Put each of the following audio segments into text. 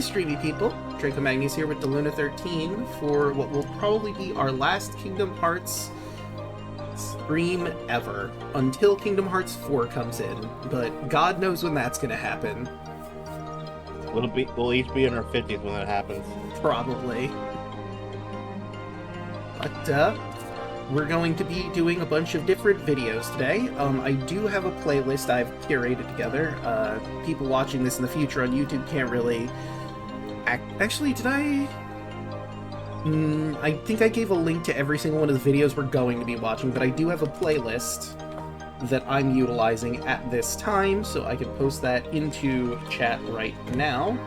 streamy people, Draco Magnius here with Daluna 13 for what will probably be our last Kingdom Hearts stream ever, until Kingdom Hearts 4 comes in, but God knows when that's gonna happen. We'll each be in our 50s when that happens. Probably. But, we're going to be doing a bunch of different videos today. I do have a playlist I've curated together. People watching this in the future on YouTube can't really... Actually, did I... I think I gave a link to every single one of the videos we're going to be watching, but I do have a playlist that I'm utilizing at this time, so I can post that into chat right now.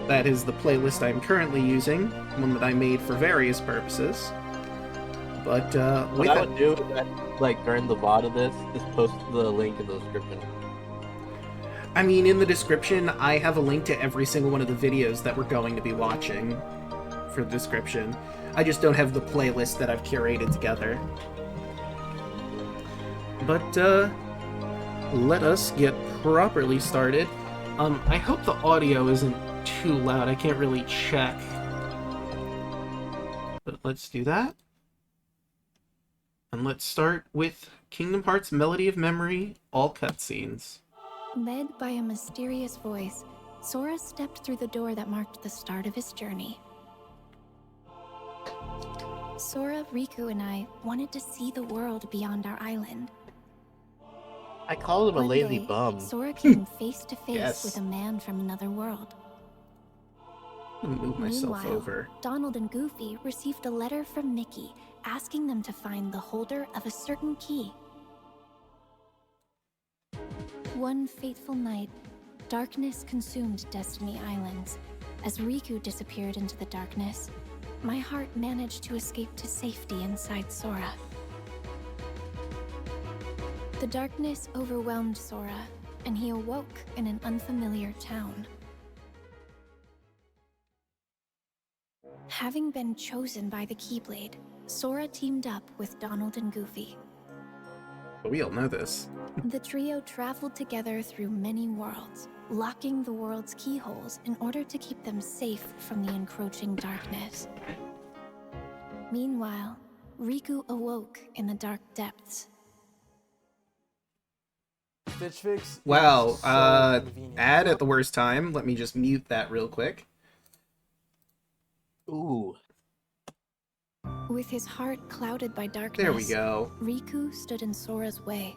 That is the playlist I'm currently using, one that I made for various purposes. But, what I would do is that, like, during the VOD of this, just post the link in the description. I mean, in the description, I have a link to every single one of the videos that we're going to be watching for the description. I just don't have the playlist that I've curated together. But, let us get properly started. I hope the audio isn't too loud. I can't really check. But let's do that. And let's start with Kingdom Hearts Melody of Memory, all cutscenes. Led by a mysterious voice, Sora stepped through the door that marked the start of his journey. Sora, Riku, and I wanted to see the world beyond our island. I called him a lazy bum. Sora came face to face Yes. with a man from another world. I'm gonna move myself Meanwhile, over. Donald and Goofy received a letter from Mickey asking them to find the holder of a certain key. One fateful night, darkness consumed Destiny Islands. As Riku disappeared into the darkness, my heart managed to escape to safety inside Sora. The darkness overwhelmed Sora, and he awoke in an unfamiliar town. Having been chosen by the Keyblade, Sora teamed up with Donald and Goofy. But we all know this. The trio traveled together through many worlds, locking the world's keyholes in order to keep them safe from the encroaching darkness. Meanwhile, Riku awoke in the dark depths. Stitch Fix. Wow, So convenient. ad at the worst time. Let me just mute that real quick. Ooh. With his heart clouded by darkness, There we go. Riku stood in Sora's way.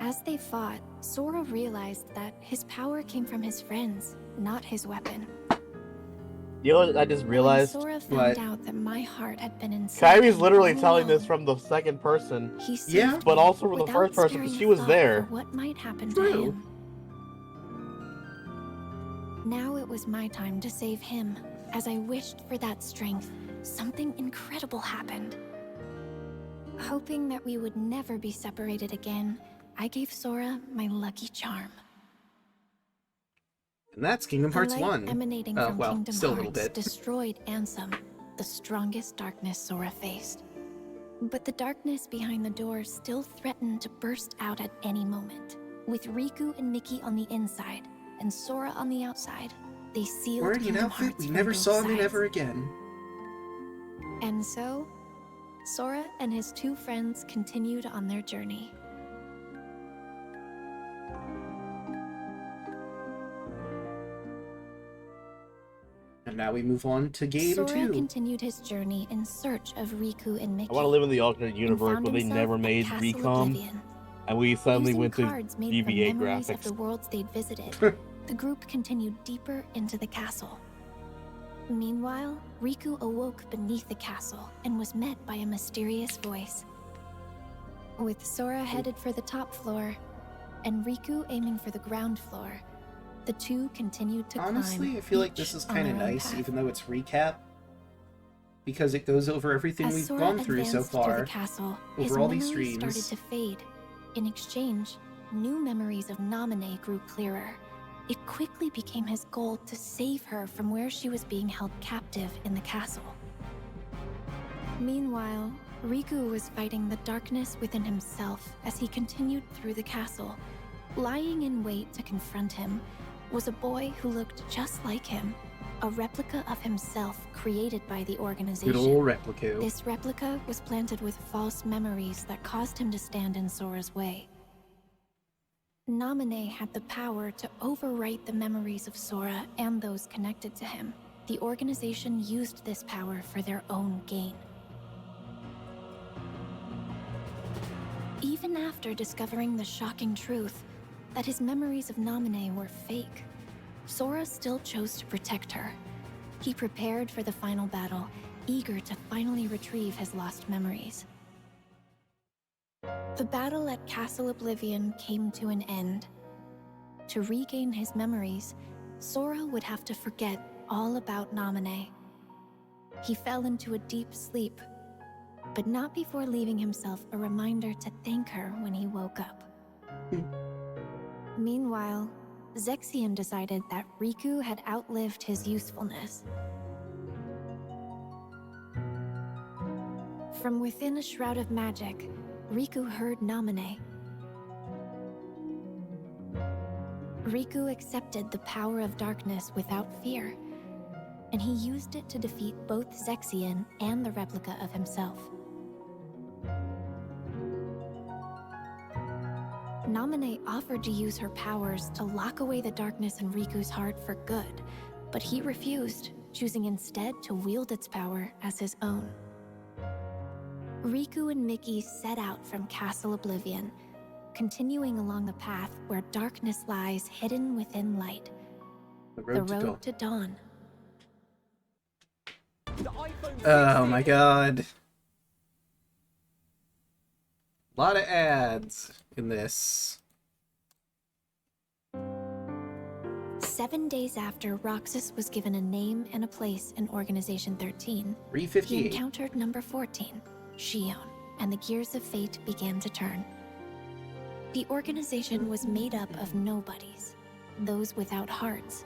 As they fought, Sora realized that his power came from his friends, not his weapon. You know what I just realized? When Sora found What? out that my heart had been inside Kyrie's him literally all telling this along, from the second person, he saved Yeah. but also from the without first person, sparing because a she was thought there. for what might happen to True. him. Now it was my time to save him. As I wished for that strength, something incredible happened. Hoping that we would never be separated again, I gave Sora my lucky charm. And that's Kingdom The Hearts light 1. emanating Oh, from well, Kingdom still a little Hearts bit. destroyed Ansem, the strongest darkness Sora faced. But the darkness behind the door still threatened to burst out at any moment. With Riku and Mickey on the inside and Sora on the outside, they sealed Wearing an Kingdom outfit Hearts we from never both saw him in sides. ever again. And so, Sora and his two friends continued on their journey. And now we move on to game Sora 2. continued his journey in search of Riku and Mickey. I want to live in the alternate and universe found where they himself never at made Castle Recom, Oblivion. and we suddenly Using went to cards made GBA from memories of graphics. the worlds they'd visited, the group continued deeper into the castle. Meanwhile, Riku awoke beneath the castle and was met by a mysterious voice. With Sora headed for the top floor and Riku aiming for the ground floor, the two continued to Honestly, climb. I feel like each this is on kind of their own nice, path. even though it's recap. Because it goes over everything As we've Sora gone through so advanced through far. the castle, his over all these memories started streams. to fade. In exchange, new memories of Naminé grew clearer. It quickly became his goal to save her from where she was being held captive in the castle. Meanwhile, Riku was fighting the darkness within himself as he continued through the castle. Lying in wait to confront him was a boy who looked just like him, a replica of himself created by the organization. Good old replica. This replica was planted with false memories that caused him to stand in Sora's way. Naminé had the power to overwrite the memories of Sora and those connected to him. The organization used this power for their own gain. Even after discovering the shocking truth that his memories of Naminé were fake, Sora still chose to protect her. He prepared for the final battle, eager to finally retrieve his lost memories. The battle at Castle Oblivion came to an end. To regain his memories, Sora would have to forget all about Naminé. He fell into a deep sleep, but not before leaving himself a reminder to thank her when he woke up. Meanwhile, Zexion decided that Riku had outlived his usefulness. From within a shroud of magic, Riku heard Naminé. Riku accepted the power of darkness without fear, and he used it to defeat both Zexion and the replica of himself. Naminé offered to use her powers to lock away the darkness in Riku's heart for good, but he refused, choosing instead to wield its power as his own. Riku and Mickey set out from Castle Oblivion, continuing along the path where darkness lies hidden within light. The The road, road to dawn. Oh my god. A lot of ads in this. 7 days after Roxas was given a name and a place in Organization 13, he 358. encountered number 14, Shion, and the gears of fate began to turn. The organization was made up of nobodies, those without hearts,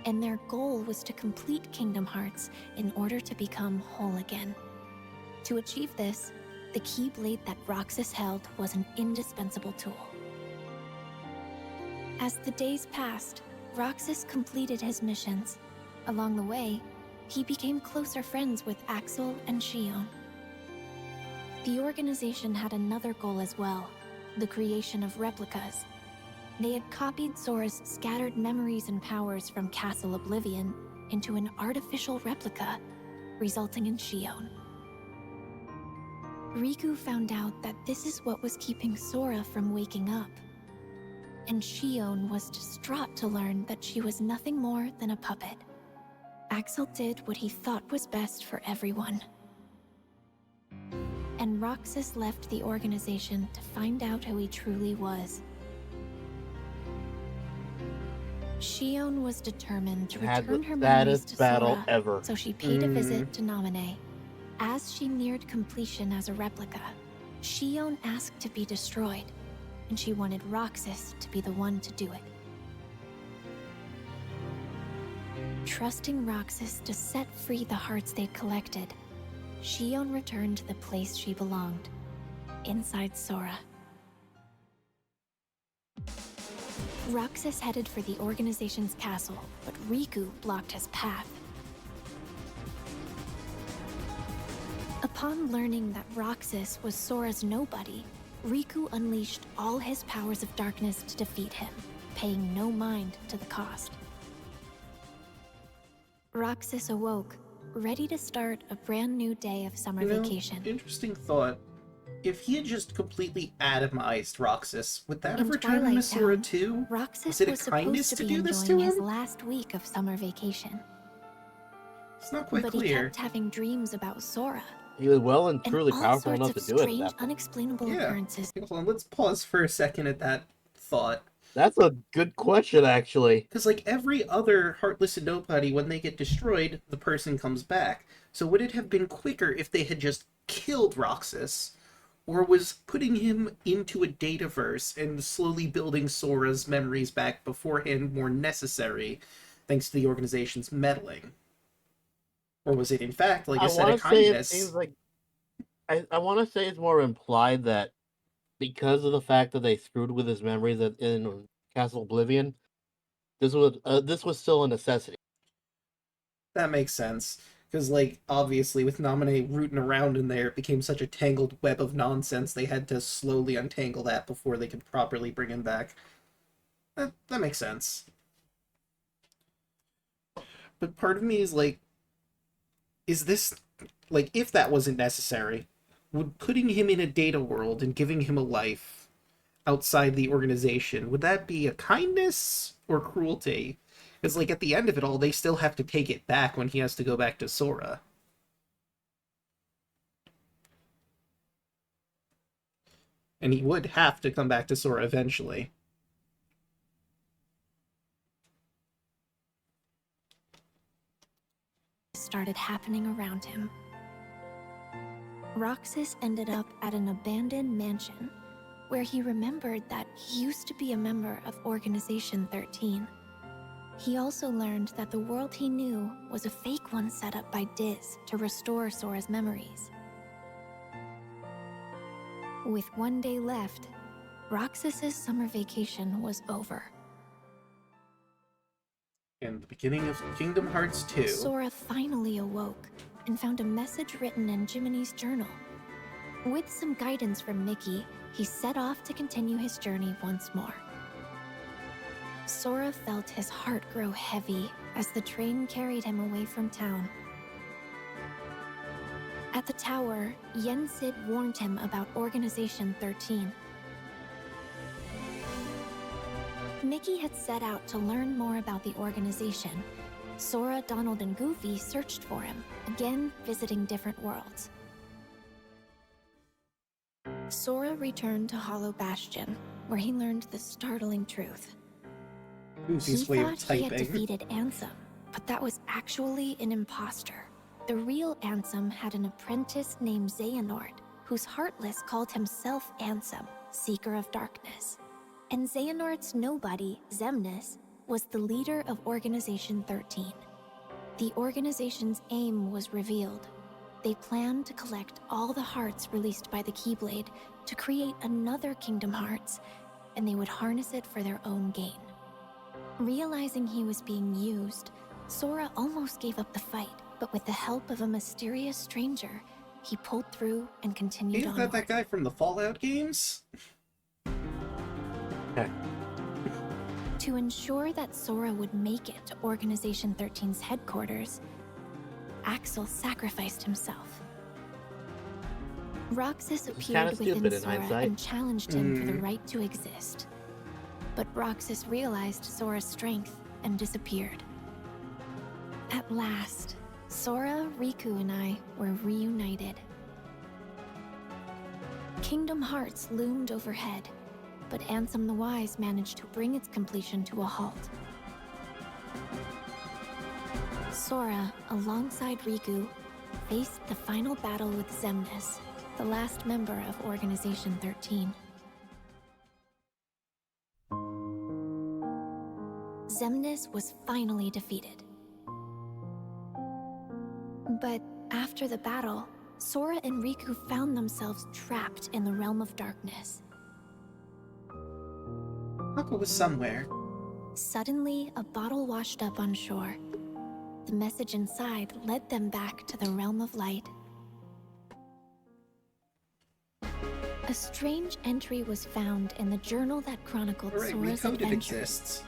and their goal was to complete Kingdom Hearts in order to become whole again. To achieve this, the Keyblade that Roxas held was an indispensable tool. As the days passed, Roxas completed his missions. Along the way, he became closer friends with Axel and Shion. The organization had another goal as well, the creation of replicas. They had copied Sora's scattered memories and powers from Castle Oblivion into an artificial replica, resulting in Shion. Riku found out that this is what was keeping Sora from waking up. And Shion was distraught to learn that she was nothing more than a puppet. Axel did what he thought was best for everyone. And Roxas left the organization to find out who he truly was. Shion was determined to Had return the her memories saddest to battle Sora, ever. so she paid a visit to Naminé. As she neared completion as a replica, Shion asked to be destroyed, and she wanted Roxas to be the one to do it. Trusting Roxas to set free the hearts they'd collected, Shion returned to the place she belonged, inside Sora. Roxas headed for the organization's castle, but Riku blocked his path. Upon learning that Roxas was Sora's nobody, Riku unleashed all his powers of darkness to defeat him, paying no mind to the cost. Roxas awoke, ready to start a brand new day of summer vacation. Interesting thought. If he had just completely atomized Roxas, would that have In returned him Twilight to Sora Town, too? Roxas Was it a was kindness supposed to to be do this enjoying to his him? last week of summer vacation, It's not quite but he clear. kept having dreams about Sora. He was well and And truly all powerful sorts enough of to do it. At strange, that point. unexplainable Yeah. occurrences. Hold on, let's pause for a second at that thought. That's a good question, actually. Because, like, every other Heartless and Nobody, when they get destroyed, the person comes back. So would it have been quicker if they had just killed Roxas? Or was putting him into a dataverse and slowly building Sora's memories back beforehand more necessary, thanks to the organization's meddling? Or was it, in fact, like I said, a want to say it kindness? seems like I want to say it's more implied that because of the fact that they screwed with his memories in Castle Oblivion, this was still a necessity. That makes sense. Because, like, obviously, with Naminé rooting around in there, it became such a tangled web of nonsense, they had to slowly untangle that before they could properly bring him back. That makes sense. But part of me is like, is this, like, if that wasn't necessary, would putting him in a data world and giving him a life outside the organization, would that be a kindness or cruelty? Because, like, at the end of it all, they still have to take it back when he has to go back to Sora. And he would have to come back to Sora eventually. Started happening around him. Roxas ended up at an abandoned mansion where he remembered that he used to be a member of Organization 13. He also learned that the world he knew was a fake one set up by Diz to restore Sora's memories. With one day left, Roxas's summer vacation was over. And the beginning of Kingdom Hearts 2. Sora finally awoke and found a message written in Jiminy's journal. With some guidance from Mickey, he set off to continue his journey once more. Sora felt his heart grow heavy as the train carried him away from town. At the tower, Yen Sid warned him about Organization 13. Mickey had set out to learn more about the organization. Sora, Donald, and Goofy searched for him, again visiting different worlds. Sora returned to Hollow Bastion, where he learned the startling truth. Goofy's He way of thought he had typing. defeated Ansem, but that was actually an imposter. The real Ansem had an apprentice named Xehanort, whose Heartless called himself Ansem, Seeker of Darkness. And Xehanort's nobody, Xemnas, was the leader of Organization 13. The organization's aim was revealed. They planned to collect all the hearts released by the Keyblade to create another Kingdom Hearts, and they would harness it for their own gain. Realizing he was being used, Sora almost gave up the fight, but with the help of a mysterious stranger, he pulled through and continued Ain't onward. that guy from the Fallout games? To ensure that Sora would make it to Organization 13's headquarters, Axel sacrificed himself. Roxas appeared kinda within stupid in Sora hindsight. and challenged him for the right to exist. But Roxas realized Sora's strength and disappeared. At last, Sora, Riku, and I were reunited. Kingdom Hearts loomed overhead, but Ansem the Wise managed to bring its completion to a halt. Sora, alongside Riku, faced the final battle with Xemnas, the last member of Organization 13. Xemnas was finally defeated. But after the battle, Sora and Riku found themselves trapped in the realm of darkness. Aqua was somewhere. Suddenly, a bottle washed up on shore. The message inside led them back to the realm of light. A strange entry was found in the journal that chronicled Alright, Sora's Recoded adventures. exists.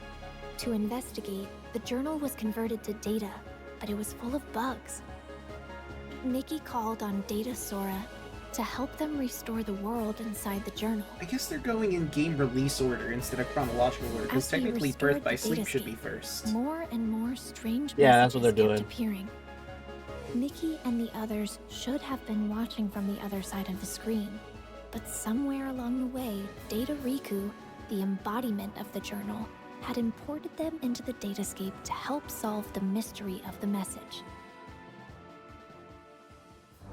To investigate, the journal was converted to data, but it was full of bugs. Mickey called on Data Sora to help them restore the world inside the journal. I guess they're going in game release order instead of chronological order, because As we technically restored Birth by the Sleep data should be scape, first. More and more strange Yeah, that's what messages they're kept doing. appearing. Mickey and the others should have been watching from the other side of the screen, but somewhere along the way, Data Riku, the embodiment of the journal, had imported them into the datascape to help solve the mystery of the message.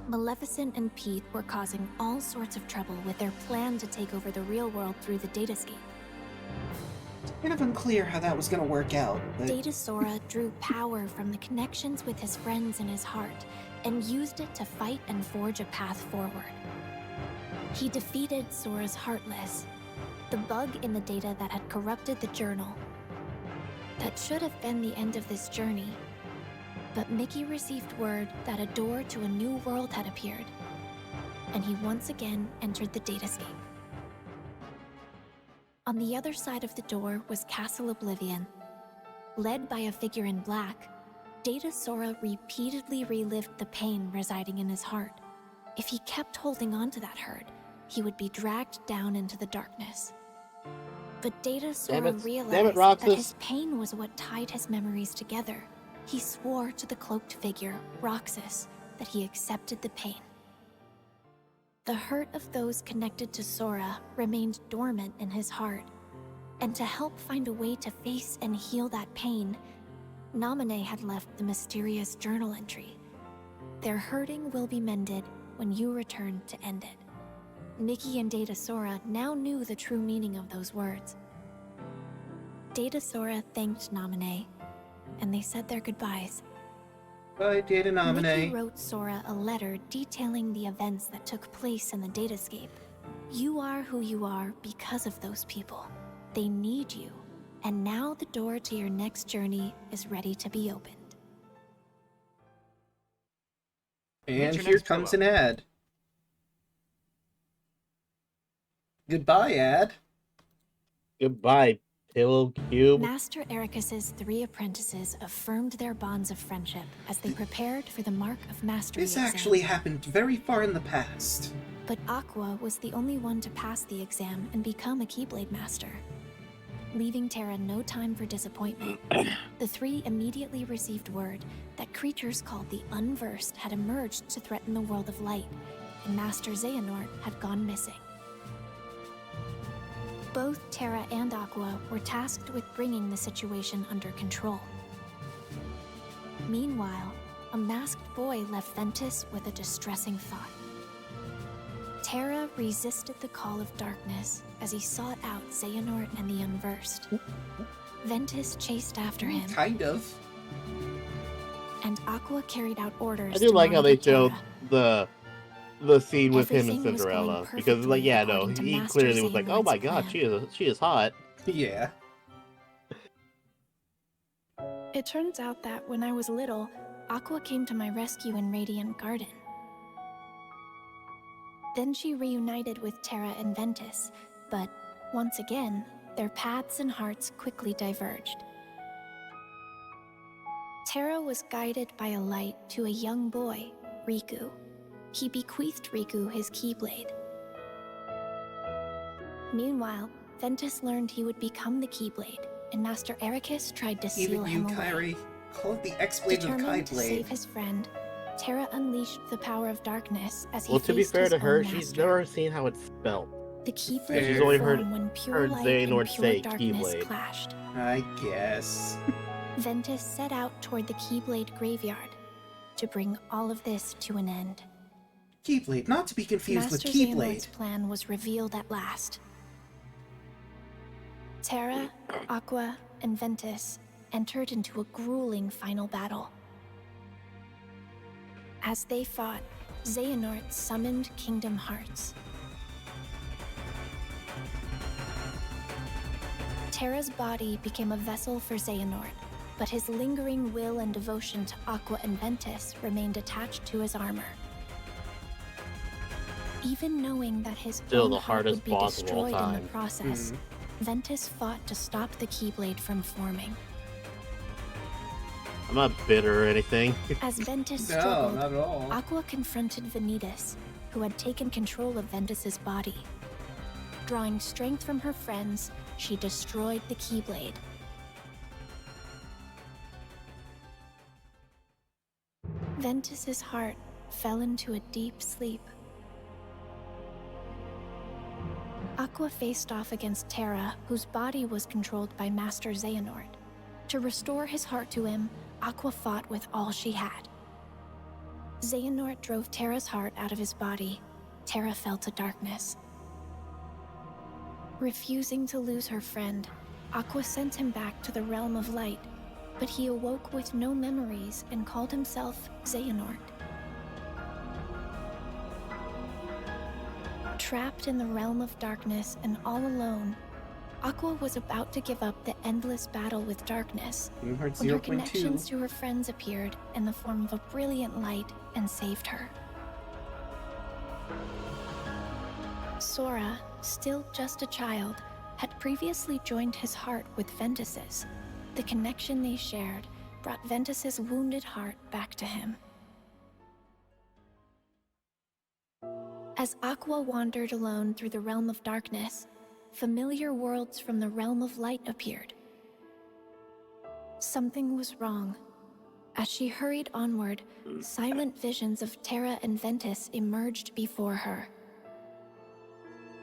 Maleficent and Pete were causing all sorts of trouble with their plan to take over the real world through the datascape. Kind of unclear how that was going to work out, but Data Sora drew power from the connections with his friends in his heart and used it to fight and forge a path forward. He defeated Sora's Heartless, the bug in the data that had corrupted the journal. That should have been the end of this journey, but Mickey received word that a door to a new world had appeared, and he once again entered the datascape. On the other side of the door was Castle Oblivion. Led by a figure in black, Data Sora repeatedly relived the pain residing in his heart. If he kept holding on to that hurt, he would be dragged down into the darkness. But Data Sora realized that his pain was what tied his memories together. He swore to the cloaked figure, Roxas, that he accepted the pain. The hurt of those connected to Sora remained dormant in his heart, and to help find a way to face and heal that pain, Naminé had left the mysterious journal entry. Their hurting will be mended when you return to end it. Mickey and Data Sora now knew the true meaning of those words. Data Sora thanked Naminé, and they said their goodbyes. Bye, Data Naminé. Mickey wrote Sora a letter detailing the events that took place in the datascape. You are who you are because of those people. They need you, and now the door to your next journey is ready to be opened. And here comes an ad. Goodbye, ad. Goodbye, Pillow Cube. Master Ericus's 3 apprentices affirmed their bonds of friendship as they prepared for the Mark of Mastery This exam. actually happened very far in the past. But Aqua was the only one to pass the exam and become a Keyblade Master. Leaving Terra no time for disappointment, the 3 immediately received word that creatures called the Unversed had emerged to threaten the world of light, and Master Xehanort had gone missing. Both Terra and Aqua were tasked with bringing the situation under control. Meanwhile, a masked boy left Ventus with a distressing thought. Terra resisted the call of darkness as he sought out Xehanort and the Unversed. Ventus chased after him, Kind of. and Aqua carried out orders. I do like how they showed Terra. the scene with him and Everything was going Cinderella, because perfectly no, according to he Master clearly was like, "Oh my Xehanort's god, plan. she is hot." Yeah. It turns out that when I was little, Aqua came to my rescue in Radiant Garden. Then she reunited with Terra and Ventus, but once again, their paths and hearts quickly diverged. Terra was guided by a light to a young boy, Riku. He bequeathed Riku his Keyblade. Meanwhile, Ventus learned he would become the Keyblade, and Master Ericus tried to seal Even you, him away. Kairi, call it the X-Blade of Determined to save Keyblade. his friend, Terra unleashed the power of darkness as he Well, to be faced fair his to her, own she's master. never seen how it's spelled. The Keyblade Fair. She's only would heard- form when pure heard light Xehanort and pure say darkness Keyblade. clashed. I guess. Ventus set out toward the Keyblade graveyard to bring all of this to an end. Keyblade, not to be confused Master with Xehanort's Keyblade. plan was revealed at last. Terra, Aqua, and Ventus entered into a grueling final battle. As they fought, Xehanort summoned Kingdom Hearts. Terra's body became a vessel for Xehanort, but his lingering will and devotion to Aqua and Ventus remained attached to his armor. Even knowing that his Still own the heart hardest would be boss of all destroyed in time. the process, Ventus fought to stop the Keyblade from forming. I'm not bitter or anything. As Ventus No, struggled, not at all. Aqua confronted Vanitas, who had taken control of Ventus's body. Drawing strength from her friends, she destroyed the Keyblade. Ventus's heart fell into a deep sleep. Aqua faced off against Terra, whose body was controlled by Master Xehanort. To restore his heart to him, Aqua fought with all she had. Xehanort drove Terra's heart out of his body. Terra fell to darkness. Refusing to lose her friend, Aqua sent him back to the realm of light, but he awoke with no memories and called himself Xehanort. Trapped in the realm of darkness and all alone, Aqua was about to give up the endless battle with darkness Kingdom Hearts when her 0.2. connections to her friends appeared in the form of a brilliant light and saved her. Sora, still just a child, had previously joined his heart with Ventus's. The connection they shared brought Ventus's wounded heart back to him. As Aqua wandered alone through the realm of darkness, familiar worlds from the realm of light appeared. Something was wrong. As she hurried onward, silent visions of Terra and Ventus emerged before her.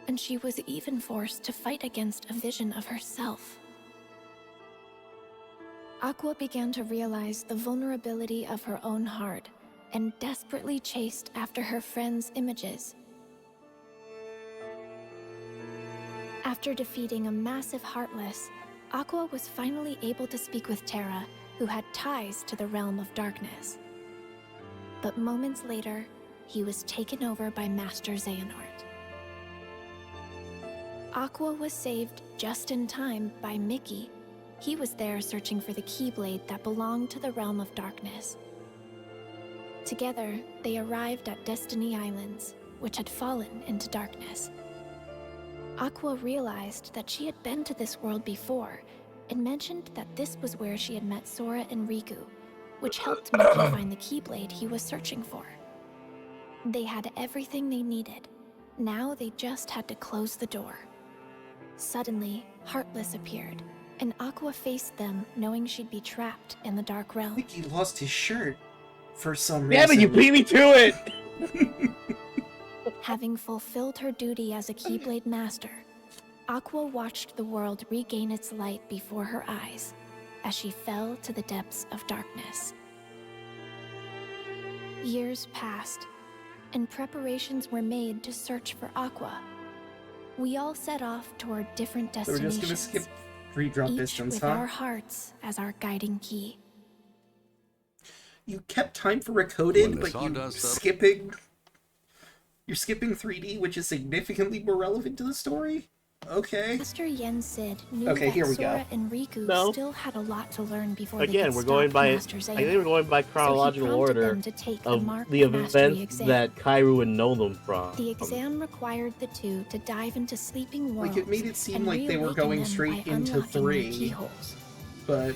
And she was even forced to fight against a vision of herself. Aqua began to realize the vulnerability of her own heart and desperately chased after her friends' images. After defeating a massive Heartless, Aqua was finally able to speak with Terra, who had ties to the realm of darkness. But moments later, he was taken over by Master Xehanort. Aqua was saved just in time by Mickey. He was there searching for the Keyblade that belonged to the realm of darkness. Together, they arrived at Destiny Islands, which had fallen into darkness. Aqua realized that she had been to this world before and mentioned that this was where she had met Sora and Riku, which helped Mickey find the Keyblade he was searching for. They had everything they needed. Now they just had to close the door. Suddenly, Heartless appeared, and Aqua faced them knowing she'd be trapped in the Dark I Realm. think he lost his shirt for some Damn reason. it, you beat me to it! Having fulfilled her duty as a Keyblade Master, Aqua watched the world regain its light before her eyes as she fell to the depths of darkness. Years passed, and preparations were made to search for Aqua. We all set off toward different So we're destinations, just gonna skip 3 drop each distance, with huh? our hearts as our guiding key. You kept time for When Recoded, the but sawdust you're skipping 3D, which is significantly more relevant to the story? Okay. Master Yen Sid knew Okay, that here we go. Sora and Riku No. still had a lot to learn before they Again, could we're stop going by. I Master think we're Xehanort. going by chronological So he prompted order them to take of Mark the of Mastery events exam. that Kairu would know them from. The exam required the two to dive into sleeping worlds. Like, it made it seem and like they were reawaken going them straight by into unlocking their 3. keyholes. But,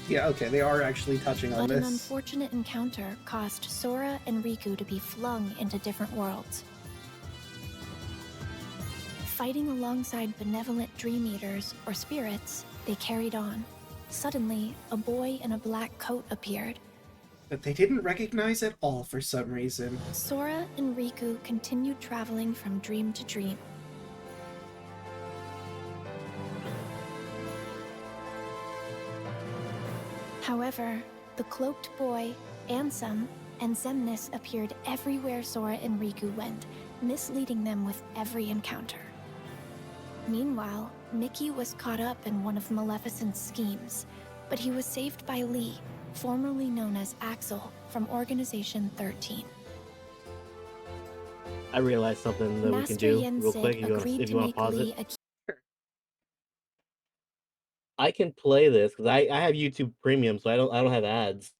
yeah, okay, they are actually touching on But an this. unfortunate encounter caused Sora and Riku to be flung into different worlds. Fighting alongside benevolent Dream Eaters, or spirits, they carried on. Suddenly, a boy in a black coat appeared. That they didn't recognize at all for some reason. Sora and Riku continued traveling from dream to dream. However, the cloaked boy, Ansem, and Xemnas appeared everywhere Sora and Riku went, misleading them with every encounter. Meanwhile, Mickey was caught up in one of Maleficent's schemes, but he was saved by Lee, formerly known as Axel, from Organization 13. I realized something that we can Master do Yen real Sid quick agreed if to you want make to pause Lee it. a I can play this because I have YouTube Premium, so I don't have ads.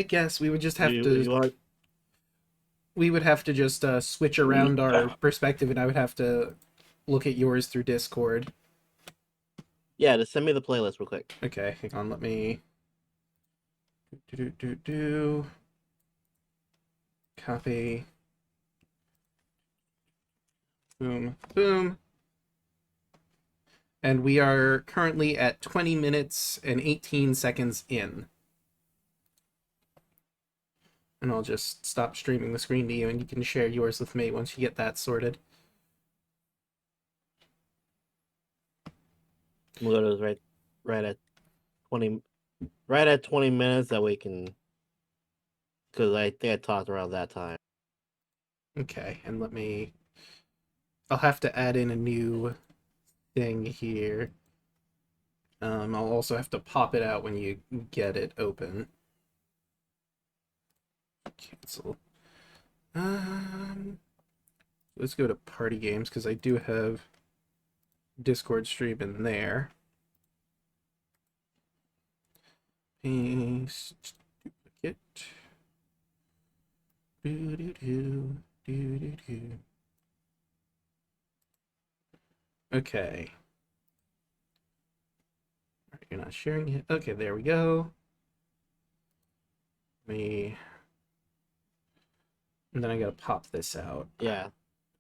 I guess we would just have You to... want? We would have to just switch around our perspective, and I would have to look at yours through Discord. Yeah, just send me the playlist real quick. Okay, hang on, let me... Do. Copy. Boom, boom. And we are currently at 20 minutes and 18 seconds in. And I'll just stop streaming the screen to you, and you can share yours with me once you get that sorted. We'll go to this right at 20 minutes that we can, because I think I talked around that time. Okay, and I'll have to add in a new thing here. I'll also have to pop it out when you get it open. Cancel. Let's go to party games because I do have Discord stream in there. Paste duplicate. Do. Okay. Alright, you're not sharing it. Okay, there we go. And then I gotta pop this out. Yeah.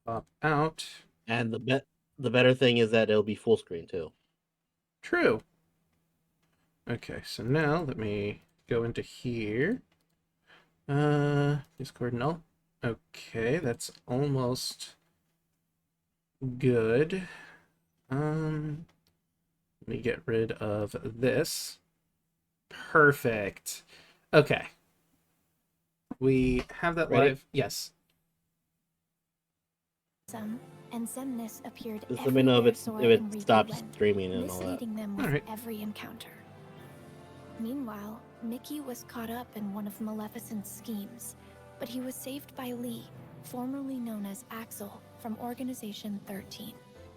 Pop out. And the better thing is that it'll be full screen too. True. Okay, so now let me go into here. Discord null. Okay, that's almost good. Let me get rid of this. Perfect. Okay. We have that Ready? live. Yes. And Xemnas appeared Just let me know everywhere if Sora it and Riku stops went, streaming and all that. misleading them with Alright. every encounter. Meanwhile, Mickey was caught up in one of Maleficent's schemes, but he was saved by Lee, formerly known as Axel, from Organization 13.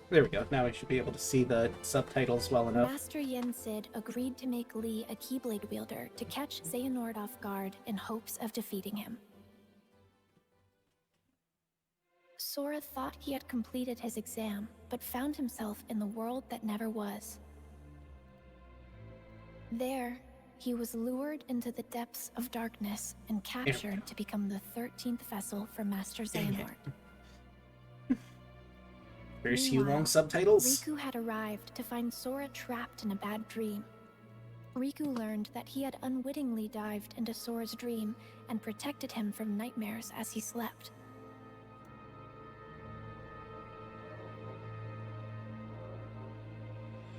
There we go. Now we should be able to see the subtitles well enough. Master Yen Sid agreed to make Lee a Keyblade wielder to catch Xehanort off guard in hopes of defeating him. Sora thought he had completed his exam, but found himself in the world that never was. There, he was lured into the depths of darkness and captured to become the 13th vessel for Master Xehanort. There's few long Meanwhile, subtitles. Riku had arrived to find Sora trapped in a bad dream. Riku learned that he had unwittingly dived into Sora's dream and protected him from nightmares as he slept.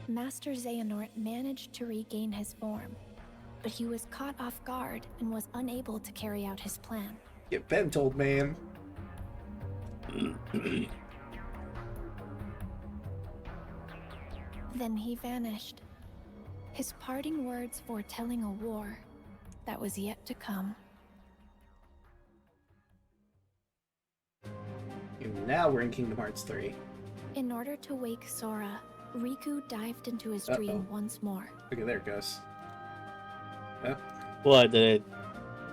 Master Xehanort managed to regain his form, but he was caught off guard and was unable to carry out his plan. Get bent, old man. Then he vanished, his parting words foretelling a war that was yet to come. And now we're in Kingdom Hearts 3. In order to wake Sora, Riku dived into his dream once more. Okay, there it goes. Yep. What did it?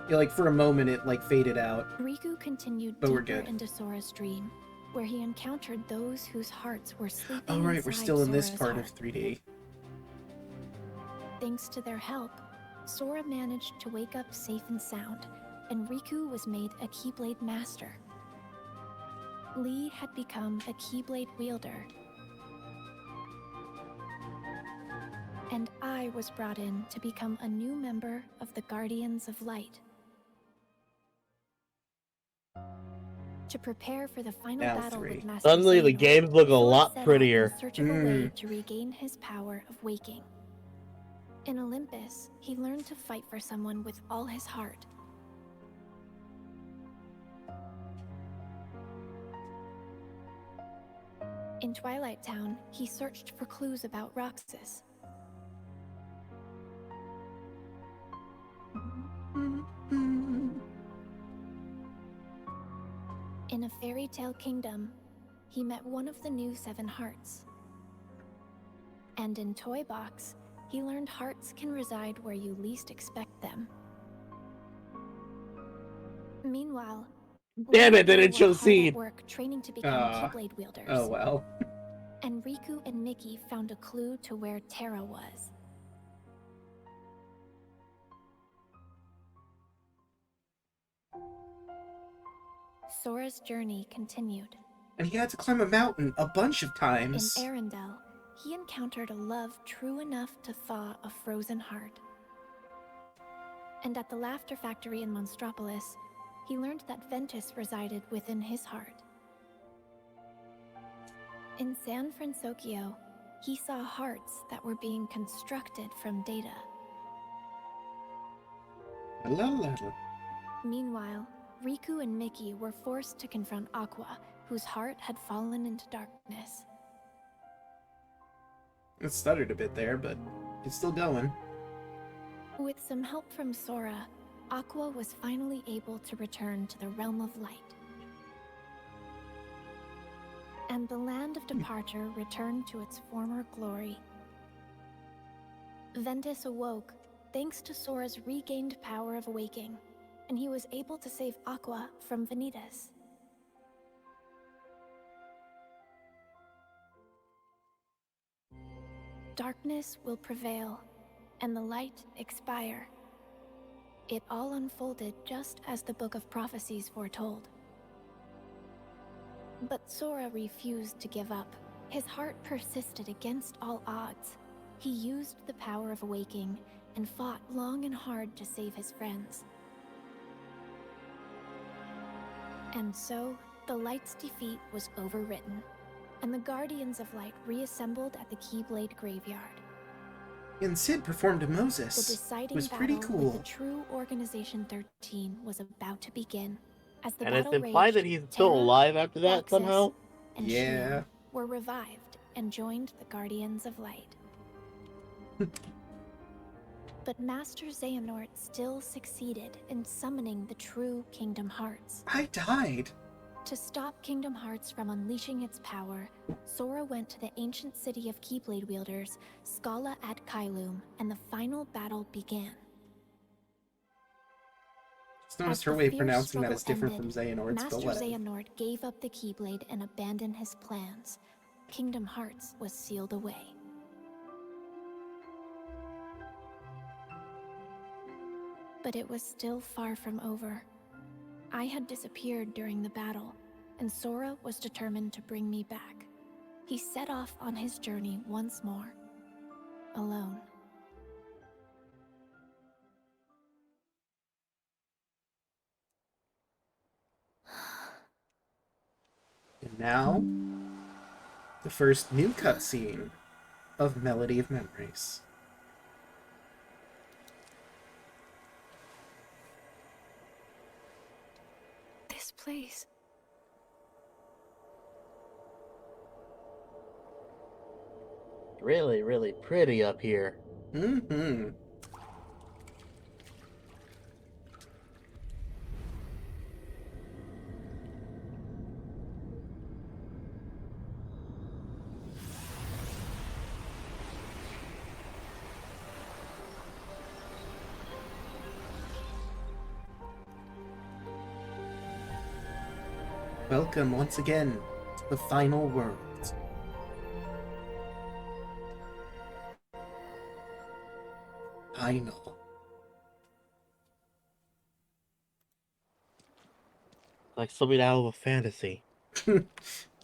Yeah, like for a moment it like faded out. Riku continued But we're deeper good. into Sora's dream, where he encountered those whose hearts were sleeping Oh right, we're inside still in this Sora's part heart. of 3D. Thanks to their help, Sora managed to wake up safe and sound, and Riku was made a Keyblade Master. Lee had become a Keyblade wielder, and I was brought in to become a new member of the Guardians of Light. To prepare for the final Now battle 3. with Master Suddenly the Xehanort, games look a Sora lot set out prettier. in search of a way to regain his power of waking. In Olympus, he learned to fight for someone with all his heart. In Twilight Town, he searched for clues about Roxas. In a fairy tale kingdom, he met one of the new 7 hearts. And in Toy Box, he learned hearts can reside where you least expect them. Meanwhile, Damn it, they Lee didn't were show hard at Seed. work training to become Keyblade wielders. Oh well. And Riku and Mickey found a clue to where Terra was. Sora's journey continued. And he had to climb a mountain a bunch of In times. Arendelle, he encountered a love true enough to thaw a frozen heart. And at the Laughter Factory in Monstropolis, he learned that Ventus resided within his heart. In San Francisco, he saw hearts that were being constructed from data. La, la, la. Meanwhile, Riku and Mickey were forced to confront Aqua, whose heart had fallen into darkness. It stuttered a bit there, but it's still going. With some help from Sora, Aqua was finally able to return to the realm of light. And the land of departure returned to its former glory. Ventus awoke thanks to Sora's regained power of awaking, and he was able to save Aqua from Vanitas. Darkness will prevail, and the light expire. It all unfolded just as the Book of Prophecies foretold. But Sora refused to give up. His heart persisted against all odds. He used the power of awaking and fought long and hard to save his friends. And so, the Light's defeat was overwritten, and the Guardians of Light reassembled at the Keyblade Graveyard. And Sid performed a The Moses. It deciding was pretty battle cool. with the true Organization 13 was about to begin. As the And it's battle implied that raged, he's still Terra, alive after that Roxas, somehow. and Yeah. Xion were revived and joined the Guardians of Light. But Master Xehanort still succeeded in summoning the true Kingdom Hearts. I died. To stop Kingdom Hearts from unleashing its power, Sora went to the ancient city of Keyblade wielders, Scala at Kylum, and the final battle began. Just noticed As her the way of fierce pronouncing that struggle is different ended, from Xehanort's, but Master whatever. Xehanort gave up the Keyblade and abandoned his plans. Kingdom Hearts was sealed away. But it was still far from over. I had disappeared during the battle, and Sora was determined to bring me back. He set off on his journey once more, alone. And now, the first new cutscene of Melody of Memories. This place. Really, really pretty up here. Mm-hmm. Welcome once again to the final world. Final. Like something out of a fantasy.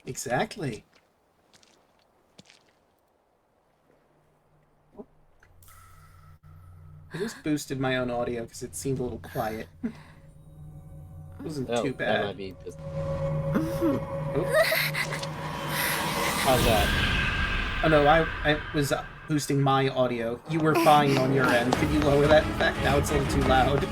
Exactly. I just boosted my own audio because it seemed a little quiet. It wasn't too That bad. might be just... Oh. How's that? Oh no, I was boosting my audio. You were fine on your end. Could you lower that? In fact, now it's a little too loud.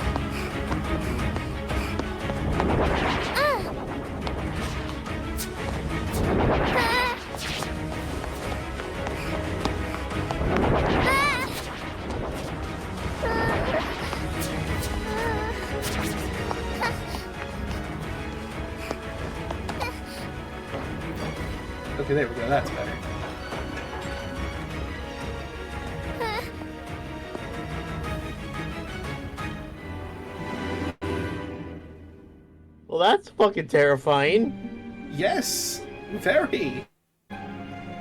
Okay, there we go. That's better. Well, that's fucking terrifying. Yes, very.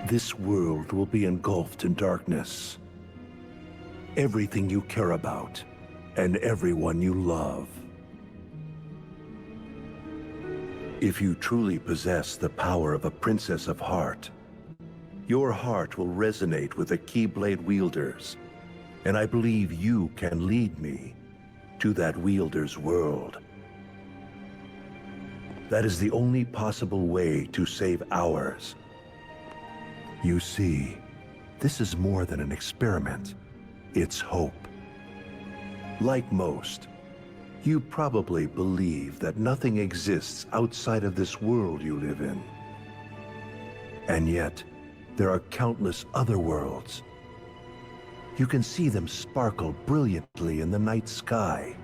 This world will be engulfed in darkness. Everything you care about, and everyone you love. If you truly possess the power of a Princess of Heart, your heart will resonate with the Keyblade wielders, and I believe you can lead me to that wielder's world. That is the only possible way to save ours. You see, this is more than an experiment. It's hope. Like most, you probably believe that nothing exists outside of this world you live in. And yet, there are countless other worlds. You can see them sparkle brilliantly in the night sky.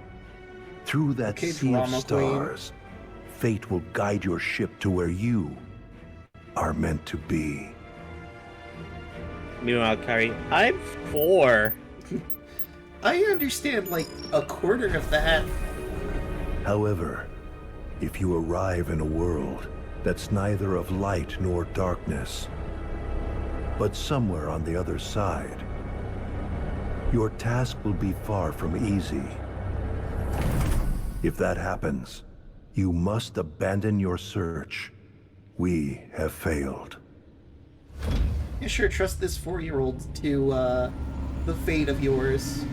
Through that Okay, sea of drama queen. stars, fate will guide your ship to where you are meant to be. Meanwhile, Kyrie, I'm 4. I understand, like, a quarter of that. However, if you arrive in a world that's neither of light nor darkness, but somewhere on the other side, your task will be far from easy. If that happens, you must abandon your search. We have failed. You sure trust this 4-year-old to, the fate of yours.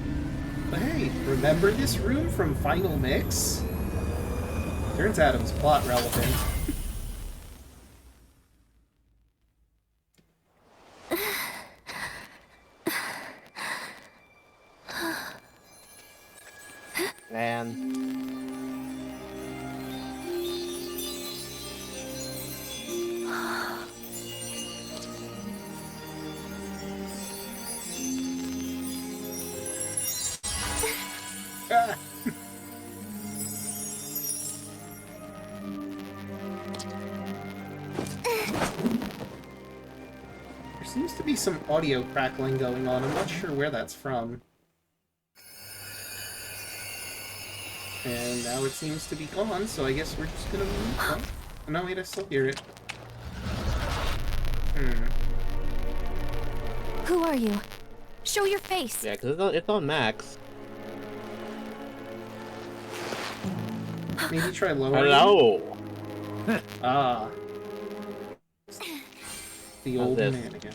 But hey, remember this room from Final Mix? Turns out it was plot relevant. And Ah. There seems to be some audio crackling going on. I'm not sure where that's from. And now it seems to be gone, so I guess we're just gonna move on. Oh, no, wait, I still hear it. Who are you? Show your face! yeah, because it's on max. Maybe try lowering. Hello. Ah. The old this? man again.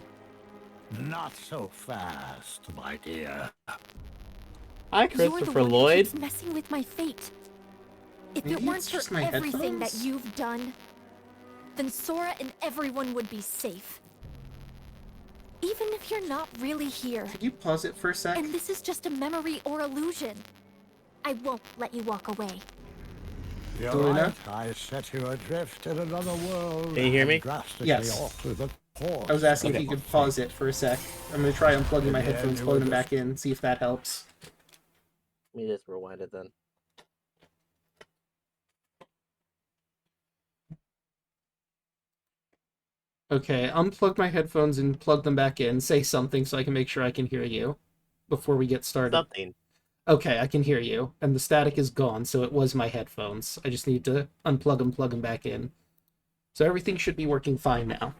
Not so fast, my dear. Hi, You're the Christopher one who Lloyd. keeps messing with my fate. If Maybe it weren't it's just for my everything that headphones? you've done, then Sora and everyone would be safe. Even if you're not really here, Could you pause it for a sec? and this is just a memory or illusion, I won't let you walk away. You're Daluna? right. I set you adrift in another world. Can you hear me? and drastically Yes. alter the course I was asking if of you your could pause fate. it for a sec. I'm gonna try unplugging my Yeah, headphones, you plug were them just- back in, see if that helps. Let me just rewind it then. Okay, unplug my headphones and plug them back in. Say something so I can make sure I can hear you before we get started. Something. Okay, I can hear you, and the static is gone, so it was my headphones. I just need to unplug them, plug them back in. So everything should be working fine now.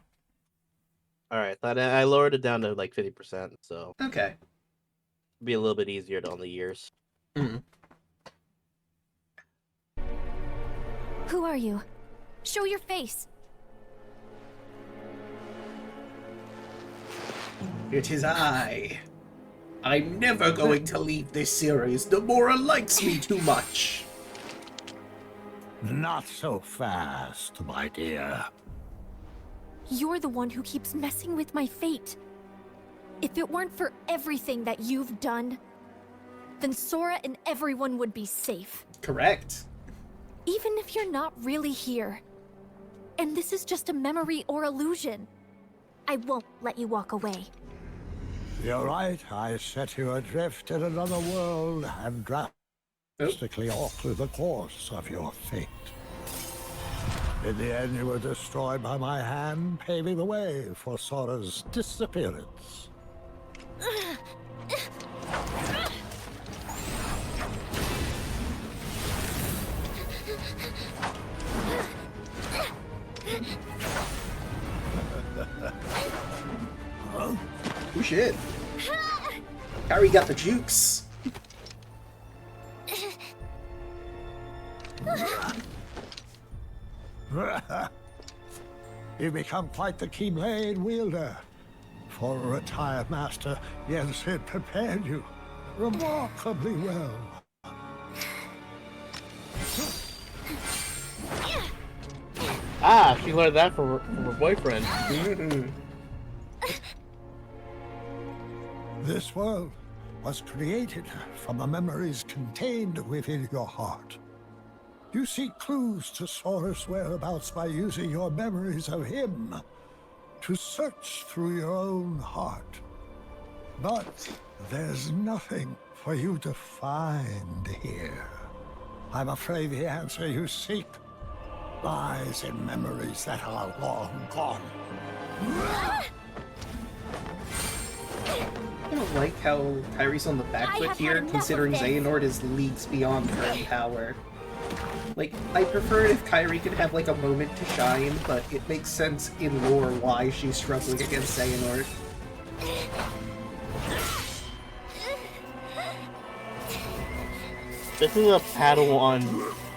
All right, I lowered it down to like 50%, so Okay. it'll be a little bit easier on the years. Who are you? Show your face! It is I. I'm never going to leave this series. Nomura likes me too much. Not so fast, my dear. You're the one who keeps messing with my fate. If it weren't for everything that you've done, then Sora and everyone would be safe. Correct. Even if you're not really here, and this is just a memory or illusion, I won't let you walk away. You're right. I set you adrift in another world and drastically alter the course of your fate. In the end, you were destroyed by my hand, paving the way for Sora's disappearance. Oh shit. Harry got the jukes. You've become quite the keyblade wielder. For a retired master, Jens had prepared you remarkably well. Ah, she learned that from her boyfriend. This world was created from the memories contained within your heart. You seek clues to Sora's whereabouts by using your memories of him to search through your own heart. But there's nothing for you to find here. I'm afraid the answer you seek lies in memories that are long gone. I don't like how Kyrie's on the back I foot have here, had enough considering of this. Xehanort is leagues beyond her in power. Like, I prefer it if Kyrie could have, like, a moment to shine, but it makes sense in lore why she's struggling against Xehanort. This is a Padawan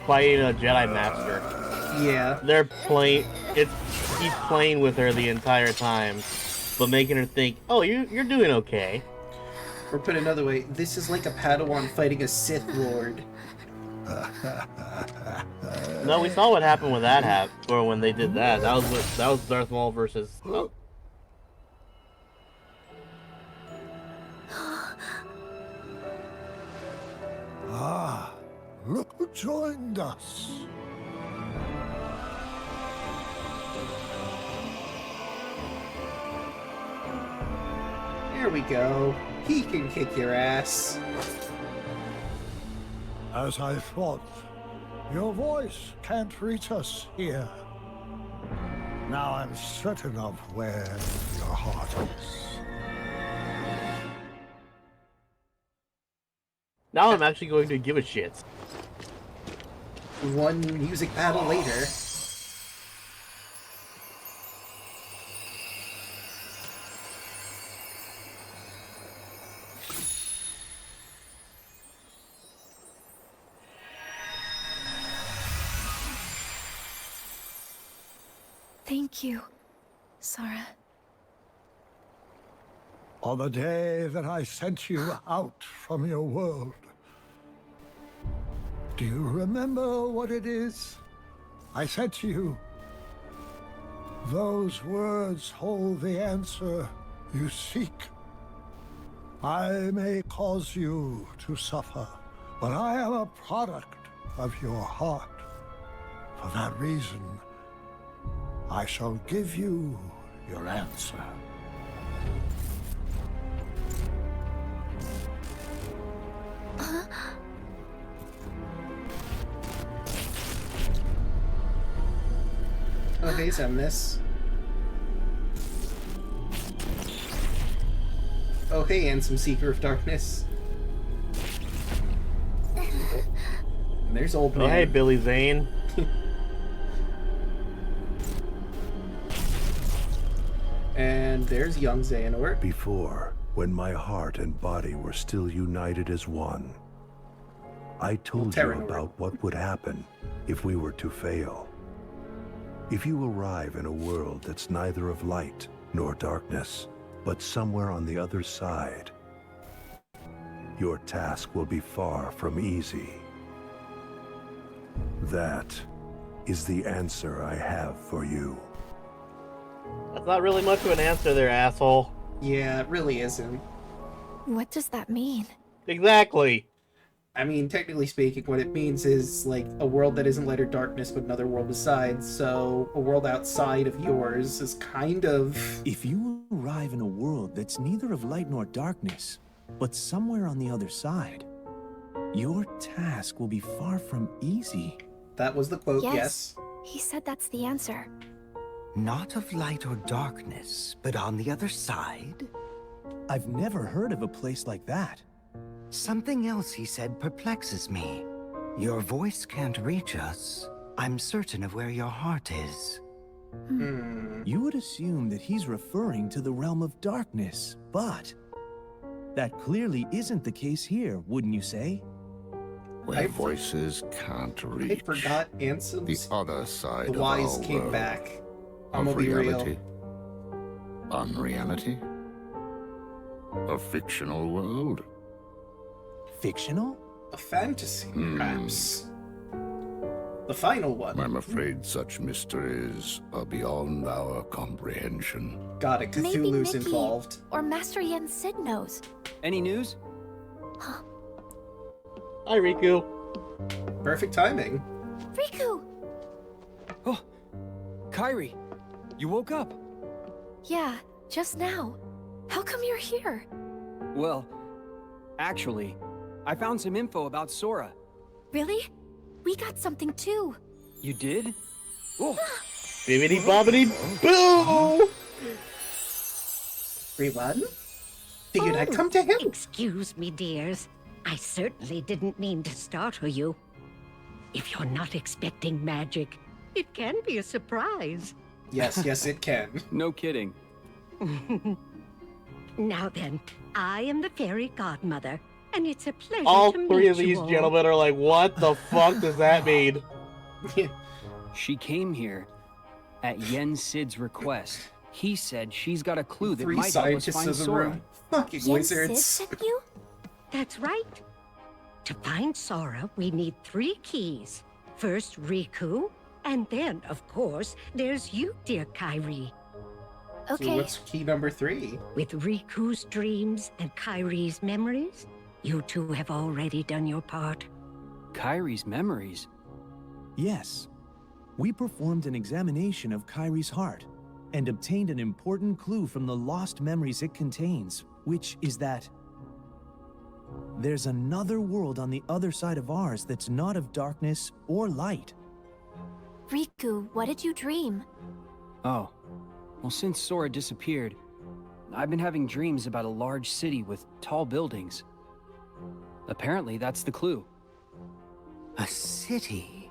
fighting a Jedi Master. Yeah. They're playing. He's playing with her the entire time, but making her think, "Oh, you're doing okay." Or put another way, this is like a Padawan fighting a Sith Lord. No, we saw what happened with that or when they did that. That was Darth Maul versus. Oh. Ah, look who joined us. There we go. He can kick your ass. As I thought, your voice can't reach us here. Now I'm certain of where your heart is. Now I'm actually going to give a shit. One music battle later. Thank you, Sora. On the day that I sent you out from your world, do you remember what it is I said to you? Those words hold the answer you seek. I may cause you to suffer, but I am a product of your heart. For that reason, I shall give you your answer. Oh, hey, Zemnis. Oh, hey, and some Seeker of Darkness. And there's old man. Oh, hey, Billy Zane. And there's young Xehanort. Before, when my heart and body were still united as one, I told you Terranort. about what would happen if we were to fail. If you arrive in a world that's neither of light nor darkness, but somewhere on the other side, your task will be far from easy. That is the answer I have for you. That's not really much of an answer there, asshole. Yeah, it really isn't. What does that mean? Exactly. I mean, technically speaking, what it means is, like, a world that isn't light or darkness, but another world besides, so a world outside of yours is kind of... If you arrive in a world that's neither of light nor darkness, but somewhere on the other side, your task will be far from easy. That was the quote, Yes. yes. He said that's the answer. Not of light or darkness, but on the other side? I've never heard of a place like that. Something else he said perplexes me. Your voice can't reach us. I'm certain of where your heart is. You would assume that he's referring to the realm of darkness, but that clearly isn't the case here, wouldn't you say? Where I- voices can't I reach. forgot The Ansem's other side The of Wise our came world. back. I'm Of gonna be reality. real. Unreality? A fictional world? Fictional? A fantasy, perhaps. The final one. I'm afraid such mysteries are beyond our comprehension. Got it, Maybe Cthulhu's Mickey involved. or Master Yen Sid knows. Any news? Hi, Riku. Perfect timing. Riku! Oh, Kairi, you woke up. Yeah, just now. How come you're here? Well, actually, I found some info about Sora. Really? We got something too. You did? Oh, Bibbidi bobbidi boo! Everyone? Figured I'd come to him. Excuse me, dears. I certainly didn't mean to startle you. If you're not expecting magic, it can be a surprise. Yes, it can. no kidding. Now then, I am the fairy godmother, and it's a pleasure All to three meet of you these all. gentlemen are like, what the fuck does that mean? She came here at Yen Sid's request. He said she's got a clue that Three might help us scientists find in the Sora. room. Fucking Yen wizards. Sid sent you? That's right. To find Sora, we need 3 keys. First, Riku, and then, of course, there's you, dear Kairi. So Okay. what's key number 3? With Riku's dreams and Kairi's memories, you two have already done your part. Kairi's memories. Yes. We performed an examination of Kairi's heart and obtained an important clue from the lost memories it contains, which is that there's another world on the other side of ours that's not of darkness or light. Riku, what did you dream? Oh. Well, since Sora disappeared, I've been having dreams about a large city with tall buildings. Apparently, that's the clue. A city?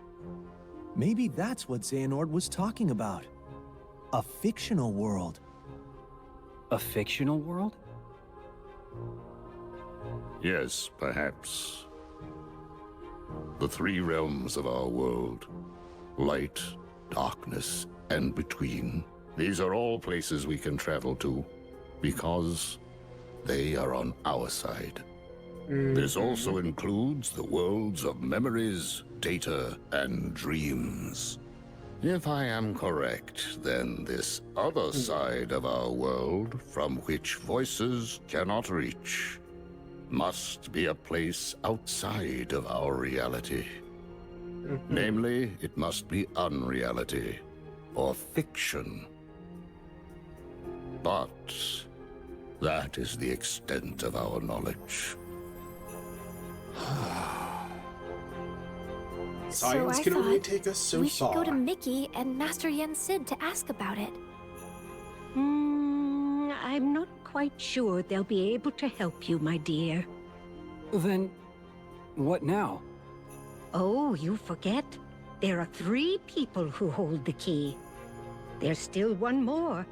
Maybe that's what Xehanort was talking about. A fictional world. A fictional world? Yes, perhaps. The 3 realms of our world. Light, darkness, and between. These are all places we can travel to, because they are on our side. This also includes the worlds of memories, data, and dreams. If I am correct, then this other side of our world, from which voices cannot reach, must be a place outside of our reality. Namely, it must be unreality, or fiction. But that is the extent of our knowledge. Science can only take us so we should far. go to Mickey and Master Yen Sid to ask about it. I'm not quite sure they'll be able to help you, my dear. Then, what now? Oh, you forget. There are 3 people who hold the key. There's still one more.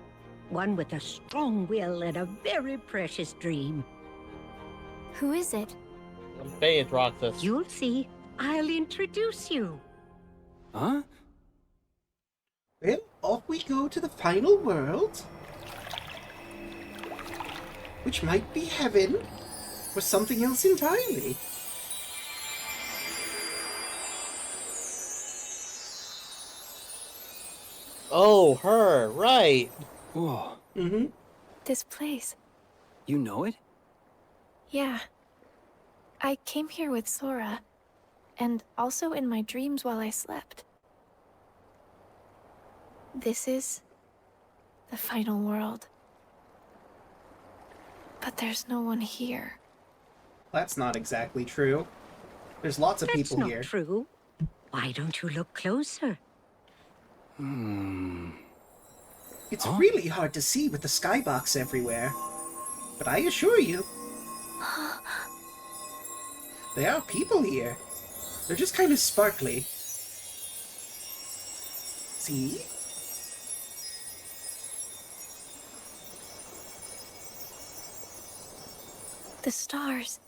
One with a strong will and a very precious dream. Who is it? Say it, Roxas. You'll see. I'll introduce you. Huh? Well, off we go to the final world. Which might be heaven, or something else entirely. Oh, her, right. Whoa. This place. You know it? Yeah. I came here with Sora, and also in my dreams while I slept. This is the final world. But there's no one here. That's not exactly true. There's lots of That's people not here. true. Why don't you look closer? It's really hard to see with the skybox everywhere. But I assure you, there are people here. They're just kind of sparkly. See? The stars.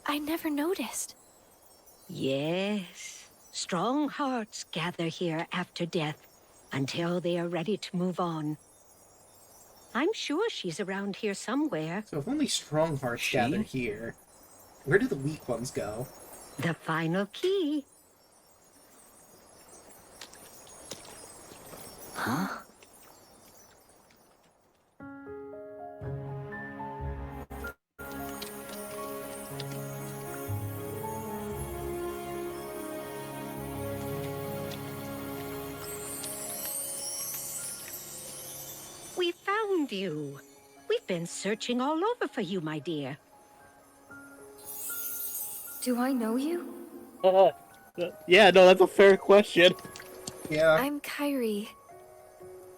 I never noticed. Yes. Strong hearts gather here after death until they are ready to move on. I'm sure she's around here somewhere. So if only strong hearts gather here, where do the weak ones go? The final key. We found you. We've been searching all over for you, my dear. Do I know you? Yeah, no, that's a fair question. Yeah. I'm Kyrie.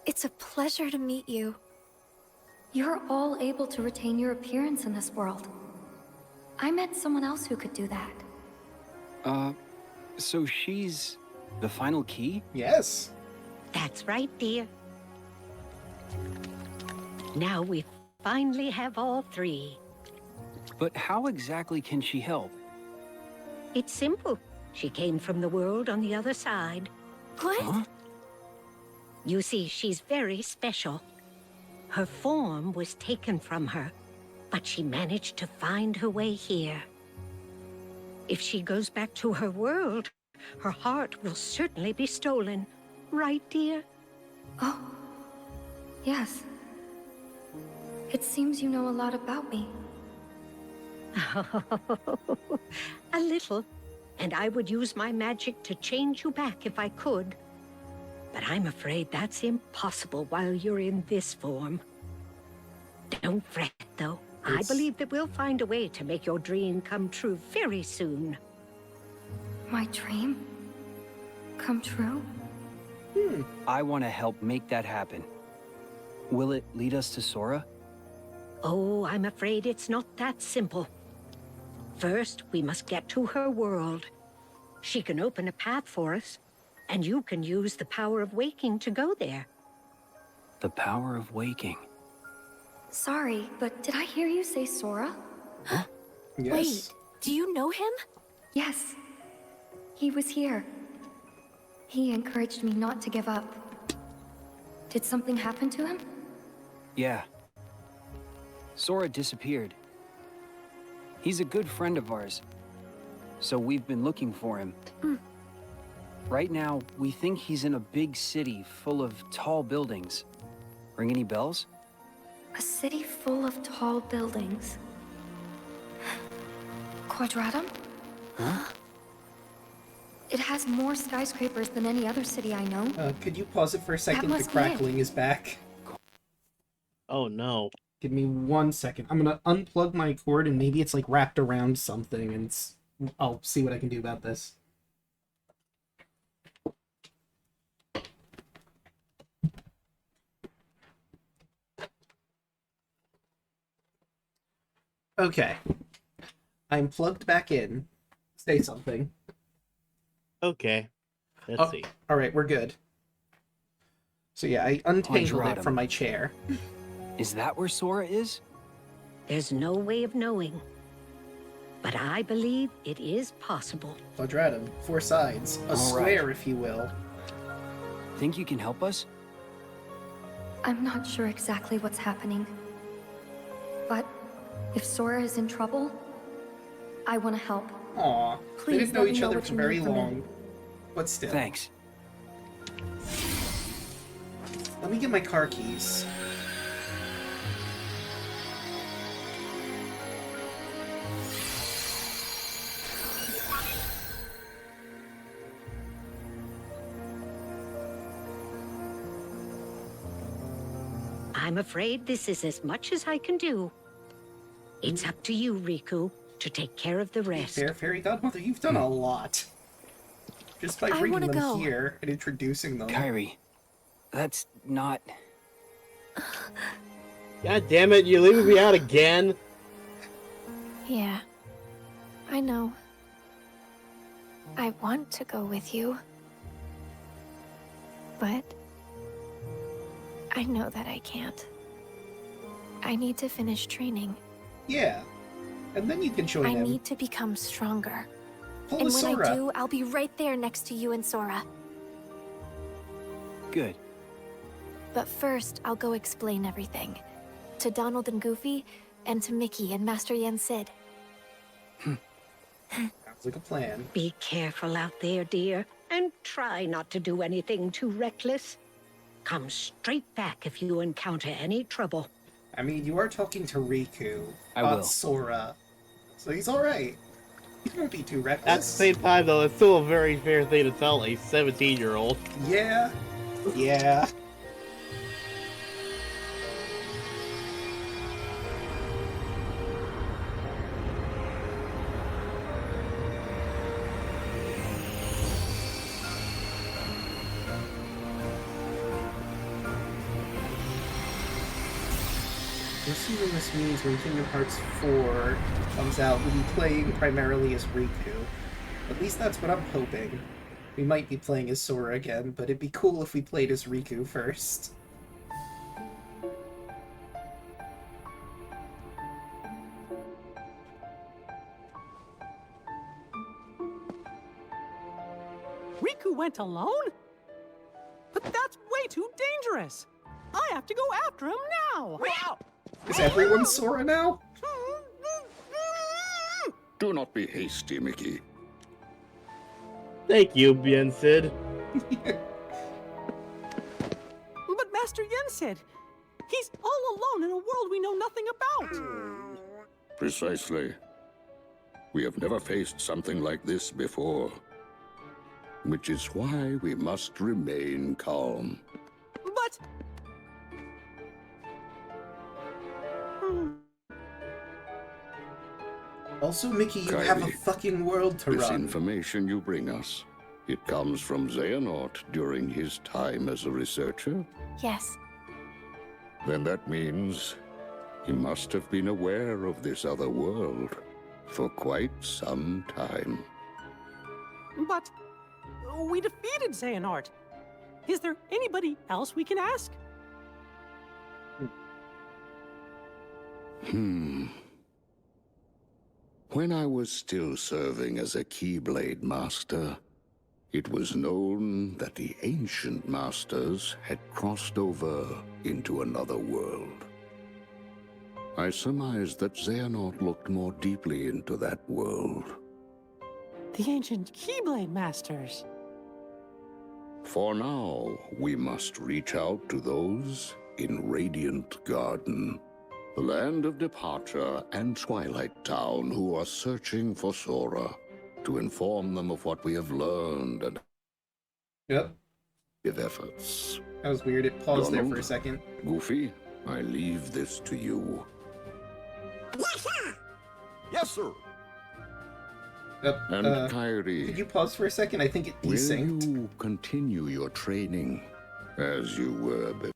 It's a pleasure to meet you. You're all able to retain your appearance in this world. I met someone else who could do that. So she's the final key? Yes. That's right, dear. Now we finally have all three. But how exactly can she help? It's simple. She came from the world on the other side. What? Huh? You see, she's very special. Her form was taken from her, but she managed to find her way here. If she goes back to her world, her heart will certainly be stolen. Right, dear? Oh. Yes. It seems you know a lot about me. A little. And I would use my magic to change you back if I could. But I'm afraid that's impossible while you're in this form. Don't fret, though. I believe that we'll find a way to make your dream come true very soon. My dream? Come true? I want to help make that happen. Will it lead us to Sora? Oh, I'm afraid it's not that simple. First, we must get to her world. She can open a path for us, and you can use the power of waking to go there. The power of waking. Sorry, but did I hear you say Sora? Yes. Wait, do you know him? Yes. He was here. He encouraged me not to give up. Did something happen to him? Yeah. Sora disappeared. He's a good friend of ours, so we've been looking for him. Right now, we think he's in a big city full of tall buildings. Ring any bells? A city full of tall buildings. Quadratum? Huh? It has more skyscrapers than any other city I know. Could you pause it for a second? The must be it. crackling is back. Oh no. Give me 1 second. I'm gonna unplug my cord and maybe it's like wrapped around something and I'll see what I can do about this. Okay. I'm plugged back in. Say something. Okay. Let's see. Alright, we're good. So yeah, I untangled it Quadratum. from my chair. Is that where Sora is? There's no way of knowing. But I believe it is possible. Quadratum, 4 sides. A All square, right. if you will. Think you can help us? I'm not sure exactly what's happening. But if Sora is in trouble, I want to help. Aw, they Please didn't know let me each know other what for you very need from me. long. But still. Thanks. Let me get my car keys. I'm afraid this is as much as I can do. It's up to you, Riku, to take care of the rest. Fair Fairy Godmother, you've done a lot. Just by I bringing wanna them go. here and introducing them. Kyrie, that's not... God damn it, you're leaving me out again? Yeah, I know. I want to go with you. But I know that I can't. I need to finish training. Yeah. And then you can join I them. need to become stronger. Pull And a when Sora. I do, I'll be right there next to you and Sora. Good. But first, I'll go explain everything. To Donald and Goofy, and to Mickey and Master Yen Sid. Sounds like a plan. Be careful out there, dear, and try not to do anything too reckless. Come straight back if you encounter any trouble. I mean, you are talking to Riku, I not will. Sora. So he's alright. He won't be too reckless. At the same time, though, it's still a very fair thing to tell a 17-year-old. Yeah. Yeah. assuming this means when Kingdom Hearts 4 comes out, we'll be playing primarily as Riku. At least that's what I'm hoping. We might be playing as Sora again, but it'd be cool if we played as Riku first. Riku went alone? But that's way too dangerous! I have to go after him now! Is everyone Sora now? Do not be hasty, Mickey. Thank you, Bien Sid. But Master Yen said, he's all alone in a world we know nothing about! Precisely. We have never faced something like this before. Which is why we must remain calm. But... Also, Mickey, you Kylie, have a fucking world to this run. information you bring us, it comes from Xehanort during his time as a researcher? Yes. Then that means he must have been aware of this other world for quite some time. But... we defeated Xehanort. Is there anybody else we can ask? When I was still serving as a Keyblade Master, it was known that the ancient masters had crossed over into another world. I surmised that Xehanort looked more deeply into that world. The ancient Keyblade Masters. For now, we must reach out to those in Radiant Garden, the land of departure and Twilight Town who are searching for Sora, to inform them of what we have learned and give efforts. That was weird. It paused there for a Donald? second. Goofy, I leave this to you. Yes, sir! Yes, sir! And Kyrie, Could you pause for a second? I think it will desynced. you continue your training as you were before?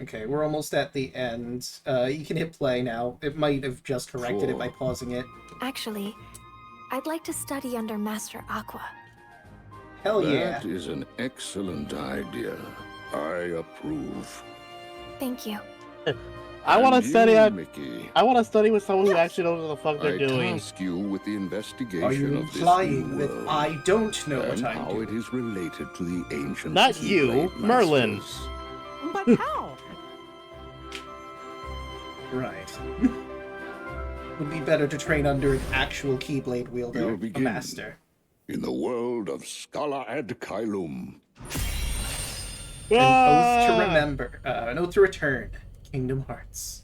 Okay, we're almost at the end. You can hit play now. It might have just corrected it by pausing it. Actually, I'd like to study under Master Aqua. Hell yeah. That is an excellent idea. I approve. Thank you. I want to And study. you, Mickey, I want to study with someone who actually knows what the fuck they're I doing. task you with the investigation Are you of this implying new that world I don't know what and I'm how doing? it is related to the ancient Not you, Keyblade Merlin. Masters. But how? Right. Would be better to train under an actual Keyblade wielder, You'll a begin master. in the world of Scala ad Kailum. An oath to remember. An oath to return. Kingdom Hearts.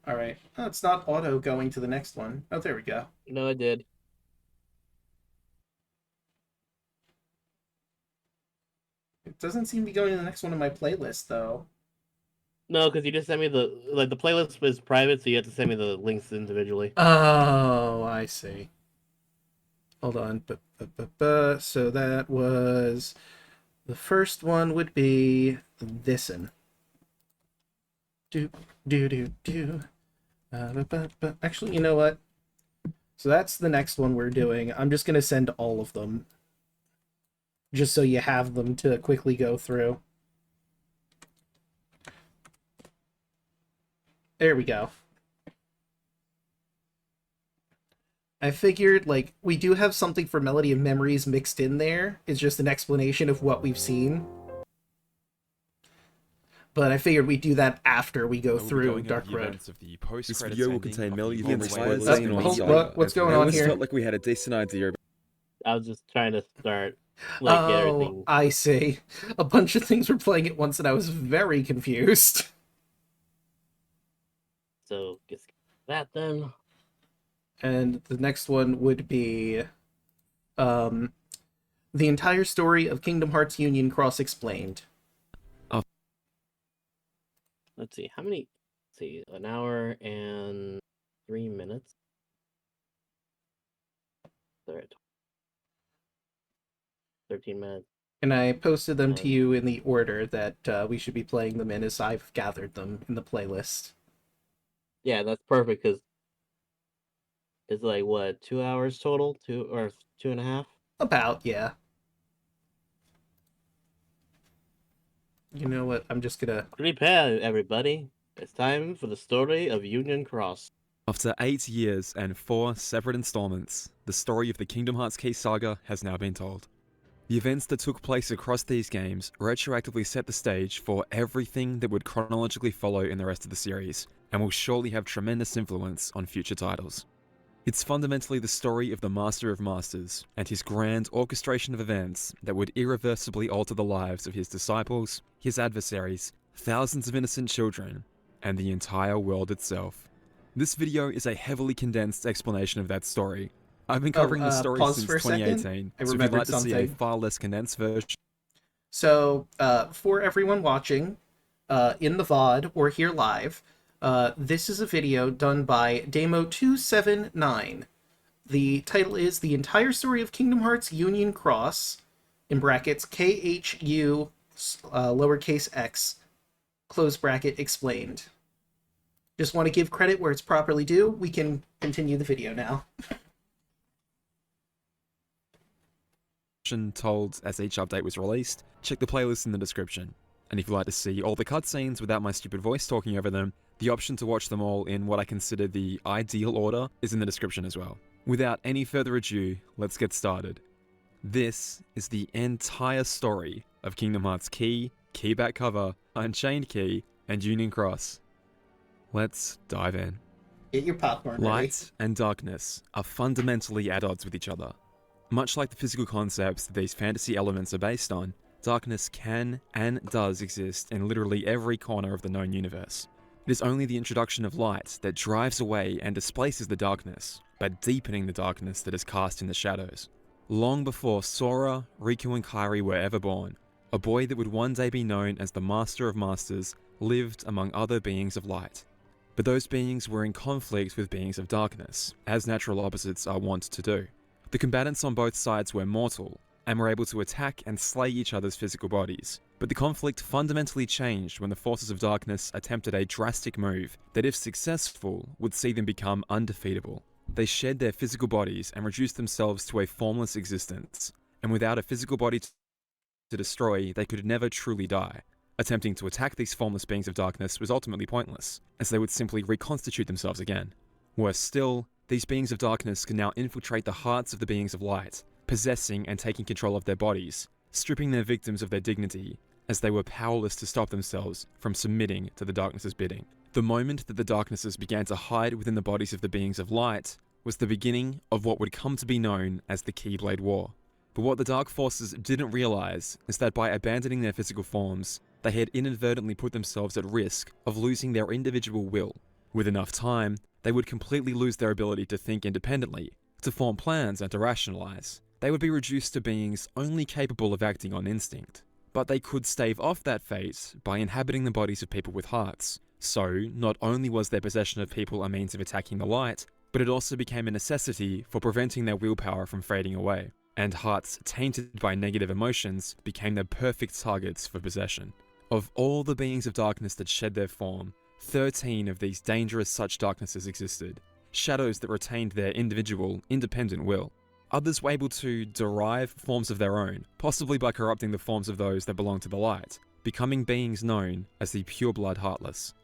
Alright. Oh, it's not auto going to the next one. Oh, there we go. No, I did. It doesn't seem to be going to the next one on my playlist, though. No, because you just sent me the playlist is private, so you have to send me the links individually. Oh, I see. Hold on. So that was... The first one would be this'n. Actually, you know what? So that's the next one we're doing. I'm just going to send all of them. Just so you have them to quickly go through. There we go. I figured, like, we do have something for Melody of Memories mixed in there. It's just an explanation of what we've seen. But I figured we'd do that after we go through Dark Road. This video will contain Melody of Memories spoilers. What's going on here? I felt like we had a decent idea. I was just trying to start. Like, everything. I see. A bunch of things were playing at once and I was very confused. So, guess that then. And the next one would be the entire story of Kingdom Hearts Union Cross Explained. Let's see, how many? Let's see, an hour and 3 minutes. They're at 13 minutes. And I posted them to you in the order that we should be playing them in as I've gathered them in the playlist. Yeah, that's perfect because it's like what, 2 hours total, 2.5. About, yeah. You know what? I'm just gonna Prepare, everybody. It's time for the story of Union Cross. After 8 years and 4 separate installments, the story of the Kingdom Hearts Key saga has now been told. The events that took place across these games retroactively set the stage for everything that would chronologically follow in the rest of the series, and will surely have tremendous influence on future titles. It's fundamentally the story of the Master of Masters and his grand orchestration of events that would irreversibly alter the lives of his disciples, his adversaries, thousands of innocent children, and the entire world itself. This video is a heavily condensed explanation of that story. I've been covering the story since 2018, so if you'd like to see a far less condensed version... So, for everyone watching, in the VOD or here live, this is a video done by Damo279. The title is The Entire Story of Kingdom Hearts Union Cross, in brackets, KHU, lowercase x, close bracket, explained. Just want to give credit where it's properly due. We can continue the video now. Told as each update was released, check the playlist in the description. And if you'd like to see all the cutscenes without my stupid voice talking over them, the option to watch them all in what I consider the ideal order is in the description as well. Without any further ado, let's get started. This is the entire story of Kingdom Hearts Key, Key Back Cover, Unchained Key, and Union Cross. Let's dive in. Get your popcorn ready. Light and darkness are fundamentally at odds with each other. Much like the physical concepts that these fantasy elements are based on, darkness can and does exist in literally every corner of the known universe. It is only the introduction of light that drives away and displaces the darkness, but deepening the darkness that is cast in the shadows. Long before Sora, Riku and Kairi were ever born, a boy that would one day be known as the Master of Masters lived among other beings of light. But those beings were in conflict with beings of darkness, as natural opposites are wont to do. The combatants on both sides were mortal, and were able to attack and slay each other's physical bodies. But the conflict fundamentally changed when the forces of darkness attempted a drastic move that, if successful, would see them become undefeatable. They shed their physical bodies and reduced themselves to a formless existence, and without a physical body to destroy, they could never truly die. Attempting to attack these formless beings of darkness was ultimately pointless, as they would simply reconstitute themselves again. Worse still, these beings of darkness can now infiltrate the hearts of the beings of light, possessing and taking control of their bodies, stripping their victims of their dignity, as they were powerless to stop themselves from submitting to the darkness's bidding. The moment that the darknesses began to hide within the bodies of the beings of light was the beginning of what would come to be known as the Keyblade War. But what the Dark Forces didn't realize is that by abandoning their physical forms, they had inadvertently put themselves at risk of losing their individual will. With enough time, they would completely lose their ability to think independently, to form plans and to rationalize. They would be reduced to beings only capable of acting on instinct. But they could stave off that fate by inhabiting the bodies of people with hearts. So, not only was their possession of people a means of attacking the light, but it also became a necessity for preventing their willpower from fading away. And hearts tainted by negative emotions became the perfect targets for possession. Of all the beings of darkness that shed their form, 13 of these dangerous such darknesses existed, shadows that retained their individual, independent will. Others were able to derive forms of their own, possibly by corrupting the forms of those that belonged to the light, becoming beings known as the pure-blood Heartless.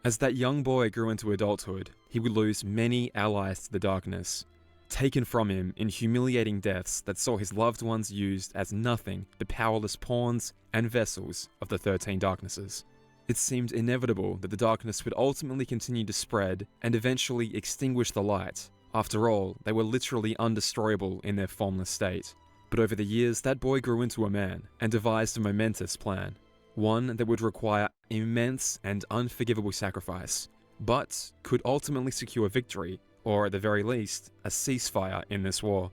As that young boy grew into adulthood, he would lose many allies to the darkness, taken from him in humiliating deaths that saw his loved ones used as nothing but powerless pawns and vessels of the 13 darknesses. It seemed inevitable that the darkness would ultimately continue to spread and eventually extinguish the light. After all, they were literally undestroyable in their formless state. But over the years, that boy grew into a man and devised a momentous plan. One that would require immense and unforgivable sacrifice, but could ultimately secure victory, or at the very least, a ceasefire in this war.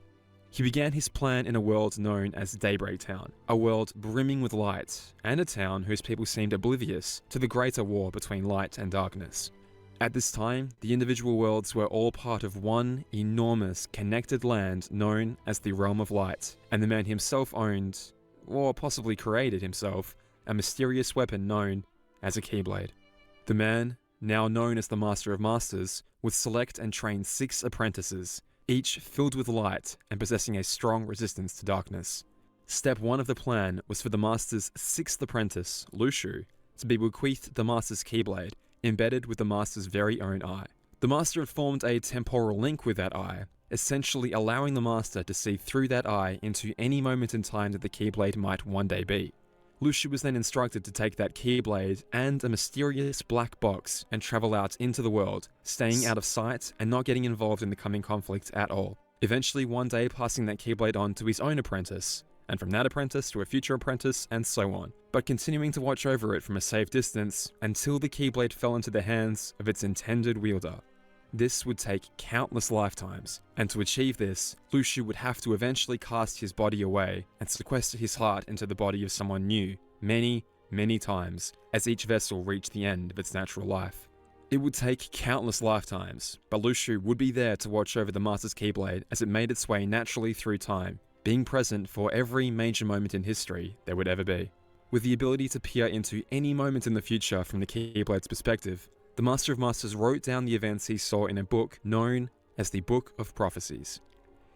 He began his plan in a world known as Daybreak Town, a world brimming with light, and a town whose people seemed oblivious to the greater war between light and darkness. At this time, the individual worlds were all part of one enormous connected land known as the Realm of Light, and the man himself owned, or possibly created himself, a mysterious weapon known as a Keyblade. The man, now known as the Master of Masters, would select and train 6 apprentices, each filled with light and possessing a strong resistance to darkness. Step 1 of the plan was for the Master's 6th apprentice, Lushu, to be bequeathed the Master's Keyblade, embedded with the Master's very own eye. The Master had formed a temporal link with that eye, essentially allowing the Master to see through that eye into any moment in time that the Keyblade might one day be. Lushu was then instructed to take that Keyblade and a mysterious black box and travel out into the world, staying out of sight and not getting involved in the coming conflict at all. Eventually one day passing that Keyblade on to his own apprentice, and from that apprentice to a future apprentice, and so on, but continuing to watch over it from a safe distance until the Keyblade fell into the hands of its intended wielder. This would take countless lifetimes, and to achieve this, Lushu would have to eventually cast his body away and sequester his heart into the body of someone new, many, many times, as each vessel reached the end of its natural life. It would take countless lifetimes, but Lushu would be there to watch over the Master's Keyblade as it made its way naturally through time, being present for every major moment in history there would ever be. With the ability to peer into any moment in the future from the Keyblade's perspective, the Master of Masters wrote down the events he saw in a book known as the Book of Prophecies.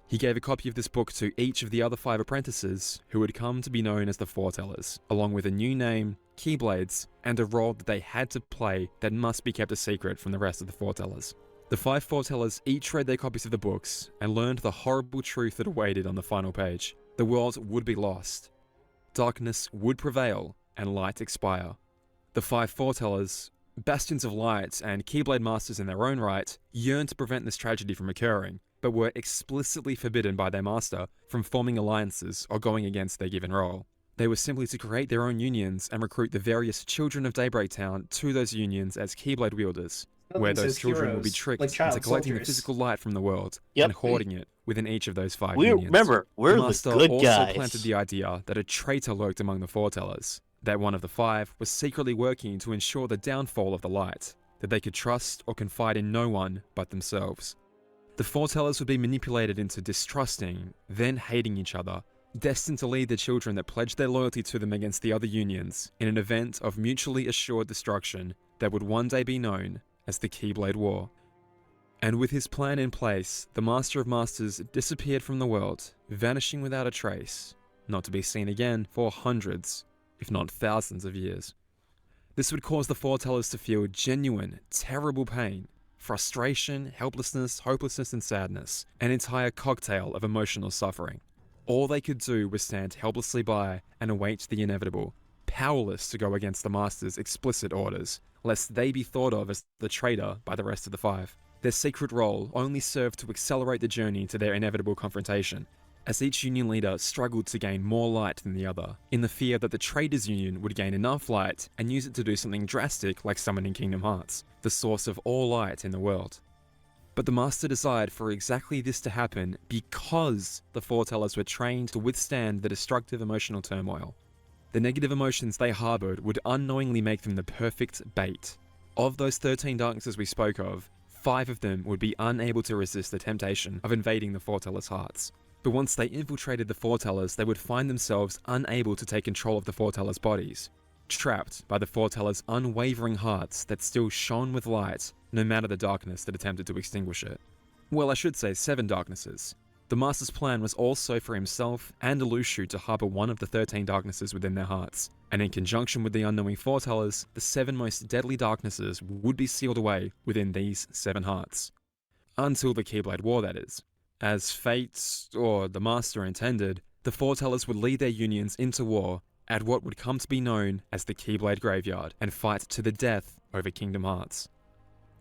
He gave a copy of this book to each of the other 5 apprentices who would come to be known as the Foretellers, along with a new name, Keyblades, and a role that they had to play that must be kept a secret from the rest of the Foretellers. The 5 Foretellers each read their copies of the books and learned the horrible truth that awaited on the final page. The world would be lost. Darkness would prevail and light expire. The 5 Foretellers, bastions of light and Keyblade Masters in their own right, yearned to prevent this tragedy from occurring, but were explicitly forbidden by their master from forming alliances or going against their given role. They were simply to create their own unions and recruit the various children of Daybreak Town to those unions as Keyblade wielders, where those children will be tricked into collecting the physical light from the world and hoarding it within each of those 5 unions. Remember, we're the master good also guys. planted the idea that a traitor lurked among the Foretellers, that one of the 5 was secretly working to ensure the downfall of the light, that they could trust or confide in no one but themselves. The Foretellers would be manipulated into distrusting, then hating each other, destined to lead the children that pledged their loyalty to them against the other unions in an event of mutually assured destruction that would one day be known as the Keyblade War. And with his plan in place, the Master of Masters disappeared from the world, vanishing without a trace, not to be seen again for hundreds, if not thousands of years. This would cause the Foretellers to feel genuine, terrible pain, frustration, helplessness, hopelessness, and sadness, an entire cocktail of emotional suffering. All they could do was stand helplessly by and await the inevitable, powerless to go against the Master's explicit orders, lest they be thought of as the traitor by the rest of the 5. Their secret role only served to accelerate the journey to their inevitable confrontation, as each union leader struggled to gain more light than the other, in the fear that the Traitors Union would gain enough light and use it to do something drastic like summoning Kingdom Hearts, the source of all light in the world. But the Master desired for exactly this to happen because the Foretellers were trained to withstand the destructive emotional turmoil. The negative emotions they harbored would unknowingly make them the perfect bait. Of those 13 darknesses we spoke of, 5 of them would be unable to resist the temptation of invading the Foretellers' hearts. But once they infiltrated the Foretellers, they would find themselves unable to take control of the Foretellers' bodies, trapped by the Foretellers' unwavering hearts that still shone with light, no matter the darkness that attempted to extinguish it. Well, I should say 7 darknesses. The Master's plan was also for himself and Lushu to harbour one of the 13 darknesses within their hearts, and in conjunction with the unknowing Foretellers, the 7 most deadly darknesses would be sealed away within these 7 hearts. Until the Keyblade War, that is. As fate, or the Master intended, the Foretellers would lead their unions into war at what would come to be known as the Keyblade Graveyard, and fight to the death over Kingdom Hearts.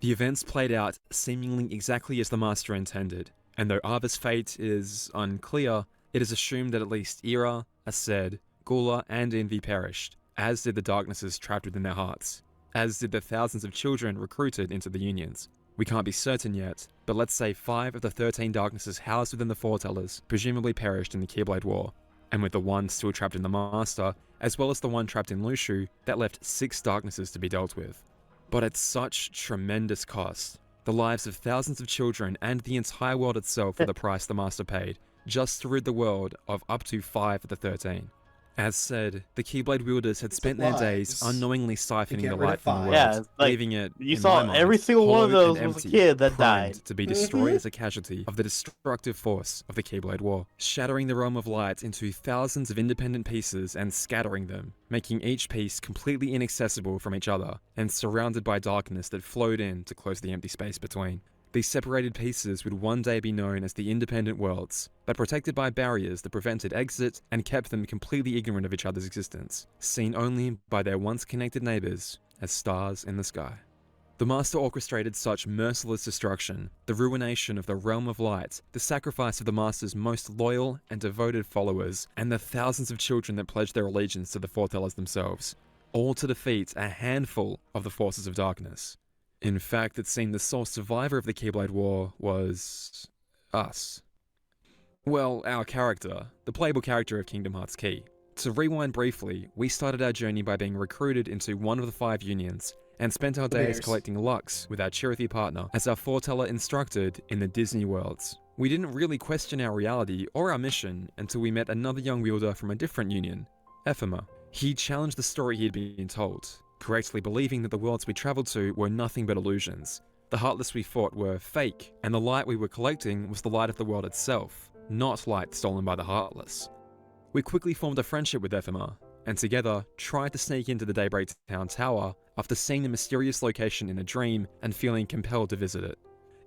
The events played out seemingly exactly as the Master intended, and though Ava's fate is unclear, it is assumed that at least Ira, Aced, Gula, and Envy perished, as did the darknesses trapped within their hearts, as did the thousands of children recruited into the unions. We can't be certain yet, but let's say 5 of the 13 darknesses housed within the Foretellers presumably perished in the Keyblade War, and with the one still trapped in the Master, as well as the one trapped in Lushu, that left 6 darknesses to be dealt with. But at such tremendous cost. The lives of thousands of children and the entire world itself were the price the Master paid, just to rid the world of up to 5 of the 13. As said, the Keyblade wielders had spent their days unknowingly siphoning get the rid of light from the five. world, Yeah, like, leaving it, you in saw my mind, every single one of hollow those and was a empty, kid that primed died. to be destroyed as a casualty of the destructive force of the Keyblade War, shattering the realm of light into thousands of independent pieces and scattering them, making each piece completely inaccessible from each other, and surrounded by darkness that flowed in to close the empty space between. These separated pieces would one day be known as the independent worlds, but protected by barriers that prevented exit and kept them completely ignorant of each other's existence, seen only by their once connected neighbors as stars in the sky. The Master orchestrated such merciless destruction, the ruination of the realm of light, the sacrifice of the Master's most loyal and devoted followers, and the thousands of children that pledged their allegiance to the foretellers themselves, all to defeat a handful of the forces of darkness. In fact, it seemed the sole survivor of the Keyblade War was us. Well, our character, the playable character of Kingdom Hearts Key. To rewind briefly, we started our journey by being recruited into one of the 5 unions, and spent our days collecting Lux with our Cherokee partner as our foreteller instructed in the Disney worlds. We didn't really question our reality or our mission until we met another young wielder from a different union, Ephema. He challenged the story he had been told, correctly believing that the worlds we traveled to were nothing but illusions. The Heartless we fought were fake, and the light we were collecting was the light of the world itself, not light stolen by the Heartless. We quickly formed a friendship with Ephema, and together tried to sneak into the Daybreak Town Tower after seeing the mysterious location in a dream and feeling compelled to visit it.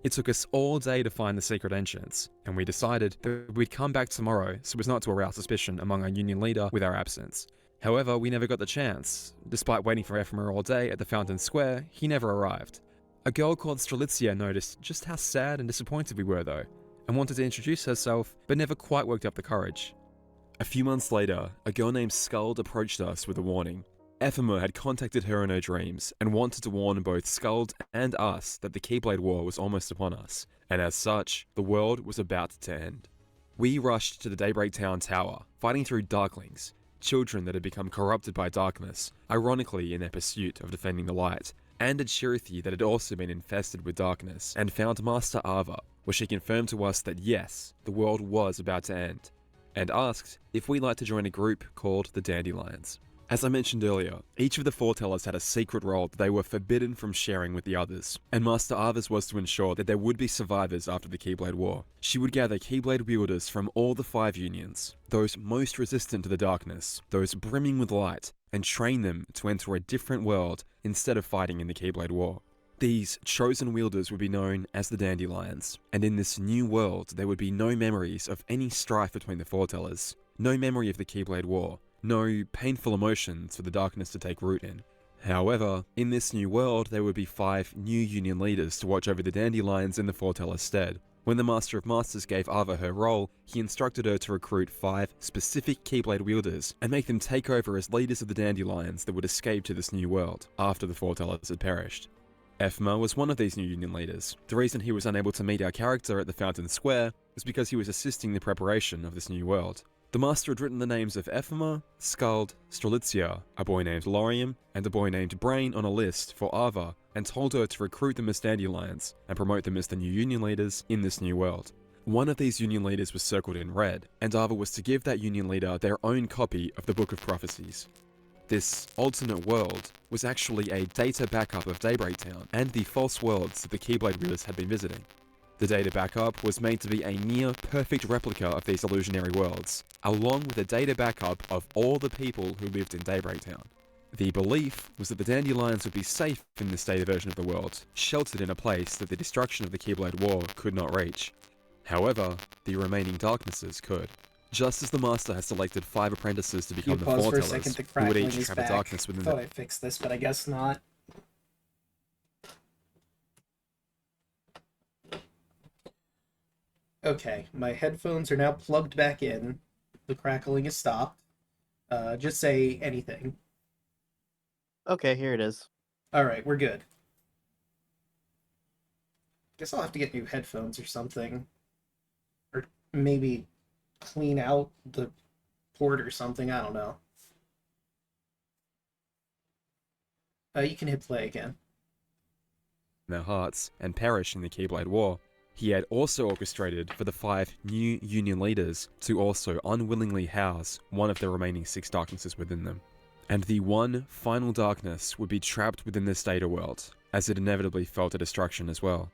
It took us all day to find the secret entrance, and we decided that we'd come back tomorrow so as not to arouse suspicion among our union leader with our absence. However, we never got the chance. Despite waiting for Ephema all day at the Fountain Square, he never arrived. A girl called Strelitzia noticed just how sad and disappointed we were though, and wanted to introduce herself, but never quite worked up the courage. A few months later, a girl named Skuld approached us with a warning. Ephema had contacted her in her dreams, and wanted to warn both Skuld and us that the Keyblade War was almost upon us, and as such, the world was about to end. We rushed to the Daybreak Town Tower, fighting through Darklings, children that had become corrupted by darkness, ironically in their pursuit of defending the light, and a Cherokee that had also been infested with darkness, and found Master Ava, where she confirmed to us that yes, the world was about to end, and asked if we'd like to join a group called the Dandelions. As I mentioned earlier, each of the foretellers had a secret role that they were forbidden from sharing with the others, and Master Ava's was to ensure that there would be survivors after the Keyblade War. She would gather Keyblade wielders from all the 5 unions, those most resistant to the darkness, those brimming with light, and train them to enter a different world instead of fighting in the Keyblade War. These chosen wielders would be known as the Dandelions, and in this new world there would be no memories of any strife between the foretellers, no memory of the Keyblade War, no painful emotions for the darkness to take root in. However, in this new world there would be 5 new union leaders to watch over the Dandelions in the foreteller's stead. When the Master of Masters gave Ava her role, he instructed her to recruit 5 specific Keyblade wielders and make them take over as leaders of the Dandelions that would escape to this new world after the foretellers had perished. Ephema was one of these new union leaders. The reason he was unable to meet our character at the Fountain Square was because he was assisting the preparation of this new world. The Master had written the names of Ephema, Skuld, Strelitzia, a boy named Laurium, and a boy named Brain on a list for Ava, and told her to recruit them as Dandelions and promote them as the new union leaders in this new world. One of these union leaders was circled in red, and Ava was to give that union leader their own copy of the Book of Prophecies. This alternate world was actually a data backup of Daybreak Town and the false worlds that the Keyblade wielders had been visiting. The data backup was made to be a near-perfect replica of these illusionary worlds, along with a data backup of all the people who lived in Daybreak Town. The belief was that the Dandelions would be safe in this data version of the world, sheltered in a place that the destruction of the Keyblade War could not reach. However, the remaining darknesses could. Just as the Master has selected 5 apprentices to become the foretellers, who would each have a darkness within them. I thought I fixed this, but I guess not. Okay, my headphones are now plugged back in. The crackling is stopped. Just say anything. Okay, here it is. Alright, we're good. Guess I'll have to get new headphones or something. Or maybe clean out the port or something, I don't know. You can hit play again. Their hearts and perish in the Keyblade War. He had also orchestrated for the 5 new Union leaders to also unwillingly house one of the remaining 6 darknesses within them. And the one final darkness would be trapped within this data world, as it inevitably fell to destruction as well.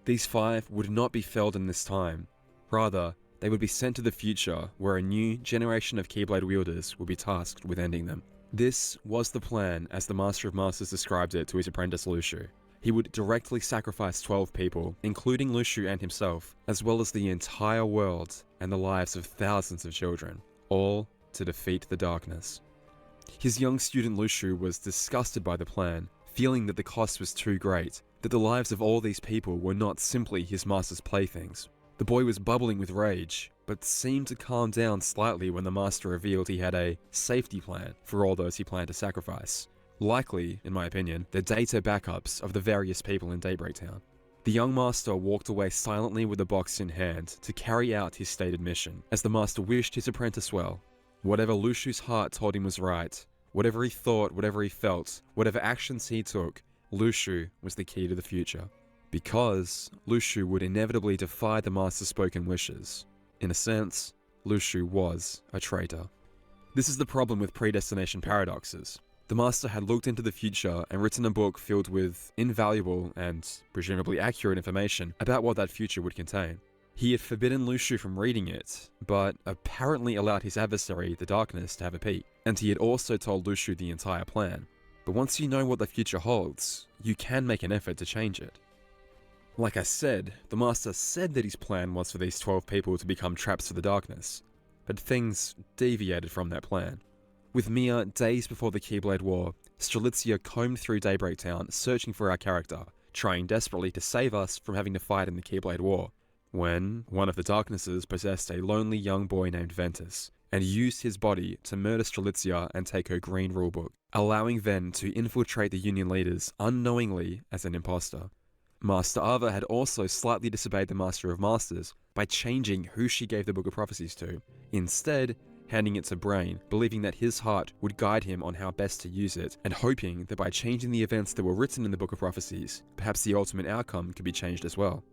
These 5 would not be felled in this time. Rather, they would be sent to the future, where a new generation of Keyblade wielders would be tasked with ending them. This was the plan as the Master of Masters described it to his apprentice Lushu. He would directly sacrifice 12 people, including Lushu and himself, as well as the entire world and the lives of thousands of children, all to defeat the darkness. His young student Lushu was disgusted by the plan, feeling that the cost was too great, that the lives of all these people were not simply his master's playthings. The boy was bubbling with rage, but seemed to calm down slightly when the master revealed he had a safety plan for all those he planned to sacrifice. Likely, in my opinion, the data backups of the various people in Daybreak Town. The young master walked away silently with the box in hand to carry out his stated mission, as the master wished his apprentice well. Whatever Lushu's heart told him was right, whatever he thought, whatever he felt, whatever actions he took, Lushu was the key to the future. Because Lushu would inevitably defy the master's spoken wishes. In a sense, Lushu was a traitor. This is the problem with predestination paradoxes. The master had looked into the future and written a book filled with invaluable and presumably accurate information about what that future would contain. He had forbidden Lushu from reading it, but apparently allowed his adversary, the Darkness, to have a peek. And he had also told Lushu the entire plan. But once you know what the future holds, you can make an effort to change it. Like I said, the master said that his plan was for these 12 people to become traps for the Darkness, but things deviated from that plan. With mere days before the Keyblade War, Strelitzia combed through Daybreak Town searching for our character, trying desperately to save us from having to fight in the Keyblade War, when one of the Darknesses possessed a lonely young boy named Ventus, and used his body to murder Strelitzia and take her green rulebook, allowing Ven to infiltrate the Union leaders unknowingly as an imposter. Master Ava had also slightly disobeyed the Master of Masters by changing who she gave the Book of Prophecies to, instead handing it to Brain, believing that his heart would guide him on how best to use it, and hoping that by changing the events that were written in the Book of Prophecies, perhaps the ultimate outcome could be changed as well.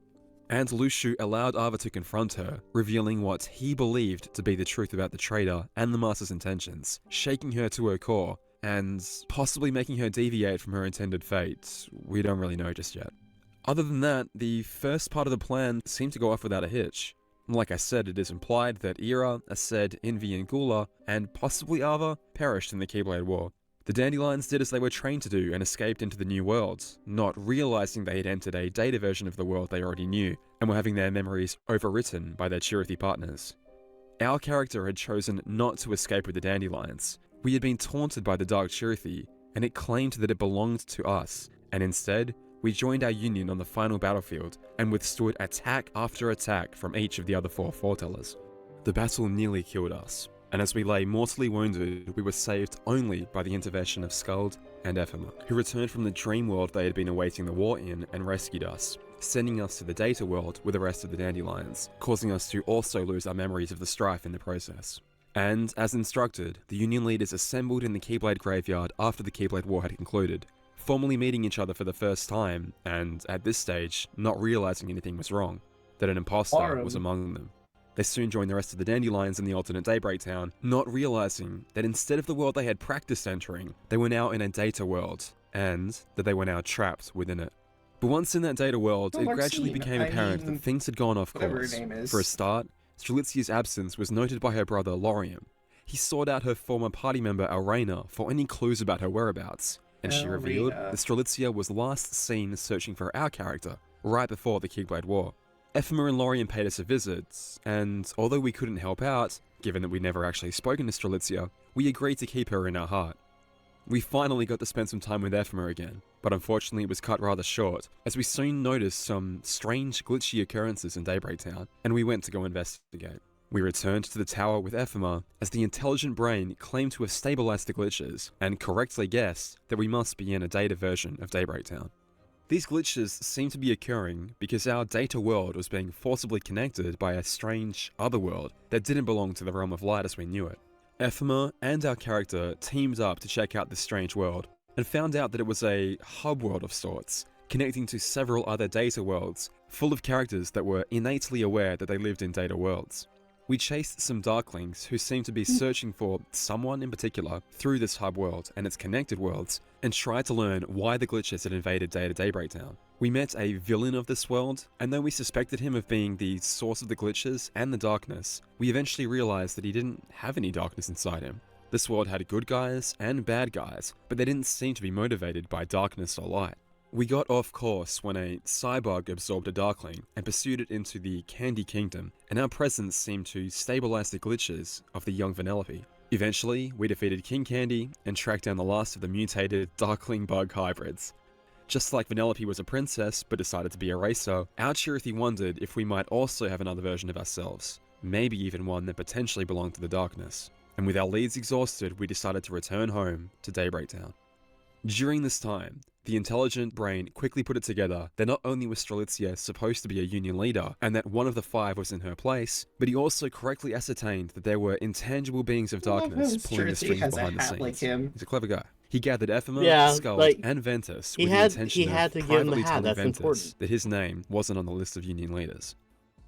And Lushu allowed Ava to confront her, revealing what he believed to be the truth about the traitor and the Master's intentions, shaking her to her core, and possibly making her deviate from her intended fate. We don't really know just yet. Other than that, the first part of the plan seemed to go off without a hitch. Like I said, it is implied that Ira, Aced, Envy, and Gula, and possibly Ava, perished in the Keyblade War. The Dandelions did as they were trained to do and escaped into the new world, not realizing they had entered a data version of the world they already knew, and were having their memories overwritten by their Chirithy partners. Our character had chosen not to escape with the Dandelions. We had been taunted by the Dark Chirithy, and it claimed that it belonged to us, and instead, we joined our union on the final battlefield and withstood attack after attack from each of the other 4 foretellers. The battle nearly killed us, and as we lay mortally wounded, we were saved only by the intervention of Skuld and Ephema, who returned from the dream world they had been awaiting the war in and rescued us, sending us to the data world with the rest of the Dandelions, causing us to also lose our memories of the strife in the process. And, as instructed, the Union leaders assembled in the Keyblade graveyard after the Keyblade War had concluded, formally meeting each other for the first time, and at this stage, not realizing anything was wrong, that an imposter was among them. They soon joined the rest of the Dandelions in the alternate Daybreak Town, not realizing that instead of the world they had practiced entering, they were now in a data world, and that they were now trapped within it. But once in that data world, it gradually became apparent that things had gone off course. For a start, Strelitzia's absence was noted by her brother Lorium. He sought out her former party member Alraina for any clues about her whereabouts, and she revealed that Strelitzia was last seen searching for our character, right before the Keyblade War. Ephema and Lorian paid us a visit, and although we couldn't help out, given that we'd never actually spoken to Strelitzia, we agreed to keep her in our heart. We finally got to spend some time with Ephema again, but unfortunately it was cut rather short, as we soon noticed some strange glitchy occurrences in Daybreak Town, and we went to go investigate. We returned to the tower with Ephema, as the intelligent brain claimed to have stabilized the glitches, and correctly guessed that we must be in a data version of Daybreak Town. These glitches seemed to be occurring because our data world was being forcibly connected by a strange other world that didn't belong to the realm of light as we knew it. Ephema and our character teamed up to check out this strange world, and found out that it was a hub world of sorts, connecting to several other data worlds, full of characters that were innately aware that they lived in data worlds. We chased some Darklings who seemed to be searching for someone in particular through this hub world and its connected worlds, and tried to learn why the glitches had invaded Data Daybreak Town. We met a villain of this world, and though we suspected him of being the source of the glitches and the darkness, we eventually realized that he didn't have any darkness inside him. This world had good guys and bad guys, but they didn't seem to be motivated by darkness or light. We got off course when a cybug absorbed a Darkling and pursued it into the Candy Kingdom, and our presence seemed to stabilize the glitches of the young Vanellope. Eventually, we defeated King Candy and tracked down the last of the mutated Darkling bug hybrids. Just like Vanellope was a princess but decided to be a racer, our Chirithy wondered if we might also have another version of ourselves, maybe even one that potentially belonged to the darkness. And with our leads exhausted, we decided to return home to Daybreak Town. During this time, the intelligent brain quickly put it together that not only was Strelitzia supposed to be a Union leader, and that one of the 5 was in her place, but he also correctly ascertained that there were intangible beings of darkness pulling the strings behind the scenes. Like him. He's a clever guy. He gathered Ephema, Skuld, and Ventus with the intention of privately telling Ventus that his name wasn't on the list of Union leaders.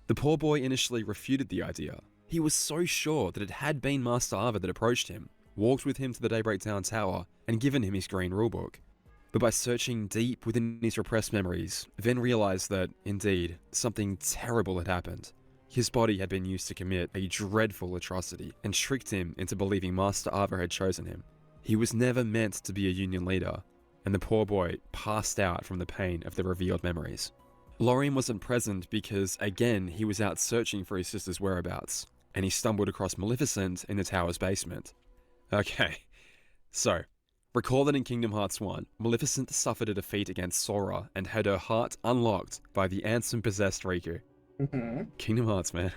The poor boy initially refuted the idea. He was so sure that it had been Master Ava that approached him, walked with him to the Daybreak Town Tower, and given him his green rulebook. But by searching deep within his repressed memories, Ven realized that, indeed, something terrible had happened. His body had been used to commit a dreadful atrocity, and tricked him into believing Master Ava had chosen him. He was never meant to be a Union leader, and the poor boy passed out from the pain of the revealed memories. Lorien wasn't present because, again, he was out searching for his sister's whereabouts, and he stumbled across Maleficent in the tower's basement. Okay, so, recall that in Kingdom Hearts 1, Maleficent suffered a defeat against Sora and had her heart unlocked by the Ansem-possessed Riku. Kingdom Hearts, man.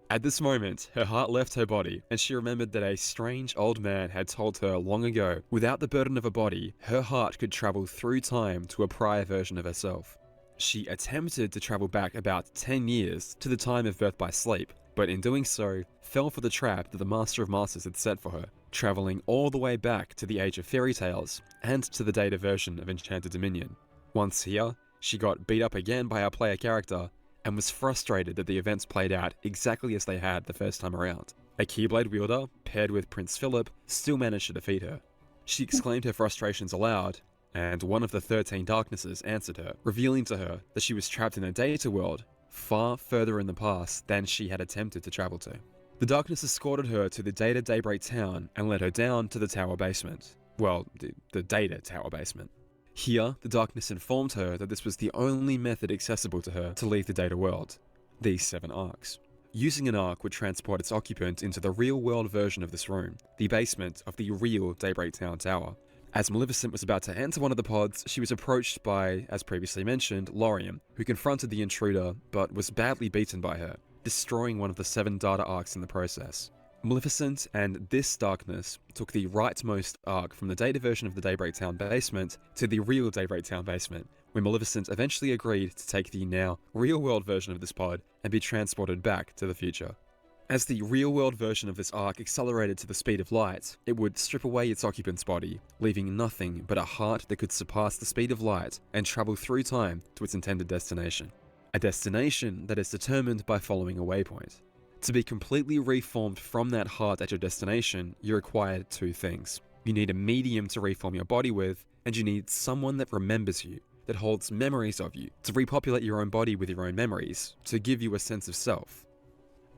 At this moment, her heart left her body, and she remembered that a strange old man had told her long ago, without the burden of a body, her heart could travel through time to a prior version of herself. She attempted to travel back about 10 years to the time of birth by sleep, but in doing so, fell for the trap that the Master of Masters had set for her, traveling all the way back to the Age of Fairy Tales and to the data version of Enchanted Dominion. Once here, she got beat up again by our player character and was frustrated that the events played out exactly as they had the first time around. A Keyblade wielder, paired with Prince Philip, still managed to defeat her. She exclaimed her frustrations aloud, and one of the 13 Darknesses answered her, revealing to her that she was trapped in a data world far further in the past than she had attempted to travel to. The Darkness escorted her to the Data Daybreak Town and led her down to the tower basement. Well, the Data tower basement. Here, the Darkness informed her that this was the only method accessible to her to leave the Data world, these 7 arcs. Using an arc would transport its occupant into the real-world version of this room, the basement of the real Daybreak Town Tower. As Maleficent was about to enter one of the pods, she was approached by, as previously mentioned, Lorien, who confronted the intruder but was badly beaten by her, destroying one of the 7 data arcs in the process. Maleficent and this Darkness took the rightmost arc from the data version of the Daybreak Town basement to the real Daybreak Town basement, where Maleficent eventually agreed to take the now real-world version of this pod and be transported back to the future. As the real-world version of this arc accelerated to the speed of light, it would strip away its occupant's body, leaving nothing but a heart that could surpass the speed of light and travel through time to its intended destination. A destination that is determined by following a waypoint. To be completely reformed from that heart at your destination, you require 2 things. You need a medium to reform your body with, and you need someone that remembers you, that holds memories of you, to repopulate your own body with your own memories, to give you a sense of self.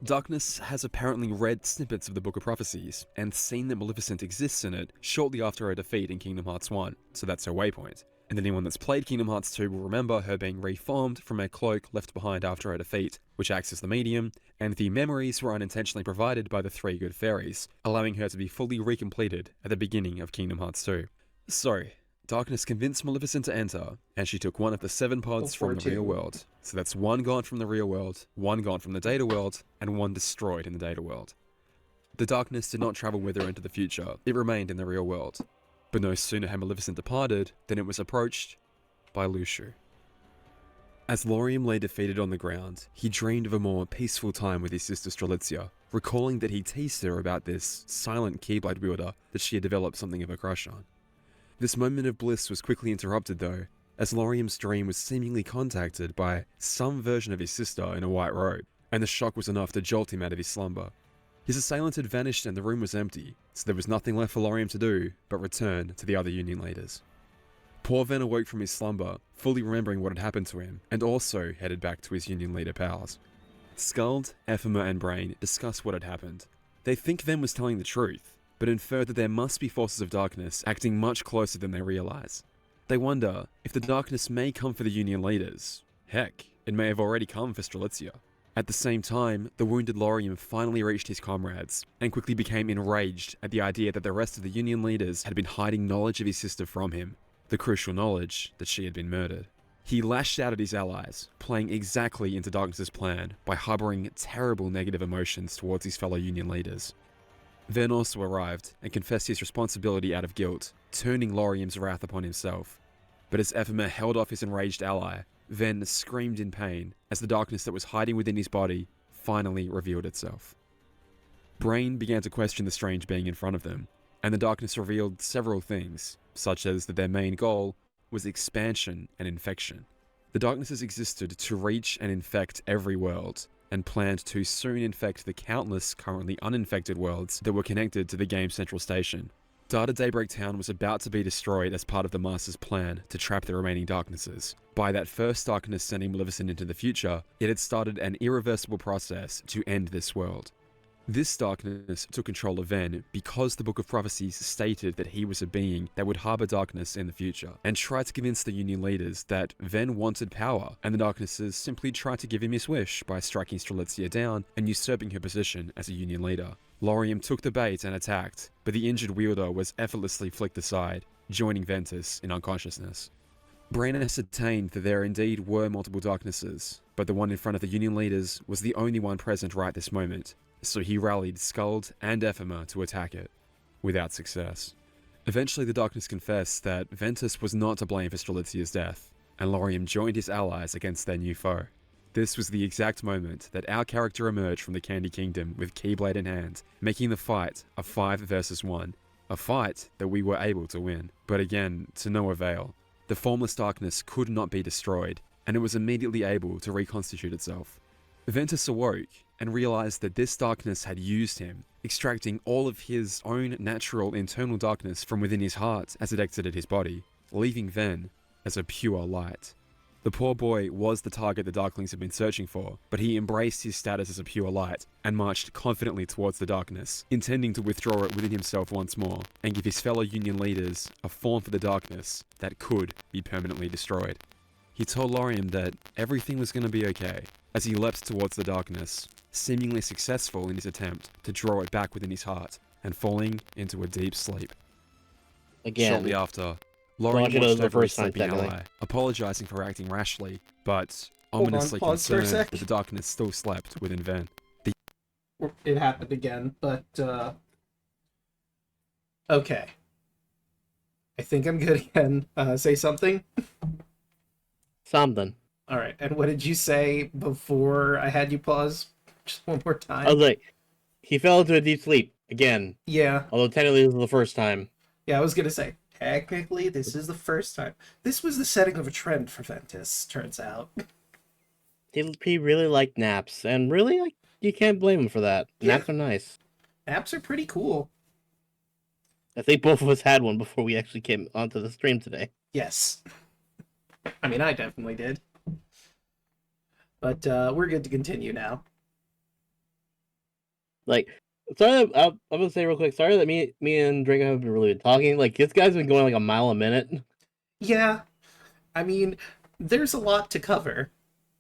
Darkness has apparently read snippets of the Book of Prophecies, and seen that Maleficent exists in it shortly after her defeat in Kingdom Hearts 1, so that's her waypoint. And anyone that's played Kingdom Hearts 2 will remember her being reformed from a cloak left behind after her defeat, which acts as the medium, and the memories were unintentionally provided by the 3 good fairies, allowing her to be fully recompleted at the beginning of Kingdom Hearts 2. So, Darkness convinced Maleficent to enter, and she took one of the 7 pods from the real world. So that's 1 gone from the real world, 1 gone from the data world, and 1 destroyed in the data world. The Darkness did not travel with her into the future, it remained in the real world. But no sooner had Maleficent departed than it was approached by Luxu. As Lorien lay defeated on the ground, he dreamed of a more peaceful time with his sister Strelitzia, recalling that he teased her about this silent Keyblade wielder that she had developed something of a crush on. This moment of bliss was quickly interrupted though, as Laurium's dream was seemingly contacted by some version of his sister in a white robe, and the shock was enough to jolt him out of his slumber. His assailant had vanished and the room was empty, so there was nothing left for Laurium to do but return to the other Union leaders. Poor Ven awoke from his slumber, fully remembering what had happened to him, and also headed back to his Union leader pals. Skuld, Ephema, and Brain discuss what had happened. They think Ven was telling the truth, but infer that there must be forces of darkness acting much closer than they realize. They wonder if the darkness may come for the Union leaders. Heck, it may have already come for Strelitzia. At the same time, the wounded Laurium finally reached his comrades, and quickly became enraged at the idea that the rest of the Union leaders had been hiding knowledge of his sister from him, the crucial knowledge that she had been murdered. He lashed out at his allies, playing exactly into Darkness's plan by harboring terrible negative emotions towards his fellow Union leaders. Ven also arrived and confessed his responsibility out of guilt, turning Laurium's wrath upon himself. But as Ephema held off his enraged ally, Ven screamed in pain as the darkness that was hiding within his body finally revealed itself. Brain began to question the strange being in front of them, and the darkness revealed several things, such as that their main goal was expansion and infection. The darknesses existed to reach and infect every world, and planned to soon infect the countless currently uninfected worlds that were connected to the game's central station. Data Daybreak Town was about to be destroyed as part of the Master's plan to trap the remaining darknesses. By that first darkness sending Maleficent into the future, it had started an irreversible process to end this world. This darkness took control of Ven because the Book of Prophecies stated that he was a being that would harbor darkness in the future, and tried to convince the Union leaders that Ven wanted power, and the darknesses simply tried to give him his wish by striking Strelitzia down and usurping her position as a Union leader. Laurium took the bait and attacked, but the injured wielder was effortlessly flicked aside, joining Ventus in unconsciousness. Brain ascertained that there indeed were multiple darknesses, but the one in front of the Union leaders was the only one present right this moment, so he rallied Skuld and Ephema to attack it, without success. Eventually the darkness confessed that Ventus was not to blame for Strelitzia's death, and Laurium joined his allies against their new foe. This was the exact moment that our character emerged from the Candy Kingdom with Keyblade in hand, making the fight a 5 versus 1, a fight that we were able to win, but again, to no avail. The formless darkness could not be destroyed, and it was immediately able to reconstitute itself. Ventus awoke and realized that this darkness had used him, extracting all of his own natural internal darkness from within his heart as it exited his body, leaving Ven as a pure light. The poor boy was the target the Darklings had been searching for, but he embraced his status as a pure light and marched confidently towards the darkness, intending to withdraw it within himself once more and give his fellow Union leaders a form for the darkness that could be permanently destroyed. He told Laurium that everything was going to be okay as he leapt towards the darkness, seemingly successful in his attempt to draw it back within his heart and falling into a deep sleep. Again. Shortly after, Laurium watched over his sleeping ally, apologizing for acting rashly, but ominously concerned that the darkness still slept within Ven. It happened again, but, okay. I think I'm good again. Say something? Something. Alright, and what did you say before I had you pause? Just one more time. I was like, he fell into a deep sleep, again. Yeah. Although technically this was the first time. Yeah, I was gonna say, technically, this is the first time. This was the setting of a trend for Ventus, turns out. He really liked naps, and really, like, you can't blame him for that. Yeah. Naps are nice. Naps are pretty cool. I think both of us had one before we actually came onto the stream today. Yes. I mean, I definitely did. But we're good to continue now. Like, sorry, I'm gonna say real quick, sorry that me and Draco haven't really been talking. Like, this guy's been going like a mile a minute. Yeah. I mean, there's a lot to cover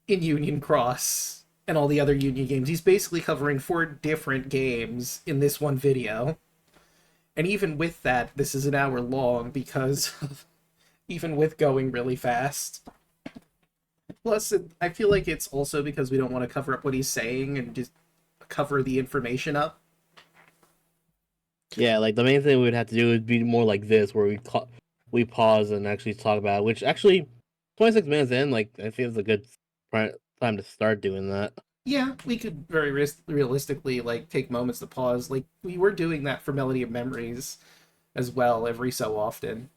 in Union Cross and all the other Union games. He's basically covering 4 different games in this one video. And even with that, this is an hour long because even with going really fast. Plus, I feel like it's also because we don't want to cover up what he's saying and just cover the information up. Yeah, like, the main thing we would have to do would be more like this, where we pause and actually talk about it, which actually, 26 minutes in, like, I feel it's a good time to start doing that. Yeah, we could very realistically, like, take moments to pause. Like, we were doing that for Melody of Memories as well every so often.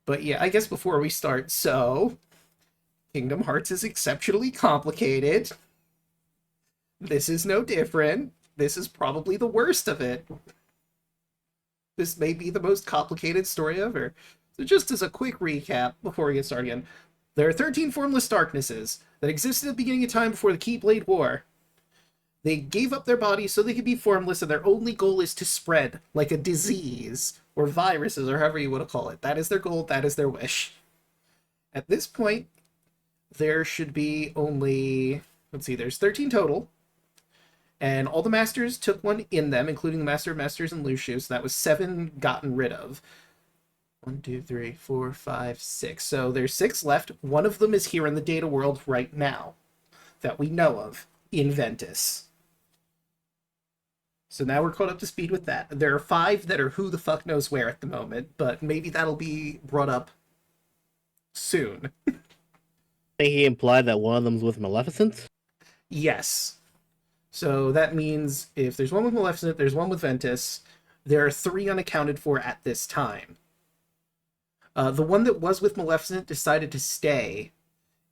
But yeah, I guess before we start, so Kingdom Hearts is exceptionally complicated. This is no different. This is probably the worst of it. This may be the most complicated story ever. So just as a quick recap before we get started again, there are 13 formless darknesses that existed at the beginning of time before the Keyblade War. They gave up their bodies so they could be formless, and their only goal is to spread, like a disease, or viruses, or however you want to call it. That is their goal, that is their wish. At this point, there should be only, let's see, there's 13 total, and all the masters took one in them, including the Master of Masters and Lucio, so that was 7 gotten rid of. 1, 2, 3, 4, 5, 6. So there's 6 left. One of them is here in the data world right now, that we know of, in Ventus. So now we're caught up to speed with that. There are 5 that are who the fuck knows where at the moment, but maybe that'll be brought up soon. I think he implied that one of them's with Maleficent? Yes. So that means if there's one with Maleficent, there's one with Ventus. There are 3 unaccounted for at this time. The one that was with Maleficent decided to stay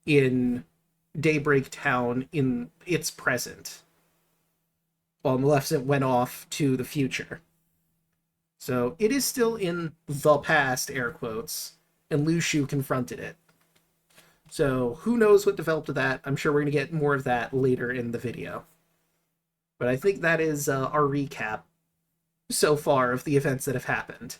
in Daybreak Town in its present, while Maleficent went off to the future. So it is still in the past, air quotes, and Lucio confronted it. So who knows what developed of that? I'm sure we're going to get more of that later in the video. But I think that is our recap so far of the events that have happened.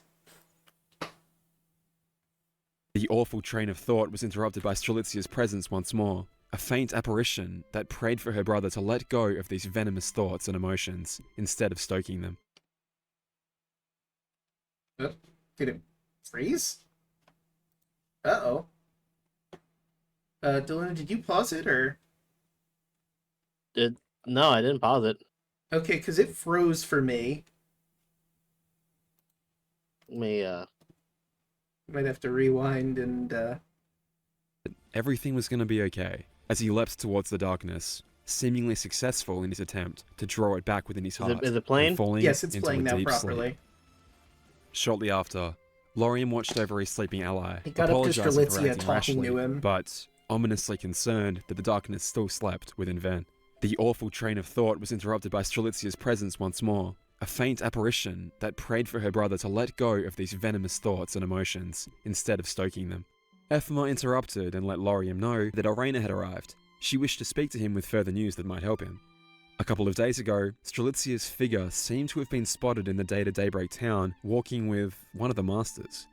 The awful train of thought was interrupted by Strelitzia's presence once more, a faint apparition that prayed for her brother to let go of these venomous thoughts and emotions, instead of stoking them. Oh, did it freeze? Uh-oh. Daluna, did you pause it, or? No, I didn't pause it. Okay, because it froze for me. Let me, Might have to rewind and, Everything was going to be okay, as he leapt towards the darkness, seemingly successful in his attempt to draw it back within his heart. Is it playing? Yes, it's into playing a now deep properly. sleep. Shortly after, Lorian watched over his sleeping ally, He got up to apologizing for Strelitzia acting talking rashly, to him. but ominously concerned that the darkness still slept within Ven. The awful train of thought was interrupted by Strelitzia's presence once more, a faint apparition that prayed for her brother to let go of these venomous thoughts and emotions, instead of stoking them. Ephema interrupted and let Lorian know that Elrena had arrived. She wished to speak to him with further news that might help him. A couple of days ago, Strelitzia's figure seemed to have been spotted in the Data Daybreak town, walking with one of the Masters.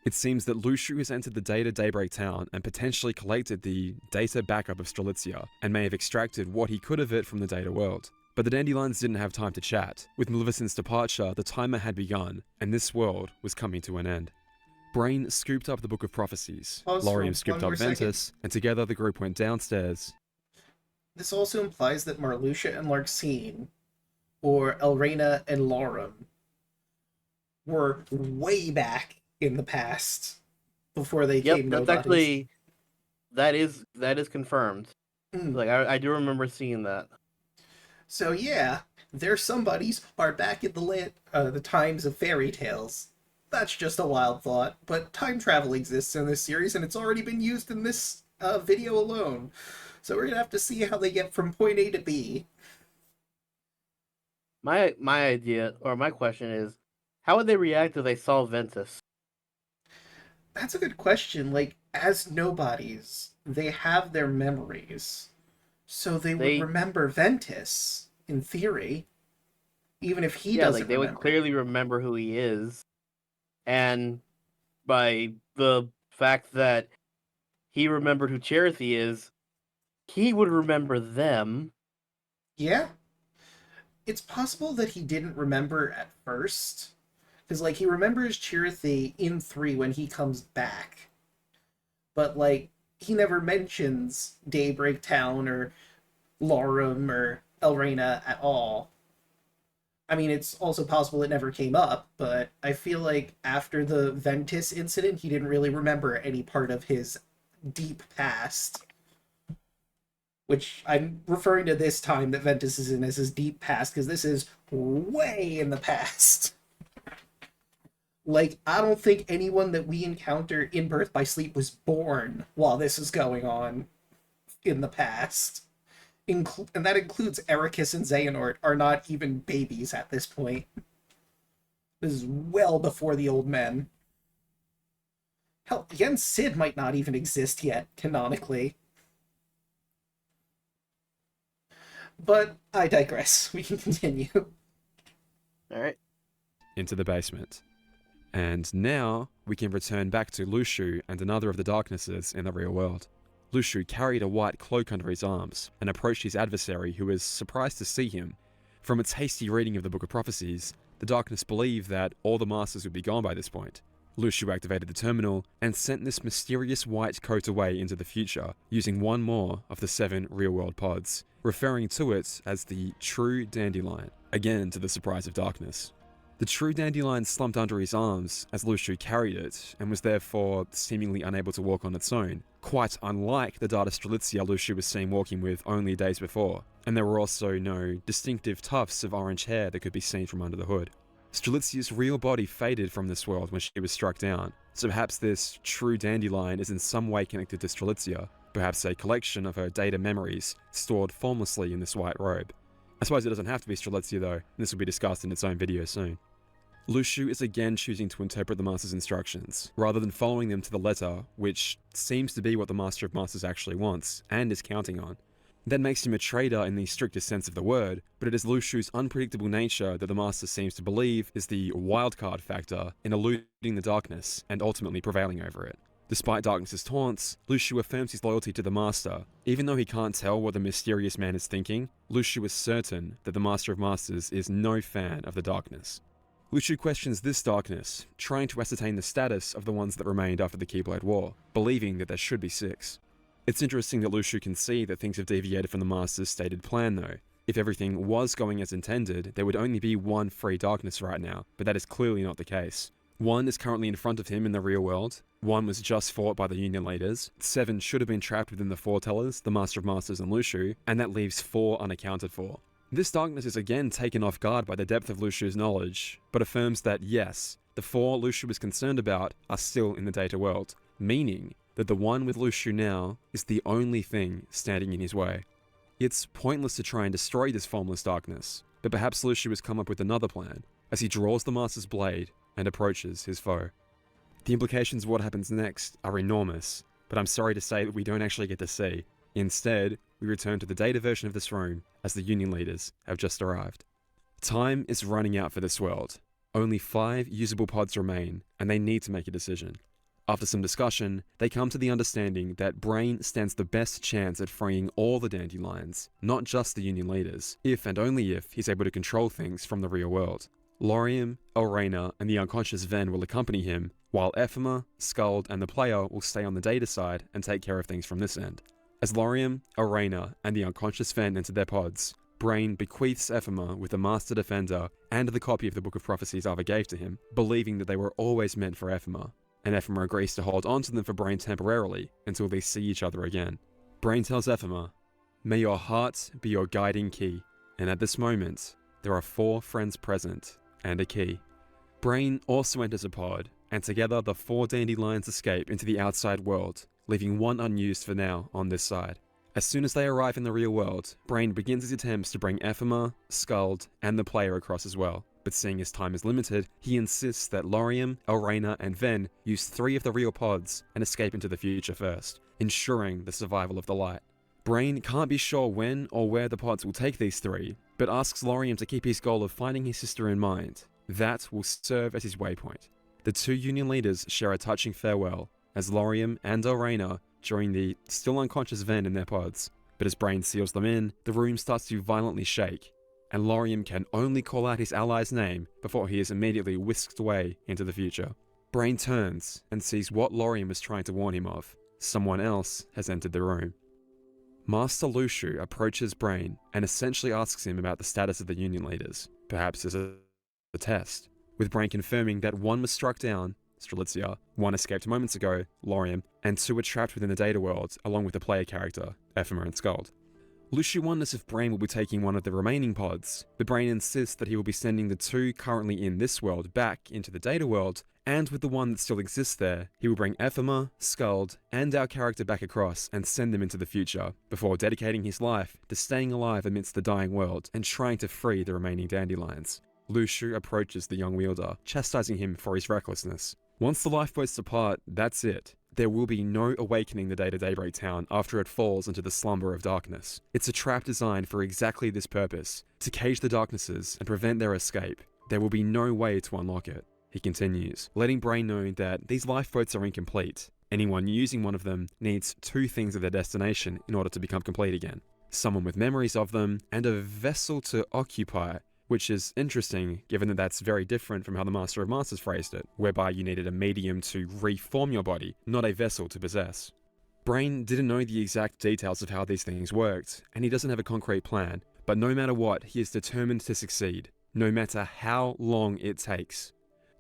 It seems that Lucio has entered the Data Daybreak town and potentially collected the data backup of Strelitzia, and may have extracted what he could of it from the data world. But the Dandelions didn't have time to chat. With Maleficent's departure, the timer had begun, and this world was coming to an end. Brain scooped up the Book of Prophecies, Lorian scooped up Ventus, and together the group went downstairs. This also implies that Marluxia and Larxene, or Elrena and Laurum, were way back in the past before they came that's nobodies. actually that is confirmed. Like I do remember seeing that. So yeah, their somebodies are back in the times of fairy tales. That's just a wild thought, but time travel exists in this series, and it's already been used in this video alone. So we're gonna have to see how they get from point A to B. My idea, or my question is, how would they react if they saw Ventus? That's a good question. Like, as nobodies, they have their memories. So they would remember Ventus, in theory. Even if he doesn't they would clearly remember who he is. And by the fact that he remembered who Cherith is, he would remember them. Yeah. It's possible that he didn't remember at first. Because, like, he remembers Cherith in 3 when he comes back. But, like, he never mentions Daybreak Town or Laurum or Elrena at all. I mean, it's also possible it never came up, but I feel like after the Ventus incident, he didn't really remember any part of his deep past. Which I'm referring to this time that Ventus is in as his deep past, because this is way in the past. Like, I don't think anyone that we encounter in Birth by Sleep was born while this is going on in the past. And that includes Ericus and Xehanort are not even babies at this point. This is well before the old men. Hell, Yen Sid might not even exist yet, canonically. But I digress. We can continue. Alright. Into the basement. And now we can return back to Lushu and another of the darknesses in the real world. Lushu carried a white cloak under his arms and approached his adversary, who was surprised to see him. From its hasty reading of the Book of Prophecies, the darkness believed that all the masters would be gone by this point. Lushu activated the terminal and sent this mysterious white coat away into the future, using one more of the 7 real-world pods, referring to it as the True Dandelion, again to the surprise of darkness. The True Dandelion slumped under his arms as Lushu carried it, and was therefore seemingly unable to walk on its own, quite unlike the Data Strelitzia Lushu was seen walking with only days before, and there were also no distinctive tufts of orange hair that could be seen from under the hood. Strelitzia's real body faded from this world when she was struck down, so perhaps this True Dandelion is in some way connected to Strelitzia, perhaps a collection of her data memories stored formlessly in this white robe. I suppose it doesn't have to be Strelitzia though, and this will be discussed in its own video soon. Lushu is again choosing to interpret the Master's instructions, rather than following them to the letter, which seems to be what the Master of Masters actually wants, and is counting on. That makes him a traitor in the strictest sense of the word, but it is Lushu's unpredictable nature that the Master seems to believe is the wildcard factor in eluding the darkness and ultimately prevailing over it. Despite Darkness's taunts, Lushu affirms his loyalty to the Master. Even though he can't tell what the mysterious man is thinking, Lushu is certain that the Master of Masters is no fan of the darkness. Lushu questions this darkness, trying to ascertain the status of the ones that remained after the Keyblade War, believing that there should be 6. It's interesting that Lushu can see that things have deviated from the Master's stated plan though. If everything was going as intended, there would only be one free darkness right now, but that is clearly not the case. 1 is currently in front of him in the real world, 1 was just fought by the Union leaders, 7 should have been trapped within the Foretellers, the Master of Masters and Lushu, and that leaves 4 unaccounted for. This darkness is again taken off guard by the depth of Lushu's knowledge, but affirms that yes, the 4 Lushu is concerned about are still in the data world, meaning that the one with Lushu now is the only thing standing in his way. It's pointless to try and destroy this formless darkness, but perhaps Lushu has come up with another plan, as he draws the Master's blade and approaches his foe. The implications of what happens next are enormous, but I'm sorry to say that we don't actually get to see. Instead, we return to the data version of this room as the Union leaders have just arrived. Time is running out for this world. Only 5 usable pods remain, and they need to make a decision. After some discussion, they come to the understanding that Brain stands the best chance at freeing all the Dandelions, not just the Union leaders, if and only if he's able to control things from the real world. Laurium, Elrena, and the unconscious Ven will accompany him, while Ephema, Skuld, and the player will stay on the data side and take care of things from this end. As Laurium, Elrena, and the unconscious Ven enter their pods, Brain bequeaths Ephema with the Master Defender and the copy of the Book of Prophecies Ava gave to him, believing that they were always meant for Ephema, and Ephema agrees to hold onto them for Brain temporarily until they see each other again. Brain tells Ephema, "May your heart be your guiding key," and at this moment, there are 4 friends present and a key. Brain also enters a pod, and together the 4 Dandelions escape into the outside world, leaving 1 unused for now on this side. As soon as they arrive in the real world, Brain begins his attempts to bring Ephema, Skuld, and the player across as well, but seeing his time is limited, he insists that Laurium, Elrena, and Ven use 3 of the real pods and escape into the future first, ensuring the survival of the light. Brain can't be sure when or where the pods will take these 3, but asks Laurium to keep his goal of finding his sister in mind. That will serve as his waypoint. The 2 Union leaders share a touching farewell, as Laurium and Elrena join the still unconscious Ven in their pods, but as Brain seals them in, the room starts to violently shake, and Laurium can only call out his ally's name before he is immediately whisked away into the future. Brain turns and sees what Laurium was trying to warn him of. Someone else has entered the room. Master Lushu approaches Brain and essentially asks him about the status of the Union leaders, perhaps as a test, with Brain confirming that 1 was struck down, Strelitzia, 1 escaped moments ago, Laurium, and 2 were trapped within the data world along with the player character, Ephema and Skuld. Luciu wonders if Brain will be taking one of the remaining pods, but Brain insists that he will be sending the two currently in this world back into the data world, and with the one that still exists there, he will bring Ephema, Skuld, and our character back across and send them into the future, before dedicating his life to staying alive amidst the dying world and trying to free the remaining dandelions. Luciu approaches the young wielder, chastising him for his recklessness. Once the lifeboats depart, that's it. There will be no awakening the Data Daybreak Town after it falls into the slumber of darkness. It's a trap designed for exactly this purpose, to cage the darknesses and prevent their escape. There will be no way to unlock it. He continues, letting Brain know that these lifeboats are incomplete. Anyone using one of them needs two things of their destination in order to become complete again. Someone with memories of them, and a vessel to occupy, which is interesting given that that's very different from how the Master of Masters phrased it, whereby you needed a medium to reform your body, not a vessel to possess. Brain didn't know the exact details of how these things worked, and he doesn't have a concrete plan, but no matter what, he is determined to succeed, no matter how long it takes.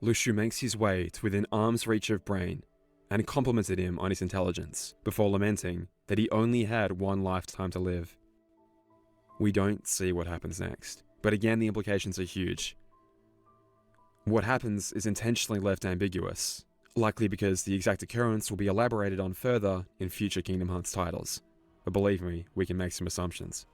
Luciu makes his way to within arm's reach of Brain, and complimented him on his intelligence, before lamenting that he only had one lifetime to live. We don't see what happens next. But again, the implications are huge. What happens is intentionally left ambiguous, likely because the exact occurrence will be elaborated on further in future Kingdom Hearts titles. But believe me, we can make some assumptions.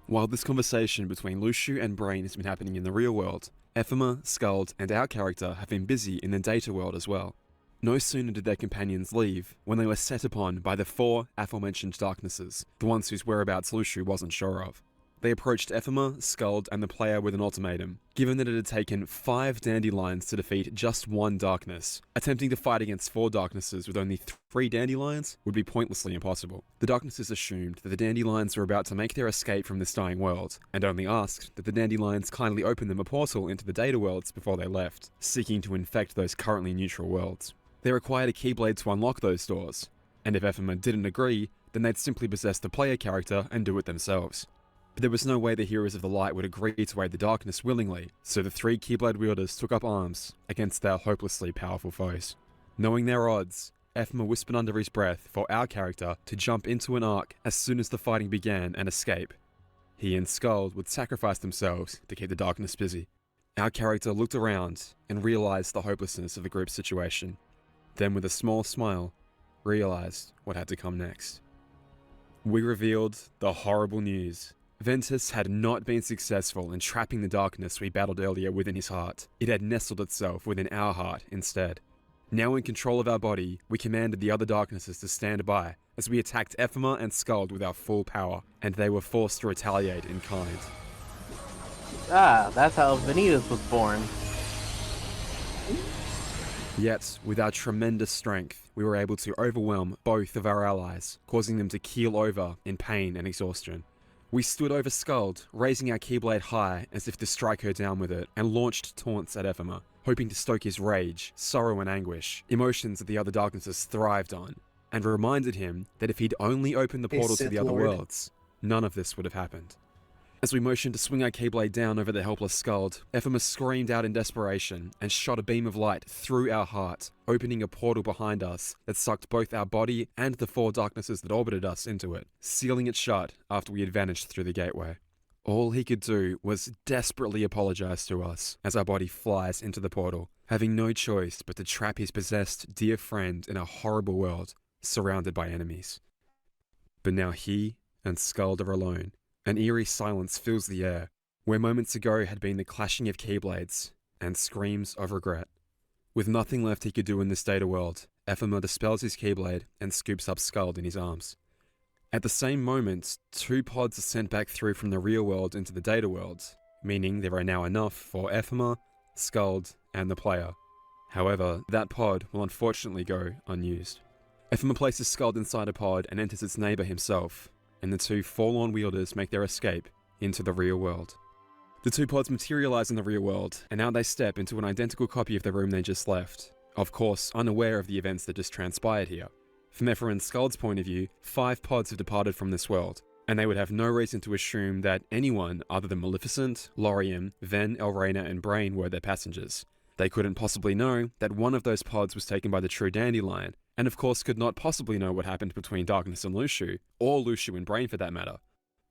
While this conversation between Luciu and Brain has been happening in the real world, Ephema, Skuld, and our character have been busy in the data world as well. No sooner did their companions leave when they were set upon by the four aforementioned darknesses, the ones whose whereabouts Luciu wasn't sure of. They approached Ephema, Skuld, and the player with an ultimatum, given that it had taken 5 dandelions to defeat just one darkness. Attempting to fight against 4 darknesses with only 3 dandelions would be pointlessly impossible. The darknesses assumed that the dandelions were about to make their escape from this dying world, and only asked that the dandelions kindly open them a portal into the data worlds before they left, seeking to infect those currently neutral worlds. They required a keyblade to unlock those doors, and if Ephema didn't agree, then they'd simply possess the player character and do it themselves. But there was no way the Heroes of the Light would agree to aid the darkness willingly, so the 3 Keyblade wielders took up arms against their hopelessly powerful foes. Knowing their odds, Ephema whispered under his breath for our character to jump into an arc as soon as the fighting began and escape. He and Skuld would sacrifice themselves to keep the darkness busy. Our character looked around and realized the hopelessness of the group's situation. Then with a small smile, realized what had to come next. We revealed the horrible news. Ventus had not been successful in trapping the darkness we battled earlier within his heart. It had nestled itself within our heart instead. Now in control of our body, we commanded the other darknesses to stand by as we attacked Ephema and Skuld with our full power, and they were forced to retaliate in kind. Ah, that's how Magnius was born. Yet, with our tremendous strength, we were able to overwhelm both of our allies, causing them to keel over in pain and exhaustion. We stood over Skuld, raising our Keyblade high as if to strike her down with it, and launched taunts at Ephema, hoping to stoke his rage, sorrow and anguish, emotions that the other darknesses thrived on, and reminded him that if he'd only opened the portal to the other worlds, none of this would have happened. As we motioned to swing our Keyblade down over the helpless Skuld, Ephema screamed out in desperation and shot a beam of light through our heart, opening a portal behind us that sucked both our body and the 4 darknesses that orbited us into it, sealing it shut after we had vanished through the gateway. All he could do was desperately apologize to us as our body flies into the portal, having no choice but to trap his possessed dear friend in a horrible world, surrounded by enemies. But now he and Skuld are alone. An eerie silence fills the air, where moments ago had been the clashing of Keyblades and screams of regret. With nothing left he could do in this data world, Ephema dispels his Keyblade and scoops up Skuld in his arms. At the same moment, 2 pods are sent back through from the real world into the data world, meaning there are now enough for Ephema, Skuld, and the player. However, that pod will unfortunately go unused. Ephema places Skuld inside a pod and enters its neighbor himself, and the 2 forlorn wielders make their escape into the real world. The 2 pods materialize in the real world, and now they step into an identical copy of the room they just left, of course unaware of the events that just transpired here. From Ephema and Skuld's point of view, 5 pods have departed from this world, and they would have no reason to assume that anyone other than Maleficent, Lorien, Ven, Elrena, and Brain were their passengers. They couldn't possibly know that one of those pods was taken by the true Dandelion, and of course could not possibly know what happened between Darkness and Luciu, or Luciu and Brain for that matter.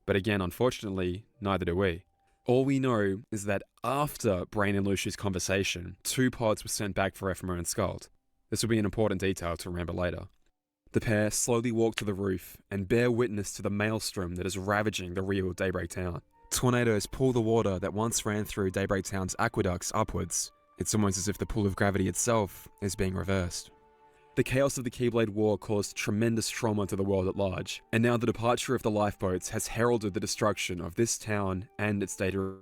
But again, unfortunately, neither do we. All we know is that after Brain and Lucia's conversation, 2 pods were sent back for Ephema and Skald. This will be an important detail to remember later. The pair slowly walk to the roof and bear witness to the maelstrom that is ravaging the real Daybreak Town. Tornadoes pull the water that once ran through Daybreak Town's aqueducts upwards. It's almost as if the pull of gravity itself is being reversed. The chaos of the Keyblade War caused tremendous trauma to the world at large, and now the departure of the lifeboats has heralded the destruction of this town and its data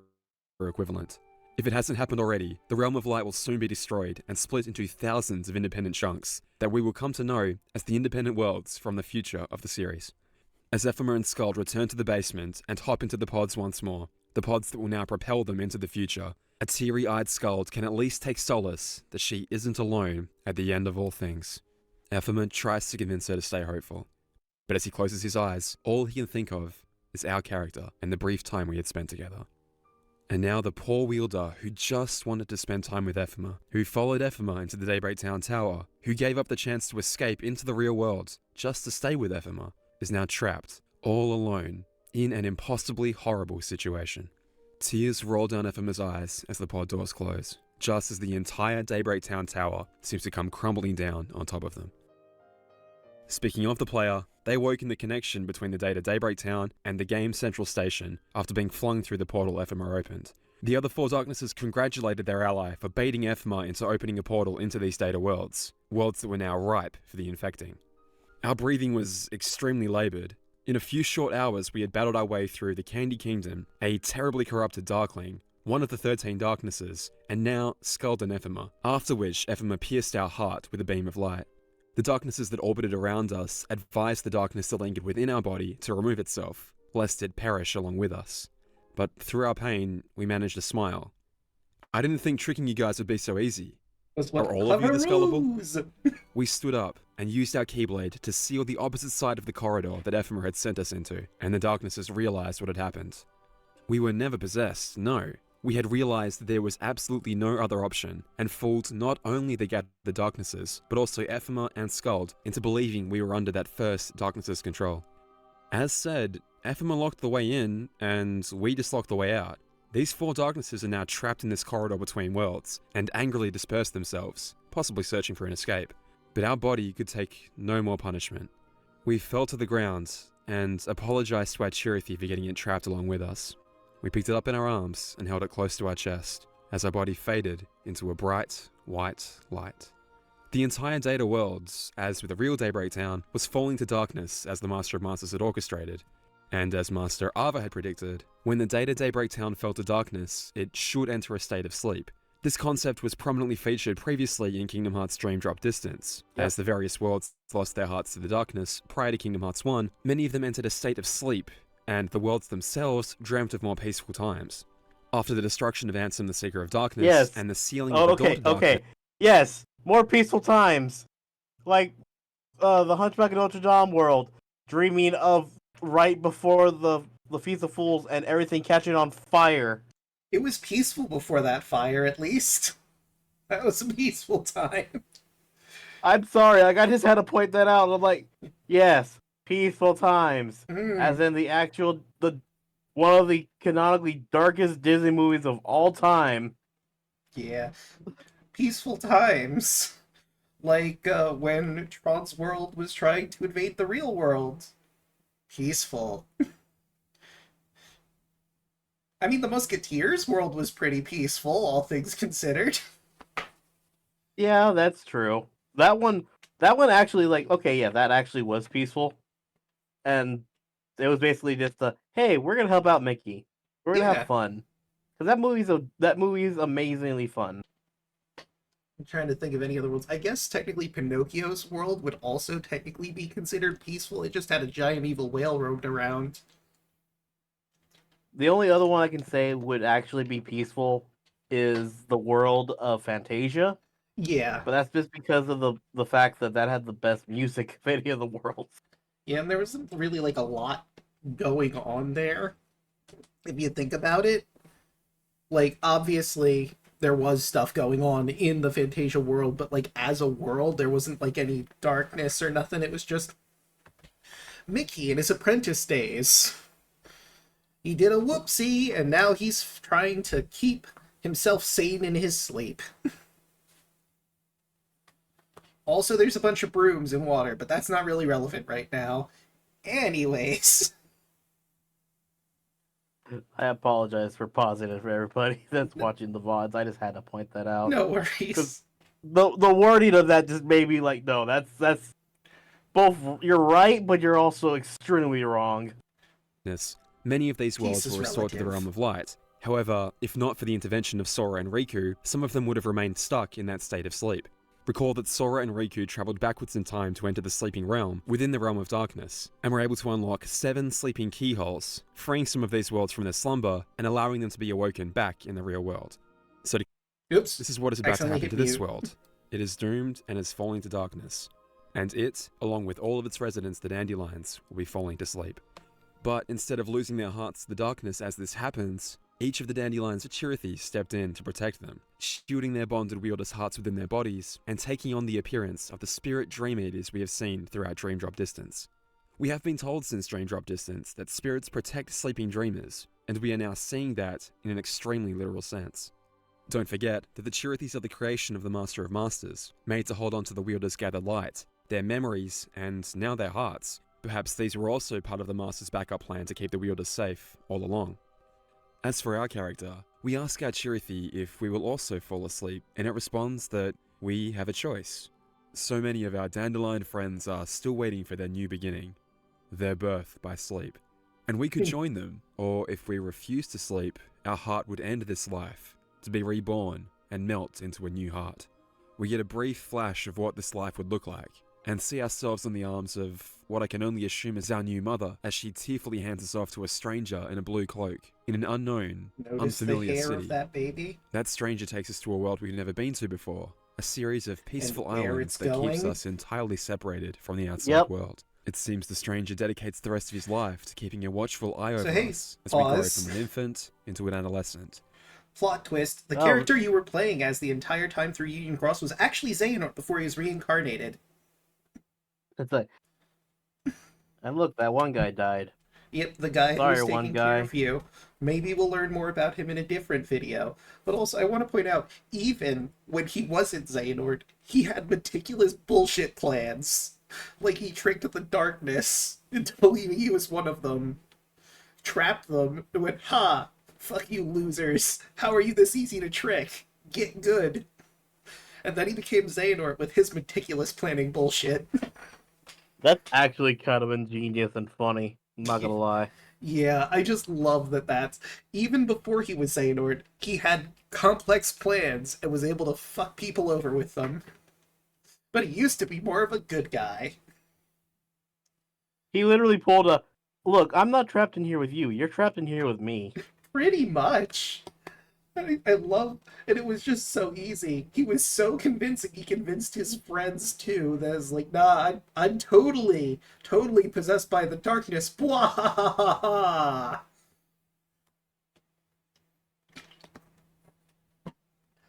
equivalent. If it hasn't happened already, the Realm of Light will soon be destroyed and split into thousands of independent chunks that we will come to know as the independent worlds from the future of the series. As Ephema and Skald return to the basement and hop into the pods once more, the pods that will now propel them into the future, a teary-eyed Skald can at least take solace that she isn't alone at the end of all things. Ephema tries to convince her to stay hopeful, but as he closes his eyes, all he can think of is our character and the brief time we had spent together. And now the poor wielder who just wanted to spend time with Ephema, who followed Ephema into the Daybreak Town Tower, who gave up the chance to escape into the real world just to stay with Ephema, is now trapped, all alone, in an impossibly horrible situation. Tears roll down Ephema's eyes as the pod doors close, just as the entire Daybreak Town Tower seems to come crumbling down on top of them. Speaking of the player, they woke in the connection between the data Daybreak Town and the game's central station after being flung through the portal Ephema opened. The other 4 Darknesses congratulated their ally for baiting Ephema into opening a portal into these data worlds that were now ripe for the infecting. Our breathing was extremely laboured. In a few short hours, we had battled our way through the Candy Kingdom, a terribly corrupted Darkling, one of the 13 Darknesses, and now Skald and Ephema, after which Ephema pierced our heart with a beam of light. The darknesses that orbited around us advised the darkness that lingered within our body to remove itself, lest it perish along with us. But through our pain, we managed to smile. I didn't think tricking you guys would be so easy. Are all of you this gullible? We stood up and used our Keyblade to seal the opposite side of the corridor that Ephema had sent us into, and the darknesses realized what had happened. We were never possessed, no. We had realized that there was absolutely no other option, and fooled not only the gathered darknesses, but also Ephema and Skald into believing we were under that first darkness's control. As said, Ephema locked the way in, and we just locked the way out. These 4 darknesses are now trapped in this corridor between worlds, and angrily dispersed themselves, possibly searching for an escape. But our body could take no more punishment. We fell to the ground, and apologized to our Chirithy for getting it trapped along with us. We picked it up in our arms and held it close to our chest, as our body faded into a bright, white light. The entire data world, as with the real Daybreak Town, was falling to darkness as the Master of Masters had orchestrated. And as Master Ava had predicted, when the data Daybreak Town fell to darkness, it should enter a state of sleep. This concept was prominently featured previously in Kingdom Hearts Dream Drop Distance. As the various worlds lost their hearts to the darkness prior to Kingdom Hearts 1, many of them entered a state of sleep, and the worlds themselves dreamt of more peaceful times. After the destruction of Ansem the Seeker of Darkness and the sealing of the Door to Darkness... Yes, more peaceful times. Like the Hunchback of Notre Dame world, dreaming of right before the Feast of Fools and everything catching on fire. It was peaceful before that fire, at least. That was a peaceful time. I'm sorry, I just had to point that out. I'm like, yes, peaceful times. As in one of the canonically darkest Disney movies of all time. Yeah. Peaceful times. Like when Tron's world was trying to invade the real world. Peaceful. I mean, the Musketeers' world was pretty peaceful, all things considered. Yeah, that's true. That one actually, like, okay, yeah, that actually was peaceful. And it was basically just hey, we're gonna help out Mickey. We're gonna have fun. Because that movie's amazingly fun. I'm trying to think of any other worlds. I guess technically Pinocchio's world would also technically be considered peaceful. It just had a giant evil whale roaming around. The only other one I can say would actually be peaceful is the world of Fantasia. Yeah. But that's just because of the fact that had the best music video in the world. Yeah, and there wasn't really, like, a lot going on there, if you think about it. Like, obviously, there was stuff going on in the Fantasia world, but, like, as a world, there wasn't, like, any darkness or nothing. It was just Mickey and his apprentice days. He did a whoopsie, and now he's trying to keep himself sane in his sleep. Also, there's a bunch of brooms in water, but that's not really relevant right now. Anyways. I apologize for pausing it for everybody that's watching the VODs. I just had to point that out. No worries. Because the wording of that just made me like, no, that's both, you're right, but you're also extremely wrong. Yes. Many of these worlds Peace is were restored to the relative. realm of light. However, if not for the intervention of Sora and Riku, some of them would have remained stuck in that state of sleep. Recall that Sora and Riku travelled backwards in time to enter the sleeping realm within the realm of darkness, and were able to unlock 7 sleeping keyholes, freeing some of these worlds from their slumber and allowing them to be awoken back in the real world. So Oops. This is what is about to Accidentally happen to hit this mute. world. It is doomed and is falling to darkness. And it, along with all of its residents, the dandelions, will be falling to sleep. But instead of losing their hearts to the darkness as this happens, each of the dandelions' Chirithy stepped in to protect them, shielding their bonded wielders' hearts within their bodies, and taking on the appearance of the spirit dream eaters we have seen throughout Dream Drop Distance. We have been told since Dream Drop Distance that spirits protect sleeping dreamers, and we are now seeing that in an extremely literal sense. Don't forget that the Chirithys are the creation of the Master of Masters, made to hold on to the wielders' gathered light, their memories, and now their hearts. Perhaps these were also part of the Master's backup plan to keep the wielders safe all along. As for our character, we ask our Chirithy if we will also fall asleep, and it responds that we have a choice. So many of our dandelion friends are still waiting for their new beginning, their birth by sleep. And we could join them, or if we refuse to sleep, our heart would end this life, to be reborn and melt into a new heart. We get a brief flash of what this life would look like, and see ourselves in the arms of what I can only assume is our new mother, as she tearfully hands us off to a stranger in a blue cloak, in an unknown, Notice the unfamiliar hair city. of that baby? That stranger takes us to a world we've never been to before, a series of peaceful And where islands it's that keeps going? us entirely separated from the outside Yep. world. It seems the stranger dedicates the rest of his life to keeping a watchful eye over hey, us as we grow pause. from an infant into an adolescent. Plot twist, the Oh. character you were playing as the entire time through Union Cross was actually Xehanort before he was reincarnated. It's like, and look, that one guy died. Yep, the guy Sorry, who's one taking care guy. of you. Maybe we'll learn more about him in a different video. But also, I want to point out, even when he wasn't Xehanort, he had meticulous bullshit plans. Like, he tricked the darkness into believing he was one of them, trapped them, and went, ha! Fuck you losers. How are you this easy to trick? Get good. And then he became Xehanort with his meticulous planning bullshit. That's actually kind of ingenious and funny. I'm not gonna lie. Yeah, I just love that that's... Even before he was Xehanort, he had complex plans and was able to fuck people over with them. But he used to be more of a good guy. He literally pulled a, look, I'm not trapped in here with you. You're trapped in here with me. Pretty much. I love... And it was just so easy. He was so convincing, he convinced his friends, too, that it's like, nah, I'm totally possessed by the darkness. Blah!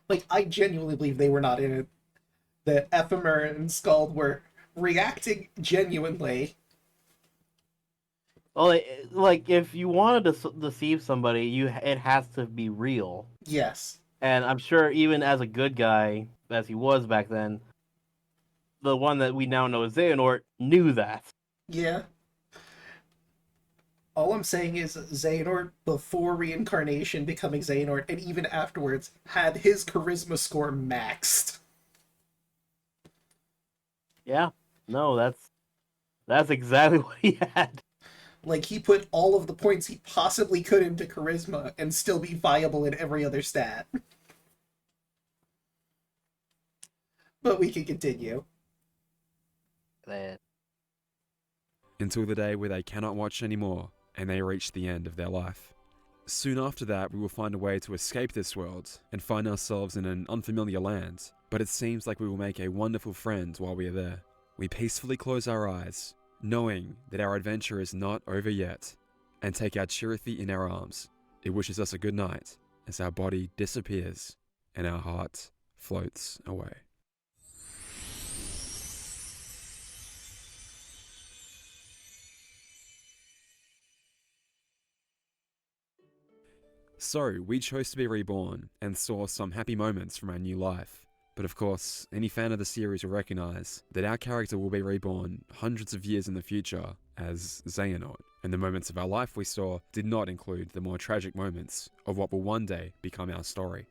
Like, I genuinely believe they were not in it. That Ephemer and Scald were reacting genuinely. Well, like, if you wanted to deceive somebody, it has to be real. Yes. And I'm sure even as a good guy, as he was back then, the one that we now know as Xehanort knew that. Yeah. All I'm saying is Xehanort, before reincarnation becoming Xehanort, and even afterwards, had his charisma score maxed. Yeah. No, that's exactly what he had. Like, he put all of the points he possibly could into charisma and still be viable in every other stat. But we can continue. Until the day where they cannot watch anymore, and they reach the end of their life. Soon after that, we will find a way to escape this world, and find ourselves in an unfamiliar land, but it seems like we will make a wonderful friend while we are there. We peacefully close our eyes, knowing that our adventure is not over yet, and take our Chirithy in our arms. It wishes us a good night, as our body disappears, and our heart floats away. So, we chose to be reborn and saw some happy moments from our new life. But of course, any fan of the series will recognize that our character will be reborn hundreds of years in the future as Xehanort, and the moments of our life we saw did not include the more tragic moments of what will one day become our story.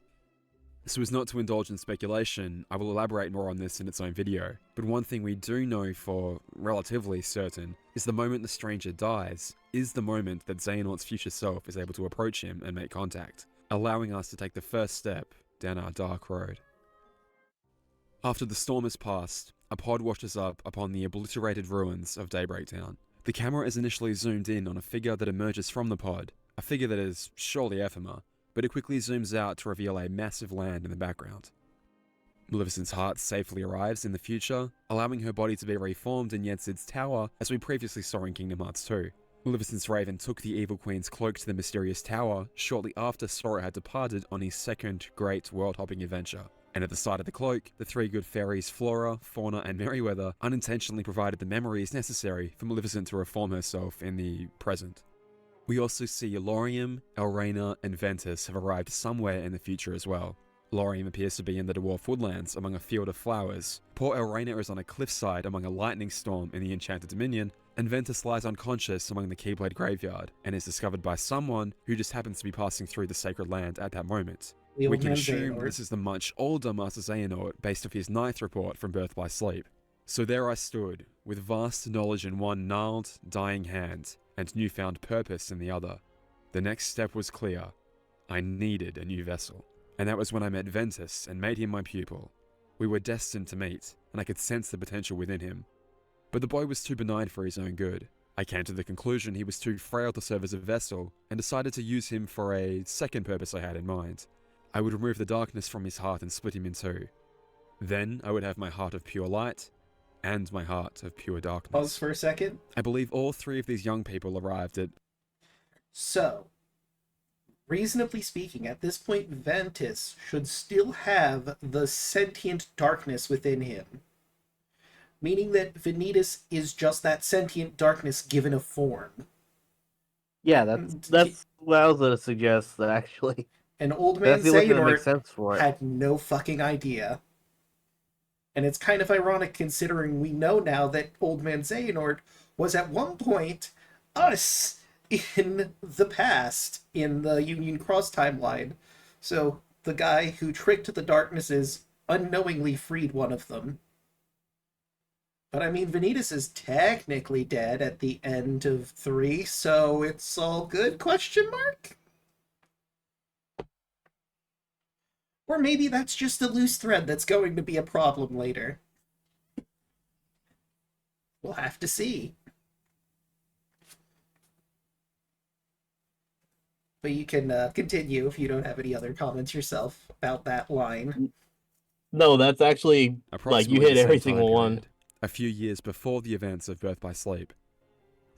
So as not to indulge in speculation, I will elaborate more on this in its own video, but one thing we do know for relatively certain is the moment the stranger dies is the moment that Xehanort's future self is able to approach him and make contact, allowing us to take the first step down our dark road. After the storm has passed, a pod washes up upon the obliterated ruins of Daybreak Town. The camera is initially zoomed in on a figure that emerges from the pod, a figure that is surely Ephema, but it quickly zooms out to reveal a massive land in the background. Maleficent's heart safely arrives in the future, allowing her body to be reformed in Yensid's tower as we previously saw in Kingdom Hearts 2. Maleficent's Raven took the Evil Queen's cloak to the mysterious tower shortly after Sora had departed on his second great world-hopping adventure. And at the side of the cloak, the three good fairies Flora, Fauna, and Merryweather unintentionally provided the memories necessary for Maleficent to reform herself in the present. We also see Lauriam, Elrena, and Ventus have arrived somewhere in the future as well. Lauriam appears to be in the Dwarf Woodlands among a field of flowers. Poor Elrena is on a cliffside among a lightning storm in the Enchanted Dominion, and Ventus lies unconscious among the Keyblade graveyard and is discovered by someone who just happens to be passing through the sacred land at that moment. We can assume this is the much older Master Xehanort based off his 9th report from Birth by Sleep. So there I stood, with vast knowledge in one gnarled, dying hand, and newfound purpose in the other. The next step was clear. I needed a new vessel. And that was when I met Ventus and made him my pupil. We were destined to meet, and I could sense the potential within him. But the boy was too benign for his own good. I came to the conclusion he was too frail to serve as a vessel, and decided to use him for a second purpose I had in mind. I would remove the darkness from his heart and split him in two. Then I would have my heart of pure light, and my heart of pure darkness. Pause for a second. I believe all three of these young people arrived at... So, reasonably speaking, at this point, Ventus should still have the sentient darkness within him. Meaning that Vanitas is just that sentient darkness given a form. Yeah, that's what I was going to suggest, actually. And Old Man Xehanort had no fucking idea. And it's kind of ironic considering we know now that Old Man Xehanort was at one point us in the past, in the Union Cross timeline. So the guy who tricked the darknesses unknowingly freed one of them. But I mean, Vanitas is technically dead at the end of 3, so it's all good, question mark? Or maybe that's just a loose thread that's going to be a problem later. We'll have to see. But you can continue if you don't have any other comments yourself about that line. No, that's actually, like, you hit every single one. A few years before the events of Birth by Sleep.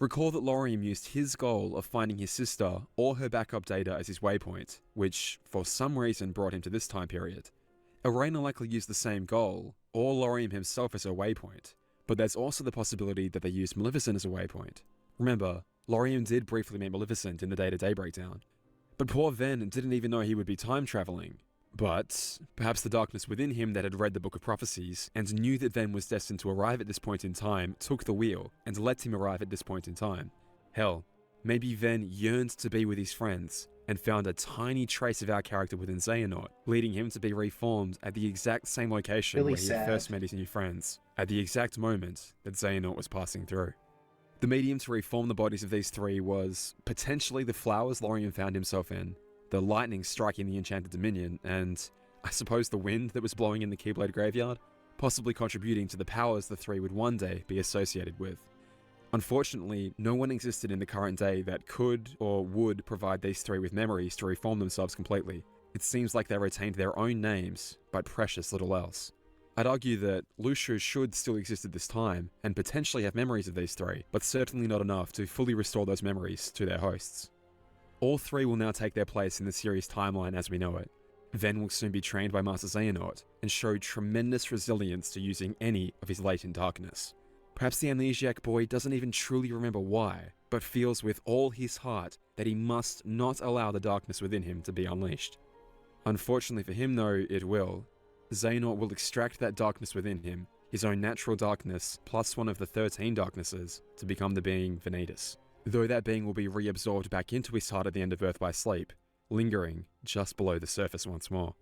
Recall that Lauriam used his goal of finding his sister or her backup data as his waypoint, which, for some reason, brought him to this time period. Elrena likely used the same goal, or Lauriam himself as her waypoint, but there's also the possibility that they used Maleficent as a waypoint. Remember, Lauriam did briefly meet Maleficent in the day to Daybreak Town, but poor Ven didn't even know he would be time traveling. But perhaps the darkness within him that had read the Book of Prophecies and knew that Ven was destined to arrive at this point in time took the wheel and let him arrive at this point in time. Hell, maybe Ven yearned to be with his friends and found a tiny trace of our character within Xehanort, leading him to be reformed at the exact same location where he had first met his new friends, at the exact moment that Xehanort was passing through. The medium to reform the bodies of these three was potentially the flowers Lauriam found himself in, the lightning striking the Enchanted Dominion, and I suppose the wind that was blowing in the Keyblade graveyard, possibly contributing to the powers the three would one day be associated with. Unfortunately, no one existed in the current day that could or would provide these three with memories to reform themselves completely. It seems like they retained their own names, but precious little else. I'd argue that Lucio should still exist at this time, and potentially have memories of these three, but certainly not enough to fully restore those memories to their hosts. All three will now take their place in the series timeline as we know it. Ven will soon be trained by Master Xehanort, and show tremendous resilience to using any of his latent darkness. Perhaps the amnesiac boy doesn't even truly remember why, but feels with all his heart that he must not allow the darkness within him to be unleashed. Unfortunately for him though, it will. Xehanort will extract that darkness within him, his own natural darkness plus one of the 13 darknesses, to become the being Vanitas. Though that being will be reabsorbed back into his heart at the end of Birth by Sleep, lingering just below the surface once more.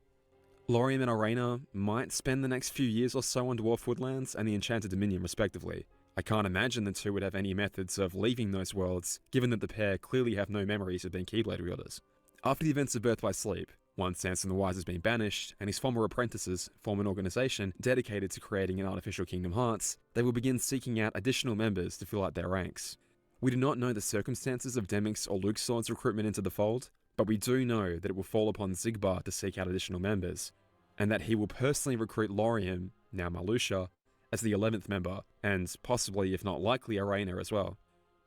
Lauriam and Arena might spend the next few years or so on Dwarf Woodlands and the Enchanted Dominion respectively. I can't imagine the two would have any methods of leaving those worlds, given that the pair clearly have no memories of being Keyblade wielders. After the events of Birth by Sleep, once Sanson the Wise has been banished, and his former apprentices form an organization dedicated to creating an artificial Kingdom Hearts, they will begin seeking out additional members to fill out their ranks. We do not know the circumstances of Demyx or Luxord's recruitment into the fold, but we do know that it will fall upon Xigbar to seek out additional members, and that he will personally recruit Lauriam, now Marluxia, as the 11th member, and possibly, if not likely, Arena as well.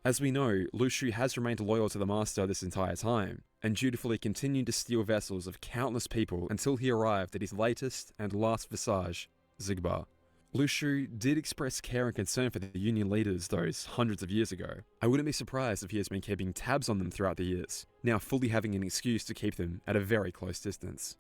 As we know, Luxu has remained loyal to the Master this entire time, and dutifully continued to steal vessels of countless people until he arrived at his latest and last visage, Xigbar. Luxu did express care and concern for the Union leaders those hundreds of years ago. I wouldn't be surprised if he has been keeping tabs on them throughout the years, now fully having an excuse to keep them at a very close distance.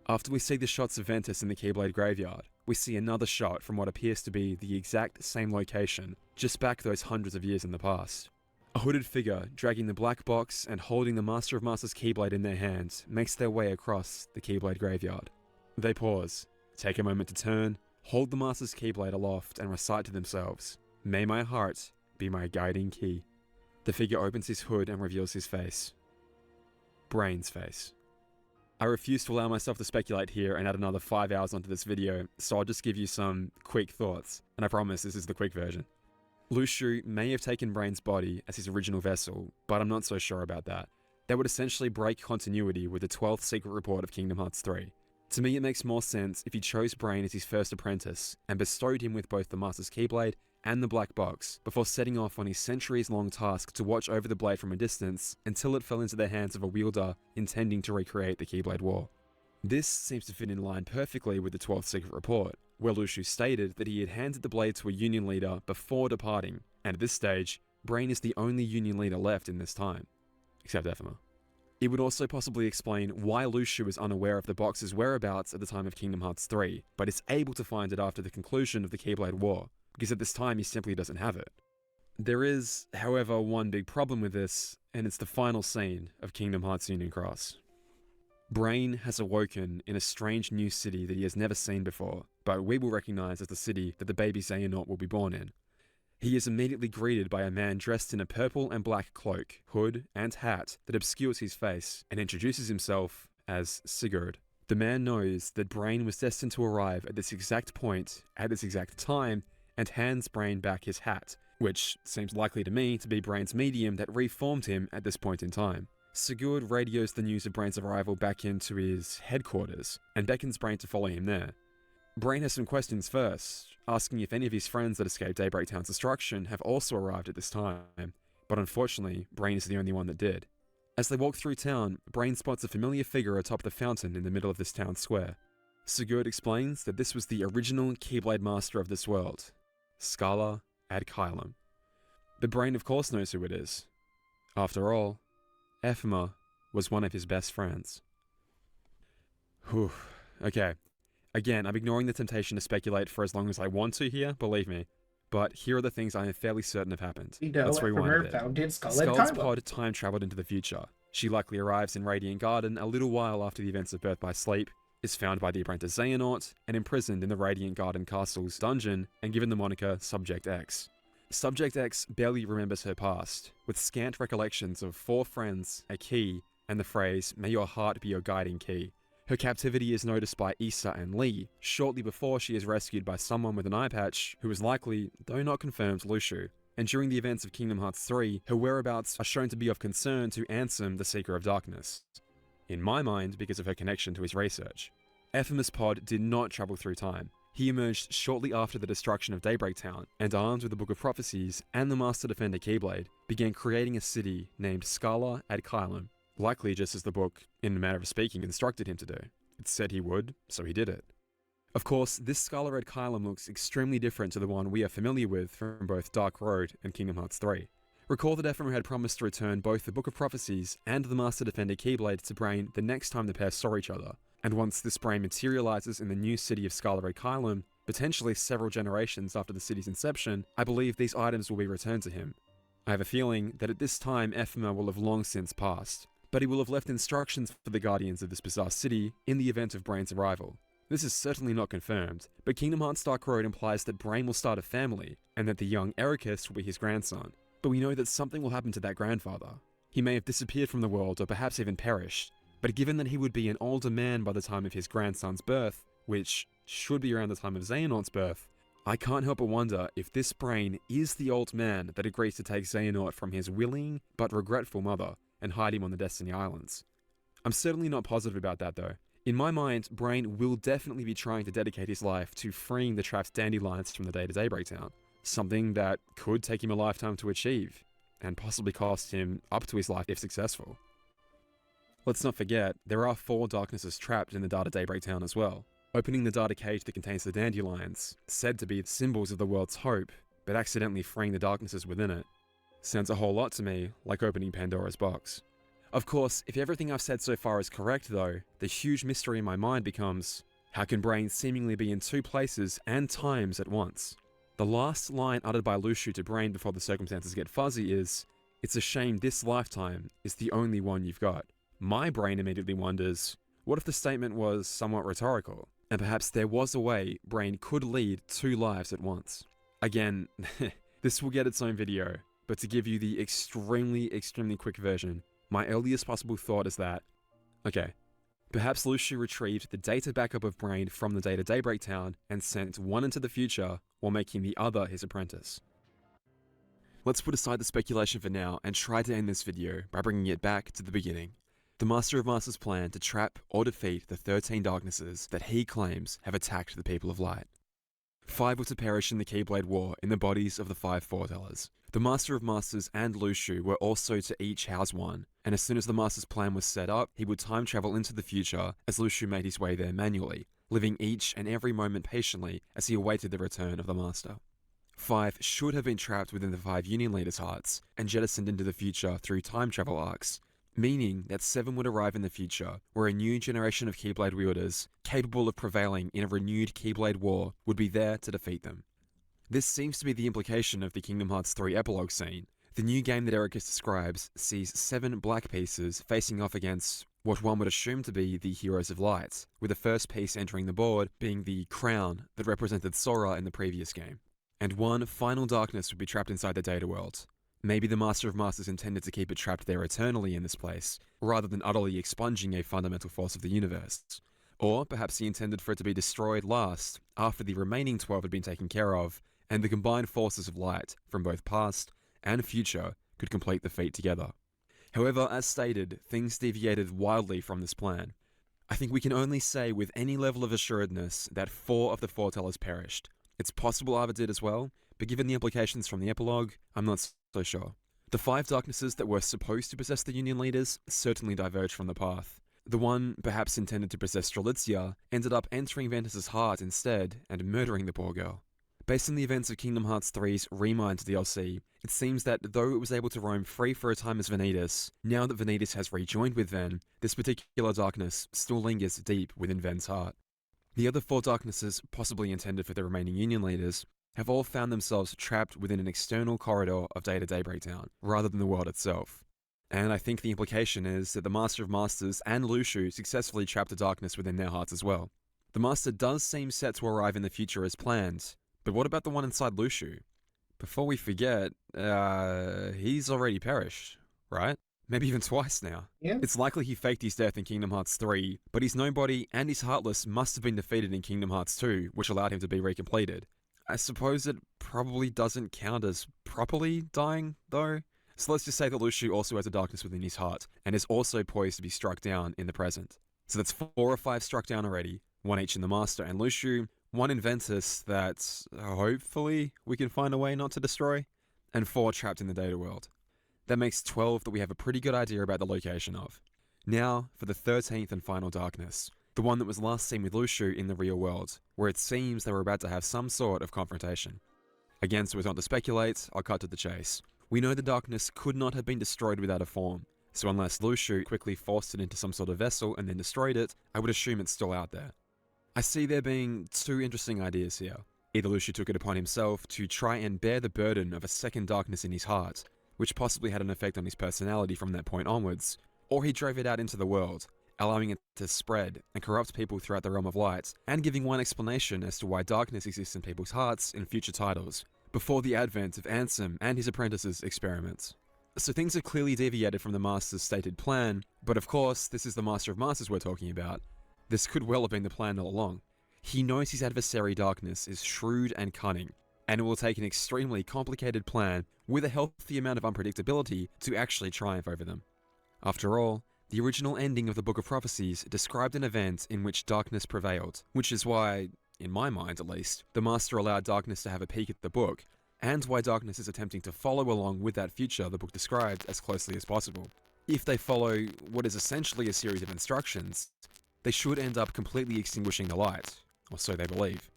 After we see the shots of Ventus in the Keyblade graveyard, we see another shot from what appears to be the exact same location, just back those hundreds of years in the past. A hooded figure dragging the black box and holding the Master of Masters Keyblade in their hands makes their way across the Keyblade graveyard. They pause, take a moment to turn, hold the Master's Keyblade aloft and recite to themselves, "May my heart be my guiding key." The figure opens his hood and reveals his face. Brain's face. I refuse to allow myself to speculate here and add another 5 hours onto this video, so I'll just give you some quick thoughts, and I promise this is the quick version. Luxu may have taken Brain's body as his original vessel, but I'm not so sure about that. That would essentially break continuity with the 12th secret report of Kingdom Hearts 3. To me, it makes more sense if he chose Brain as his first apprentice, and bestowed him with both the Master's Keyblade and the Black Box, before setting off on his centuries-long task to watch over the blade from a distance until it fell into the hands of a wielder intending to recreate the Keyblade War. This seems to fit in line perfectly with the 12th secret report, where Luxu stated that he had handed the blade to a Union leader before departing, and at this stage, Brain is the only Union leader left in this time, except Ephema. It would also possibly explain why Luxu is unaware of the box's whereabouts at the time of Kingdom Hearts 3, but is able to find it after the conclusion of the Keyblade War, because at this time he simply doesn't have it. There is, however, one big problem with this, and it's the final scene of Kingdom Hearts Union Cross. Brain has awoken in a strange new city that he has never seen before, but we will recognize as the city that the baby Xehanort will be born in. He is immediately greeted by a man dressed in a purple and black cloak, hood, and hat that obscures his face, and introduces himself as Sigurd. The man knows that Brain was destined to arrive at this exact point, at this exact time, and hands Brain back his hat, which seems likely to me to be Brain's medium that reformed him at this point in time. Sigurd radios the news of Brain's arrival back into his headquarters, and beckons Brain to follow him there. Brain has some questions first, asking if any of his friends that escaped Daybreak Town's destruction have also arrived at this time, but unfortunately, Brain is the only one that did. As they walk through town, Brain spots a familiar figure atop the fountain in the middle of this town square. Sigurd explains that this was the original Keyblade Master of this world, Scala Adkylum. But Brain of course knows who it is. After all, Ephema was one of his best friends. Whew. Okay. Again, I'm ignoring the temptation to speculate for as long as I want to here, believe me. But here are the things I am fairly certain have happened. We know Let's rewind a bit. Founded Skull's pod time-traveled into the future. She likely arrives in Radiant Garden a little while after the events of Birth by Sleep, is found by the apprentice Xehanort, and imprisoned in the Radiant Garden Castle's dungeon, and given the moniker Subject X. Subject X barely remembers her past, with scant recollections of 4 friends, a key, and the phrase, "May your heart be your guiding key." Her captivity is noticed by Issa and Lee, shortly before she is rescued by someone with an eye patch, who is likely, though not confirmed, Luxu. And during the events of Kingdom Hearts 3, her whereabouts are shown to be of concern to Ansem, the Seeker of Darkness. In my mind, because of her connection to his research. Ephema's pod did not travel through time. He emerged shortly after the destruction of Daybreak Town, and armed with the Book of Prophecies and the Master Defender Keyblade, began creating a city named Scala Adkylum, likely just as the book, in a manner of speaking, instructed him to do. It said he would, so he did it. Of course, this Scala Adkylum looks extremely different to the one we are familiar with from both Dark Road and Kingdom Hearts 3. Recall that Ephraim had promised to return both the Book of Prophecies and the Master Defender Keyblade to Brain the next time the pair saw each other, and once this brain materializes in the new city of Scarlet Kylum, potentially several generations after the city's inception, I believe these items will be returned to him. I have a feeling that at this time Ephraim will have long since passed, but he will have left instructions for the guardians of this bizarre city in the event of Brain's arrival. This is certainly not confirmed, but Kingdom Hearts Dark Road implies that Brain will start a family, and that the young Ericus will be his grandson. But we know that something will happen to that grandfather. He may have disappeared from the world or perhaps even perished, but given that he would be an older man by the time of his grandson's birth, which should be around the time of Xehanort's birth, I can't help but wonder if this Brain is the old man that agrees to take Xehanort from his willing but regretful mother and hide him on the Destiny Islands. I'm certainly not positive about that though. In my mind, Brain will definitely be trying to dedicate his life to freeing the trapped dandelions from the Data Daybreak Town, something that could take him a lifetime to achieve, and possibly cost him up to his life if successful. Let's not forget, there are 4 darknesses trapped in the Data Daybreak Town as well. Opening the data cage that contains the dandelions, said to be the symbols of the world's hope, but accidentally freeing the darknesses within it, sounds a whole lot to me like opening Pandora's box. Of course, if everything I've said so far is correct though, the huge mystery in my mind becomes, how can Brain seemingly be in 2 places and times at once? The last line uttered by Luxu to Brain before the circumstances get fuzzy is, "It's a shame this lifetime is the only one you've got." My brain immediately wonders, what if the statement was somewhat rhetorical, and perhaps there was a way Brain could lead 2 lives at once? Again, this will get its own video, but to give you the extremely quick version, my earliest possible thought is that, okay, perhaps Luxu retrieved the data backup of Brain from the Data Daybreak Town and sent one into the future while making the other his apprentice. Let's put aside the speculation for now and try to end this video by bringing it back to the beginning. The Master of Masters' plan to trap or defeat the 13 darknesses that he claims have attacked the people of light. 5 were to perish in the Keyblade War in the bodies of the 5 foretellers. The Master of Masters and Luxu were also to each house one, and as soon as the Master's plan was set up, he would time travel into the future as Luxu made his way there manually, living each and every moment patiently as he awaited the return of the Master. 5 should have been trapped within the 5 Union Leaders' hearts and jettisoned into the future through time travel arcs, meaning that 7 would arrive in the future, where a new generation of Keyblade wielders, capable of prevailing in a renewed Keyblade war, would be there to defeat them. This seems to be the implication of the Kingdom Hearts 3 epilogue scene. The new game that Ericus describes sees 7 black pieces facing off against what one would assume to be the Heroes of Light, with the first piece entering the board being the crown that represented Sora in the previous game. And 1 final darkness would be trapped inside the Data World. Maybe the Master of Masters intended to keep it trapped there eternally in this place, rather than utterly expunging a fundamental force of the universe. Or perhaps he intended for it to be destroyed last, after the remaining 12 had been taken care of, and the combined forces of light from both past and future could complete the feat together. However, as stated, things deviated wildly from this plan. I think we can only say with any level of assuredness that 4 of the foretellers perished. It's possible Ava did as well, but given the implications from the epilogue, I'm not so sure. The 5 darknesses that were supposed to possess the Union Leaders certainly diverged from the path. The one, perhaps intended to possess Strelitzia, ended up entering Ventus's heart instead and murdering the poor girl. Based on the events of Kingdom Hearts 3's Remind DLC, it seems that though it was able to roam free for a time as Vanitas, now that Vanitas has rejoined with Ven, this particular darkness still lingers deep within Ven's heart. The other 4 darknesses, possibly intended for the remaining Union Leaders, have all found themselves trapped within an external corridor of Data Daybreak Town, rather than the world itself. And I think the implication is that the Master of Masters and Luxu successfully trapped the darkness within their hearts as well. The Master does seem set to arrive in the future as planned, but what about the one inside Luxu? Before we forget, he's already perished, right? Maybe even twice now. Yeah. It's likely he faked his death in Kingdom Hearts 3, but his Nobody and his Heartless must have been defeated in Kingdom Hearts 2, which allowed him to be recompleted. I suppose it probably doesn't count as properly dying, though. So let's just say that Luxu also has a darkness within his heart, and is also poised to be struck down in the present. So that's 4 or 5 struck down already, 1 each in the Master and Luxu, 1 in Ventus that hopefully we can find a way not to destroy, and 4 trapped in the Data World. That makes 12 that we have a pretty good idea about the location of. Now, for the 13th and final darkness, the one that was last seen with Luxu in the real world, where it seems they were about to have some sort of confrontation. Again, so as not to speculate, I'll cut to the chase. We know the darkness could not have been destroyed without a form, so unless Lu Shu quickly forced it into some sort of vessel and then destroyed it, I would assume it's still out there. I see there being two interesting ideas here. Either Lu Shu took it upon himself to try and bear the burden of a second darkness in his heart, which possibly had an effect on his personality from that point onwards, or he drove it out into the world, allowing it to spread and corrupt people throughout the realm of light, and giving one explanation as to why darkness exists in people's hearts in future titles, before the advent of Ansem and his apprentices' experiments. So things have clearly deviated from the Master's stated plan, but of course, this is the Master of Masters we're talking about. This could well have been the plan all along. He knows his adversary Darkness is shrewd and cunning, and it will take an extremely complicated plan with a healthy amount of unpredictability to actually triumph over them. After all, the original ending of the Book of Prophecies described an event in which darkness prevailed, which is why, in my mind at least, the Master allowed darkness to have a peek at the book, and why darkness is attempting to follow along with that future the book described as closely as possible. If they follow what is essentially a series of instructions, they should end up completely extinguishing the light, or so they believe.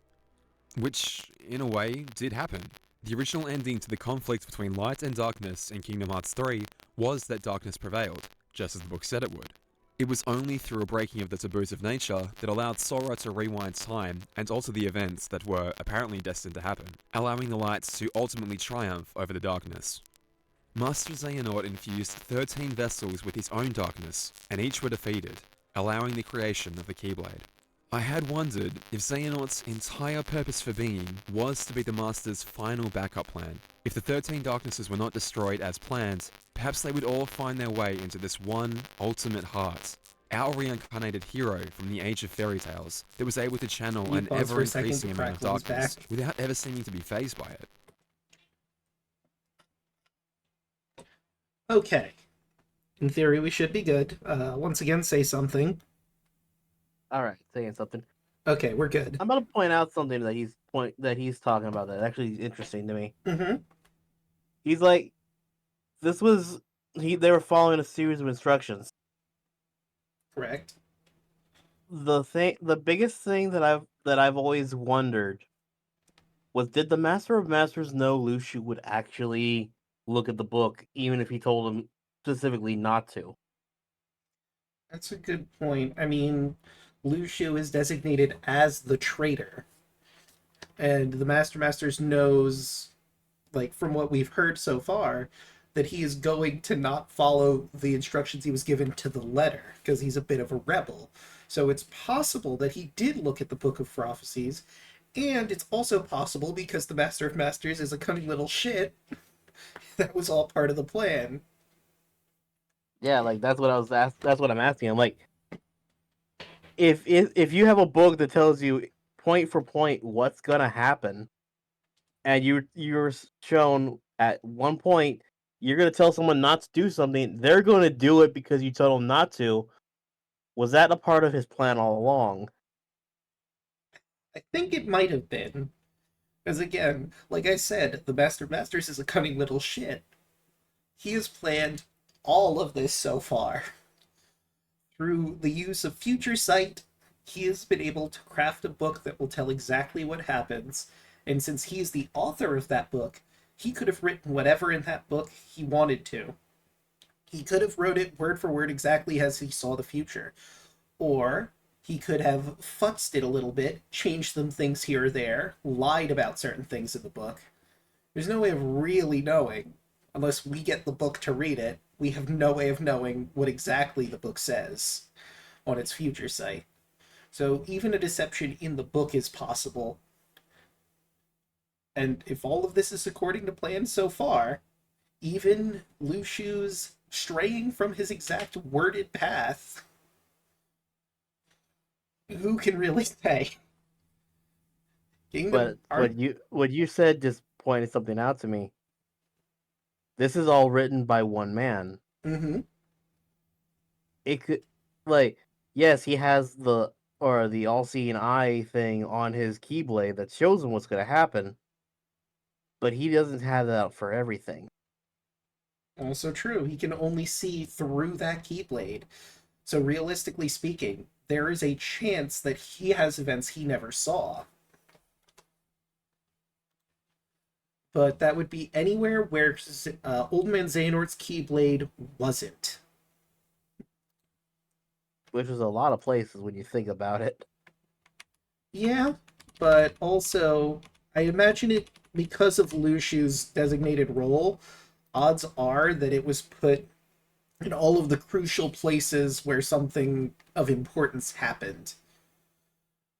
Which, in a way, did happen. The original ending to the conflict between light and darkness in Kingdom Hearts 3 was that darkness prevailed, just as the book said it would. It was only through a breaking of the taboos of nature that allowed Sora to rewind time and alter the events that were apparently destined to happen, allowing the light to ultimately triumph over the darkness. Master Xehanort infused 13 vessels with his own darkness, and each were defeated, allowing the creation of the Keyblade. I had wondered if Xehanort's entire purpose for being was to be the Master's final backup plan. If the 13 darknesses were not destroyed as planned, perhaps they would all find their way into this one ultimate heart, our reincarnated hero from the Age of Fairy Tales that was able to channel an ever-increasing amount of darkness without ever seeming to be fazed by it. Okay. In theory, we should be good. Once again, say something. Alright, saying something. Okay, we're good. I'm gonna point out something that he's talking about that actually is interesting to me. Mm-hmm. He's like, they were following a series of instructions. Correct. The biggest thing that I've always wondered was, did the Master of Masters know Lu Shu would actually look at the book, even if he told him specifically not to? That's a good point. I mean, Lu Shu is designated as the traitor. And the Masters knows, like, from what we've heard so far, that he is going to not follow the instructions he was given to the letter, because he's a bit of a rebel. So it's possible that he did look at the Book of Prophecies, and it's also possible, because the Master of Masters is a cunning little shit, that was all part of the plan. Yeah, like that's what I'm asking. I'm like, if you have a book that tells you point for point what's gonna happen, and you're shown at one point you're gonna tell someone not to do something, they're gonna do it because you told them not to. Was that a part of his plan all along? I think it might have been. Because again, like I said, the Master of Masters is a cunning little shit. He has planned all of this so far. Through the use of future sight, he has been able to craft a book that will tell exactly what happens, and since he is the author of that book, he could have written whatever in that book he wanted to. He could have wrote it word for word exactly as he saw the future. Or he could have futzed it a little bit, changed some things here or there, lied about certain things in the book. There's no way of really knowing. Unless we get the book to read it, we have no way of knowing what exactly the book says on its future site. So even a deception in the book is possible. And if all of this is according to plan so far, even Lu Shu's straying from his exact worded path, who can really say? But what you said just pointed something out to me. This is all written by one man. Mm-hmm. It could, like, yes, he has the all-seeing eye thing on his Keyblade that shows him what's going to happen, but he doesn't have that for everything. Also true. He can only see through that Keyblade. So realistically speaking, there is a chance that he has events he never saw. but that would be anywhere where Old Man Xehanort's Keyblade wasn't. Which is a lot of places when you think about it. Yeah, but also, I imagine it, because of Lushu's designated role, odds are that it was put in all of the crucial places where something of importance happened.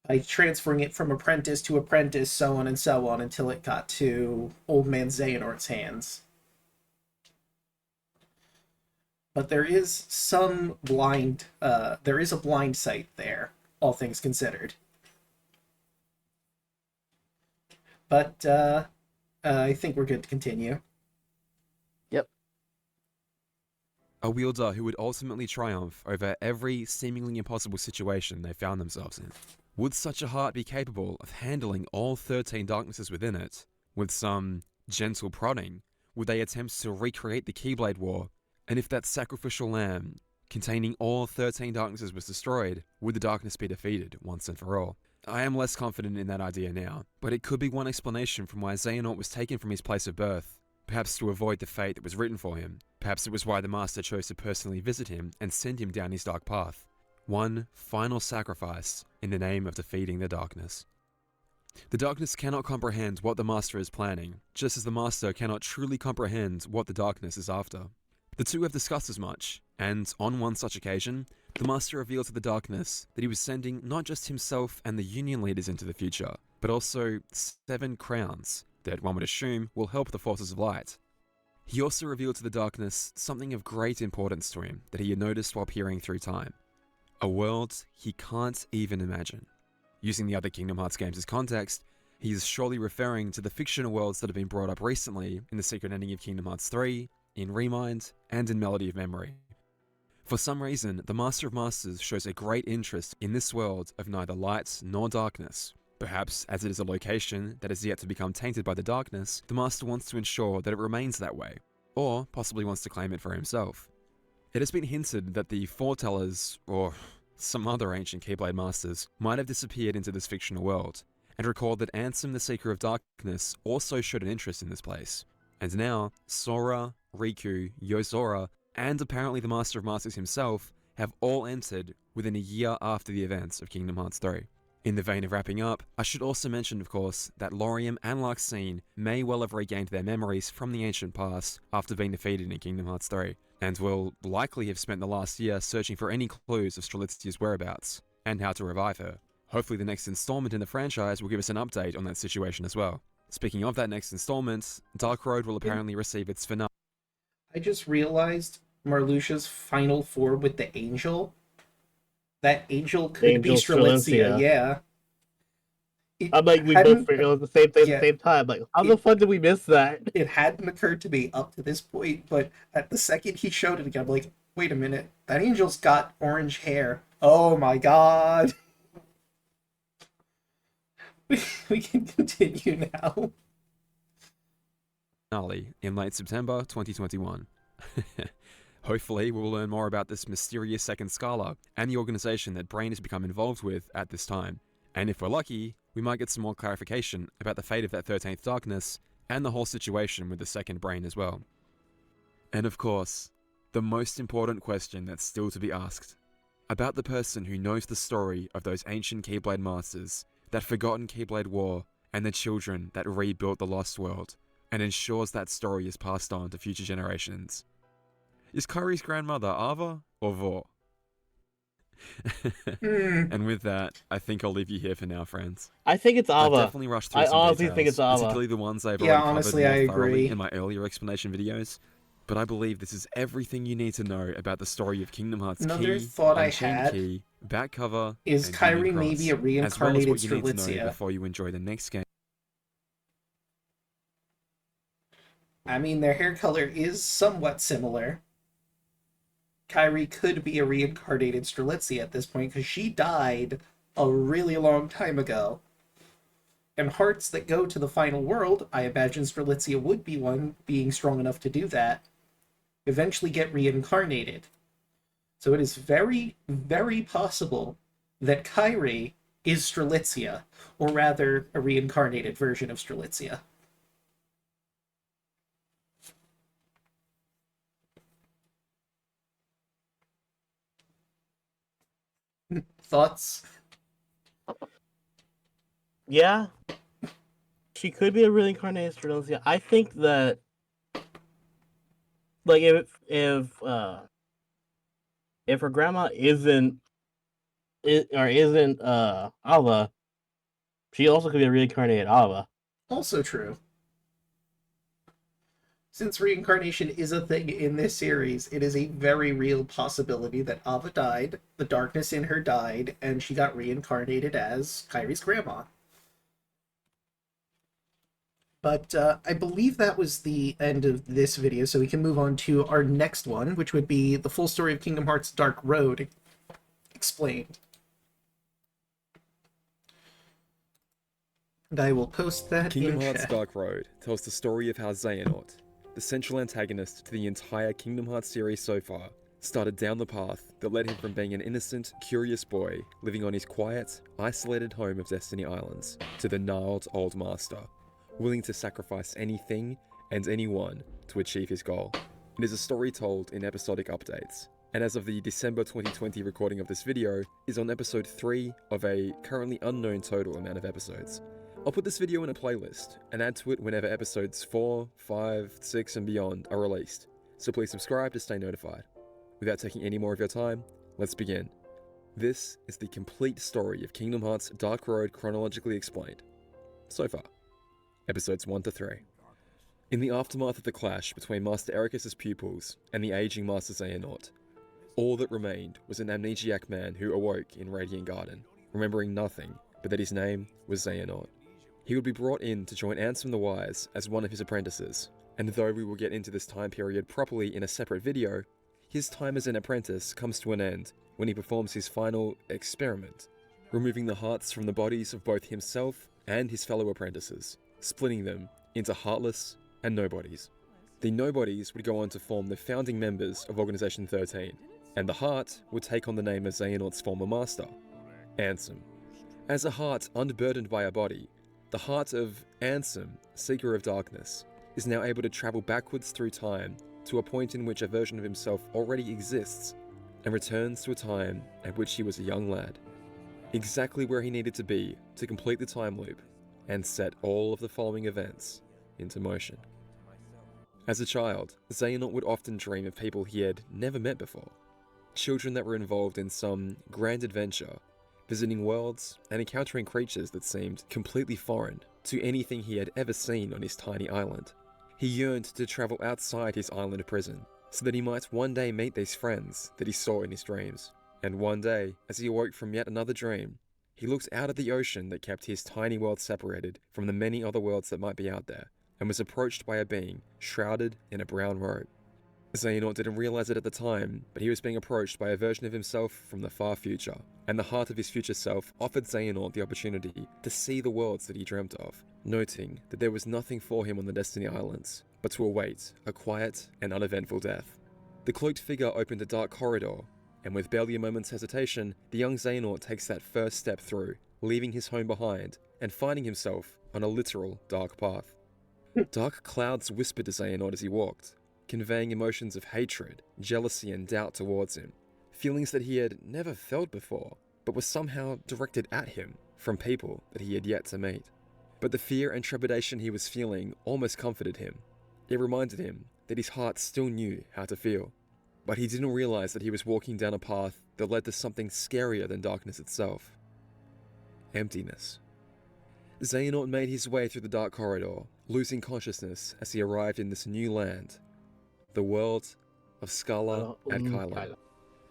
By transferring it from apprentice to apprentice, so on and so on, until it got to Old Man Xehanort's hands. But there is some blind, there is a blind site there, all things considered. But, I think we're good to continue. Yep. A wielder who would ultimately triumph over every seemingly impossible situation they found themselves in. Would such a heart be capable of handling all 13 darknesses within it? With some gentle prodding, would they attempt to recreate the Keyblade War? And if that sacrificial lamb containing all 13 darknesses was destroyed, would the darkness be defeated once and for all? I am less confident in that idea now, but it could be one explanation from why Xehanort was taken from his place of birth. Perhaps to avoid the fate that was written for him. Perhaps it was why the Master chose to personally visit him and send him down his dark path. One final sacrifice in the name of defeating the darkness. The darkness cannot comprehend what the Master is planning, just as the Master cannot truly comprehend what the darkness is after. The two have discussed as much, and on one such occasion, the Master revealed to the darkness that he was sending not just himself and the Union leaders into the future, but also 7 crowns that one would assume will help the forces of light. He also revealed to the darkness something of great importance to him that he had noticed while peering through time. A world he can't even imagine. Using the other Kingdom Hearts games as context, he is surely referring to the fictional worlds that have been brought up recently in the secret ending of Kingdom Hearts 3, in Remind, and in Melody of Memory. For some reason, the Master of Masters shows a great interest in this world of neither light nor darkness. Perhaps, as it is a location that is yet to become tainted by the darkness, the Master wants to ensure that it remains that way, or possibly wants to claim it for himself. It has been hinted that the Foretellers, or some other ancient Keyblade Masters, might have disappeared into this fictional world, and recalled that Ansem the Seeker of Darkness also showed an interest in this place. And now, Sora, Riku, Yozora, and apparently the Master of Masters himself have all entered within a year after the events of Kingdom Hearts 3. In the vein of wrapping up, I should also mention, of course, that Lauriam and Larxene may well have regained their memories from the ancient past after being defeated in Kingdom Hearts 3, and will likely have spent the last year searching for any clues of Strelitzia's whereabouts, and how to revive her. Hopefully the next installment in the franchise will give us an update on that situation as well. Speaking of that next installment, Dark Road will apparently receive its finale. I just realized Marluxia's final form with the angel. That angel could be Strelitzia, yeah. I'm like, we both forgot the same thing at the same time. Like, how the fuck did we miss that? It hadn't occurred to me up to this point, but at the second he showed it again, I'm like, wait a minute, that angel's got orange hair. Oh my god. We can continue now. Finale in late September 2021. Hopefully, we will learn more about this mysterious second Scala and the organization that Brain has become involved with at this time. And if we're lucky, we might get some more clarification about the fate of that 13th Darkness and the whole situation with the second Brain as well. And of course, the most important question that's still to be asked. About the person who knows the story of those ancient Keyblade Masters, that forgotten Keyblade War, and the children that rebuilt the Lost World, and ensures that story is passed on to future generations. Is Kairi's grandmother Ava or Vor? And with that, I think I'll leave you here for now, friends. I think it's Ava. I've definitely rushed through I some honestly details, think it's Ava. particularly the ones I've Yeah, already honestly, covered I more thoroughly agree. in my earlier explanation videos. But I believe this is everything you need to know about the story of Kingdom Hearts Another Key, thought I Unchained had Key, back cover, is and Kairi Union maybe a Cross, reincarnated as well as what you need to know Strelitzia. before you enjoy the next game. I mean, their hair color is somewhat similar. Kairi could be a reincarnated Strelitzia at this point, because she died a really long time ago. And hearts that go to the final world, I imagine Strelitzia would be one, being strong enough to do that, eventually get reincarnated. So it is very, very possible that Kairi is Strelitzia, or rather, a reincarnated version of Strelitzia. Thoughts? Yeah, she could be a reincarnated Strelitzia. I think that, like, if her grandma isn't Alva, she also could be a reincarnated Alva. Also true. Since reincarnation is a thing in this series, it is a very real possibility that Ava died, the darkness in her died, and she got reincarnated as Kyrie's grandma. But I believe that was the end of this video, so we can move on to our next one, which would be the full story of Kingdom Hearts Dark Road explained. And I will post that Kingdom in Hearts chat. Dark Road tells the story of how Xehanort, the central antagonist to the entire Kingdom Hearts series so far, started down the path that led him from being an innocent, curious boy living on his quiet, isolated home of Destiny Islands to the gnarled old master, willing to sacrifice anything and anyone to achieve his goal. It is a story told in episodic updates, and as of the December 2020 recording of this video, is on episode 3 of a currently unknown total amount of episodes. I'll put this video in a playlist and add to it whenever episodes 4, 5, 6 and beyond are released, so please subscribe to stay notified. Without taking any more of your time, let's begin. This is the complete story of Kingdom Hearts Dark Road chronologically explained. So far, episodes 1 to 3. In the aftermath of the clash between Master Ericus's pupils and the aging Master Xehanort, all that remained was an amnesiac man who awoke in Radiant Garden, remembering nothing but that his name was Xehanort. He would be brought in to join Ansem the Wise as one of his apprentices, and though we will get into this time period properly in a separate video, his time as an apprentice comes to an end when he performs his final experiment, removing the hearts from the bodies of both himself and his fellow apprentices, splitting them into Heartless and Nobodies. The Nobodies would go on to form the founding members of Organization 13, and the Heart would take on the name of Xehanort's former master, Ansem. As a heart unburdened by a body, the heart of Ansem, Seeker of Darkness, is now able to travel backwards through time to a point in which a version of himself already exists, and returns to a time at which he was a young lad, exactly where he needed to be to complete the time loop and set all of the following events into motion. As a child, Xehanort would often dream of people he had never met before, children that were involved in some grand adventure, visiting worlds and encountering creatures that seemed completely foreign to anything he had ever seen on his tiny island. He yearned to travel outside his island prison, so that he might one day meet these friends that he saw in his dreams. And one day, as he awoke from yet another dream, he looked out at the ocean that kept his tiny world separated from the many other worlds that might be out there, and was approached by a being shrouded in a brown robe. Xehanort didn't realize it at the time, but he was being approached by a version of himself from the far future, and the heart of his future self offered Xehanort the opportunity to see the worlds that he dreamt of, noting that there was nothing for him on the Destiny Islands, but to await a quiet and uneventful death. The cloaked figure opened a dark corridor, and with barely a moment's hesitation, the young Xehanort takes that first step through, leaving his home behind, and finding himself on a literal dark path. Dark clouds whispered to Xehanort as he walked, conveying emotions of hatred, jealousy and doubt towards him, feelings that he had never felt before, but were somehow directed at him from people that he had yet to meet. But the fear and trepidation he was feeling almost comforted him. It reminded him that his heart still knew how to feel, but he didn't realize that he was walking down a path that led to something scarier than darkness itself. Emptiness. Xehanort made his way through the dark corridor, losing consciousness as he arrived in this new land, the world of Scala at Kylo.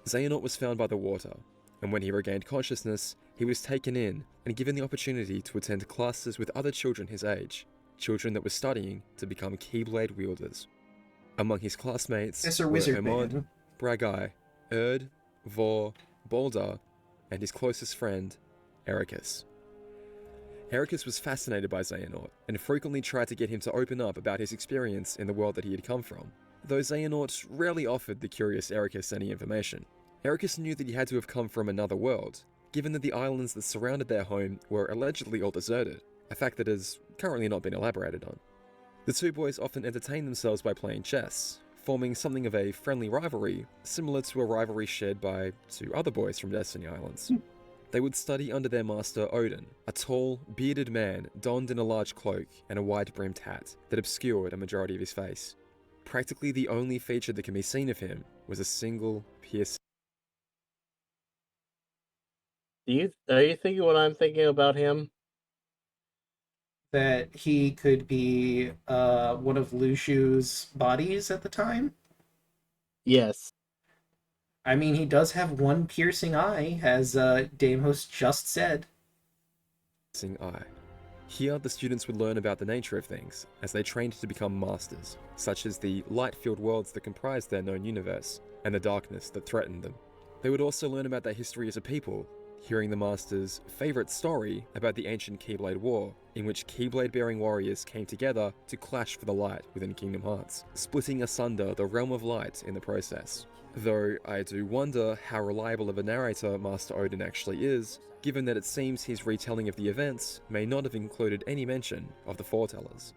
Xehanort was found by the water, and when he regained consciousness, he was taken in and given the opportunity to attend classes with other children his age, children that were studying to become Keyblade wielders. Among his classmates were Hermod, Bragai, Erd, Vor, Baldur, and his closest friend, Ericus. Ericus was fascinated by Xehanort, and frequently tried to get him to open up about his experience in the world that he had come from, though Xehanort rarely offered the curious Ericus any information. Ericus knew that he had to have come from another world, given that the islands that surrounded their home were allegedly all deserted, a fact that has currently not been elaborated on. The two boys often entertained themselves by playing chess, forming something of a friendly rivalry, similar to a rivalry shared by two other boys from Destiny Islands. They would study under their master Odin, a tall, bearded man donned in a large cloak and a wide-brimmed hat that obscured a majority of his face. Practically the only feature that can be seen of him was a single piercing. Are you thinking what I'm thinking about him? That he could be one of Lushu's bodies at the time? Yes. I mean, he does have one piercing eye, as Damos just said. Eye. Here, the students would learn about the nature of things as they trained to become masters, such as the light-filled worlds that comprise their known universe, and the darkness that threatened them. They would also learn about their history as a people, hearing the Master's favourite story about the ancient Keyblade War, in which Keyblade-bearing warriors came together to clash for the light within Kingdom Hearts, splitting asunder the realm of light in the process. Though I do wonder how reliable of a narrator Master Odin actually is, given that it seems his retelling of the events may not have included any mention of the foretellers.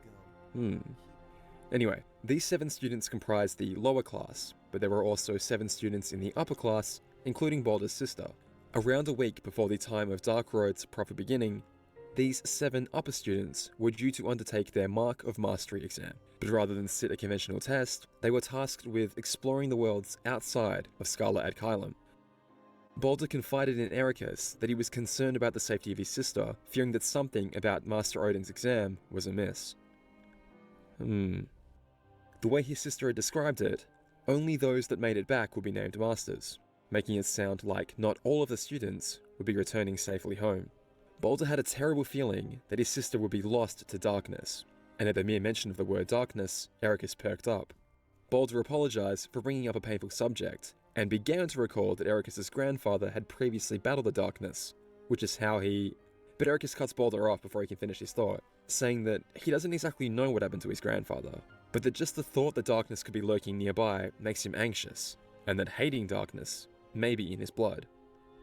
Anyway, these 7 students comprised the lower class, but there were also 7 students in the upper class, including Balder's sister. Around a week before the time of Dark Road's proper beginning, these 7 upper students were due to undertake their Mark of Mastery exam, but rather than sit a conventional test, they were tasked with exploring the worlds outside of Scala ad Caelum. Balder confided in Ericus that he was concerned about the safety of his sister, fearing that something about Master Odin's exam was amiss. The way his sister had described it, only those that made it back would be named Masters, making it sound like not all of the students would be returning safely home. Balder had a terrible feeling that his sister would be lost to darkness, and at the mere mention of the word darkness, Ericus perked up. Balder apologized for bringing up a painful subject, and began to recall that Ericus's grandfather had previously battled the darkness, which is how he... But Ericus cuts Balder off before he can finish his thought, saying that he doesn't exactly know what happened to his grandfather, but that just the thought that darkness could be lurking nearby makes him anxious, and that hating darkness may be in his blood.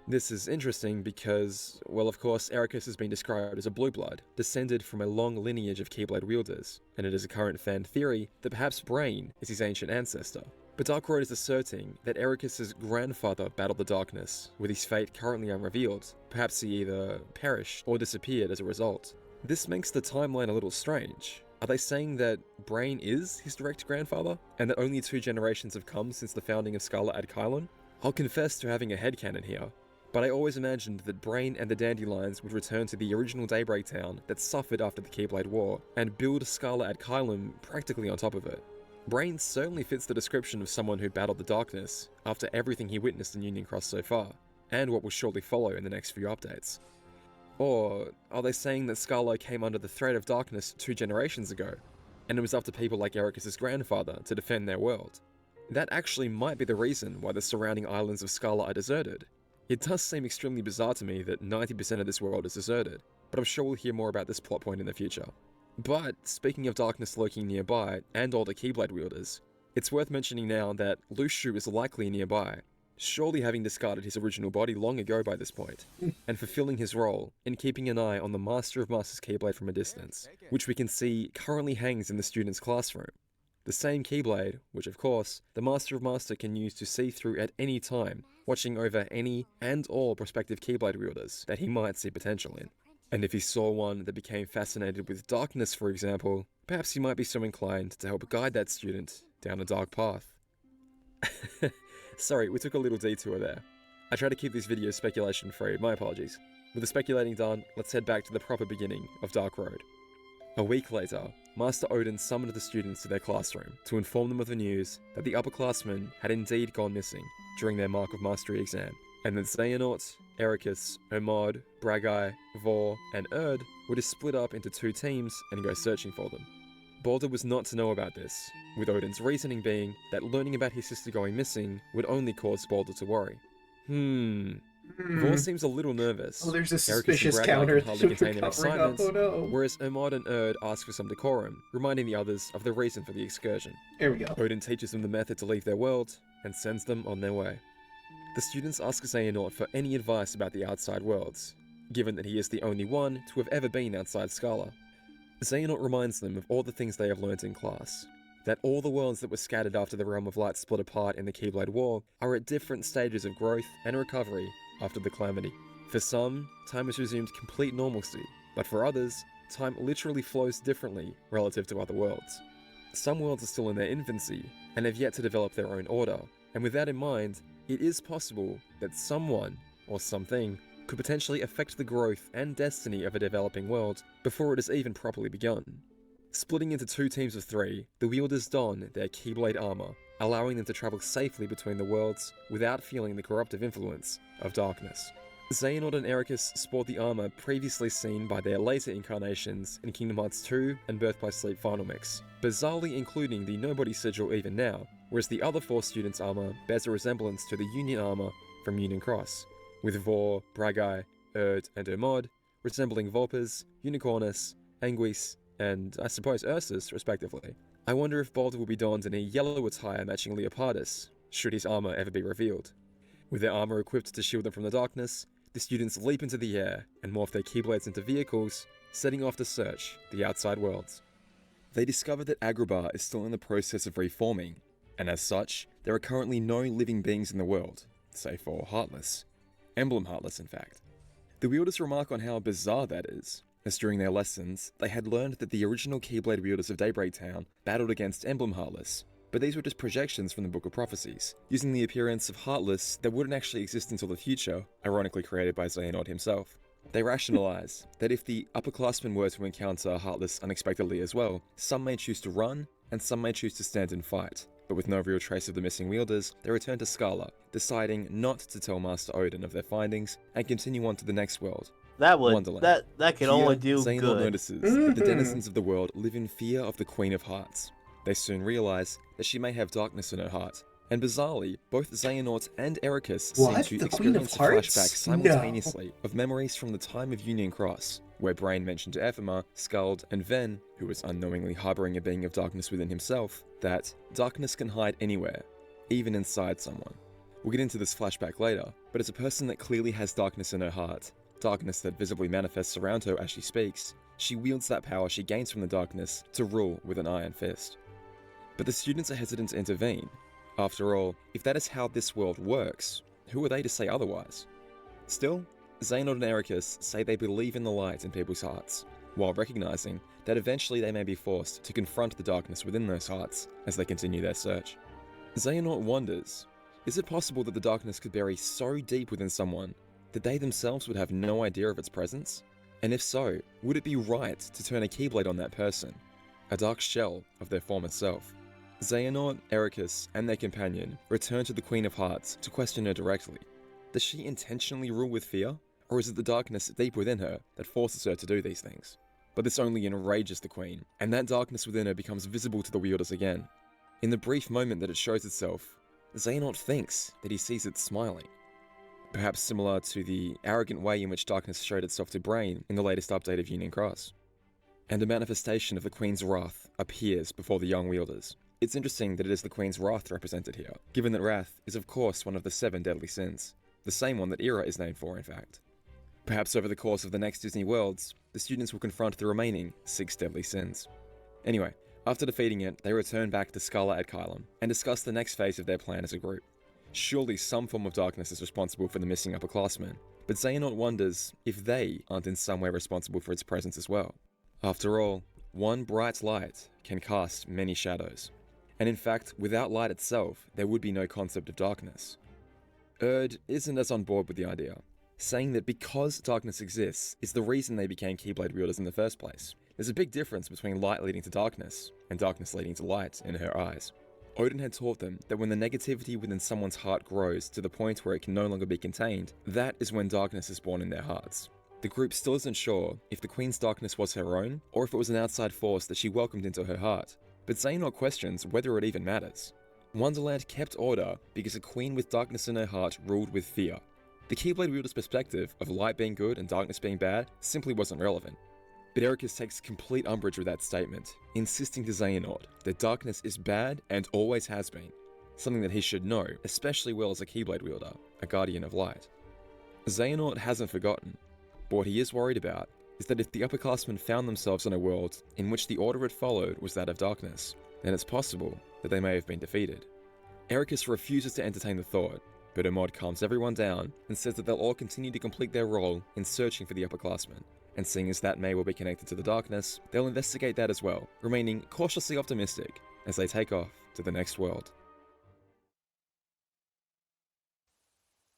This is interesting because, well, of course, Ericus has been described as a blue blood, descended from a long lineage of Keyblade wielders, and it is a current fan theory that perhaps Brain is his ancient ancestor. But Dark Road is asserting that Ericus's grandfather battled the darkness, with his fate currently unrevealed. Perhaps he either perished or disappeared as a result. This makes the timeline a little strange. Are they saying that Brain is his direct grandfather, and that only 2 generations have come since the founding of Scala ad Caelum? I'll confess to having a headcanon here, but I always imagined that Brain and the Dandelions would return to the original Daybreak Town that suffered after the Keyblade War, and build Scala ad Caelum practically on top of it. Brain certainly fits the description of someone who battled the darkness after everything he witnessed in Union Cross so far, and what will shortly follow in the next few updates. Or are they saying that Scala came under the threat of darkness 2 generations ago, and it was up to people like Ericus's grandfather to defend their world? That actually might be the reason why the surrounding islands of Scala are deserted. It does seem extremely bizarre to me that 90% of this world is deserted, but I'm sure we'll hear more about this plot point in the future. But, speaking of darkness lurking nearby, and older Keyblade wielders, it's worth mentioning now that Lushu is likely nearby, surely having discarded his original body long ago by this point, and fulfilling his role in keeping an eye on the Master of Masters Keyblade from a distance, which we can see currently hangs in the student's classroom. The same Keyblade, which of course, the Master of Master can use to see through at any time, watching over any and all prospective Keyblade wielders that he might see potential in. And if he saw one that became fascinated with darkness, for example, perhaps he might be so inclined to help guide that student down a dark path. Sorry, we took a little detour there. I try to keep this video speculation free, my apologies. With the speculating done, let's head back to the proper beginning of Dark Road. A week later, Master Odin summoned the students to their classroom to inform them of the news that the upperclassmen had indeed gone missing during their Mark of Mastery exam, and that Xehanort, Ericus, Hermod, Bragai, Vor, and Erd were to split up into 2 teams and go searching for them. Balder was not to know about this, with Odin's reasoning being that learning about his sister going missing would only cause Balder to worry. Vor seems a little nervous. Oh, there's a Ericus suspicious and Bragai counter can hardly to contain their covering up, excitement, oh no. whereas Hermod and Erd ask for some decorum, reminding the others of the reason for the excursion. There we go. Odin teaches them the method to leave their world, and sends them on their way. The students ask Xehanort for any advice about the outside worlds, given that he is the only one to have ever been outside Scala. Xehanort reminds them of all the things they have learnt in class, that all the worlds that were scattered after the Realm of Light split apart in the Keyblade War are at different stages of growth and recovery after the Calamity. For some, time has resumed complete normalcy, but for others, time literally flows differently relative to other worlds. Some worlds are still in their infancy and have yet to develop their own order, and with that in mind, it is possible that someone or something could potentially affect the growth and destiny of a developing world before it has even properly begun. Splitting into 2 teams of 3, the wielders don their Keyblade armor, allowing them to travel safely between the worlds without feeling the corruptive influence of darkness. Xehanort and Ericus sport the armor previously seen by their later incarnations in Kingdom Hearts 2 and Birth by Sleep Final Mix, bizarrely including the Nobody Sigil even now, whereas the other 4 students' armor bears a resemblance to the Union armor from Union Cross, with Vor, Bragai, Erd, and Ermod resembling Volpes, Unicornus, Anguis, and I suppose Ursus, respectively. I wonder if Baldur will be donned in a yellow attire matching Leopardus, should his armor ever be revealed. With their armor equipped to shield them from the darkness, the students leap into the air and morph their Keyblades into vehicles, setting off to search the outside worlds. They discover that Agrabah is still in the process of reforming, and as such, there are currently no living beings in the world, save for Heartless. Emblem Heartless, in fact. The wielders remark on how bizarre that is, as during their lessons, they had learned that the original Keyblade wielders of Daybreak Town battled against Emblem Heartless, but these were just projections from the Book of Prophecies, using the appearance of Heartless that wouldn't actually exist until the future, ironically created by Xehanort himself. They rationalize that if the upperclassmen were to encounter Heartless unexpectedly as well, some may choose to run, and some may choose to stand and fight. But with no real trace of the missing wielders, they return to Scala, deciding not to tell Master Odin of their findings, and continue on to the next world, That would Wonderland. that could Here, only do Xehanort good. notices that the denizens of the world live in fear of the Queen of Hearts. They soon realize that she may have darkness in her heart, and bizarrely, both Xehanort and Ericus What? seem to The Queen of experience a Hearts? flashback simultaneously of memories from the time of Union Cross, where Brain mentioned to Ephema, Skald, and Ven, who was unknowingly harboring a being of darkness within himself, that darkness can hide anywhere, even inside someone. We'll get into this flashback later, but as a person that clearly has darkness in her heart, darkness that visibly manifests around her as she speaks, she wields that power she gains from the darkness to rule with an iron fist. But the students are hesitant to intervene. After all, if that is how this world works, who are they to say otherwise? Still, Xehanort and Ericus say they believe in the light in people's hearts, while recognizing that eventually they may be forced to confront the darkness within those hearts as they continue their search. Xehanort wonders, is it possible that the darkness could bury so deep within someone that they themselves would have no idea of its presence? And if so, would it be right to turn a Keyblade on that person, a dark shell of their former self? Xehanort, Ericus, and their companion return to the Queen of Hearts to question her directly. Does she intentionally rule with fear, or is it the darkness deep within her that forces her to do these things? But this only enrages the Queen, and that darkness within her becomes visible to the wielders again. In the brief moment that it shows itself, Xehanort thinks that he sees it smiling. Perhaps similar to the arrogant way in which darkness showed itself to Brain in the latest update of Union Cross. And a manifestation of the Queen's wrath appears before the young wielders. It's interesting that it is the Queen's wrath represented here, given that wrath is of course one of the 7 deadly sins, the same one that Era is named for in fact. Perhaps over the course of the next Disney Worlds, the students will confront the remaining 6 deadly sins. Anyway, after defeating it, they return back to Scala at Kylum, and discuss the next phase of their plan as a group. Surely some form of darkness is responsible for the missing upperclassmen, but Xehanort wonders if they aren't in some way responsible for its presence as well. After all, one bright light can cast many shadows. And in fact, without light itself, there would be no concept of darkness. Erd isn't as on board with the idea, saying that because darkness exists is the reason they became Keyblade wielders in the first place. There's a big difference between light leading to darkness, and darkness leading to light in her eyes. Odin had taught them that when the negativity within someone's heart grows to the point where it can no longer be contained, that is when darkness is born in their hearts. The group still isn't sure if the Queen's darkness was her own, or if it was an outside force that she welcomed into her heart. But Xehanort questions whether it even matters. Wonderland kept order because a queen with darkness in her heart ruled with fear. The Keyblade wielder's perspective of light being good and darkness being bad simply wasn't relevant. But Ericus takes complete umbrage with that statement, insisting to Xehanort that darkness is bad and always has been, something that he should know, especially well as a Keyblade wielder, a guardian of light. Xehanort hasn't forgotten, but what he is worried about is that if the upperclassmen found themselves in a world in which the order it followed was that of darkness, then it's possible that they may have been defeated. Ericus refuses to entertain the thought, but Hermod calms everyone down and says that they'll all continue to complete their role in searching for the upperclassmen, and seeing as that may well be connected to the darkness, they'll investigate that as well, remaining cautiously optimistic as they take off to the next world.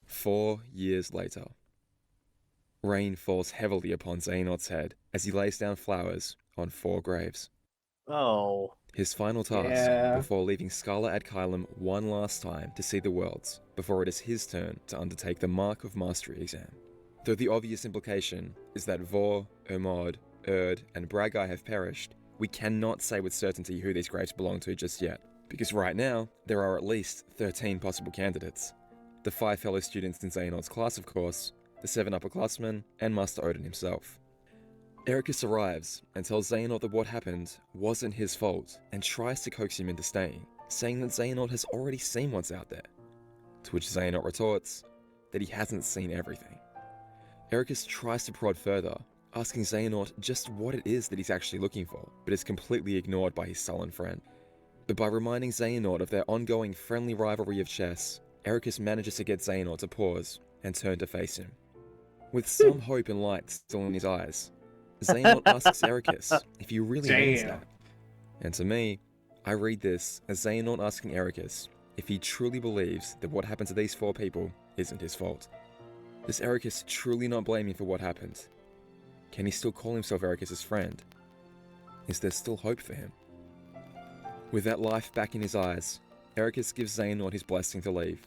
4 years later. Rain falls heavily upon Xehanort's head as he lays down flowers on 4 graves. Oh. His final task before leaving Scala ad Caelum one last time to see the worlds, before it is his turn to undertake the Mark of Mastery exam. Though the obvious implication is that Vor, Hermod, Erd, and Bragai have perished, we cannot say with certainty who these graves belong to just yet, because right now, there are at least 13 possible candidates. The 5 fellow students in Xehanort's class, of course, the 7 upperclassmen, and Master Odin himself. Ericus arrives and tells Xehanort that what happened wasn't his fault, and tries to coax him into staying, saying that Xehanort has already seen what's out there. To which Xehanort retorts that he hasn't seen everything. Ericus tries to prod further, asking Xehanort just what it is that he's actually looking for, but is completely ignored by his sullen friend. But by reminding Xehanort of their ongoing friendly rivalry of chess, Ericus manages to get Xehanort to pause and turn to face him. With some hope and light still in his eyes, Xehanort asks Ericus if he really means that. And to me, I read this as Xehanort asking Ericus if he truly believes that what happened to these 4 people isn't his fault. Does Ericus truly not blame him for what happened? Can he still call himself Ericus' friend? Is there still hope for him? With that life back in his eyes, Ericus gives Xehanort his blessing to leave,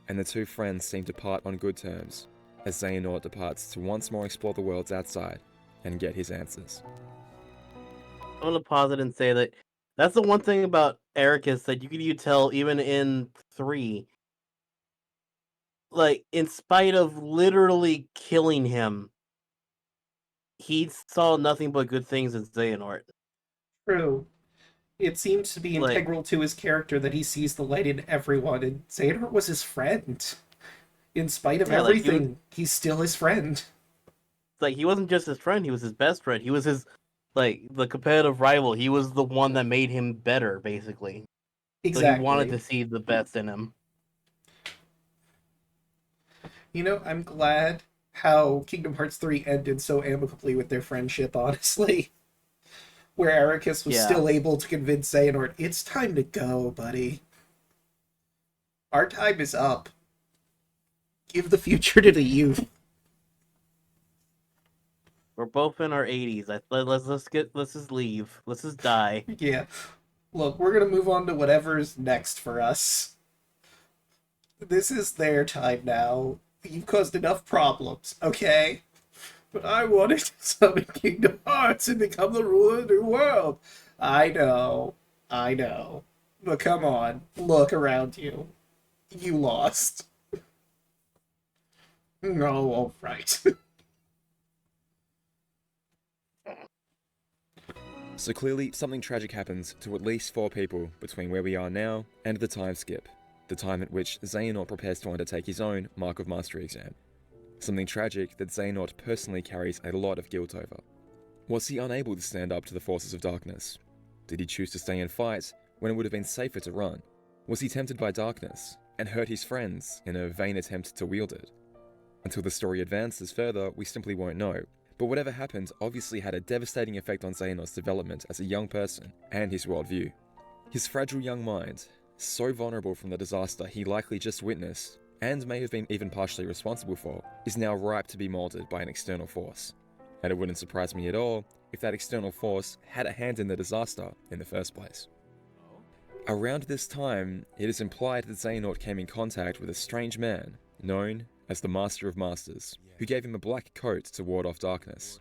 and the 2 friends seem to part on good terms, as Xehanort departs to once more explore the worlds outside and get his answers. I'm gonna pause it and say that that's the one thing about Ericus that you tell even in 3. Like, in spite of literally killing him, he saw nothing but good things in Xehanort. True. It seems to be integral to his character that he sees the light in everyone, and Xehanort was his friend. In spite of everything, he's still his friend. Like, he wasn't just his friend, he was his best friend. He was his, the competitive rival. He was the one that made him better, basically. Exactly. So he wanted to see the best in him. You know, I'm glad how Kingdom Hearts 3 ended so amicably with their friendship, honestly. Where Ericus was still able to convince Xehanort, it's time to go, buddy. Our time is up. Give the future to the youth. We're both in our 80s. Let's just leave. Let's just die. Yeah. Look, we're gonna move on to whatever's next for us. This is their time now. You've caused enough problems, okay? But I wanted to summon Kingdom Hearts and become the ruler of the new world. I know. But come on, look around you. You lost. No, alright. So clearly, something tragic happens to at least 4 people between where we are now and the time skip, the time at which Xehanort prepares to undertake his own Mark of Mastery exam. Something tragic that Xehanort personally carries a lot of guilt over. Was he unable to stand up to the forces of darkness? Did he choose to stay and fight when it would have been safer to run? Was he tempted by darkness and hurt his friends in a vain attempt to wield it? Until the story advances further, we simply won't know. But whatever happened obviously had a devastating effect on Xehanort's development as a young person and his worldview. His fragile young mind, so vulnerable from the disaster he likely just witnessed, and may have been even partially responsible for, is now ripe to be molded by an external force. And it wouldn't surprise me at all if that external force had a hand in the disaster in the first place. Around this time, it is implied that Xehanort came in contact with a strange man, known as the Master of Masters, who gave him a black coat to ward off darkness.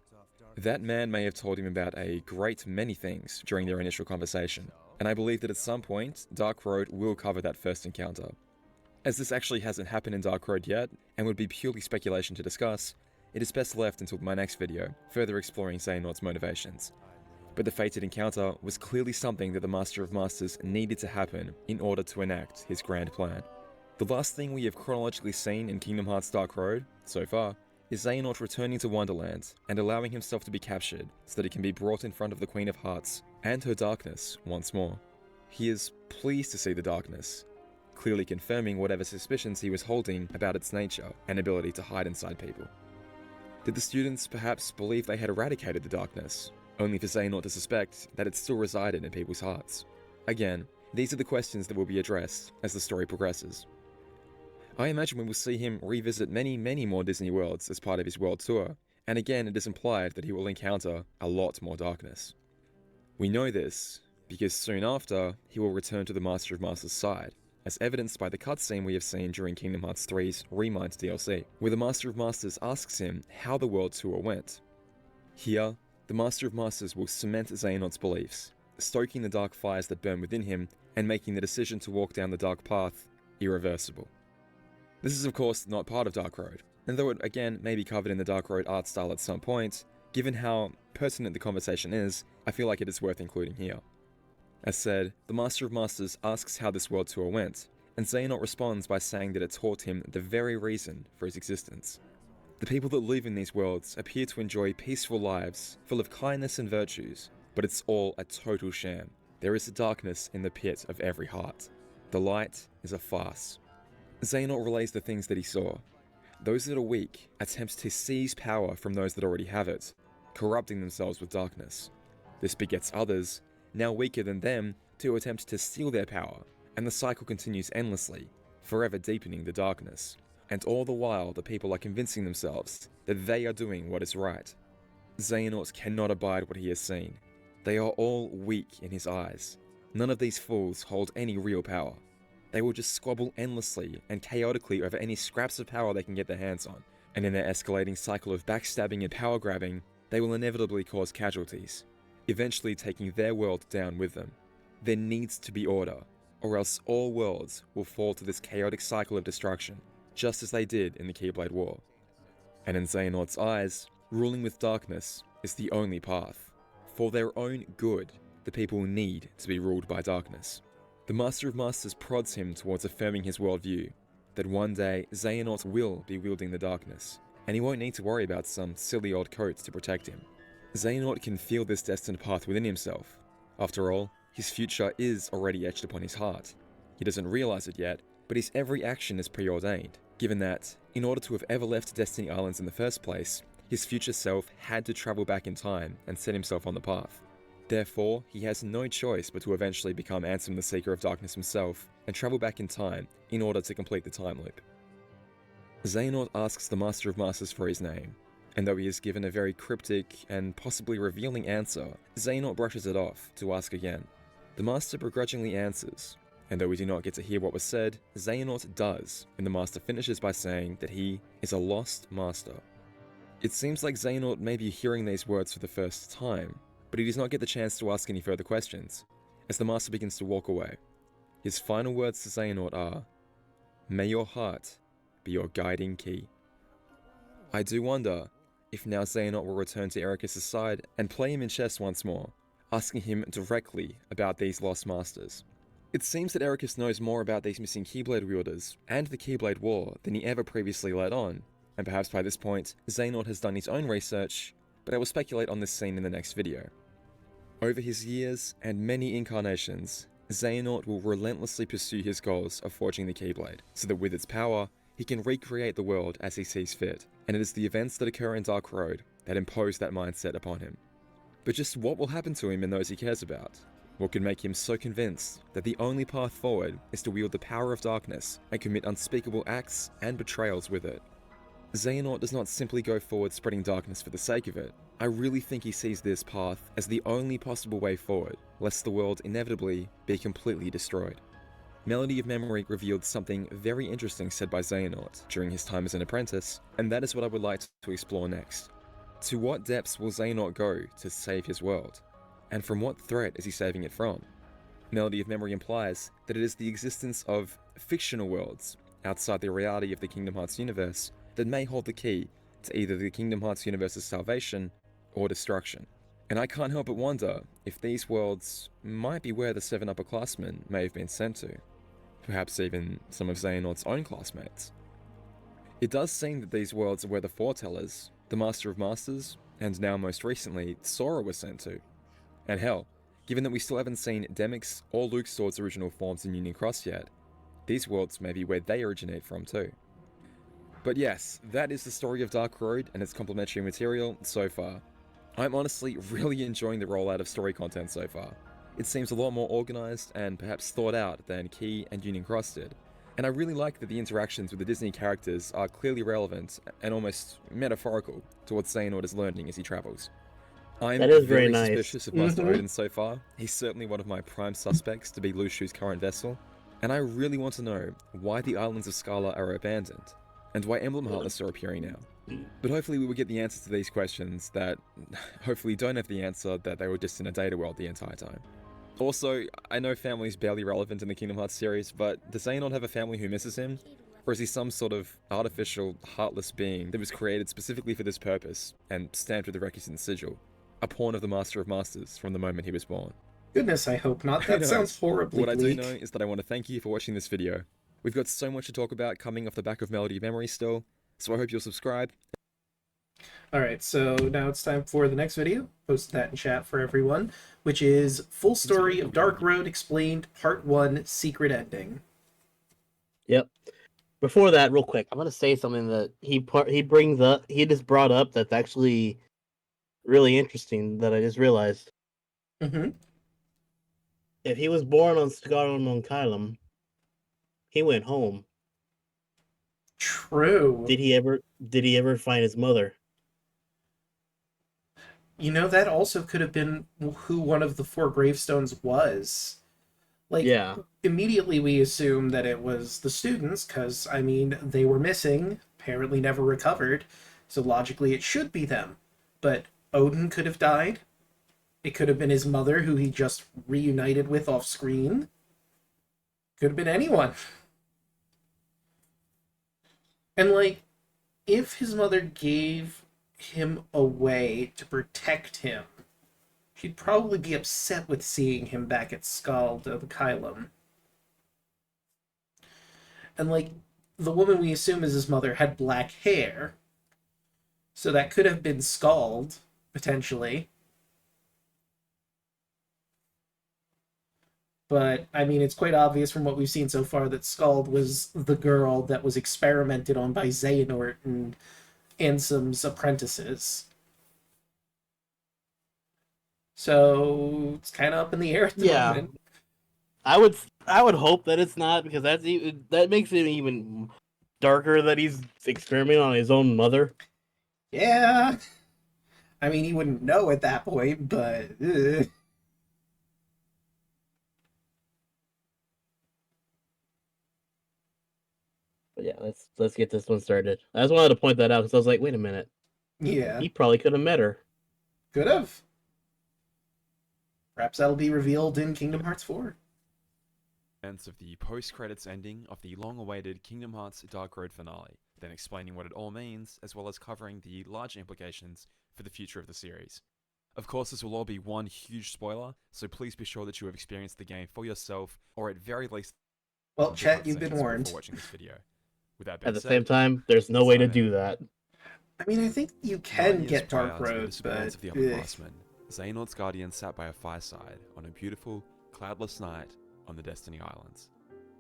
That man may have told him about a great many things during their initial conversation, and I believe that at some point, Dark Road will cover that first encounter. As this actually hasn't happened in Dark Road yet, and would be purely speculation to discuss, it is best left until my next video, further exploring Xehanort's motivations. But the fated encounter was clearly something that the Master of Masters needed to happen in order to enact his grand plan. The last thing we have chronologically seen in Kingdom Hearts Dark Road, so far, is Xehanort returning to Wonderland and allowing himself to be captured so that he can be brought in front of the Queen of Hearts and her darkness once more. He is pleased to see the darkness, clearly confirming whatever suspicions he was holding about its nature and ability to hide inside people. Did the students perhaps believe they had eradicated the darkness, only for Xehanort to suspect that it still resided in people's hearts? Again, these are the questions that will be addressed as the story progresses. I imagine we will see him revisit many more Disney worlds as part of his world tour, and again it is implied that he will encounter a lot more darkness. We know this because soon after, he will return to the Master of Masters' side, as evidenced by the cutscene we have seen during Kingdom Hearts 3's Remind DLC, where the Master of Masters asks him how the world tour went. Here, the Master of Masters will cement Xehanort's beliefs, stoking the dark fires that burn within him and making the decision to walk down the dark path irreversible. This is of course not part of Dark Road, and though it again may be covered in the Dark Road art style at some point, given how pertinent the conversation is, I feel like it is worth including here. As said, the Master of Masters asks how this world tour went, and Xehanort responds by saying that it taught him the very reason for his existence. The people that live in these worlds appear to enjoy peaceful lives, full of kindness and virtues, but it's all a total sham. There is a darkness in the pit of every heart. The light is a farce. Xehanort relays the things that he saw. Those that are weak attempt to seize power from those that already have it, corrupting themselves with darkness. This begets others, now weaker than them, to attempt to steal their power, and the cycle continues endlessly, forever deepening the darkness. And all the while, the people are convincing themselves that they are doing what is right. Xehanort cannot abide what he has seen. They are all weak in his eyes. None of these fools hold any real power. They will just squabble endlessly and chaotically over any scraps of power they can get their hands on, and in their escalating cycle of backstabbing and power grabbing, they will inevitably cause casualties, eventually taking their world down with them. There needs to be order, or else all worlds will fall to this chaotic cycle of destruction, just as they did in the Keyblade War. And in Xehanort's eyes, ruling with darkness is the only path. For their own good, the people need to be ruled by darkness. The Master of Masters prods him towards affirming his worldview, that one day Xehanort will be wielding the darkness, and he won't need to worry about some silly old coats to protect him. Xehanort can feel this destined path within himself. After all, his future is already etched upon his heart. He doesn't realize it yet, but his every action is preordained, given that, in order to have ever left Destiny Islands in the first place, his future self had to travel back in time and set himself on the path. Therefore, he has no choice but to eventually become Ansem the Seeker of Darkness himself and travel back in time in order to complete the time loop. Xehanort asks the Master of Masters for his name, and though he is given a very cryptic and possibly revealing answer, Xehanort brushes it off to ask again. The Master begrudgingly answers, and though we do not get to hear what was said, Xehanort does, and the Master finishes by saying that he is a lost master. It seems like Xehanort may be hearing these words for the first time, but he does not get the chance to ask any further questions, as the Master begins to walk away. His final words to Xehanort are, "May your heart be your guiding key." I do wonder if now Xehanort will return to Ericus' side and play him in chess once more, asking him directly about these lost masters. It seems that Ericus knows more about these missing Keyblade wielders and the Keyblade War than he ever previously let on, and perhaps by this point, Xehanort has done his own research, but I will speculate on this scene in the next video. Over his years and many incarnations, Xehanort will relentlessly pursue his goals of forging the Keyblade, so that with its power, he can recreate the world as he sees fit, and it is the events that occur in Dark Road that impose that mindset upon him. But just what will happen to him and those he cares about? What could make him so convinced that the only path forward is to wield the power of darkness and commit unspeakable acts and betrayals with it? Xehanort does not simply go forward spreading darkness for the sake of it. I really think he sees this path as the only possible way forward, lest the world inevitably be completely destroyed. Melody of Memory revealed something very interesting said by Xehanort during his time as an apprentice, and that is what I would like to explore next. To what depths will Xehanort go to save his world? And from what threat is he saving it from? Melody of Memory implies that it is the existence of fictional worlds outside the reality of the Kingdom Hearts universe that may hold the key to either the Kingdom Hearts universe's salvation or destruction. And I can't help but wonder if these worlds might be where the 7 upperclassmen may have been sent to. Perhaps even some of Xehanort's own classmates. It does seem that these worlds are where the Foretellers, the Master of Masters, and now most recently, Sora was sent to. And hell, Given that we still haven't seen Demyx or Luke Sword's original forms in Union Cross yet, these worlds may be where they originate from too. But yes, that is the story of Dark Road and its complementary material so far. I'm honestly really enjoying the rollout of story content so far. It seems a lot more organised and perhaps thought out than Key and Union Cross did. And I really like that the interactions with the Disney characters are clearly relevant and almost metaphorical to what Xehanort is learning as he travels. I'm That is very very nice. suspicious of Master Odin so far. He's certainly one of my prime suspects to be Lushu's current vessel, and I really want to know why the islands of Scala are abandoned, and why Emblem Heartless are appearing now. But hopefully we will get the answers to these questions that hopefully don't have the answer that they were just in a data world the entire time. Also, I know family is barely relevant in the Kingdom Hearts series, but does Xehanort have a family who misses him? Or is he some sort of artificial, heartless being that was created specifically for this purpose and stamped with the requisite sigil? A pawn of the Master of Masters from the moment he was born. Goodness, I hope not. That sounds horribly What I do bleak. know is that I want to thank you for watching this video. We've got so much to talk about coming off the back of Melody of Memory still, so I hope you'll subscribe. Alright, so now it's time for the next video. Post that in chat for everyone, which is Full Story of Dark Road Explained Part 1 Secret Ending. Yep. Before that, real quick, I'm gonna say something that he brings up. He just brought up that's actually really interesting that I just realized. Mm-hmm. If he was born on Scarron on Kylum, he went home. True. Did he ever find his mother? You know, that also could have been who one of the 4 gravestones was. Like, Yeah. Immediately we assume that it was the students, because, I mean, they were missing, apparently never recovered, so logically it should be them. But Odin could have died. It could have been his mother, who he just reunited with off screen. Could have been anyone. And, like, if his mother gave him away to protect him, she'd probably be upset with seeing him back at Skald of Kylum. And, like, the woman we assume is his mother had black hair. So that could have been Skald, potentially. But, I mean, it's quite obvious from what we've seen so far that Skald was the girl that was experimented on by Xehanort and Ansem's apprentices. So it's kind of up in the air at the moment. I would hope that it's not, because that makes it even darker that he's experimenting on his own mother. Yeah. I mean, he wouldn't know at that point, but But yeah, let's get this one started. I just wanted to point that out because I was like, wait a minute. Yeah. He probably could have met her. Could have. Perhaps that'll be revealed in Kingdom Hearts 4. Of the post-credits ending of the long-awaited Kingdom Hearts Dark Road finale, then explaining what it all means, as well as covering the larger implications for the future of the series. Of course, this will all be one huge spoiler, so please be sure that you have experienced the game for yourself, or at very least... Well, chat, you've been warned. Watching this video. With that At being the said, same time, there's no way to do that. I mean, I think you can 9 years get prior Dark to the Road, disappearance but... of the upperclassmen, Xehanort's guardian sat by a fireside on a beautiful, cloudless night on the Destiny Islands.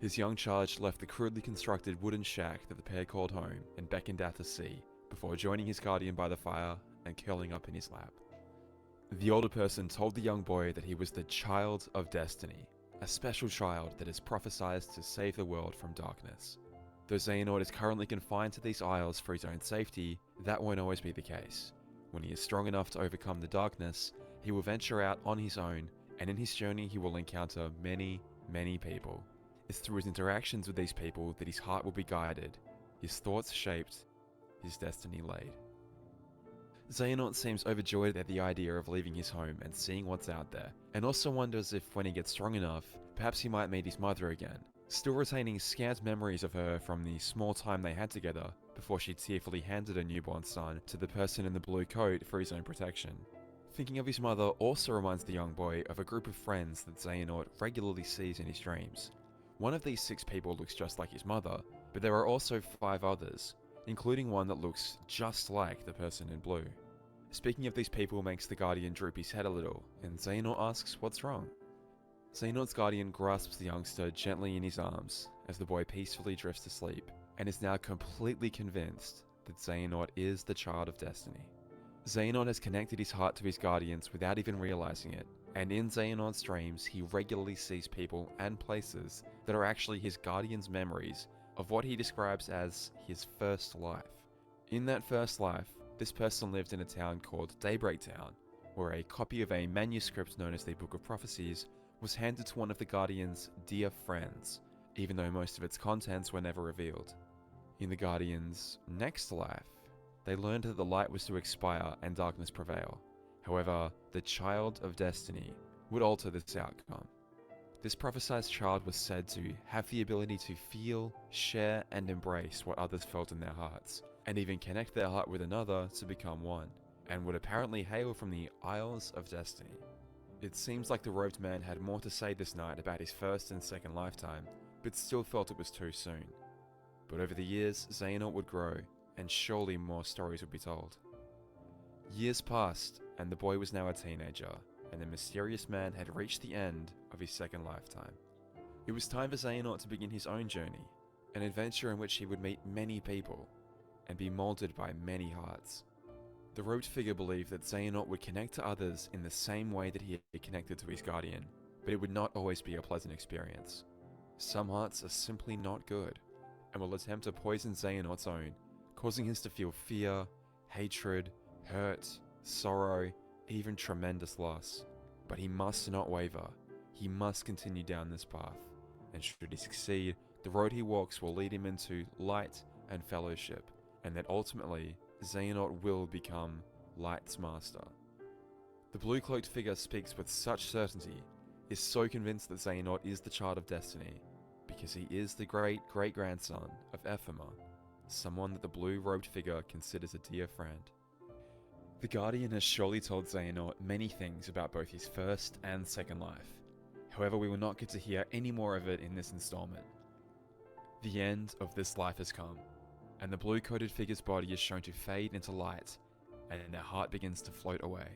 His young charge left the crudely constructed wooden shack that the pair called home and beckoned out to sea, before joining his guardian by the fire and curling up in his lap. The older person told the young boy that he was the Child of Destiny, a special child that is prophesied to save the world from darkness. Though Xehanort is currently confined to these isles for his own safety, that won't always be the case. When he is strong enough to overcome the darkness, he will venture out on his own, and in his journey he will encounter many, many people. It's through his interactions with these people that his heart will be guided, his thoughts shaped, his destiny laid. Xehanort seems overjoyed at the idea of leaving his home and seeing what's out there, and also wonders if when he gets strong enough, perhaps he might meet his mother again, still retaining scant memories of her from the small time they had together before she tearfully handed her newborn son to the person in the blue coat for his own protection. Thinking of his mother also reminds the young boy of a group of friends that Xehanort regularly sees in his dreams. One of these 6 people looks just like his mother, but there are also 5 others, including one that looks just like the person in blue. Speaking of these people makes the Guardian droop his head a little, and Xehanort asks what's wrong. Xehanort's Guardian grasps the youngster gently in his arms as the boy peacefully drifts to sleep, and is now completely convinced that Xehanort is the child of destiny. Xehanort has connected his heart to his Guardians without even realizing it, and in Xehanort's dreams he regularly sees people and places that are actually his Guardian's memories of what he describes as his first life. In that first life, this person lived in a town called Daybreak Town, where a copy of a manuscript known as the Book of Prophecies was handed to one of the Guardian's dear friends, even though most of its contents were never revealed. In the Guardian's next life, they learned that the light was to expire and darkness prevail. However, the Child of Destiny would alter this outcome. This prophesied child was said to have the ability to feel, share, and embrace what others felt in their hearts, and even connect their heart with another to become one, and would apparently hail from the Isles of Destiny. It seems like the robed man had more to say this night about his first and second lifetime, but still felt it was too soon. But over the years, Xehanort would grow, and surely more stories would be told. Years passed, and the boy was now a teenager, and the mysterious man had reached the end of his second lifetime. It was time for Xehanort to begin his own journey, an adventure in which he would meet many people, and be molded by many hearts. The robed figure believed that Xehanort would connect to others in the same way that he had connected to his Guardian, but it would not always be a pleasant experience. Some hearts are simply not good, and will attempt to poison Xehanort's own, causing him to feel fear, hatred, hurt, sorrow, even tremendous loss. But he must not waver. He must continue down this path, and should he succeed, the road he walks will lead him into light and fellowship, and that ultimately, Xehanort will become Light's master. The blue-cloaked figure speaks with such certainty, is so convinced that Xehanort is the child of destiny, because he is the great-great-grandson of Ephema, someone that the blue-robed figure considers a dear friend. The Guardian has surely told Xehanort many things about both his first and second life. However, we will not get to hear any more of it in this installment. The end of this life has come, and the blue-coated figure's body is shown to fade into light, and their heart begins to float away.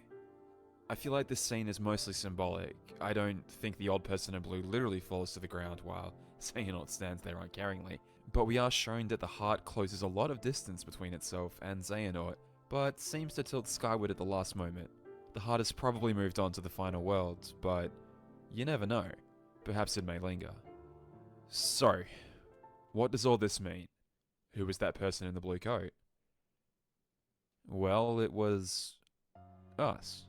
I feel like this scene is mostly symbolic. I don't think the old person in blue literally falls to the ground while Xehanort stands there uncaringly, but we are shown that the heart closes a lot of distance between itself and Xehanort, but seems to tilt skyward at the last moment. The heart has probably moved on to the final world, but you never know. Perhaps it may linger. So, what does all this mean? Who was that person in the blue coat? Well, it was us.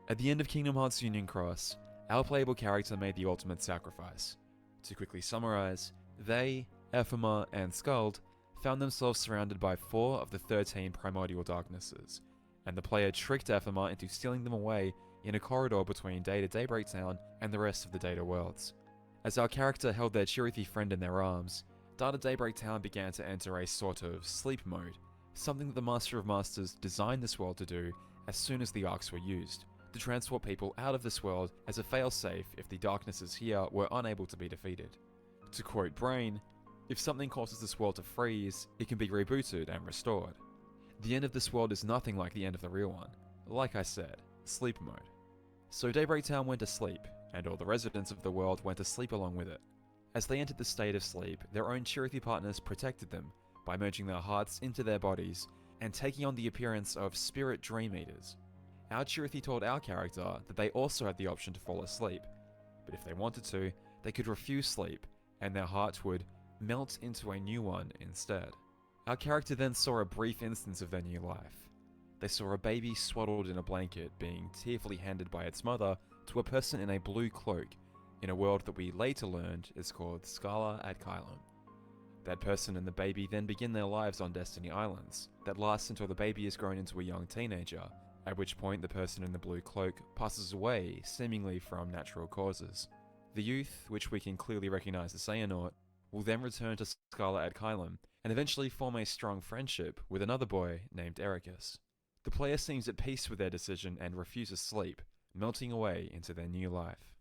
At the end of Kingdom Hearts Union Cross, our playable character made the ultimate sacrifice. To quickly summarize, they, Ephema, and Skuld found themselves surrounded by 4 of the 13 primordial darknesses, and the player tricked Ephema into stealing them away in a corridor between Data Daybreak Town and the rest of the Data worlds. As our character held their Chirithy friend in their arms, Data Daybreak Town began to enter a sort of sleep mode, something that the Master of Masters designed this world to do as soon as the arcs were used, to transport people out of this world as a failsafe if the darknesses here were unable to be defeated. To quote Brain, if something causes this world to freeze, it can be rebooted and restored. The end of this world is nothing like the end of the real one. Like I said, sleep mode. So Daybreak Town went to sleep, and all the residents of the world went to sleep along with it. As they entered the state of sleep, their own Chirithy partners protected them by merging their hearts into their bodies and taking on the appearance of spirit dream eaters. Our Chirithy told our character that they also had the option to fall asleep, but if they wanted to, they could refuse sleep, and their heart would melt into a new one instead. Our character then saw a brief instance of their new life. They saw a baby swaddled in a blanket being tearfully handed by its mother to a person in a blue cloak, in a world that we later learned is called Scala ad Caelum. That person and the baby then begin their lives on Destiny Islands, that lasts until the baby is grown into a young teenager, at which point the person in the blue cloak passes away, seemingly from natural causes. The youth, which we can clearly recognize as Xehanort, will then return to Scala ad Caelum, and eventually form a strong friendship with another boy named Ericus. The player seems at peace with their decision and refuses sleep, melting away into their new life.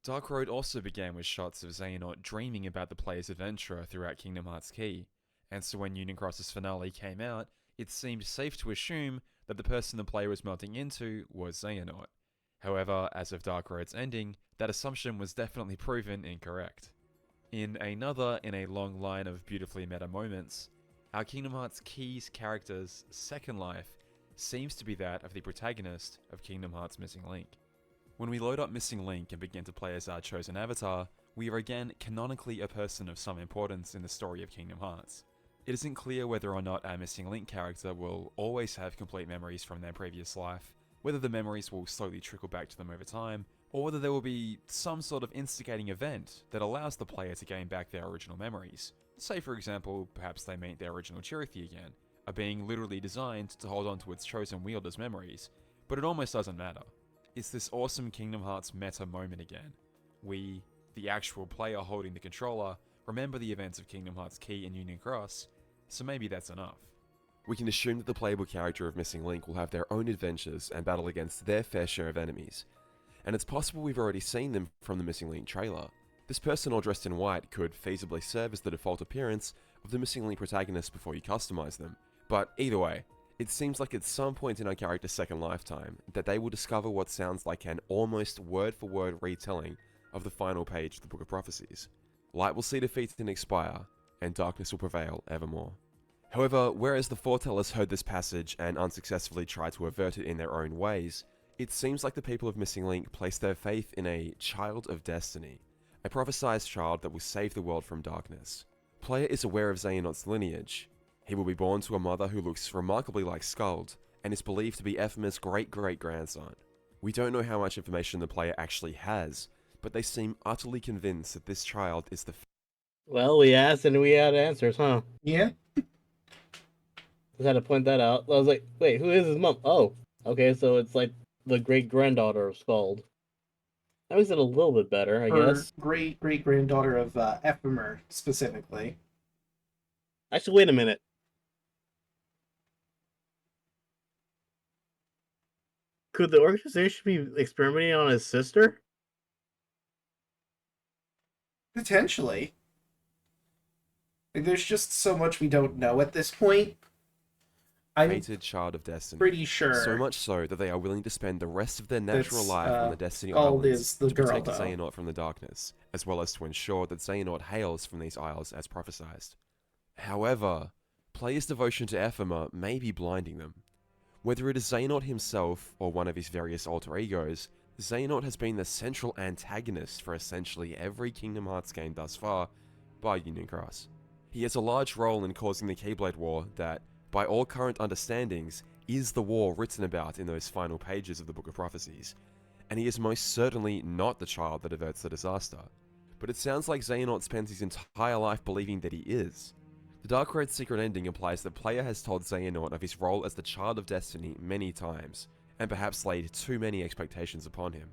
Dark Road also began with shots of Xehanort dreaming about the player's adventure throughout Kingdom Hearts Key, and so when Union Cross's finale came out, it seemed safe to assume that the person the player was melting into was Xehanort. However, as of Dark Road's ending, that assumption was definitely proven incorrect. In a long line of beautifully meta moments, our Kingdom Hearts Key's character's second life seems to be that of the protagonist of Kingdom Hearts Missing Link. When we load up Missing Link and begin to play as our chosen avatar, we are again canonically a person of some importance in the story of Kingdom Hearts. It isn't clear whether or not our Missing Link character will always have complete memories from their previous life, whether the memories will slowly trickle back to them over time, or whether there will be some sort of instigating event that allows the player to gain back their original memories. Say for example, perhaps they meet their original Cherokee again, a being literally designed to hold on to its chosen wielder's memories, but it almost doesn't matter. It's this awesome Kingdom Hearts meta moment again. We, the actual player holding the controller, remember the events of Kingdom Hearts Key and Union Cross, so maybe that's enough. We can assume that the playable character of Missing Link will have their own adventures and battle against their fair share of enemies. And it's possible we've already seen them from the Missing Link trailer. This person all dressed in white could feasibly serve as the default appearance of the Missing Link protagonist before you customize them. But either way, it seems like at some point in our character's second lifetime that they will discover what sounds like an almost word-for-word retelling of the final page of the Book of Prophecies. Light will see defeat and expire, and darkness will prevail evermore. However, whereas the foretellers heard this passage and unsuccessfully tried to avert it in their own ways, it seems like the people of Missing Link placed their faith in a child of destiny, a prophesized child that will save the world from darkness. Player is aware of Xehanort's lineage. He will be born to a mother who looks remarkably like Skuld, and is believed to be Ephemer's great-great-grandson. We don't know how much information the player actually has, but they seem utterly convinced that this child is the... Well, we asked and we had answers, huh? Yeah. Just had to point that out. I was like, wait, who is his mom? Oh, okay, so it's like the great-granddaughter of Skuld. That makes it a little bit better, I guess. Great-great-granddaughter of Ephemer, specifically. Actually, wait a minute. Could the organization be experimenting on his sister? Potentially. Like, there's just so much we don't know at this point. I'm fated child of destiny. pretty sure. So much so that they are willing to spend the rest of their natural life on the Destiny Skuld Islands is the to girl, protect though. Xehanort from the darkness, as well as to ensure that Xehanort hails from these isles as prophesized. However, players' devotion to Ephemer may be blinding them. Whether it is Xehanort himself or one of his various alter egos, Xehanort has been the central antagonist for essentially every Kingdom Hearts game thus far, by Union Cross. He has a large role in causing the Keyblade War that, by all current understandings, is the war written about in those final pages of the Book of Prophecies, and he is most certainly not the child that averts the disaster. But it sounds like Xehanort spends his entire life believing that he is. The Dark Road's secret ending implies that player has told Xehanort of his role as the Child of Destiny many times, and perhaps laid too many expectations upon him.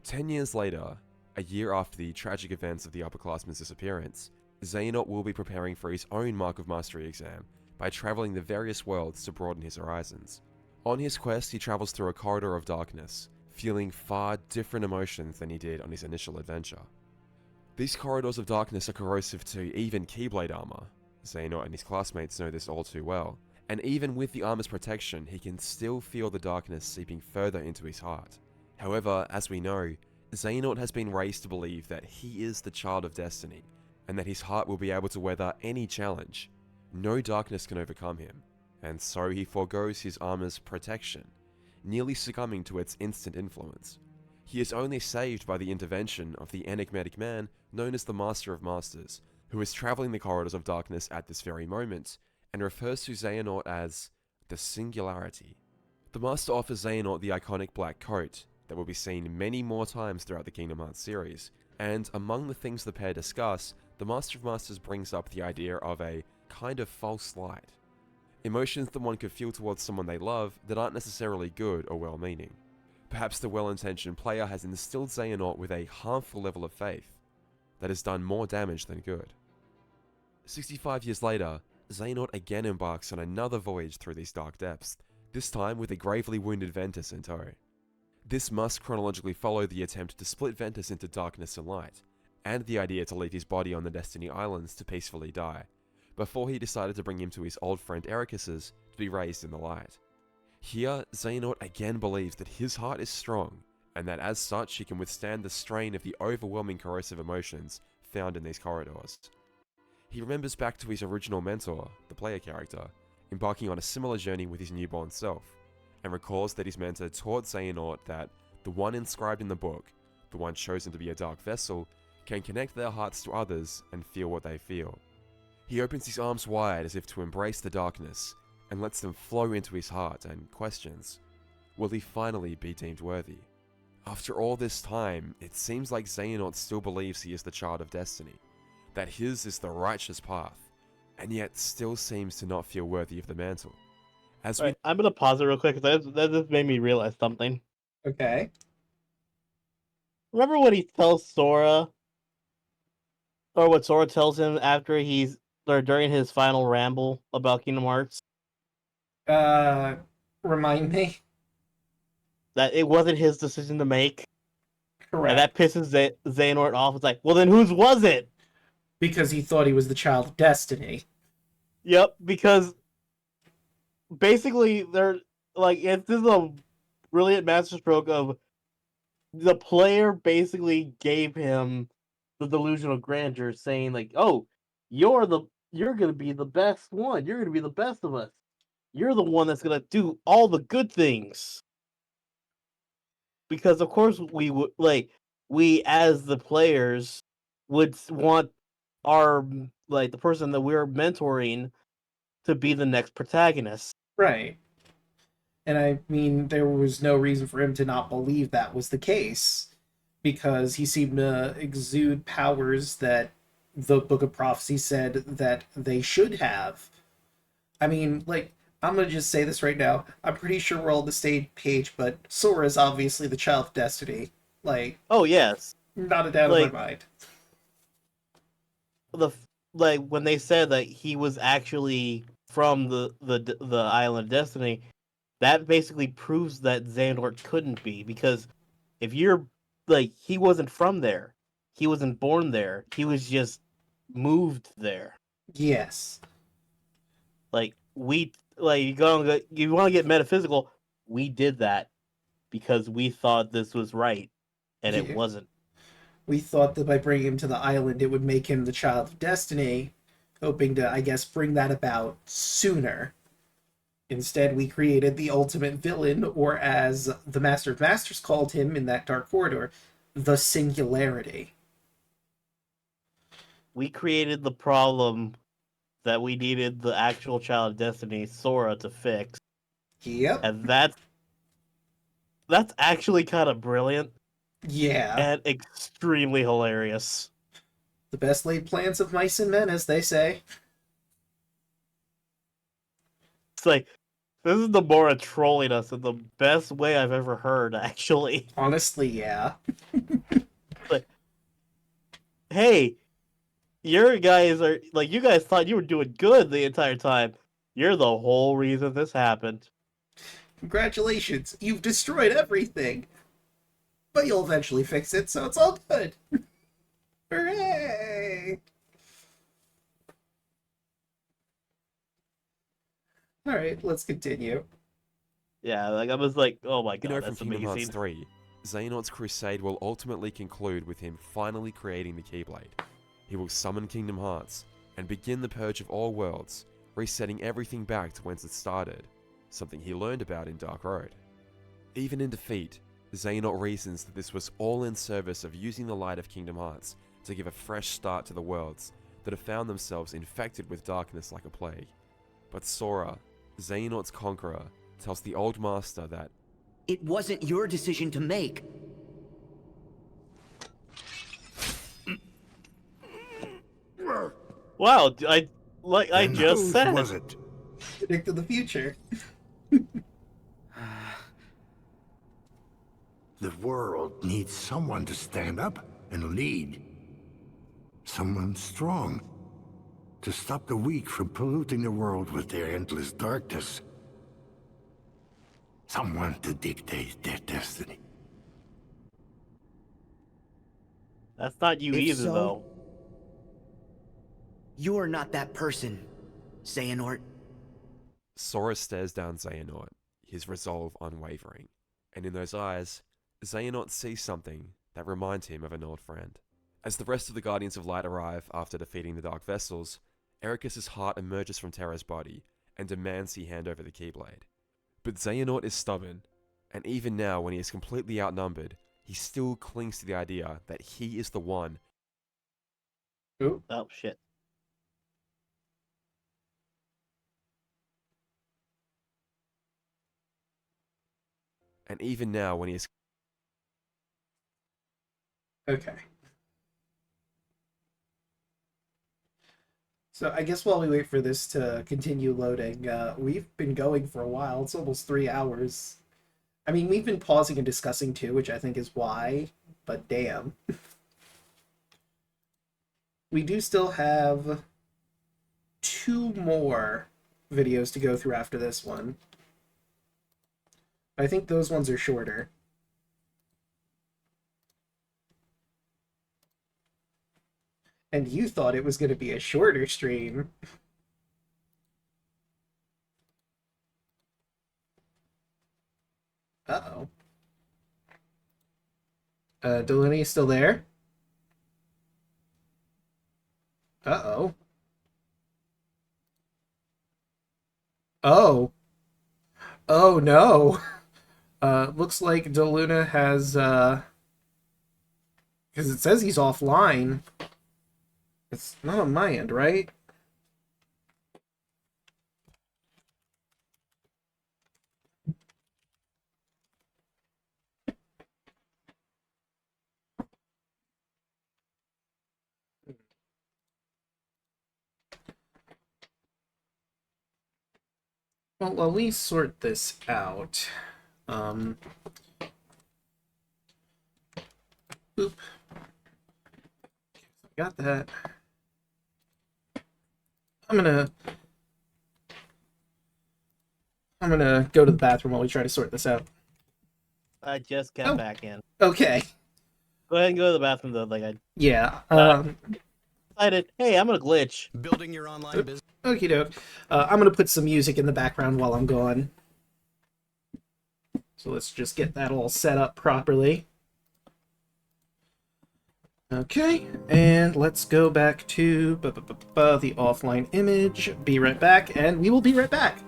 10 years later, a year after the tragic events of the upperclassman's disappearance, Xehanort will be preparing for his own Mark of Mastery exam by travelling the various worlds to broaden his horizons. On his quest, he travels through a corridor of darkness, feeling far different emotions than he did on his initial adventure. These corridors of darkness are corrosive to even Keyblade armor. Xehanort and his classmates know this all too well, and even with the armor's protection, he can still feel the darkness seeping further into his heart. However, as we know, Xehanort has been raised to believe that he is the Child of Destiny, and that his heart will be able to weather any challenge. No darkness can overcome him, and so he forgoes his armor's protection, nearly succumbing to its instant influence. He is only saved by the intervention of the enigmatic man known as the Master of Masters, who is travelling the corridors of darkness at this very moment, and refers to Xehanort as the Singularity. The Master offers Xehanort the iconic black coat that will be seen many more times throughout the Kingdom Hearts series, and among the things the pair discuss, the Master of Masters brings up the idea of a kind of false light. Emotions that one could feel towards someone they love that aren't necessarily good or well-meaning. Perhaps the well-intentioned player has instilled Xehanort with a harmful level of faith that has done more damage than good. 65 years later, Xehanort again embarks on another voyage through these dark depths, this time with a gravely wounded Ventus in tow. This must chronologically follow the attempt to split Ventus into darkness and light, and the idea to leave his body on the Destiny Islands to peacefully die, before he decided to bring him to his old friend Ericus's to be raised in the light. Here, Xehanort again believes that his heart is strong, and that as such he can withstand the strain of the overwhelming corrosive emotions found in these corridors. He remembers back to his original mentor, the player character, embarking on a similar journey with his newborn self, and recalls that his mentor taught Xehanort that the one inscribed in the book, the one chosen to be a dark vessel, can connect their hearts to others and feel what they feel. He opens his arms wide as if to embrace the darkness, and lets them flow into his heart and questions, will he finally be deemed worthy? After all this time, it seems like Xehanort still believes he is the child of destiny, that his is the righteous path, and yet still seems to not feel worthy of the mantle. Right, I'm gonna pause it real quick because that just made me realize something. Okay. Remember when he tells Sora, or what Sora tells him after or during his final ramble about Kingdom Hearts? Remind me? That it wasn't his decision to make. Correct. And that pisses Xehanort off. It's like, well then whose was it? Because he thought he was the child of destiny. Yep, because basically this is a brilliant masterstroke of the player basically gave him the delusional grandeur, saying like, oh, you're gonna be the best one. You're gonna be the best of us. You're the one that's gonna do all the good things. Because of course we as the players would want our the person that we're mentoring to be the next protagonist. Right. And I mean, there was no reason for him to not believe that was the case, because he seemed to exude powers that the Book of Prophecy said that they should have. I mean, I'm going to just say this right now. I'm pretty sure we're all on the same page, but Sora is obviously the child of destiny. Oh, yes. Not a doubt in my mind. When they said that he was actually from the Island of Destiny, that basically proves that Xehanort couldn't be, because if you're he wasn't from there. He wasn't born there. He was just moved there. Yes. You want to get metaphysical, we did that because we thought this was right, and it wasn't. We thought that by bringing him to the island, it would make him the child of destiny, hoping to, I guess, bring that about sooner. Instead, we created the ultimate villain, or as the Master of Masters called him in that Dark Corridor, the Singularity. We created the problem that we needed the actual child of destiny, Sora, to fix. Yep. And that's actually kind of brilliant. Yeah. And extremely hilarious. The best laid plans of mice and men, as they say. It's like, this is Nomura trolling us in the best way I've ever heard, actually. Honestly, yeah. Hey, you guys thought you were doing good the entire time. You're the whole reason this happened. Congratulations, you've destroyed everything. But you'll eventually fix it, so it's all good. Hooray! Alright, let's continue. Yeah, I was like, oh my god, From that's Kingdom Hearts amazing. 3, Xehanort's crusade will ultimately conclude with him finally creating the Keyblade. He will summon Kingdom Hearts and begin the purge of all worlds, resetting everything back to whence it started, something he learned about in Dark Road. Even in defeat, Xehanort reasons that this was all in service of using the light of Kingdom Hearts to give a fresh start to the worlds that have found themselves infected with darkness like a plague. But Sora, Xehanort's conqueror, tells the old master that it wasn't your decision to make. Wow, I just said. Was it? Predicted the future. The world needs someone to stand up and lead. Someone strong. To stop the weak from polluting the world with their endless darkness. Someone to dictate their destiny. That's not you If either, so, though. You're not that person, Xehanort. Sora stares down Xehanort, his resolve unwavering. And in those eyes, Xehanort sees something that reminds him of an old friend. As the rest of the Guardians of Light arrive after defeating the Dark Vessels, Ericus's heart emerges from Terra's body and demands he hand over the Keyblade. But Xehanort is stubborn, and even now when he is completely outnumbered, he still clings to the idea that he is the one. Oh shit. And even now when he is... Okay. So I guess while we wait for this to continue loading, we've been going for a while. It's almost 3 hours. I mean, we've been pausing and discussing too, which I think is why, but damn. We do still have 2 more videos to go through after this one. I think those ones are shorter. And you thought it was going to be a shorter stream. Uh-oh. Daluna, you still there? Uh-oh. Oh. Oh, no. Looks like Daluna has, because it says he's offline. It's not on my end, right? Well, while we sort this out, boop. Got that. I'm gonna go to the bathroom while we try to sort this out. I just got back in. Okay. Go ahead and go to the bathroom though. Yeah. Decided, hey, I'm gonna glitch. Building your online business. Okie doke. I'm gonna put some music in the background while I'm gone. So let's just get that all set up properly. Okay, and let's go back to the offline image. Be right back, and we will be right back.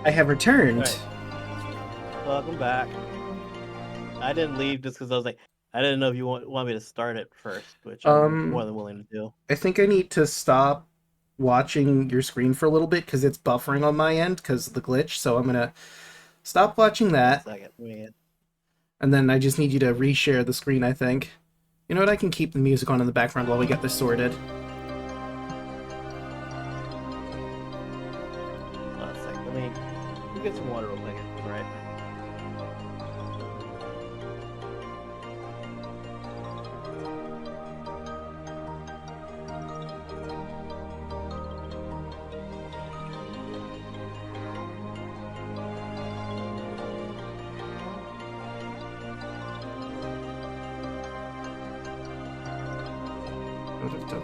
I have returned. Right. Welcome back. I didn't leave just because I was like, I didn't know if you want me to start it first, which I'm more than willing to do. I think I need to stop watching your screen for a little bit because it's buffering on my end because of the glitch. So I'm gonna stop watching that. And then I just need you to reshare the screen, I think. You know what? I can keep the music on in the background while we get this sorted. Get some water real quick, alright?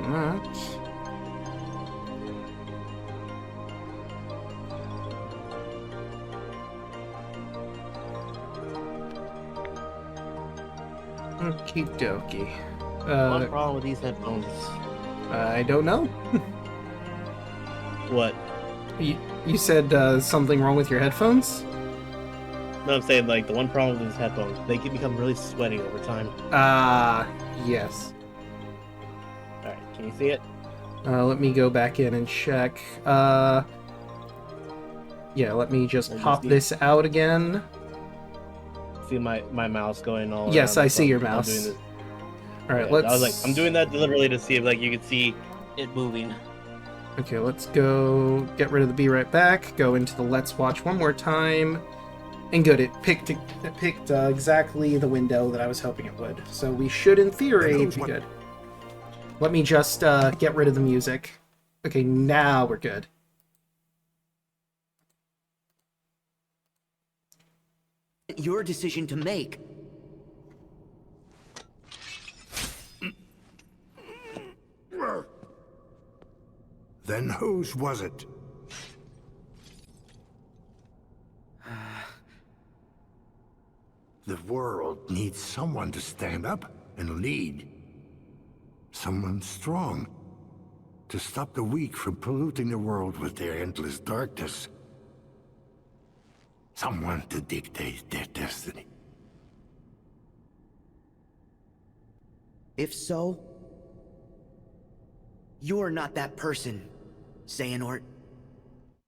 much. Okie dokie. What's wrong with these headphones? I don't know. What? You said something wrong with your headphones? No, I'm saying like the one problem with these headphones, they can become really sweaty over time. Yes. Alright, can you see it? Let me go back in and check. Yeah, let me just pop this out again. See my mouse going all Yes, around, I so see your I'm mouse. doing this. Alright, Yeah, let's... I was like, I'm doing that deliberately to see if like you could see it moving. Okay, let's go get rid of the Be Right Back, go into the Let's Watch one more time, and good, it picked exactly the window that I was hoping it would. So we should, in theory, be good. Let me just get rid of the music. Okay, now we're good. Your decision to make. Then whose was it? The world needs someone to stand up and lead. Someone strong. To stop the weak from polluting the world with their endless darkness. Someone to dictate their destiny. If so, you're not that person, Xehanort.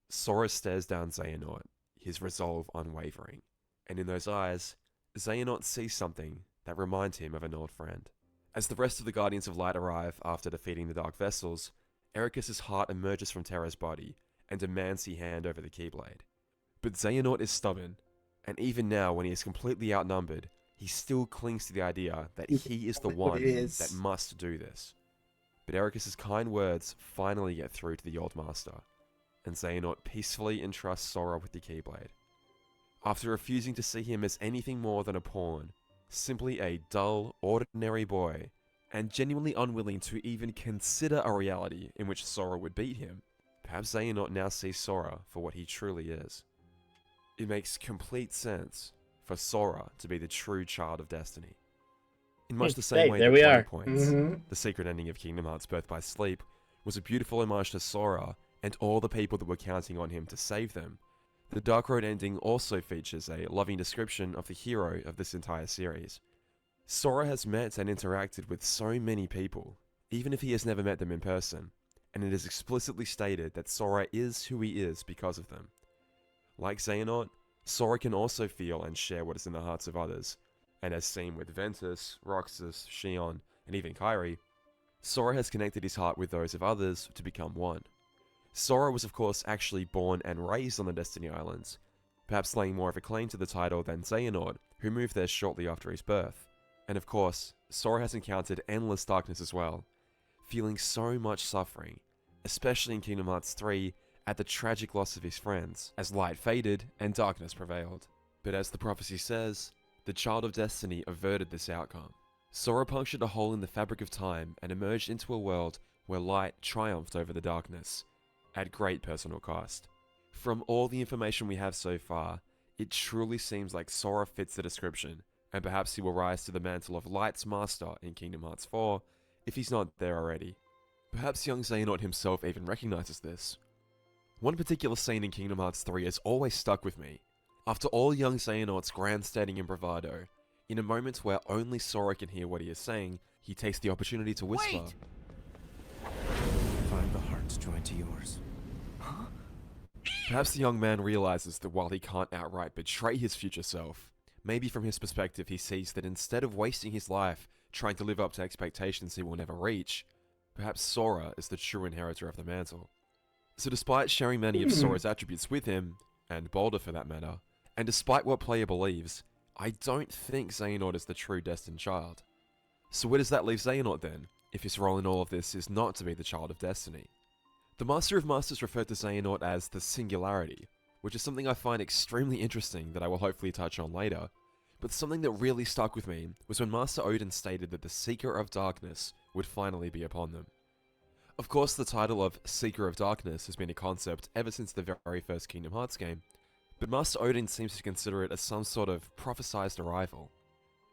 Sora stares down Xehanort, his resolve unwavering, and in those eyes, Xehanort sees something that reminds him of an old friend. As the rest of the Guardians of Light arrive after defeating the Dark Vessels, Ericus's heart emerges from Terra's body and demands he hand over the Keyblade. But Xehanort is stubborn, and even now when he is completely outnumbered, he still clings to the idea that he is the one that must do this. But Ericus's kind words finally get through to the Old Master, and Xehanort peacefully entrusts Sora with the Keyblade. After refusing to see him as anything more than a pawn, simply a dull, ordinary boy, and genuinely unwilling to even consider a reality in which Sora would beat him, perhaps Xehanort now sees Sora for what he truly is. It makes complete sense for Sora to be the true child of destiny. In much the same way that 20 Points, the secret ending of Kingdom Hearts Birth by Sleep, was a beautiful homage to Sora and all the people that were counting on him to save them, the Dark Road ending also features a loving description of the hero of this entire series. Sora has met and interacted with so many people, even if he has never met them in person, and it is explicitly stated that Sora is who he is because of them. Like Xehanort, Sora can also feel and share what is in the hearts of others, and as seen with Ventus, Roxas, Xion, and even Kairi, Sora has connected his heart with those of others to become one. Sora was of course actually born and raised on the Destiny Islands, perhaps laying more of a claim to the title than Xehanort, who moved there shortly after his birth. And of course, Sora has encountered endless darkness as well, feeling so much suffering, especially in Kingdom Hearts 3 at the tragic loss of his friends, as light faded and darkness prevailed. But as the prophecy says, the Child of Destiny averted this outcome. Sora punctured a hole in the fabric of time and emerged into a world where light triumphed over the darkness, at great personal cost. From all the information we have so far, it truly seems like Sora fits the description, and perhaps he will rise to the mantle of Light's master in Kingdom Hearts 4, if he's not there already. Perhaps young Xehanort himself even recognizes this. One particular scene in Kingdom Hearts 3 has always stuck with me. After all young Xehanort's grandstanding and bravado, in a moment where only Sora can hear what he is saying, he takes the opportunity to whisper, Wait! Find the hearts joined to yours. Huh? Perhaps the young man realizes that while he can't outright betray his future self, maybe from his perspective he sees that instead of wasting his life trying to live up to expectations he will never reach, perhaps Sora is the true inheritor of the mantle. So despite sharing many of Sora's attributes with him, and Boulder for that matter, and despite what player believes, I don't think Xehanort is the true destined child. So where does that leave Xehanort then, if his role in all of this is not to be the child of destiny? The Master of Masters referred to Xehanort as the Singularity, which is something I find extremely interesting that I will hopefully touch on later, but something that really stuck with me was when Master Odin stated that the Seeker of Darkness would finally be upon them. Of course, the title of Seeker of Darkness has been a concept ever since the very first Kingdom Hearts game, but Master Odin seems to consider it as some sort of prophesized arrival.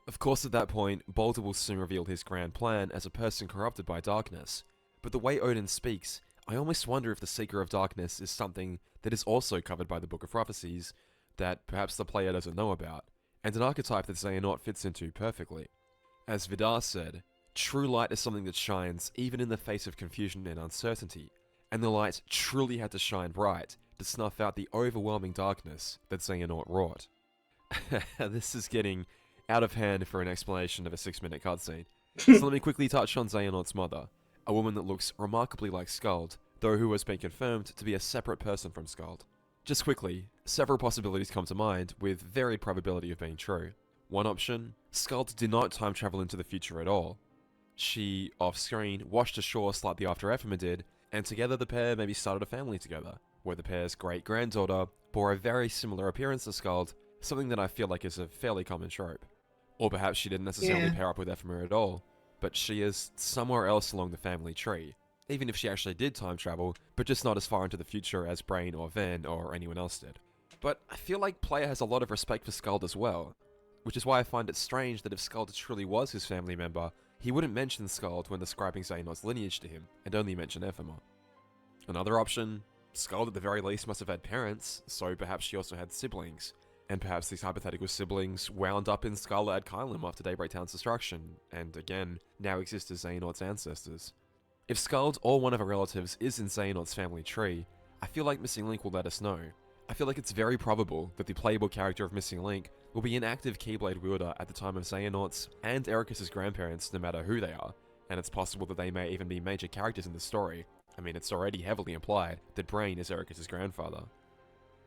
Of course, at that point, Baldur will soon reveal his grand plan as a person corrupted by darkness, but the way Odin speaks, I almost wonder if the Seeker of Darkness is something that is also covered by the Book of Prophecies that perhaps the player doesn't know about, and an archetype that Xehanort fits into perfectly. As Vidar said, true light is something that shines even in the face of confusion and uncertainty, and the light truly had to shine bright to snuff out the overwhelming darkness that Xehanort wrought. This is getting out of hand for an explanation of a 6-minute cutscene, so let me quickly touch on Xehanort's mother, a woman that looks remarkably like Skuld, though who has been confirmed to be a separate person from Skuld. Just quickly, several possibilities come to mind with varied probability of being true. One option, Skuld did not time travel into the future at all. She, off-screen, washed ashore slightly after Ephema did, and together the pair maybe started a family together, where the pair's great-granddaughter bore a very similar appearance to Skuld, something that I feel like is a fairly common trope. Or perhaps she didn't necessarily pair up with Ephema at all, but she is somewhere else along the family tree, even if she actually did time travel, but just not as far into the future as Brain or Ven or anyone else did. But I feel like player has a lot of respect for Skuld as well, which is why I find it strange that if Skuld truly was his family member, he wouldn't mention Skuld when describing Xehanort's lineage to him, and only mention Ephema. Another option, Skuld at the very least must have had parents, so perhaps she also had siblings, and perhaps these hypothetical siblings wound up in Scarlet Kylum after Daybreak Town's destruction, and again, now exist as Xehanort's ancestors. If Skuld or one of her relatives is in Xehanort's family tree, I feel like Missing Link will let us know. I feel like it's very probable that the playable character of Missing Link will be an active Keyblade wielder at the time of Xehanort's and Ericus' grandparents, no matter who they are, and it's possible that they may even be major characters in the story. I mean, it's already heavily implied that Brain is Ericus' grandfather.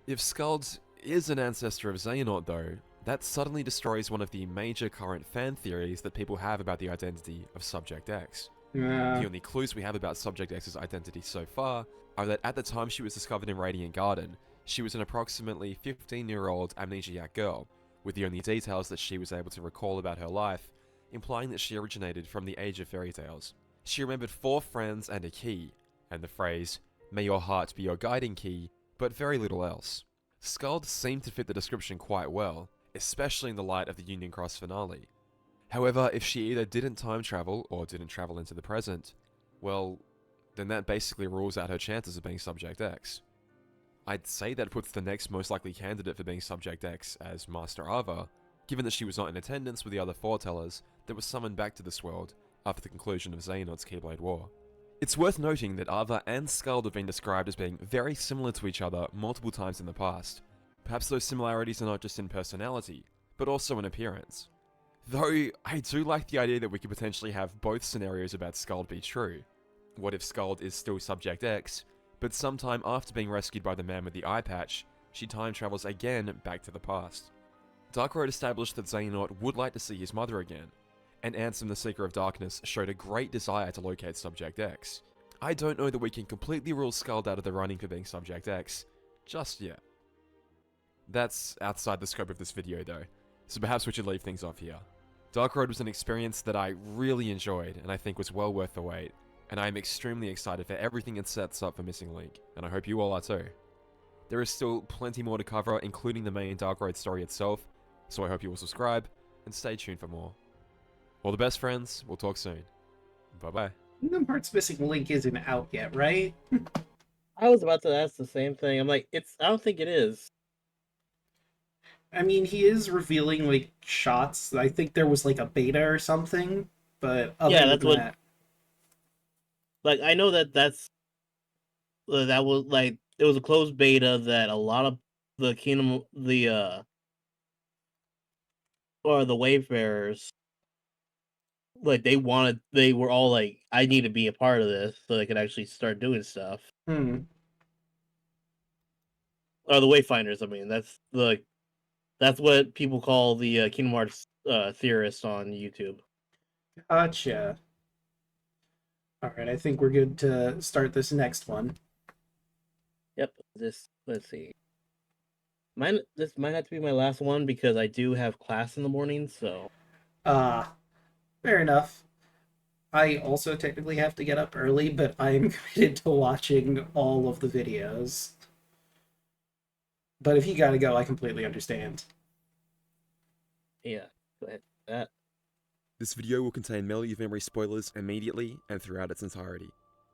If Skuld is an ancestor of Xehanort though, that suddenly destroys one of the major current fan theories that people have about the identity of Subject X. The only clues we have about Subject X's identity so far are that at the time she was discovered in Radiant Garden, she was an approximately 15-year-old amnesiac girl, with the only details that she was able to recall about her life, implying that she originated from the Age of Fairy Tales. She remembered 4 friends and a key, and the phrase, "May your heart be your guiding key," but very little else. Skuld seemed to fit the description quite well, especially in the light of the Union Cross finale. However, if she either didn't time travel or didn't travel into the present, well, then that basically rules out her chances of being Subject X. I'd say that puts the next most likely candidate for being Subject X as Master Ava, given that she was not in attendance with the other foretellers that were summoned back to this world after the conclusion of Xehanort's Keyblade War. It's worth noting that Ava and Skuld have been described as being very similar to each other multiple times in the past. Perhaps those similarities are not just in personality, but also in appearance. Though, I do like the idea that we could potentially have both scenarios about Skuld be true. What if Skuld is still Subject X, but sometime after being rescued by the man with the eye patch, she time travels again back to the past? Dark Road established that Xehanort would like to see his mother again, and Ansem the Seeker of Darkness showed a great desire to locate Subject X. I don't know that we can completely rule Skuld out of the running for being Subject X just yet. That's outside the scope of this video though, so perhaps we should leave things off here. Dark Road was an experience that I really enjoyed and I think was well worth the wait, and I am extremely excited for everything it sets up for Missing Link, and I hope you all are too. There is still plenty more to cover, including the main Dark Road story itself, so I hope you will subscribe and stay tuned for more. All the best, friends. We'll talk soon. Bye-bye. Kingdom Hearts Missing Link isn't out yet, right? I was about to ask the same thing. I'm like, I don't think it is. I mean, he is revealing, like, shots. I think there was, like, a beta or something, but other Yeah, than that's what... that... Like, I know that that was, like, it was a closed beta that a lot of the or the Wayfarers, like, they were all like, I need to be a part of this so they could actually start doing stuff. Or the Wayfinders, I mean, that's what people call the Kingdom Hearts theorists on YouTube. Gotcha. Alright, I think we're good to start this next one. Yep, let's see. This might have to be my last one because I do have class in the morning, so... Fair enough. I also technically have to get up early, but I'm committed to watching all of the videos. But if you gotta go, I completely understand. Yeah, go ahead. That. This video will contain Melody of Memory spoilers immediately and throughout its entirety.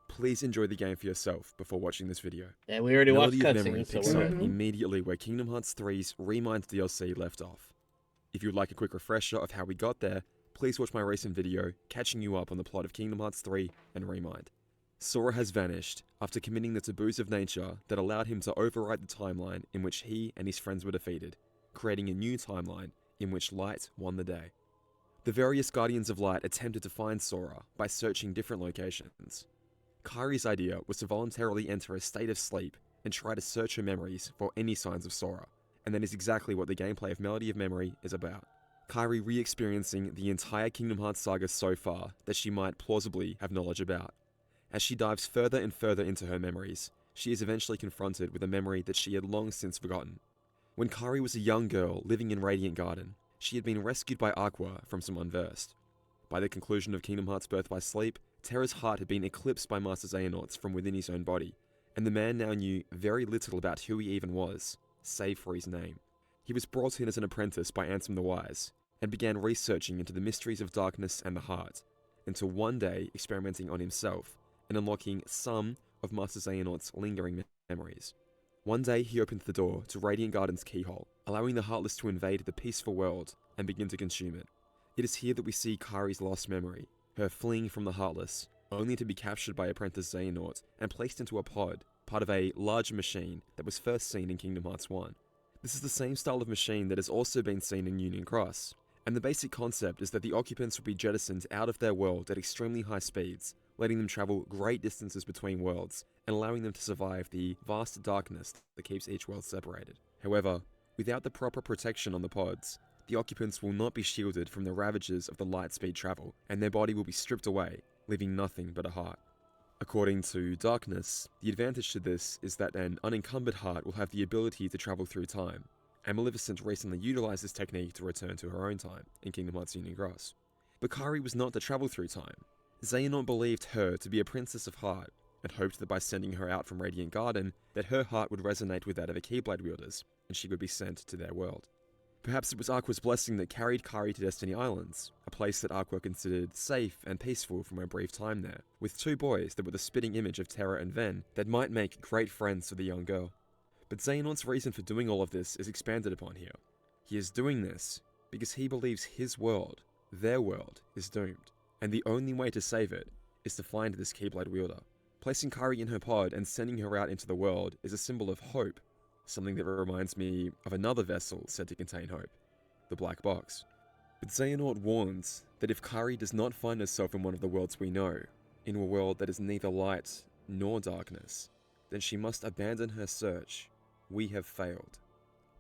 Please enjoy the game for yourself before watching this video. Yeah, we already watched Melody of Memory cutscenes, so picks we're up good. immediately where Kingdom Hearts 3's Remind DLC left off. If you would like a quick refresher of how we got there, please watch my recent video catching you up on the plot of Kingdom Hearts 3 and Remind. Sora has vanished after committing the taboos of nature that allowed him to overwrite the timeline in which he and his friends were defeated, creating a new timeline in which Light won the day. The various Guardians of Light attempted to find Sora by searching different locations. Kairi's idea was to voluntarily enter a state of sleep and try to search her memories for any signs of Sora, and that is exactly what the gameplay of Melody of Memory is about. Kairi re-experiencing the entire Kingdom Hearts saga so far that she might plausibly have knowledge about. As she dives further and further into her memories, she is eventually confronted with a memory that she had long since forgotten. When Kairi was a young girl living in Radiant Garden, she had been rescued by Aqua from some unversed. By the conclusion of Kingdom Hearts Birth by Sleep, Terra's heart had been eclipsed by Master Xehanort's from within his own body, and the man now knew very little about who he even was, save for his name. He was brought in as an apprentice by Ansem the Wise, and began researching into the mysteries of darkness and the heart, until one day experimenting on himself, and unlocking some of Master Xehanort's lingering memories. One day he opened the door to Radiant Garden's keyhole, allowing the Heartless to invade the peaceful world and begin to consume it. It is here that we see Kairi's lost memory, her fleeing from the Heartless, only to be captured by Apprentice Xehanort and placed into a pod, part of a larger machine that was first seen in Kingdom Hearts 1. This is the same style of machine that has also been seen in Union Cross, and the basic concept is that the occupants will be jettisoned out of their world at extremely high speeds, letting them travel great distances between worlds, and allowing them to survive the vast darkness that keeps each world separated. However, without the proper protection on the pods, the occupants will not be shielded from the ravages of the light speed travel, and their body will be stripped away, leaving nothing but a heart. According to Darkness, the advantage to this is that an unencumbered heart will have the ability to travel through time, and Maleficent recently utilized this technique to return to her own time in Kingdom Hearts Union Cross. But Kairi was not to travel through time. Xehanort believed her to be a princess of heart, and hoped that by sending her out from Radiant Garden, that her heart would resonate with that of the Keyblade wielders, and she would be sent to their world. Perhaps it was Aqua's blessing that carried Kairi to Destiny Islands, a place that Aqua considered safe and peaceful from her brief time there, with two boys that were the spitting image of Terra and Ven that might make great friends for the young girl. But Xehanort's reason for doing all of this is expanded upon here. He is doing this because he believes his world, their world, is doomed, and the only way to save it is to find this Keyblade wielder. Placing Kairi in her pod and sending her out into the world is a symbol of hope, something that reminds me of another vessel said to contain hope, the Black Box. But Xehanort warns that if Kairi does not find herself in one of the worlds we know, in a world that is neither light nor darkness, then she must abandon her search. We have failed.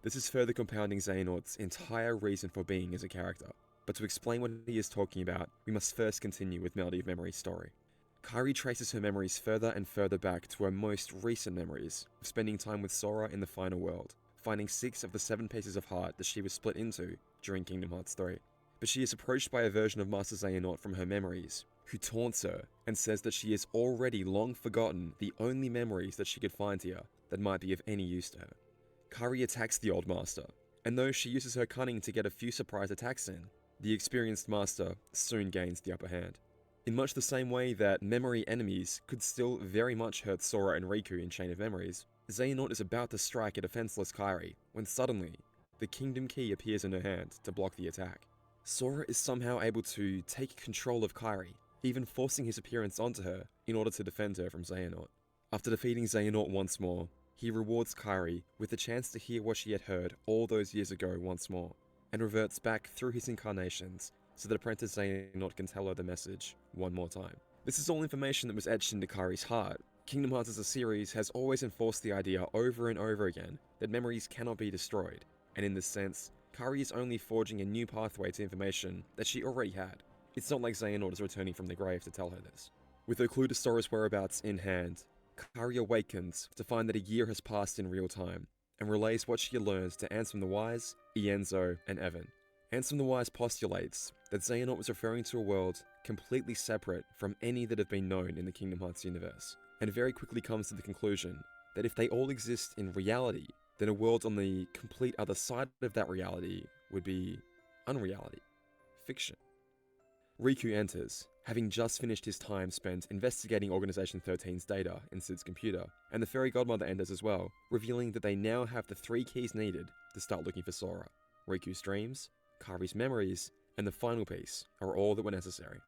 This is further compounding Xehanort's entire reason for being as a character, but to explain what he is talking about, we must first continue with Melody of Memory's story. Kairi traces her memories further and further back to her most recent memories of spending time with Sora in the final world, finding 6 of the 7 pieces of heart that she was split into during Kingdom Hearts 3. But she is approached by a version of Master Xehanort from her memories, who taunts her and says that she has already long forgotten the only memories that she could find here that might be of any use to her. Kairi attacks the old master, and though she uses her cunning to get a few surprise attacks in, the experienced master soon gains the upper hand. In much the same way that memory enemies could still very much hurt Sora and Riku in Chain of Memories, Xehanort is about to strike a defenseless Kairi when suddenly, the Kingdom Key appears in her hand to block the attack. Sora is somehow able to take control of Kairi, even forcing his appearance onto her in order to defend her from Xehanort. After defeating Xehanort once more, he rewards Kairi with the chance to hear what she had heard all those years ago once more, and reverts back through his incarnations so that Apprentice Xehanort can tell her the message one more time. This is all information that was etched into Kairi's heart. Kingdom Hearts as a series has always enforced the idea over and over again that memories cannot be destroyed, and in this sense, Kairi is only forging a new pathway to information that she already had. It's not like Xehanort is returning from the grave to tell her this. With her clue to Sora's whereabouts in hand, Kairi awakens to find that a year has passed in real time, and relays what she learns to Ansem the Wise, Ienzo, and Evan. Ansem the Wise postulates that Xehanort was referring to a world completely separate from any that have been known in the Kingdom Hearts universe, and very quickly comes to the conclusion that if they all exist in reality, then a world on the complete other side of that reality would be unreality, fiction. Riku enters, having just finished his time spent investigating Organization 13's data in Cid's computer, and the Fairy Godmother enters as well, revealing that they now have the 3 keys needed to start looking for Sora. Riku's dreams, Kairi's memories, and the final piece are all that were necessary.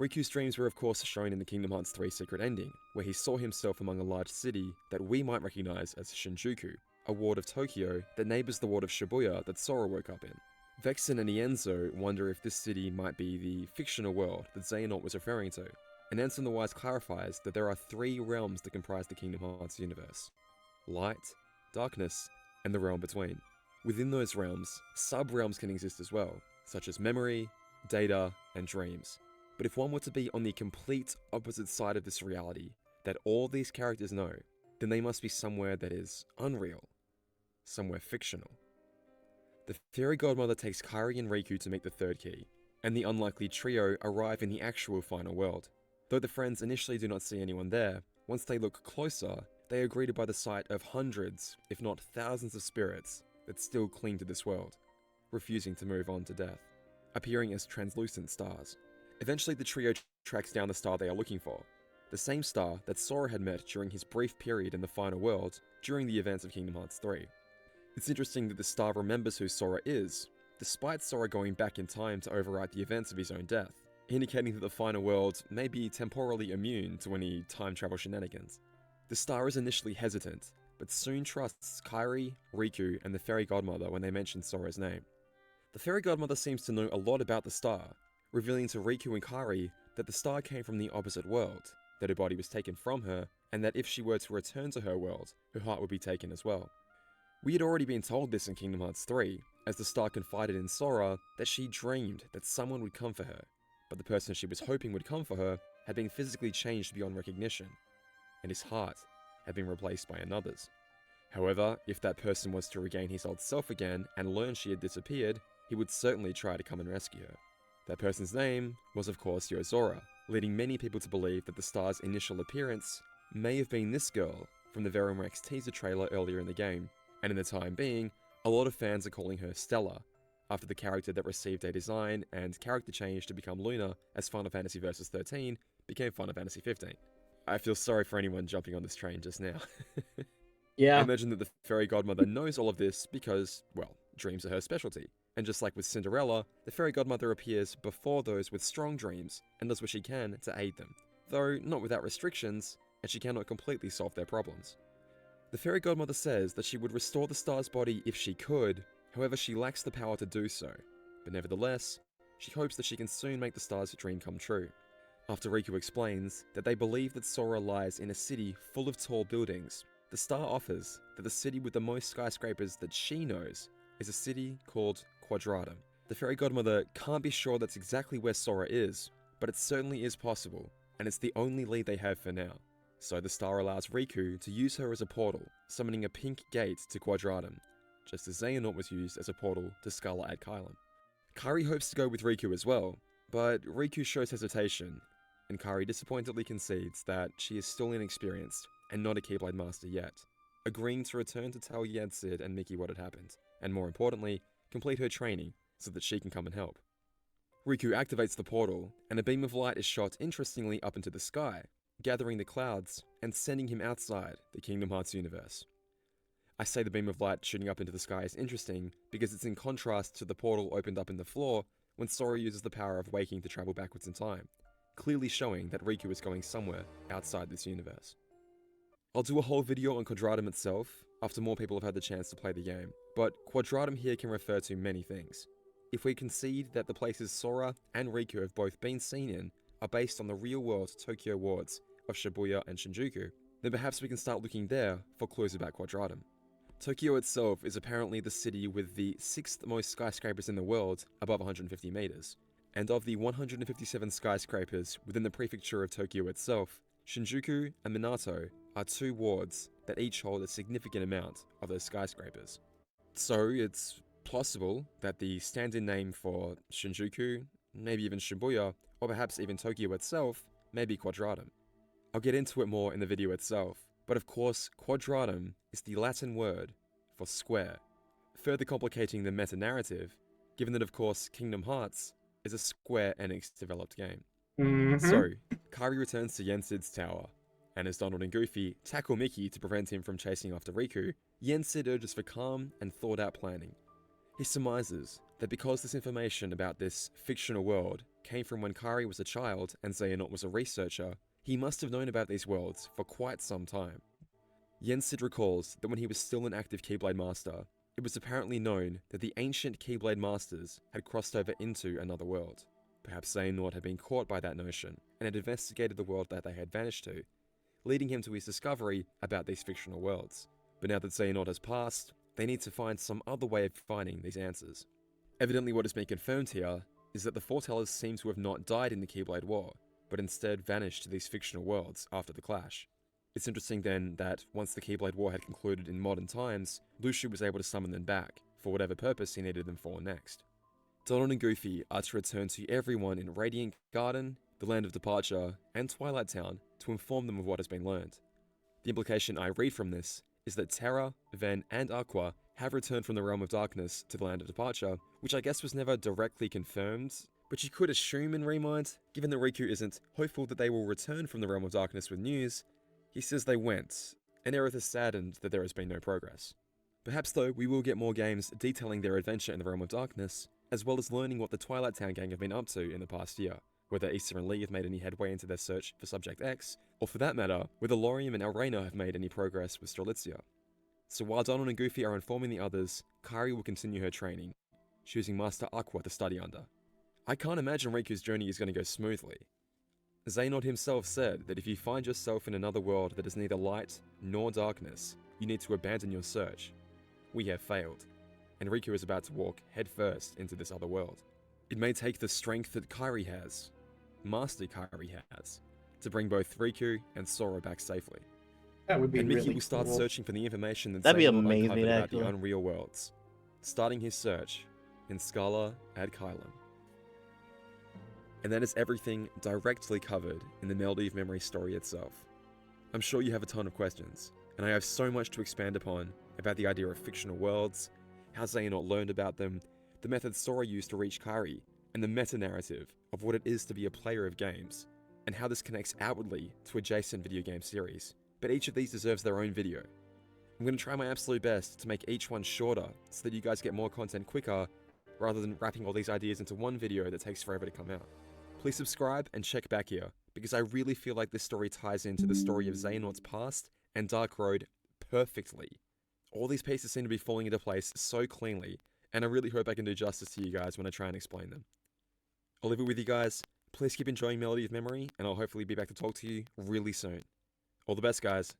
Riku's dreams were of course shown in the Kingdom Hearts 3 secret ending, where he saw himself among a large city that we might recognize as Shinjuku, a ward of Tokyo that neighbors the ward of Shibuya that Sora woke up in. Vexen and Ienzo wonder if this city might be the fictional world that Xehanort was referring to, and Ansem the Wise clarifies that there are 3 realms that comprise the Kingdom Hearts universe: light, darkness, and the realm between. Within those realms, sub-realms can exist as well, such as memory, data, and dreams. But if one were to be on the complete opposite side of this reality that all these characters know, then they must be somewhere that is unreal, somewhere fictional. The Fairy Godmother takes Kairi and Riku to meet the 3rd key, and the unlikely trio arrive in the actual final world. Though the friends initially do not see anyone there, once they look closer, they are greeted by the sight of hundreds, if not thousands of spirits that still cling to this world, refusing to move on to death, appearing as translucent stars. Eventually the trio tracks down the star they are looking for, the same star that Sora had met during his brief period in the final world during the events of Kingdom Hearts 3. It's interesting that the star remembers who Sora is, despite Sora going back in time to overwrite the events of his own death, indicating that the final world may be temporally immune to any time travel shenanigans. The star is initially hesitant, but soon trusts Kairi, Riku, and the Fairy Godmother when they mention Sora's name. The Fairy Godmother seems to know a lot about the star, revealing to Riku and Kairi that the star came from the opposite world, that her body was taken from her, and that if she were to return to her world, her heart would be taken as well. We had already been told this in Kingdom Hearts 3, as the star confided in Sora that she dreamed that someone would come for her, but the person she was hoping would come for her had been physically changed beyond recognition, and his heart had been replaced by another's. However, if that person was to regain his old self again and learn she had disappeared, he would certainly try to come and rescue her. That person's name was of course Yozora, leading many people to believe that the star's initial appearance may have been this girl from the Verum Rex teaser trailer earlier in the game, and in the time being, a lot of fans are calling her Stella, after the character that received a design and character change to become Luna as Final Fantasy Versus 13 became Final Fantasy 15. I feel sorry for anyone jumping on this train just now. Yeah. I imagine that the Fairy Godmother knows all of this because, well, dreams are her specialty. And just like with Cinderella, the Fairy Godmother appears before those with strong dreams and does what she can to aid them, though not without restrictions, and she cannot completely solve their problems. The Fairy Godmother says that she would restore the star's body if she could, however she lacks the power to do so, but nevertheless, she hopes that she can soon make the star's dream come true. After Riku explains that they believe that Sora lies in a city full of tall buildings, the star offers that the city with the most skyscrapers that she knows is a city called Quadratum. The Fairy Godmother can't be sure that's exactly where Sora is, but it certainly is possible, and it's the only lead they have for now. So the star allows Riku to use her as a portal, summoning a pink gate to Quadratum, just as Xehanort was used as a portal to Scarlet at Kylum. Kairi hopes to go with Riku as well, but Riku shows hesitation, and Kairi disappointedly concedes that she is still inexperienced and not a Keyblade Master yet, agreeing to return to tell Yad Sid and Mickey what had happened, and more importantly, complete her training so that she can come and help. Riku activates the portal, and a beam of light is shot interestingly up into the sky, gathering the clouds and sending him outside the Kingdom Hearts universe. I say the beam of light shooting up into the sky is interesting because it's in contrast to the portal opened up in the floor when Sora uses the power of waking to travel backwards in time, clearly showing that Riku is going somewhere outside this universe. I'll do a whole video on Quadratum itself after more people have had the chance to play the game, but Quadratum here can refer to many things. If we concede that the places Sora and Riku have both been seen in are based on the real-world Tokyo wards of Shibuya and Shinjuku, then perhaps we can start looking there for clues about Quadratum. Tokyo itself is apparently the city with the 6th most skyscrapers in the world above 150 meters, and of the 157 skyscrapers within the prefecture of Tokyo itself, Shinjuku and Minato are 2 wards that each hold a significant amount of those skyscrapers. So it's possible that the stand-in name for Shinjuku, maybe even Shibuya, or perhaps even Tokyo itself, may be Quadratum. I'll get into it more in the video itself, but of course, Quadratum is the Latin word for square, further complicating the meta-narrative, given that of course Kingdom Hearts is a Square Enix developed game. So, Kairi returns to Yensid's tower, and as Donald and Goofy tackle Mickey to prevent him from chasing after Riku, Yensid urges for calm and thought-out planning. He surmises that because this information about this fictional world came from when Kairi was a child and Xehanort was a researcher, he must have known about these worlds for quite some time. Yensid recalls that when he was still an active Keyblade Master, it was apparently known that the ancient Keyblade Masters had crossed over into another world. Perhaps Xehanort had been caught by that notion and had investigated the world that they had vanished to, leading him to his discovery about these fictional worlds. But now that Xehanort has passed, they need to find some other way of finding these answers. Evidently what has been confirmed here is that the Foretellers seem to have not died in the Keyblade War, but instead vanished to these fictional worlds after the clash. It's interesting then that once the Keyblade War had concluded in modern times, Lucio was able to summon them back, for whatever purpose he needed them for next. Donald and Goofy are to return to everyone in Radiant Garden, the Land of Departure, and Twilight Town to inform them of what has been learned. The implication I read from this is that Terra, Ven, and Aqua have returned from the Realm of Darkness to the Land of Departure, which I guess was never directly confirmed, but you could assume in Remind, given that Riku isn't hopeful that they will return from the Realm of Darkness with news. He says they went, and Aerith is saddened that there has been no progress. Perhaps though, we will get more games detailing their adventure in the Realm of Darkness, as well as learning what the Twilight Town gang have been up to in the past year, whether Issa and Lee have made any headway into their search for Subject X, or for that matter, whether Lorium and Elrena have made any progress with Strelitzia. So while Donald and Goofy are informing the others, Kairi will continue her training, choosing Master Aqua to study under. I can't imagine Riku's journey is going to go smoothly. Xehanort himself said that if you find yourself in another world that is neither light nor darkness, you need to abandon your search. We have failed, and Riku is about to walk headfirst into this other world. It may take the strength that Kairi has, Master Kairi has, to bring both Riku and Sora back safely. That would be and Mickey really will start cool. searching for the information that That'd be Xehanort amazing, uncovered about actually. the Unreal Worlds, starting his search in Scala ad Kylum. And that is everything directly covered in the Melody of Memory story itself. I'm sure you have a ton of questions, and I have so much to expand upon about the idea of fictional worlds, how Xehanort learned about them, the methods Sora used to reach Kairi, and the meta-narrative of what it is to be a player of games, and how this connects outwardly to adjacent video game series. But each of these deserves their own video. I'm going to try my absolute best to make each one shorter so that you guys get more content quicker, rather than wrapping all these ideas into one video that takes forever to come out. Please subscribe and check back here, because I really feel like this story ties into the story of Xehanort's past and Dark Road perfectly. All these pieces seem to be falling into place so cleanly, and I really hope I can do justice to you guys when I try and explain them. I'll leave it with you guys. Please keep enjoying Melody of Memory, and I'll hopefully be back to talk to you really soon. All the best, guys.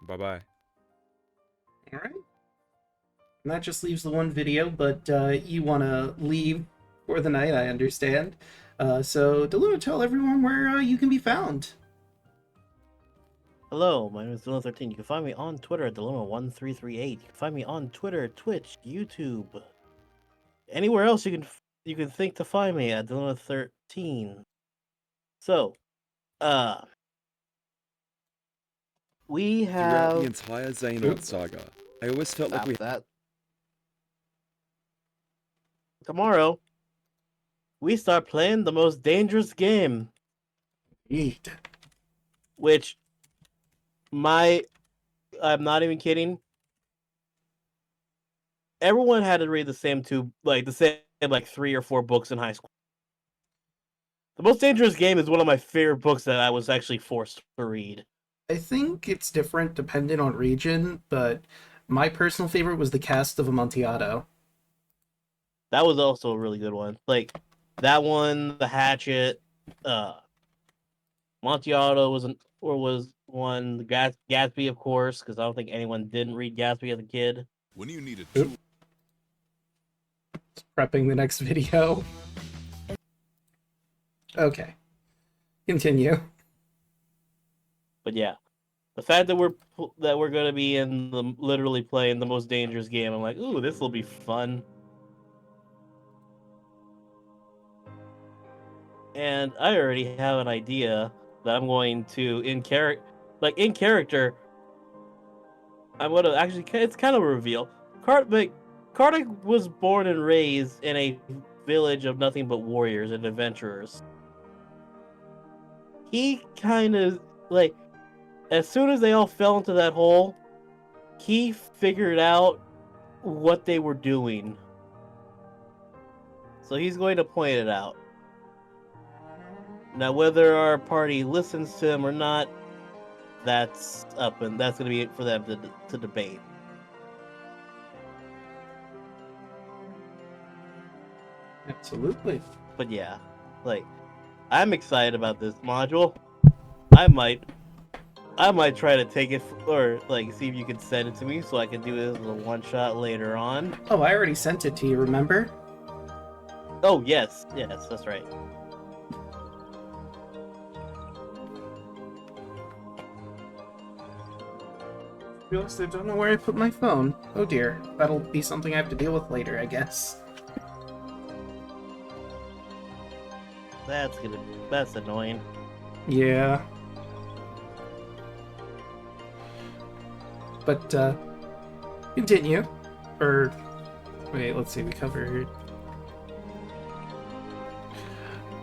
Bye-bye. Alright. And that just leaves the one video, but you want to leave for the night, I understand. So, Daluna, tell everyone where you can be found. Hello, my name is Daluna13. You can find me on Twitter at Daluna1338. You can find me on Twitter, Twitch, YouTube. Anywhere else you can think to find me at Daluna13. So, we Throughout have the entire Xehanort saga, I always felt like we that. Tomorrow, we start playing the most dangerous game. Eat. Which, I'm not even kidding. Everyone had to read the same 3 or 4 books in high school. The Most Dangerous Game is one of my favorite books that I was actually forced to read. I think it's different dependent on region, but my personal favorite was The Cast of Amontillado. That was also a really good one. Like, that one, The Hatchet, Amontillado was one. Gatsby, of course, because I don't think anyone didn't read Gatsby as a kid. When you needed Prepping the next video. Okay. Continue. But yeah, the fact that we're gonna be literally playing the Most Dangerous Game, I'm like, ooh, this will be fun. and I already have an idea that I'm going to in character. I'm gonna actually. It's kind of a reveal. Kartik was born and raised in a village of nothing but warriors and adventurers. He kind of like, as soon as they all fell into that hole, he figured out what they were doing. So he's going to point it out. Now, whether our party listens to him or not, that's up, and that's going to be for them to debate. Absolutely. But yeah, like, I'm excited about this module. I might try to take it, or like see if you can send it to me so I can do it as a one shot later on. Oh, I already sent it to you, remember? Oh yes, that's right. I also don't know where I put my phone. Oh dear, that'll be something I have to deal with later, I guess. That's annoying. Yeah. But, continue. Or, wait, let's see, we covered...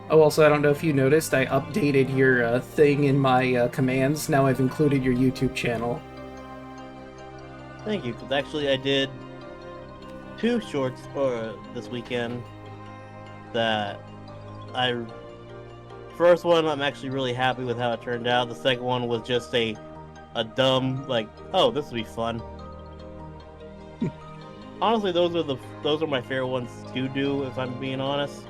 Oh, also, I don't know if you noticed, I updated your thing in my commands. Now I've included your YouTube channel. Thank you, because actually I did 2 shorts for this weekend that first one, I'm actually really happy with how it turned out. The second one was just a dumb, like, oh, this will be fun. Honestly, those are my favorite ones to do, if I'm being honest.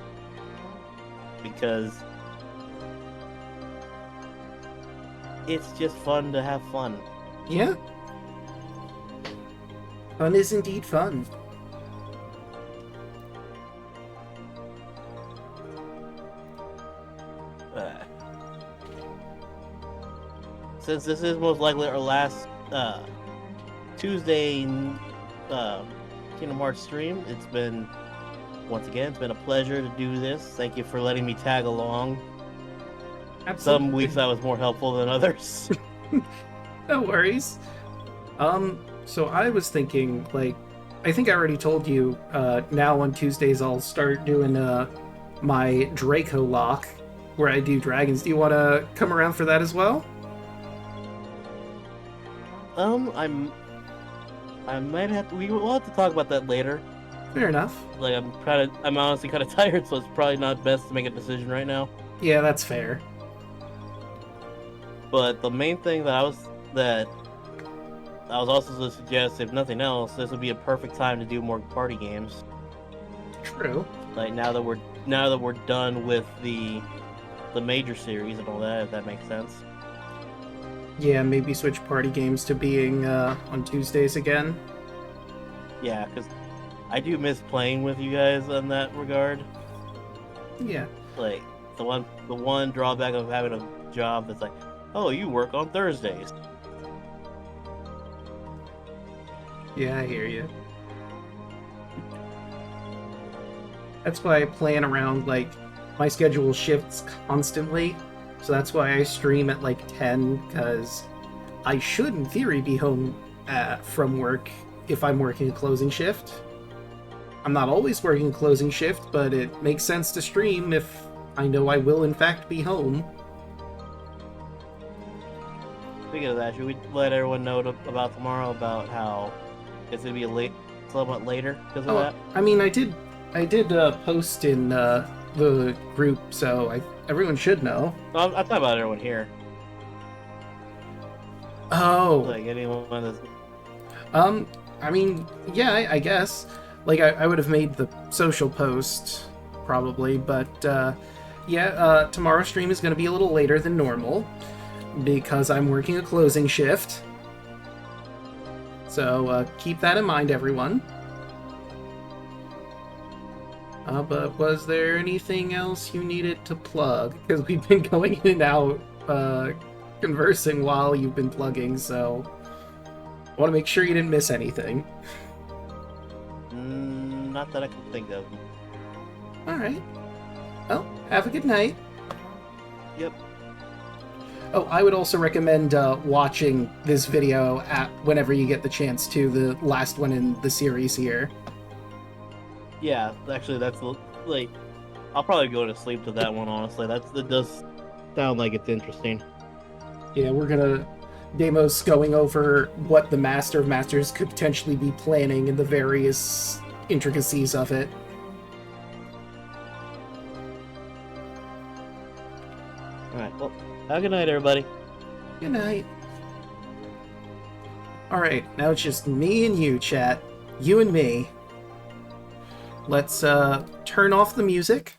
Because it's just fun to have fun. Yeah. Fun is indeed fun. Since this is most likely our last Tuesday Kingdom Hearts stream, it's been a pleasure to do this. Thank you for letting me tag along. Absolutely. Some weeks I was more helpful than others. No worries. So I was thinking, like, I think I already told you, now on Tuesdays I'll start doing my Draco lock, where I do dragons. Do you want to come around for that as well? I might have to. We'll have to talk about that later. Fair enough. Like, I'm honestly kind of tired, so it's probably not best to make a decision right now. Yeah, that's fair. But the main thing that I was also going to suggest, if nothing else, this would be a perfect time to do more party games. True. Like, now that we're done with the major series and all that, if that makes sense. Yeah, maybe switch party games to being on Tuesdays again. Yeah, because I do miss playing with you guys in that regard. Yeah. Like, the one drawback of having a job that's like, oh, you work on Thursdays. Yeah, I hear you. That's why I plan around, like, my schedule shifts constantly, so that's why I stream at, like, 10, because I should, in theory, be home from work if I'm working a closing shift. I'm not always working a closing shift, but it makes sense to stream if I know I will, in fact, be home. Speaking of that, should we let everyone know about tomorrow, about how it's going to be somewhat later because of that? I mean, I did post in the group, so everyone should know. No, I'm talking about everyone here. Oh. Like, anyone that's... I mean, yeah, I guess. Like, I would have made the social post, probably, but, yeah, tomorrow's stream is going to be a little later than normal, because I'm working a closing shift. So, keep that in mind, everyone. But was there anything else you needed to plug? Because we've been going in and out, conversing while you've been plugging, so I want to make sure you didn't miss anything. Not that I can think of. Alright. Well, have a good night. Yep. Oh, I would also recommend watching this video whenever you get the chance to, the last one in the series here. Yeah, actually, that's like, I'll probably go to sleep to that one. Honestly, that does sound like it's interesting. Yeah, we're gonna Deimos going over what the Master of Masters could potentially be planning and the various intricacies of it. Alright, well, have a good night, everybody. Good night. Alright, now it's just me and you, chat. You and me. Let's turn off the music.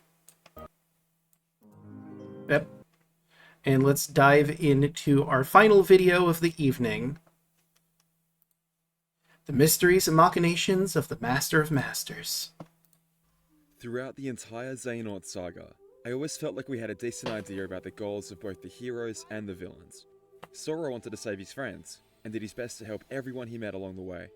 Yep. And let's dive into our final video of the evening. The Mysteries and Machinations of the Master of Masters. Throughout the entire Xehanort saga, I always felt like we had a decent idea about the goals of both the heroes and the villains. Sora wanted to save his friends, and did his best to help everyone he met along the way.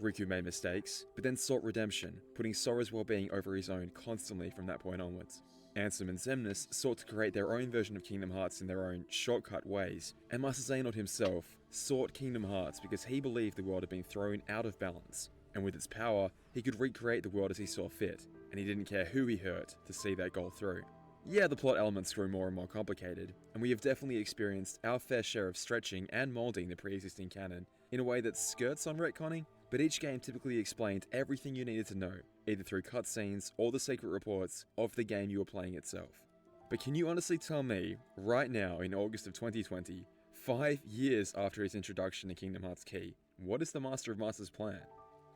Riku made mistakes, but then sought redemption, putting Sora's well-being over his own constantly from that point onwards. Ansem and Xemnas sought to create their own version of Kingdom Hearts in their own shortcut ways, and Master Xehanort himself sought Kingdom Hearts because he believed the world had been thrown out of balance, and with its power, he could recreate the world as he saw fit, and he didn't care who he hurt to see that goal through. Yeah, the plot elements grew more and more complicated, and we have definitely experienced our fair share of stretching and moulding the pre-existing canon in a way that skirts on retconning, but each game typically explained everything you needed to know, either through cutscenes or the secret reports of the game you were playing itself. But can you honestly tell me, right now in August of 2020, 5 years after his introduction to Kingdom Hearts Key, what is the Master of Masters' plan?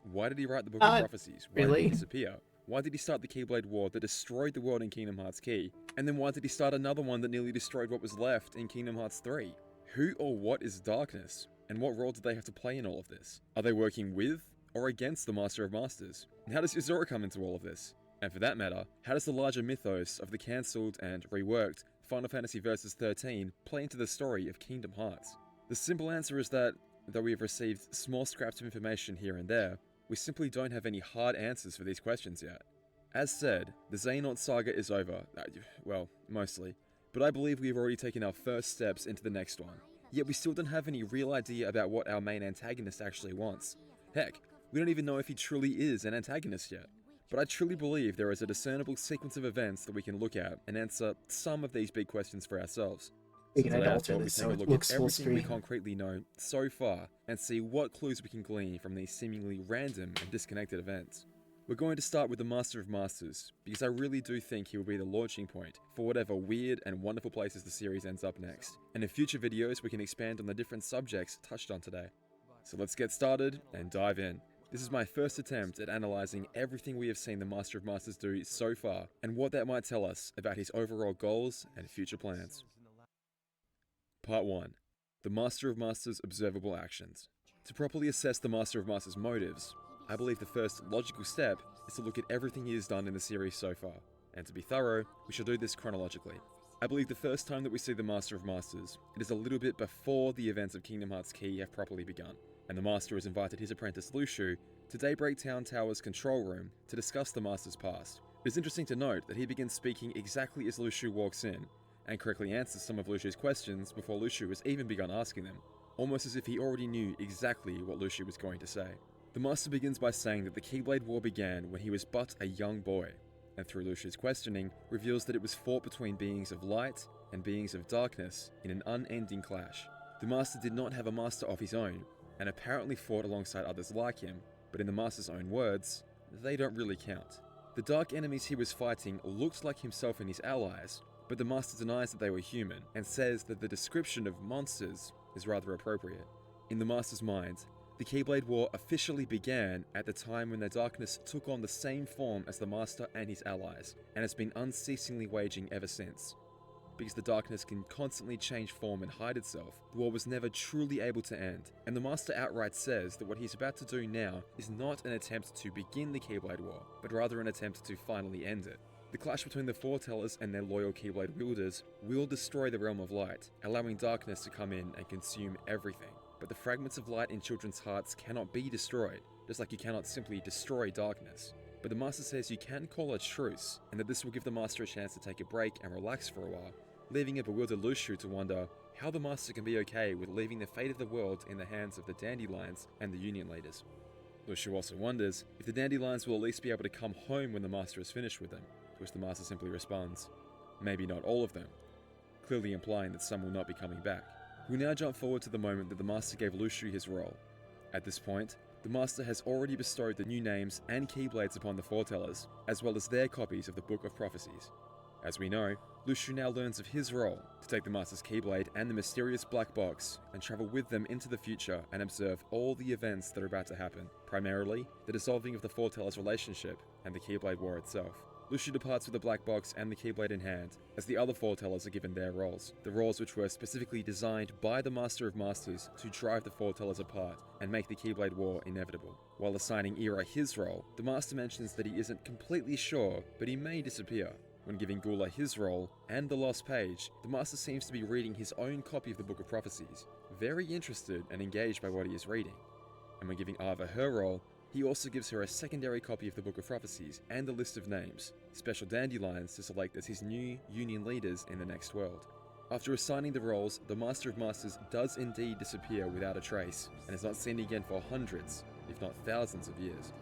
Why did he write the Book of Prophecies? Why did he disappear? Why did he start the Keyblade War that destroyed the world in Kingdom Hearts Key? And then why did he start another one that nearly destroyed what was left in Kingdom Hearts 3? Who or what is Darkness? And what role do they have to play in all of this? Are they working with or against the Master of Masters? And how does Yuzora come into all of this? And for that matter, how does the larger mythos of the cancelled and reworked Final Fantasy Versus 13 play into the story of Kingdom Hearts? The simple answer is that, though we have received small scraps of information here and there, we simply don't have any hard answers for these questions yet. As said, the Xehanort saga is over, well, mostly, but I believe we have already taken our first steps into the next one. Yet we still don't have any real idea about what our main antagonist actually wants. Heck, we don't even know if he truly is an antagonist yet. But I truly believe there is a discernible sequence of events that we can look at and answer some of these big questions for ourselves. So today I thought we'd take a look at everything we concretely know so far and see what clues we can glean from these seemingly random and disconnected events. We're going to start with the Master of Masters, because I really do think he will be the launching point for whatever weird and wonderful places the series ends up next. And in future videos we can expand on the different subjects touched on today. So let's get started and dive in. This is my first attempt at analysing everything we have seen the Master of Masters do so far, and what that might tell us about his overall goals and future plans. Part 1. The Master of Masters' observable actions. To properly assess the Master of Masters' motives, I believe the first logical step is to look at everything he has done in the series so far, and to be thorough, we shall do this chronologically. I believe the first time that we see the Master of Masters, it is a little bit before the events of Kingdom Hearts Key have properly begun, and the Master has invited his apprentice Luxu to Daybreak Town Tower's control room to discuss the Master's past. It is interesting to note that he begins speaking exactly as Luxu walks in, and correctly answers some of Luxu's questions before Luxu has even begun asking them, almost as if he already knew exactly what Luxu was going to say. The Master begins by saying that the Keyblade War began when he was but a young boy, and through Luxu's questioning, reveals that it was fought between beings of light and beings of darkness in an unending clash. The Master did not have a master of his own, and apparently fought alongside others like him, but in the Master's own words, they don't really count. The dark enemies he was fighting looked like himself and his allies, but the Master denies that they were human, and says that the description of monsters is rather appropriate. In the Master's mind, the Keyblade War officially began at the time when the darkness took on the same form as the Master and his allies, and has been unceasingly waging ever since. Because the darkness can constantly change form and hide itself, the war was never truly able to end, and the Master outright says that what he's about to do now is not an attempt to begin the Keyblade War, but rather an attempt to finally end it. The clash between the Foretellers and their loyal Keyblade wielders will destroy the Realm of Light, allowing darkness to come in and consume everything. But the fragments of light in children's hearts cannot be destroyed, just like you cannot simply destroy darkness. But the Master says you can call a truce, and that this will give the Master a chance to take a break and relax for a while. leaving a bewildered Luxu to wonder how the Master can be okay with leaving the fate of the world in the hands of the Dandelions and the Union leaders. Luxu also wonders if the Dandelions will at least be able to come home when the Master is finished with them, to which the Master simply responds, maybe not all of them, clearly implying that some will not be coming back. We'll now jump forward to the moment that the Master gave Luxu his role. At this point, the Master has already bestowed the new names and Keyblades upon the Foretellers, as well as their copies of the Book of Prophecies. As we know, Luxu now learns of his role to take the Master's Keyblade and the mysterious black box and travel with them into the future and observe all the events that are about to happen, primarily the dissolving of the Foretellers' relationship and the Keyblade War itself. Luxu departs with the black box and the Keyblade in hand, as the other Foretellers are given their roles, the roles which were specifically designed by the Master of Masters to drive the Foretellers apart and make the Keyblade War inevitable. While assigning Ira his role, the Master mentions that he isn't completely sure, but he may disappear. When giving Gula his role, and the Lost Page, the Master seems to be reading his own copy of the Book of Prophecies, very interested and engaged by what he is reading. And when giving Ava her role, he also gives her a secondary copy of the Book of Prophecies and a list of names, special dandelions to select as his new Union leaders in the next world. After assigning the roles, the Master of Masters does indeed disappear without a trace, and is not seen again for hundreds, if not thousands of years.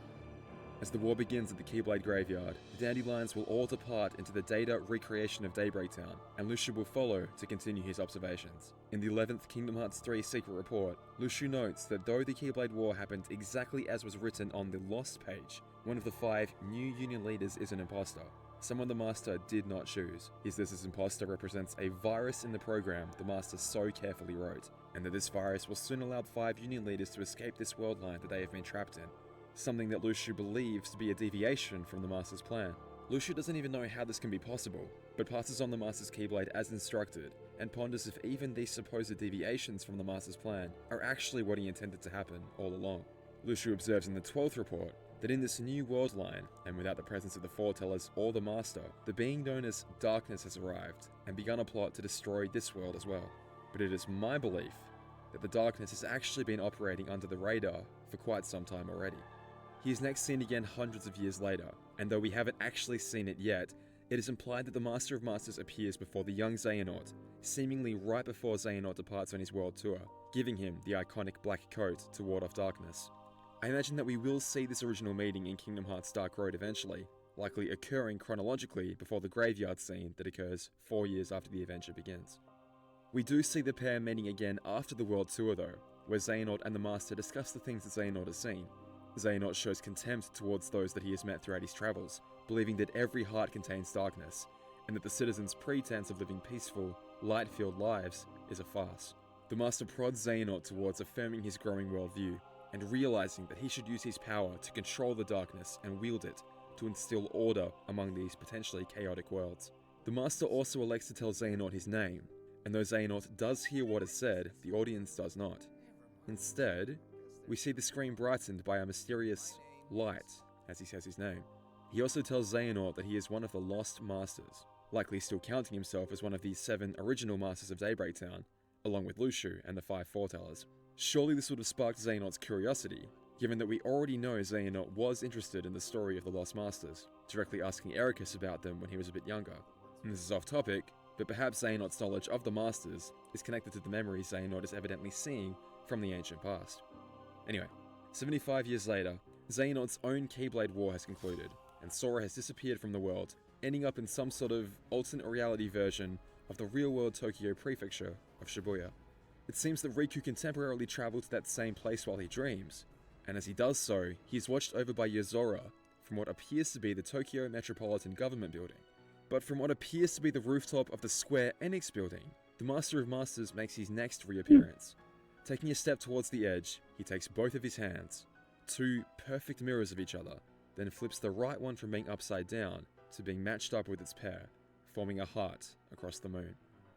As the war begins at the Keyblade Graveyard, the Dandelions will all depart into the data recreation of Daybreak Town, and Luxu will follow to continue his observations. In the 11th Kingdom Hearts 3 secret report, Luxu notes that though the Keyblade War happened exactly as was written on the Lost Page, one of the 5 new Union leaders is an imposter, someone the Master did not choose. He says this imposter represents a virus in the program the Master so carefully wrote, and that this virus will soon allow the 5 Union leaders to escape this world line that they have been trapped in. Something that Luxu believes to be a deviation from the Master's plan. Luxu doesn't even know how this can be possible, but passes on the Master's Keyblade as instructed, and ponders if even these supposed deviations from the Master's plan are actually what he intended to happen all along. Luxu observes in the 12th report that in this new world line, and without the presence of the Foretellers or the Master, the being known as Darkness has arrived, and begun a plot to destroy this world as well. But it is my belief that the Darkness has actually been operating under the radar for quite some time already. He is next seen again hundreds of years later, and though we haven't actually seen it yet, it is implied that the Master of Masters appears before the young Xehanort, seemingly right before Xehanort departs on his world tour, giving him the iconic black coat to ward off darkness. I imagine that we will see this original meeting in Kingdom Hearts Dark Road eventually, likely occurring chronologically before the graveyard scene that occurs 4 years after the adventure begins. We do see the pair meeting again after the world tour though, where Xehanort and the Master discuss the things that Xehanort has seen. Xehanort shows contempt towards those that he has met throughout his travels, believing that every heart contains darkness, and that the citizens' pretense of living peaceful, light-filled lives is a farce. The Master prods Xehanort towards affirming his growing worldview, and realizing that he should use his power to control the darkness and wield it to instill order among these potentially chaotic worlds. The Master also elects to tell Xehanort his name, and though Xehanort does hear what is said, the audience does not. Instead, we see the screen brightened by a mysterious light as he says his name. He also tells Xehanort that he is one of the Lost Masters, likely still counting himself as one of the 7 original Masters of Daybreak Town, along with Luxu and the 5 Foretellers. Surely this would have sparked Xehanort's curiosity, given that we already know Xehanort was interested in the story of the Lost Masters, directly asking Ericus about them when he was a bit younger. And this is off topic, but perhaps Xehanort's knowledge of the Masters is connected to the memories Xehanort is evidently seeing from the ancient past. Anyway, 75 years later, Xehanort's own Keyblade War has concluded, and Sora has disappeared from the world, ending up in some sort of alternate reality version of the real-world Tokyo prefecture of Shibuya. It seems that Riku can temporarily travel to that same place while he dreams, and as he does so, he is watched over by Yozora from what appears to be the Tokyo Metropolitan Government Building. But from what appears to be the rooftop of the Square Enix building, the Master of Masters makes his next reappearance. Taking a step towards the edge, he takes both of his hands, 2 perfect mirrors of each other, then flips the right one from being upside down to being matched up with its pair, forming a heart across the moon.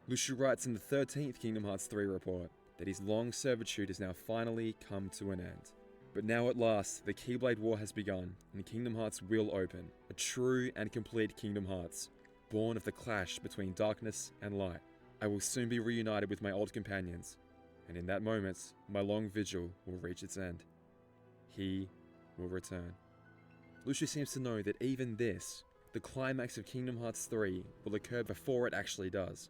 Luxu writes in the 13th Kingdom Hearts 3 report that his long servitude has now finally come to an end. But now at last, the Keyblade War has begun, and Kingdom Hearts will open, a true and complete Kingdom Hearts, born of the clash between darkness and light. I will soon be reunited with my old companions, and in that moment, my long vigil will reach its end. He will return. Luxu seems to know that even this, the climax of Kingdom Hearts 3, will occur before it actually does.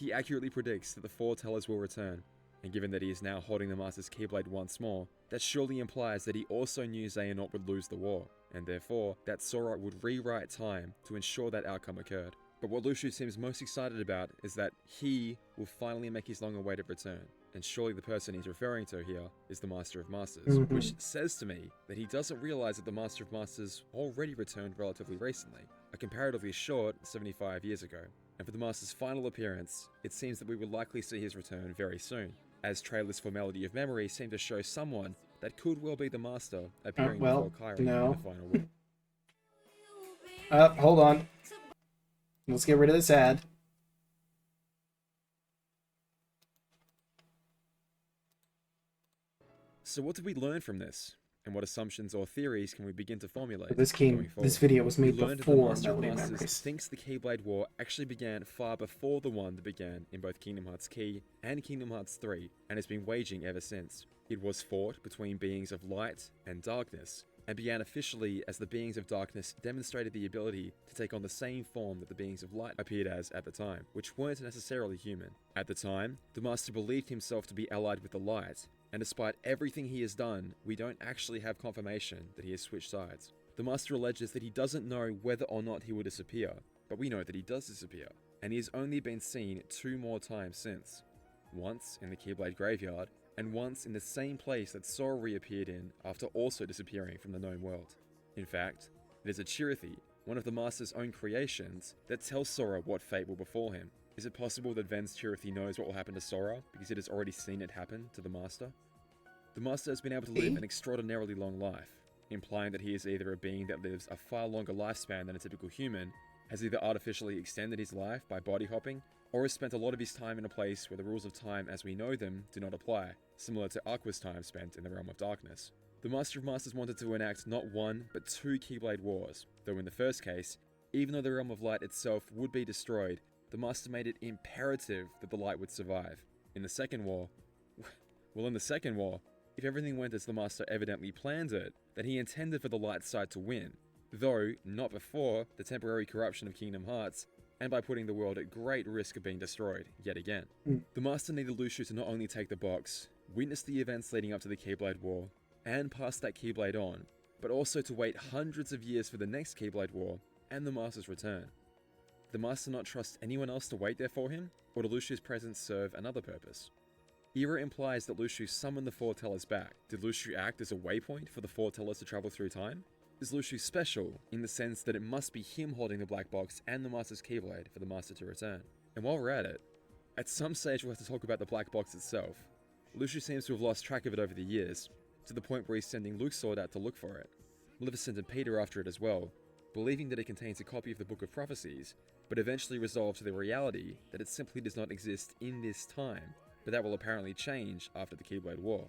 He accurately predicts that the foretellers will return, and given that he is now holding the Master's Keyblade once more, that surely implies that he also knew Xehanort would lose the war, and therefore that Sora would rewrite time to ensure that outcome occurred. But what Lucius seems most excited about is that he will finally make his long-awaited return, and surely the person he's referring to here is the Master of Masters, which says to me that he doesn't realize that the Master of Masters already returned relatively recently, a comparatively short 75 years ago. And for the Master's final appearance, it seems that we will likely see his return very soon, as trailers for Melody of Memory seem to show someone that could well be the Master appearing before Kairi in the final war. Hold on. Let's get rid of this ad. So what did we learn from this? And what assumptions or theories can we begin to formulate? This video was made before Melody of Memories. Thinks the Keyblade War actually began far before the one that began in both Kingdom Hearts Key and Kingdom Hearts 3, and has been waging ever since. It was fought between beings of light and darkness, and began officially as the beings of darkness demonstrated the ability to take on the same form that the beings of light appeared as at the time, which weren't necessarily human. At the time, the Master believed himself to be allied with the light, and despite everything he has done, we don't actually have confirmation that he has switched sides. The Master alleges that he doesn't know whether or not he will disappear, but we know that he does disappear, and he has only been seen 2 more times since. Once in the Keyblade Graveyard, and once in the same place that Sora reappeared in after also disappearing from the known world. In fact, it is a Chirithy, one of the Master's own creations, that tells Sora what fate will befall him. Is it possible that Ven's Chirithy knows what will happen to Sora because it has already seen it happen to the Master? The Master has been able to live an extraordinarily long life, implying that he is either a being that lives a far longer lifespan than a typical human, has either artificially extended his life by body hopping, or has spent a lot of his time in a place where the rules of time as we know them do not apply, similar to Aqua's time spent in the Realm of Darkness. The Master of Masters wanted to enact not 1, but 2 Keyblade Wars, though in the first case, even though the Realm of Light itself would be destroyed, the Master made it imperative that the light would survive. In the second war, if everything went as the Master evidently planned it, then he intended for the light side to win, though not before the temporary corruption of Kingdom Hearts, and by putting the world at great risk of being destroyed, yet again. The Master needed Lucius to not only take the box, witness the events leading up to the Keyblade War, and pass that Keyblade on, but also to wait hundreds of years for the next Keyblade War, and the Master's return. Did the Master not trust anyone else to wait there for him, or did Lucius' presence serve another purpose? Era implies that Lucius summoned the Foretellers back. Did Lucius act as a waypoint for the Foretellers to travel through time? Is Lucius special, in the sense that it must be him holding the black box and the Master's Keyblade for the Master to return? And while we're at it, at some stage we'll have to talk about the black box itself. Lucius seems to have lost track of it over the years, to the point where he's sending Luke's sword out to look for it. Maleficent and Peter after it as well, believing that it contains a copy of the Book of Prophecies, but eventually resolve to the reality that it simply does not exist in this time, but that will apparently change after the Keyblade War.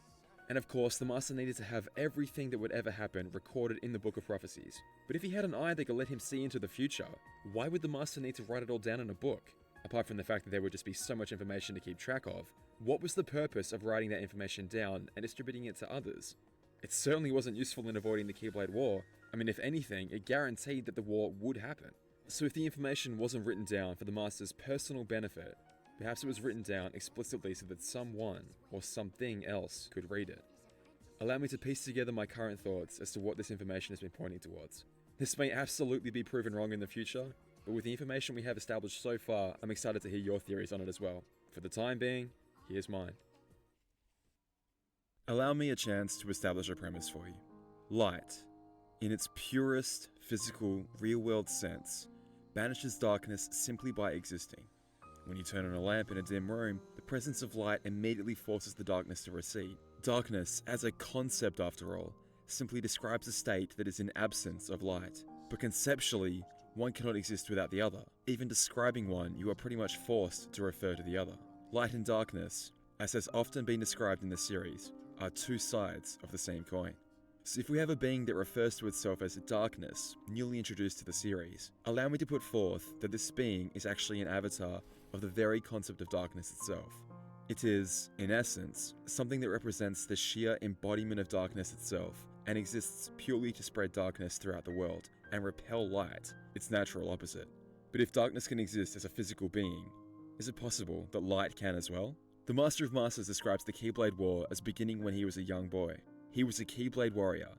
And of course, the Master needed to have everything that would ever happen recorded in the Book of Prophecies. But if he had an eye that could let him see into the future, why would the Master need to write it all down in a book? Apart from the fact that there would just be so much information to keep track of, what was the purpose of writing that information down and distributing it to others? It certainly wasn't useful in avoiding the Keyblade War. I mean, if anything, it guaranteed that the war would happen. So if the information wasn't written down for the Master's personal benefit, perhaps it was written down explicitly so that someone or something else could read it. Allow me to piece together my current thoughts as to what this information has been pointing towards. This may absolutely be proven wrong in the future, but with the information we have established so far, I'm excited to hear your theories on it as well. For the time being, here's mine. Allow me a chance to establish a premise for you. Light, in its purest, physical, real-world sense, banishes darkness simply by existing. When you turn on a lamp in a dim room, the presence of light immediately forces the darkness to recede. Darkness, as a concept after all, simply describes a state that is in absence of light. But conceptually, one cannot exist without the other. Even describing one, you are pretty much forced to refer to the other. Light and darkness, as has often been described in the series, are 2 sides of the same coin. So if we have a being that refers to itself as darkness, newly introduced to the series, allow me to put forth that this being is actually an avatar of the very concept of darkness itself. It is, in essence, something that represents the sheer embodiment of darkness itself, and exists purely to spread darkness throughout the world, and repel light, its natural opposite. But if darkness can exist as a physical being, Is it possible that light can as well? The Master of Masters describes the Keyblade War as beginning when he was a young boy. He was a Keyblade warrior.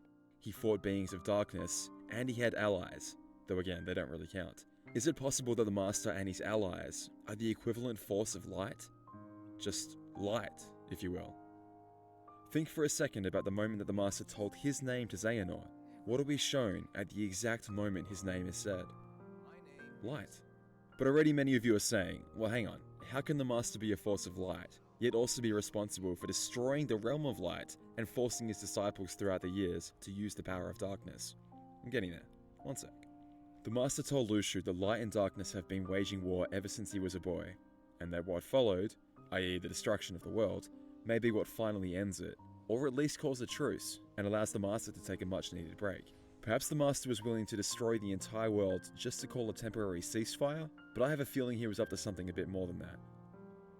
He fought beings of darkness, and he had allies, though again, they don't really count. Is it possible that the Master and his allies are the equivalent force of light? Just light, if you will. Think for a second about the moment that the Master told his name to Xehanort. What are we shown at the exact moment his name is said? Light. But already many of you are saying, well hang on, how can the Master be a force of light, yet also be responsible for destroying the realm of light and forcing his disciples throughout the years to use the power of darkness? I'm getting there. One sec. The Master told Luxu that light and darkness have been waging war ever since he was a boy, and that what followed, i.e. the destruction of the world, may be what finally ends it, or at least calls a truce, and allows the Master to take a much needed break. Perhaps the Master was willing to destroy the entire world just to call a temporary ceasefire, but I have a feeling he was up to something a bit more than that.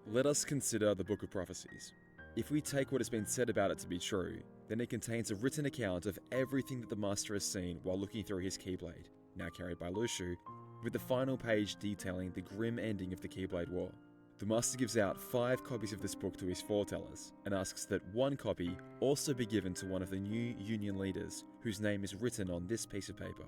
Let us consider the Book of Prophecies. If we take what has been said about it to be true, then it contains a written account of everything that the Master has seen while looking through his Keyblade, now carried by Luxu, with the final page detailing the grim ending of the Keyblade War. The Master gives out 5 copies of this book to his foretellers, and asks that 1 copy also be given to one of the new Union leaders, whose name is written on this piece of paper.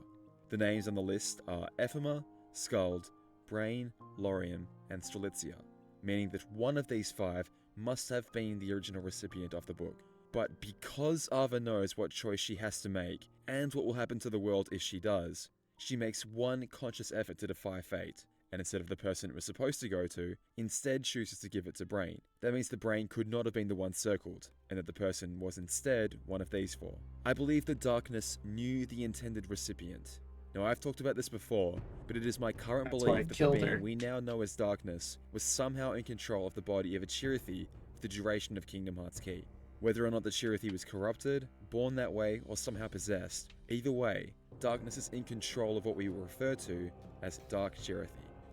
The names on the list are Ephema, Skald, Brain, Lorium, and Strelitzia, meaning that one of these 5 must have been the original recipient of the book. But because Ava knows what choice she has to make, and what will happen to the world if she does, she makes one conscious effort to defy fate, and instead of the person it was supposed to go to, instead chooses to give it to Brain. That means the Brain could not have been the one circled, and that the person was instead one of these 4. I believe that Darkness knew the intended recipient. Now I've talked about this before, but it is my current belief that the being we now know as Darkness was somehow in control of the body of a Chirithy for the duration of Kingdom Hearts Key. Whether or not the Chirithy was corrupted, born that way, or somehow possessed, either way, Darkness is in control of what we will refer to as Dark Chirithy.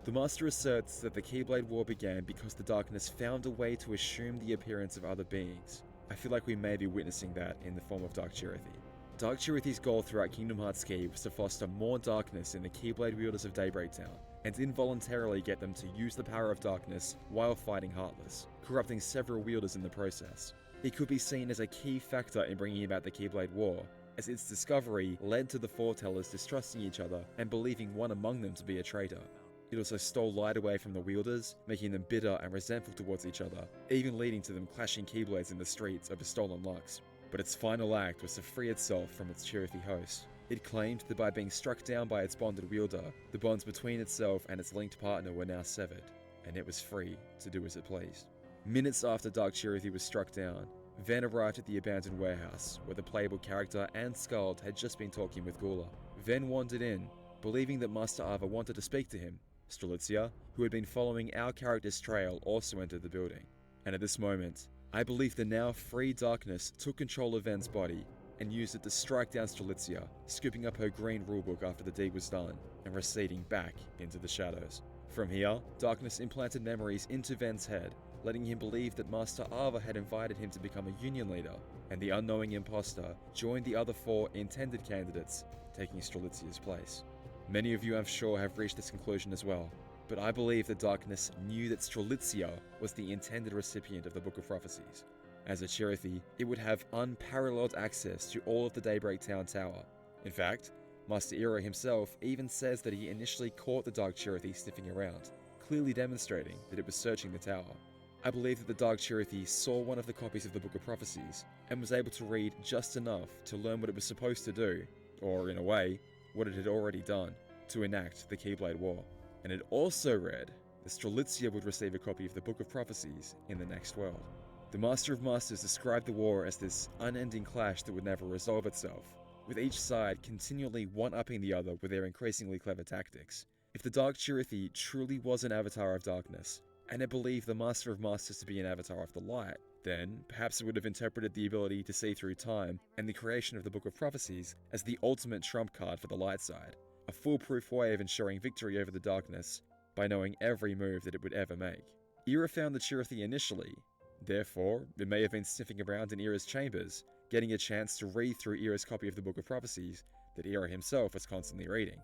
The Master asserts that the Keyblade War began because the Darkness found a way to assume the appearance of other beings. I feel like we may be witnessing that in the form of Dark Chirithy. Dark Chirithy's goal throughout Kingdom Hearts Key was to foster more darkness in the Keyblade wielders of Daybreak Town, and involuntarily get them to use the power of darkness while fighting Heartless, corrupting several wielders in the process. It could be seen as a key factor in bringing about the Keyblade War, as its discovery led to the foretellers distrusting each other and believing one among them to be a traitor. It also stole light away from the wielders, making them bitter and resentful towards each other, even leading to them clashing Keyblades in the streets over stolen lucks. But its final act was to free itself from its Chirithy host. It claimed that by being struck down by its bonded wielder, the bonds between itself and its linked partner were now severed, and it was free to do as it pleased. Minutes after Dark Chirithy was struck down, Ven arrived at the abandoned warehouse, where the playable character and Skald had just been talking with Gula. Ven wandered in, believing that Master Ava wanted to speak to him. Strelitzia, who had been following our character's trail, also entered the building. And at this moment, I believe the now free Darkness took control of Ven's body and used it to strike down Strelitzia, scooping up her green rulebook after the deed was done, and receding back into the shadows. From here, Darkness implanted memories into Ven's head, letting him believe that Master Ava had invited him to become a Union leader, and the unknowing imposter joined the other 4 intended candidates, taking Strelitzia's place. Many of you, I'm sure, have reached this conclusion as well, but I believe that Darkness knew that Strelitzia was the intended recipient of the Book of Prophecies. As a Chirithy, it would have unparalleled access to all of the Daybreak Town Tower. In fact, Master Ira himself even says that he initially caught the Dark Chirithy sniffing around, clearly demonstrating that it was searching the tower. I believe that the Dark Chirithy saw one of the copies of the Book of Prophecies, and was able to read just enough to learn what it was supposed to do, or in a way, what it had already done, to enact the Keyblade War. And it also read that Strelitzia would receive a copy of the Book of Prophecies in the next world. The Master of Masters described the war as this unending clash that would never resolve itself, with each side continually one-upping the other with their increasingly clever tactics. If the Dark Chirithy truly was an avatar of darkness, and it believed the Master of Masters to be an avatar of the light, then perhaps it would have interpreted the ability to see through time and the creation of the Book of Prophecies as the ultimate trump card for the light side, a foolproof way of ensuring victory over the darkness by knowing every move that it would ever make. Ira found the Chirithy initially, therefore it may have been sniffing around in Ira's chambers, getting a chance to read through Ira's copy of the Book of Prophecies that Ira himself was constantly reading.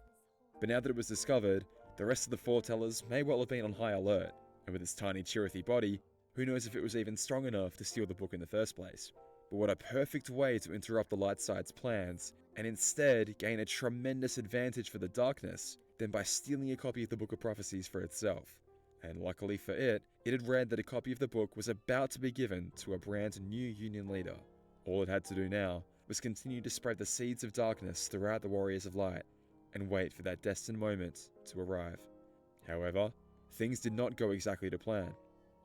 But now that it was discovered, the rest of the foretellers may well have been on high alert, and with its tiny Chirithy body, who knows if it was even strong enough to steal the book in the first place. But what a perfect way to interrupt the light side's plans, and instead gain a tremendous advantage for the darkness than by stealing a copy of the Book of Prophecies for itself. And luckily for it, it had read that a copy of the book was about to be given to a brand new Union leader. All it had to do now was continue to spread the seeds of darkness throughout the Warriors of Light, and wait for that destined moment to arrive. However, things did not go exactly to plan.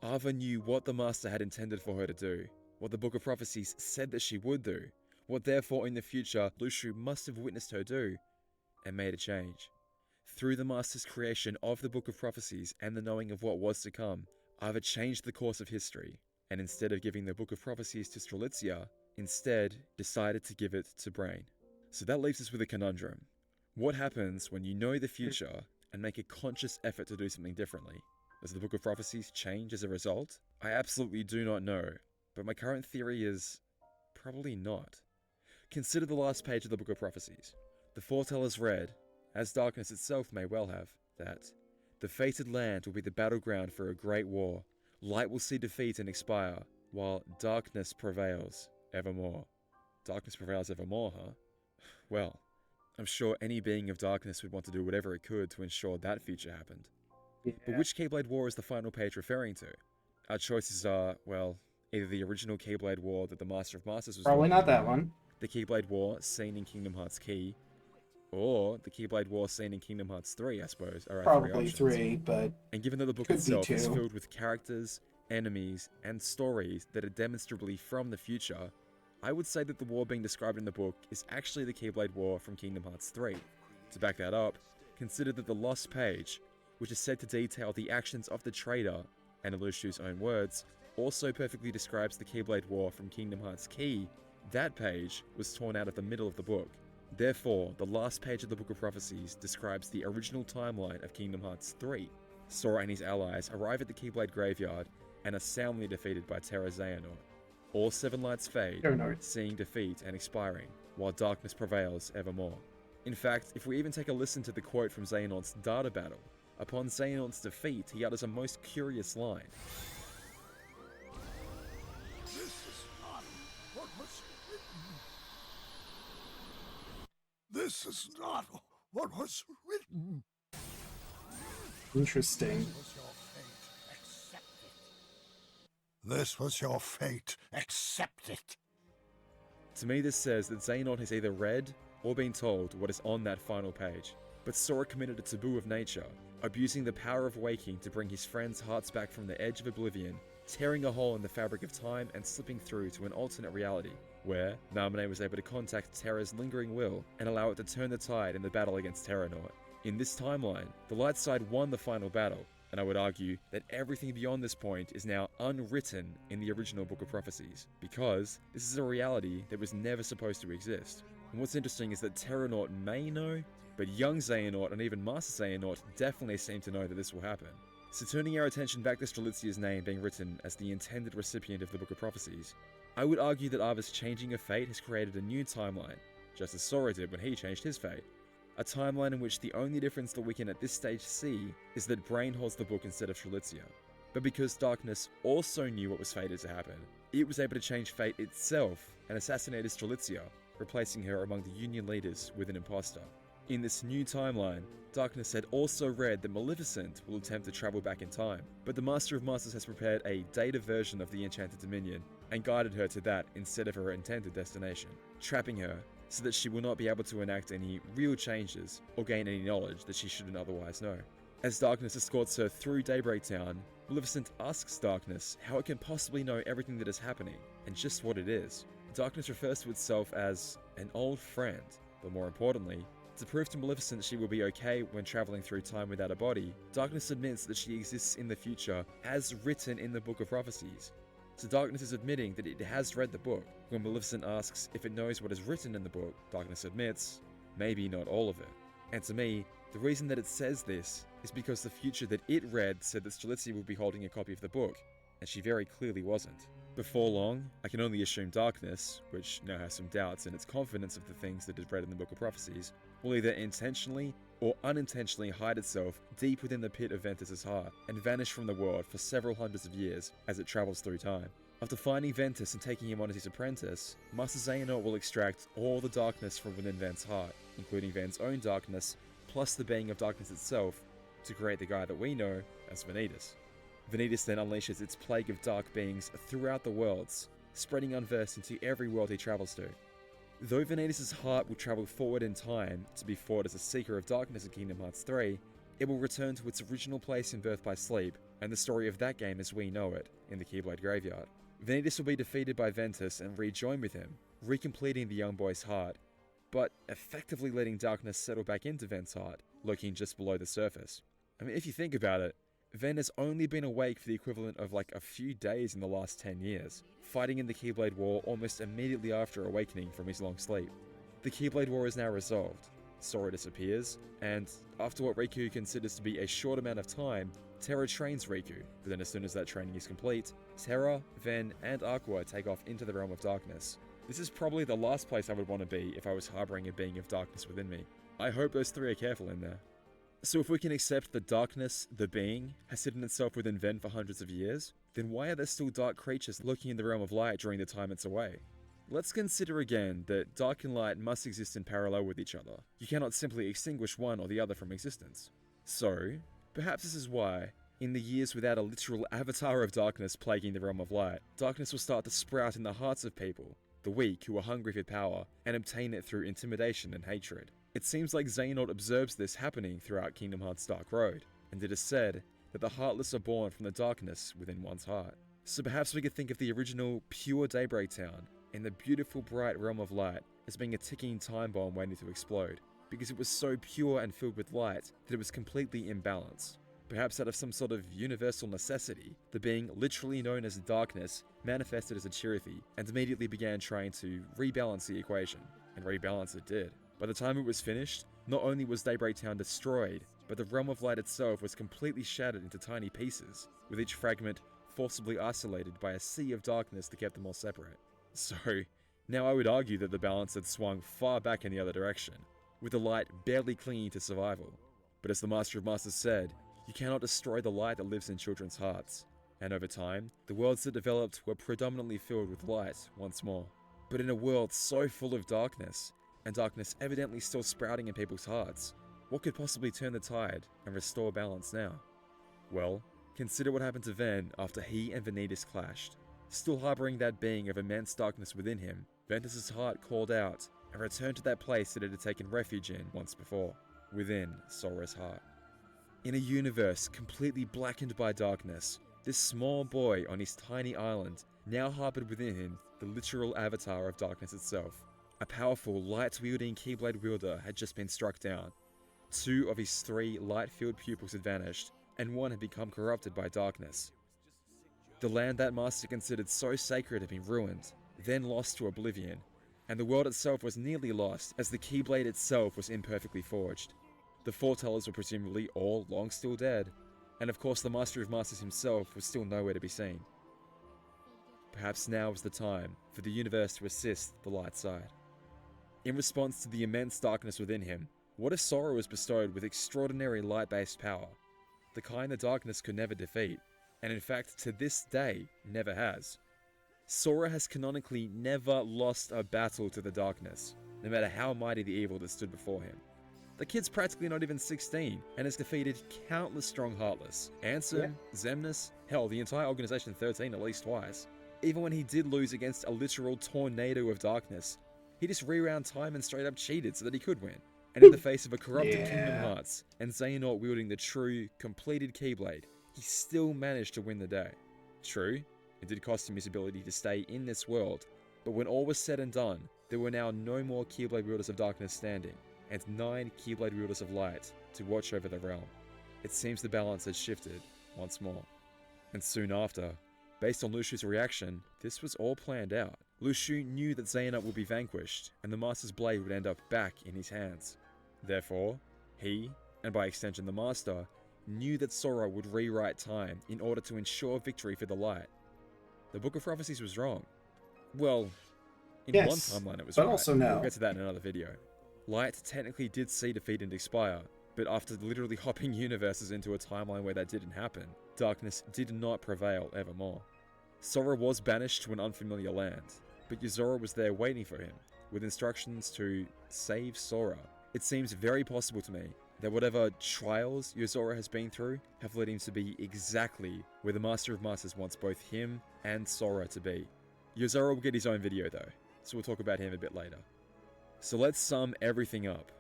Ava knew what the Master had intended for her to do, what the Book of Prophecies said that she would do, what therefore in the future Lushu must have witnessed her do, and made a change. Through the Master's creation of the Book of Prophecies and the knowing of what was to come, Ava changed the course of history, and instead of giving the Book of Prophecies to Strelitzia, instead decided to give it to Brain. So that leaves us with a conundrum. What happens when you know the future and make a conscious effort to do something differently? Does the Book of Prophecies change as a result? I absolutely do not know, but my current theory is probably not. Consider the last page of the Book of Prophecies. The foretellers read, as darkness itself may well have, that the fated land will be the battleground for a great war. Light will see defeat and expire, while darkness prevails evermore. Darkness prevails evermore, huh? Well, I'm sure any being of darkness would want to do whatever it could to ensure that future happened. Yeah. But which Keyblade War is the final page referring to? Our choices are, well, either the original Keyblade War that the Master of Masters was Probably not that one. The Keyblade War seen in Kingdom Hearts Key, or the Keyblade War seen in Kingdom Hearts 3, I suppose, are our Probably three options. 3, but and given that the book could be itself is 2. filled with characters, enemies, and stories that are demonstrably from the future, I would say that the war being described in the book is actually the Keyblade War from Kingdom Hearts 3. To back that up, consider that the Lost Page, which is said to detail the actions of the traitor, and in Lushu's own words, also perfectly describes the Keyblade War from Kingdom Hearts Key. That page was torn out of the middle of the book. Therefore, the last page of the Book of Prophecies describes the original timeline of Kingdom Hearts 3. Sora and his allies arrive at the Keyblade Graveyard and are soundly defeated by Terra Xehanort. All 7 lights fade, seeing defeat and expiring, while darkness prevails evermore. In fact, if we even take a listen to the quote from Xehanort's data battle, upon Xehanort's defeat, he utters a most curious line. This is not what was written. This is not what was written. Interesting. This was your fate. Accept it. To me, this says that Xehanort has either read or been told what is on that final page. But Sora committed a taboo of nature, abusing the power of waking to bring his friends' hearts back from the edge of oblivion, tearing a hole in the fabric of time and slipping through to an alternate reality, where Naminé was able to contact Terra's lingering will and allow it to turn the tide in the battle against Terranort. In this timeline, the light side won the final battle, and I would argue that everything beyond this point is now unwritten in the original Book of Prophecies, because this is a reality that was never supposed to exist. And what's interesting is that Terranort may know, but young Xehanort and even Master Xehanort definitely seem to know that this will happen. So turning our attention back to Strelitzia's name being written as the intended recipient of the Book of Prophecies, I would argue that Ava's changing of fate has created a new timeline, just as Sora did when he changed his fate. A timeline in which the only difference that we can at this stage see is that Brain holds the book instead of Strelitzia. But because Darkness also knew what was fated to happen, it was able to change fate itself and assassinated Strelitzia, replacing her among the Union leaders with an imposter. In this new timeline, Darkness had also read that Maleficent will attempt to travel back in time, but the Master of Masters has prepared a dated version of the Enchanted Dominion and guided her to that instead of her intended destination, trapping her so that she will not be able to enact any real changes or gain any knowledge that she shouldn't otherwise know. As Darkness escorts her through Daybreak Town, Maleficent asks Darkness how it can possibly know everything that is happening, and just what it is. Darkness refers to itself as an old friend, but more importantly, to prove to Maleficent she will be okay when traveling through time without a body, Darkness admits that she exists in the future as written in the Book of Prophecies. So Darkness is admitting that it has read the book. When Maleficent asks if it knows what is written in the book, Darkness admits, maybe not all of it. And to me, the reason that it says this is because the future that it read said that Strelitzia would be holding a copy of the book, and she very clearly wasn't. Before long, I can only assume Darkness, which now has some doubts in its confidence of the things that it read in the Book of Prophecies, will either intentionally or unintentionally hide itself deep within the pit of Ventus's heart and vanish from the world for several hundreds of years as it travels through time. After finding Ventus and taking him on as his apprentice, Master Xehanort will extract all the darkness from within Ven's heart, including Ven's own darkness, plus the being of darkness itself, to create the guy that we know as Vanitas. Vanitas then unleashes its plague of dark beings throughout the worlds, spreading unversed into every world he travels to. Though Vanitas' heart will travel forward in time to be fought as a seeker of darkness in Kingdom Hearts 3, it will return to its original place in Birth by Sleep, and the story of that game as we know it, in the Keyblade Graveyard. Vanitas will be defeated by Ventus and rejoin with him, recompleting the young boy's heart, but effectively letting darkness settle back into Ven's heart, lurking just below the surface. I mean, if you think about it, Ven has only been awake for the equivalent of like a few days in the last 10 years, fighting in the Keyblade War almost immediately after awakening from his long sleep. The Keyblade War is now resolved, Sora disappears, and after what Riku considers to be a short amount of time, Terra trains Riku, but then as soon as that training is complete, Terra, Ven, and Aqua take off into the Realm of Darkness. This is probably the last place I would want to be if I was harboring a being of darkness within me. I hope those three are careful in there. So if we can accept that darkness, the being, has hidden itself within Ven for hundreds of years, then why are there still dark creatures lurking in the Realm of Light during the time it's away? Let's consider again that dark and light must exist in parallel with each other. You cannot simply extinguish one or the other from existence. So, perhaps this is why, in the years without a literal avatar of darkness plaguing the Realm of Light, darkness will start to sprout in the hearts of people, the weak who are hungry for power, and obtain it through intimidation and hatred. It seems like Xehanort observes this happening throughout Kingdom Hearts Dark Road, and it is said that the heartless are born from the darkness within one's heart. So perhaps we could think of the original pure Daybreak Town in the beautiful bright Realm of Light as being a ticking time bomb waiting to explode, because it was so pure and filled with light that it was completely imbalanced. Perhaps out of some sort of universal necessity, the being literally known as darkness manifested as a Chirithy and immediately began trying to rebalance the equation, and rebalance it did. By the time it was finished, not only was Daybreak Town destroyed, but the Realm of Light itself was completely shattered into tiny pieces, with each fragment forcibly isolated by a sea of darkness that kept them all separate. So, now I would argue that the balance had swung far back in the other direction, with the light barely clinging to survival. But as the Master of Masters said, you cannot destroy the light that lives in children's hearts. And over time, the worlds that developed were predominantly filled with light once more. But in a world so full of darkness, and darkness evidently still sprouting in people's hearts, what could possibly turn the tide and restore balance now? Well, consider what happened to Ven after he and Vanitas clashed. Still harboring that being of immense darkness within him, Ventus's heart called out and returned to that place that it had taken refuge in once before, within Sora's heart. In a universe completely blackened by darkness, this small boy on his tiny island now harbored within him the literal avatar of darkness itself. A powerful, light-wielding Keyblade wielder had just been struck down. 2 of his 3 light-filled pupils had vanished, and 1 had become corrupted by darkness. The land that Master considered so sacred had been ruined, then lost to oblivion, and the world itself was nearly lost as the Keyblade itself was imperfectly forged. The foretellers were presumably all long still dead, and of course the Master of Masters himself was still nowhere to be seen. Perhaps now was the time for the universe to assist the light side. In response to the immense darkness within him, what if Sora was bestowed with extraordinary light-based power, the kind the darkness could never defeat, and in fact to this day never has? Sora has canonically never lost a battle to the darkness, no matter how mighty the evil that stood before him. The kid's practically not even 16, and has defeated countless strong Heartless, Ansem, Xemnas, hell, the entire Organization 13 at least twice. Even when he did lose against a literal tornado of darkness, he just rewound time and straight up cheated so that he could win. And in the face of a corrupted Kingdom Hearts, and Xehanort wielding the true, completed Keyblade, he still managed to win the day. True, it did cost him his ability to stay in this world, but when all was said and done, there were now no more Keyblade wielders of darkness standing, and 9 Keyblade wielders of light to watch over the realm. It seems the balance had shifted once more. And soon after, based on Lushu's reaction, this was all planned out. Lushu knew that Xehanort would be vanquished, and the Master's blade would end up back in his hands. Therefore, he, and by extension the Master, knew that Sora would rewrite time in order to ensure victory for the light. The Book of Prophecies was wrong. Well, in one timeline it was but right. also no. We'll get to that in another video. Light technically did see defeat and expire, But after literally hopping universes into a timeline where that didn't happen, darkness did not prevail evermore. Sora was banished to an unfamiliar land, but Yozora was there waiting for him, with instructions to save Sora. It seems very possible to me that whatever trials Yozora has been through have led him to be exactly where the Master of Masters wants both him and Sora to be. Yozora will get his own video though, so we'll talk about him a bit later. So let's sum everything up.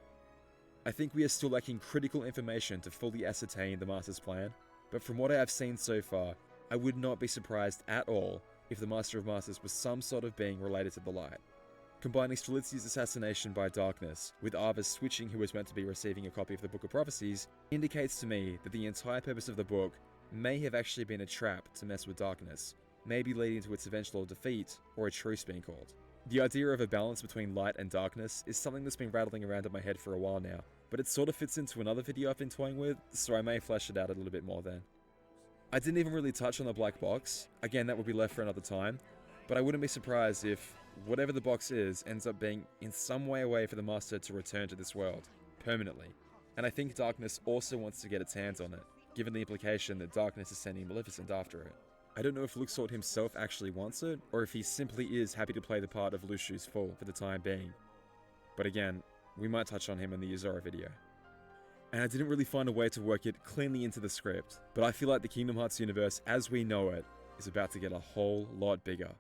I think we are still lacking critical information to fully ascertain the Master's plan, but from what I have seen so far, I would not be surprised at all if the Master of Masters was some sort of being related to the light. Combining Strelitzi's assassination by darkness with Ava's switching who was meant to be receiving a copy of the Book of Prophecies indicates to me that the entire purpose of the book may have actually been a trap to mess with darkness, maybe leading to its eventual defeat or a truce being called. The idea of a balance between light and darkness is something that's been rattling around in my head for a while now, but it sort of fits into another video I've been toying with, so I may flesh it out a little bit more then. I didn't even really touch on the black box, again that will be left for another time, but I wouldn't be surprised if whatever the box is ends up being in some way a way for the Master to return to this world, permanently. And I think Darkness also wants to get its hands on it, given the implication that Darkness is sending Maleficent after it. I don't know if Luxord himself actually wants it, or if he simply is happy to play the part of Lucius Fool for the time being. But again, we might touch on him in the Yozora video. And I didn't really find a way to work it cleanly into the script, but I feel like the Kingdom Hearts universe as we know it is about to get a whole lot bigger.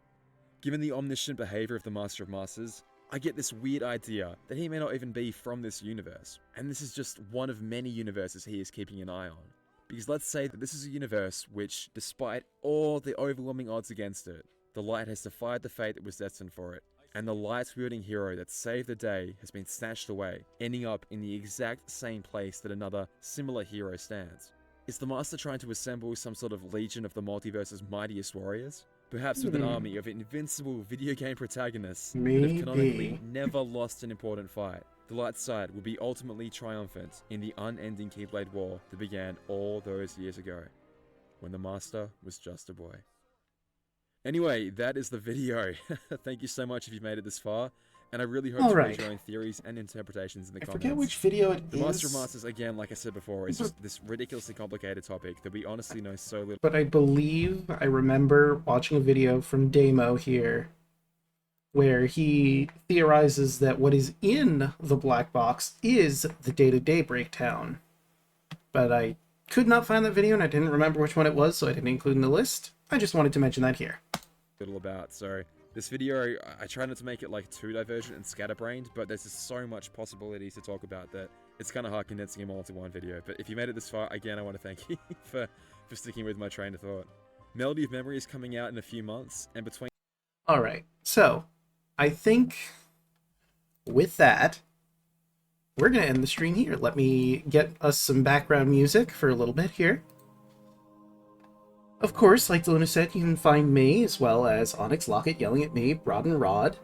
Given the omniscient behavior of the Master of Masters, I get this weird idea that he may not even be from this universe, and this is just one of many universes he is keeping an eye on. Because let's say that this is a universe which, despite all the overwhelming odds against it, the light has defied the fate that was destined for it, and the light-wielding hero that saved the day has been snatched away, ending up in the exact same place that another similar hero stands. Is the Master trying to assemble some sort of legion of the multiverse's mightiest warriors? Perhaps with an army of invincible video game protagonists that have canonically never lost an important fight. The light side will be ultimately triumphant in the unending Keyblade War that began all those years ago, when the Master was just a boy. Anyway, that is the video. Thank you so much if you've made it this far, and I really hope to read your own theories and interpretations in the comments. I forget which video it is. The Master of Masters, again, like I said before, is just this ridiculously complicated topic that we honestly know so little. But I believe I remember watching a video from Damo here, where he theorizes that what is in the black box is the Data Daybreak Town. But I could not find that video, and I didn't remember which one it was, so I didn't include it in the list. I just wanted to mention that here. Little about, so this video, I try not to make it like too divergent and scatterbrained, but there's just so much possibilities to talk about that it's kind of hard condensing them all into one video. But if you made it this far, again, I want to thank you for sticking with my train of thought. Melody of Memory is coming out in a few months, and between... Alright, so I think with that, we're going to end the stream here. Let me get us some background music for a little bit here. Of course, like Daluna said, you can find me, as well as Onyx Locket yelling at me, Rod and Rod,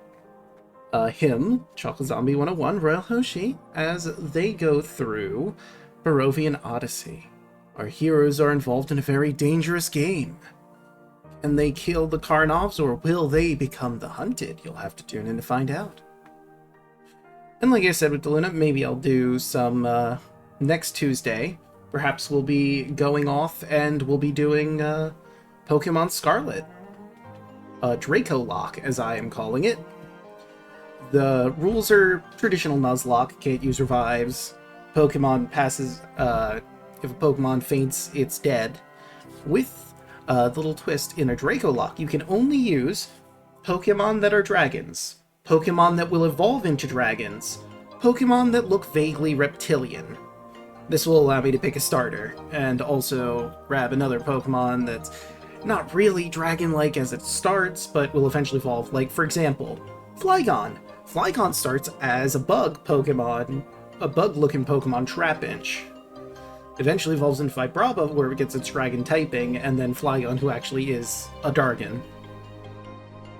him, Chocolate Zombie 101, Royal Hoshi, as they go through Barovian Odyssey. Our heroes are involved in a very dangerous game. Can they kill the Karnovs, or will they become the hunted? You'll have to tune in to find out. And like I said with Daluna, maybe I'll do some next Tuesday. Perhaps we'll be going off and we'll be doing Pokemon Scarlet. Draco Lock, as I am calling it. The rules are traditional Nuzlocke. Can't use revives. Pokemon passes... if a Pokemon faints, it's dead. With the little twist, in a Draco Lock, you can only use Pokemon that are dragons. Pokemon that will evolve into dragons. Pokemon that look vaguely reptilian. This will allow me to pick a starter, and also grab another Pokemon that's not really dragon-like as it starts, but will eventually evolve. Like, for example, Flygon. Flygon starts as a bug Pokemon, a bug-looking Pokemon Trapinch. Eventually evolves into Vibrava, where it gets its dragon typing, and then Flygon, who actually is a Dargon.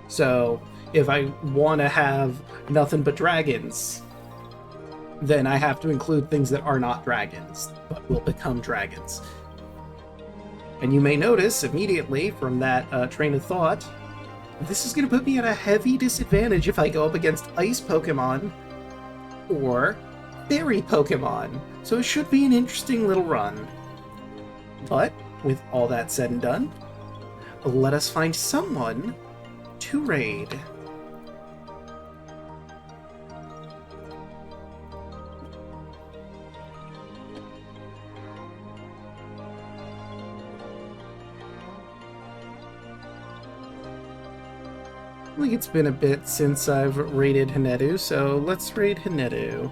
So, if I want to have nothing but dragons, then I have to include things that are not dragons, but will become dragons. And you may notice immediately from that train of thought, this is going to put me at a heavy disadvantage if I go up against ice Pokemon, or berry Pokemon, so it should be an interesting little run. But, with all that said and done, let us find someone to raid. I think it's been a bit since I've raided Hinetu, so let's raid Hinetu.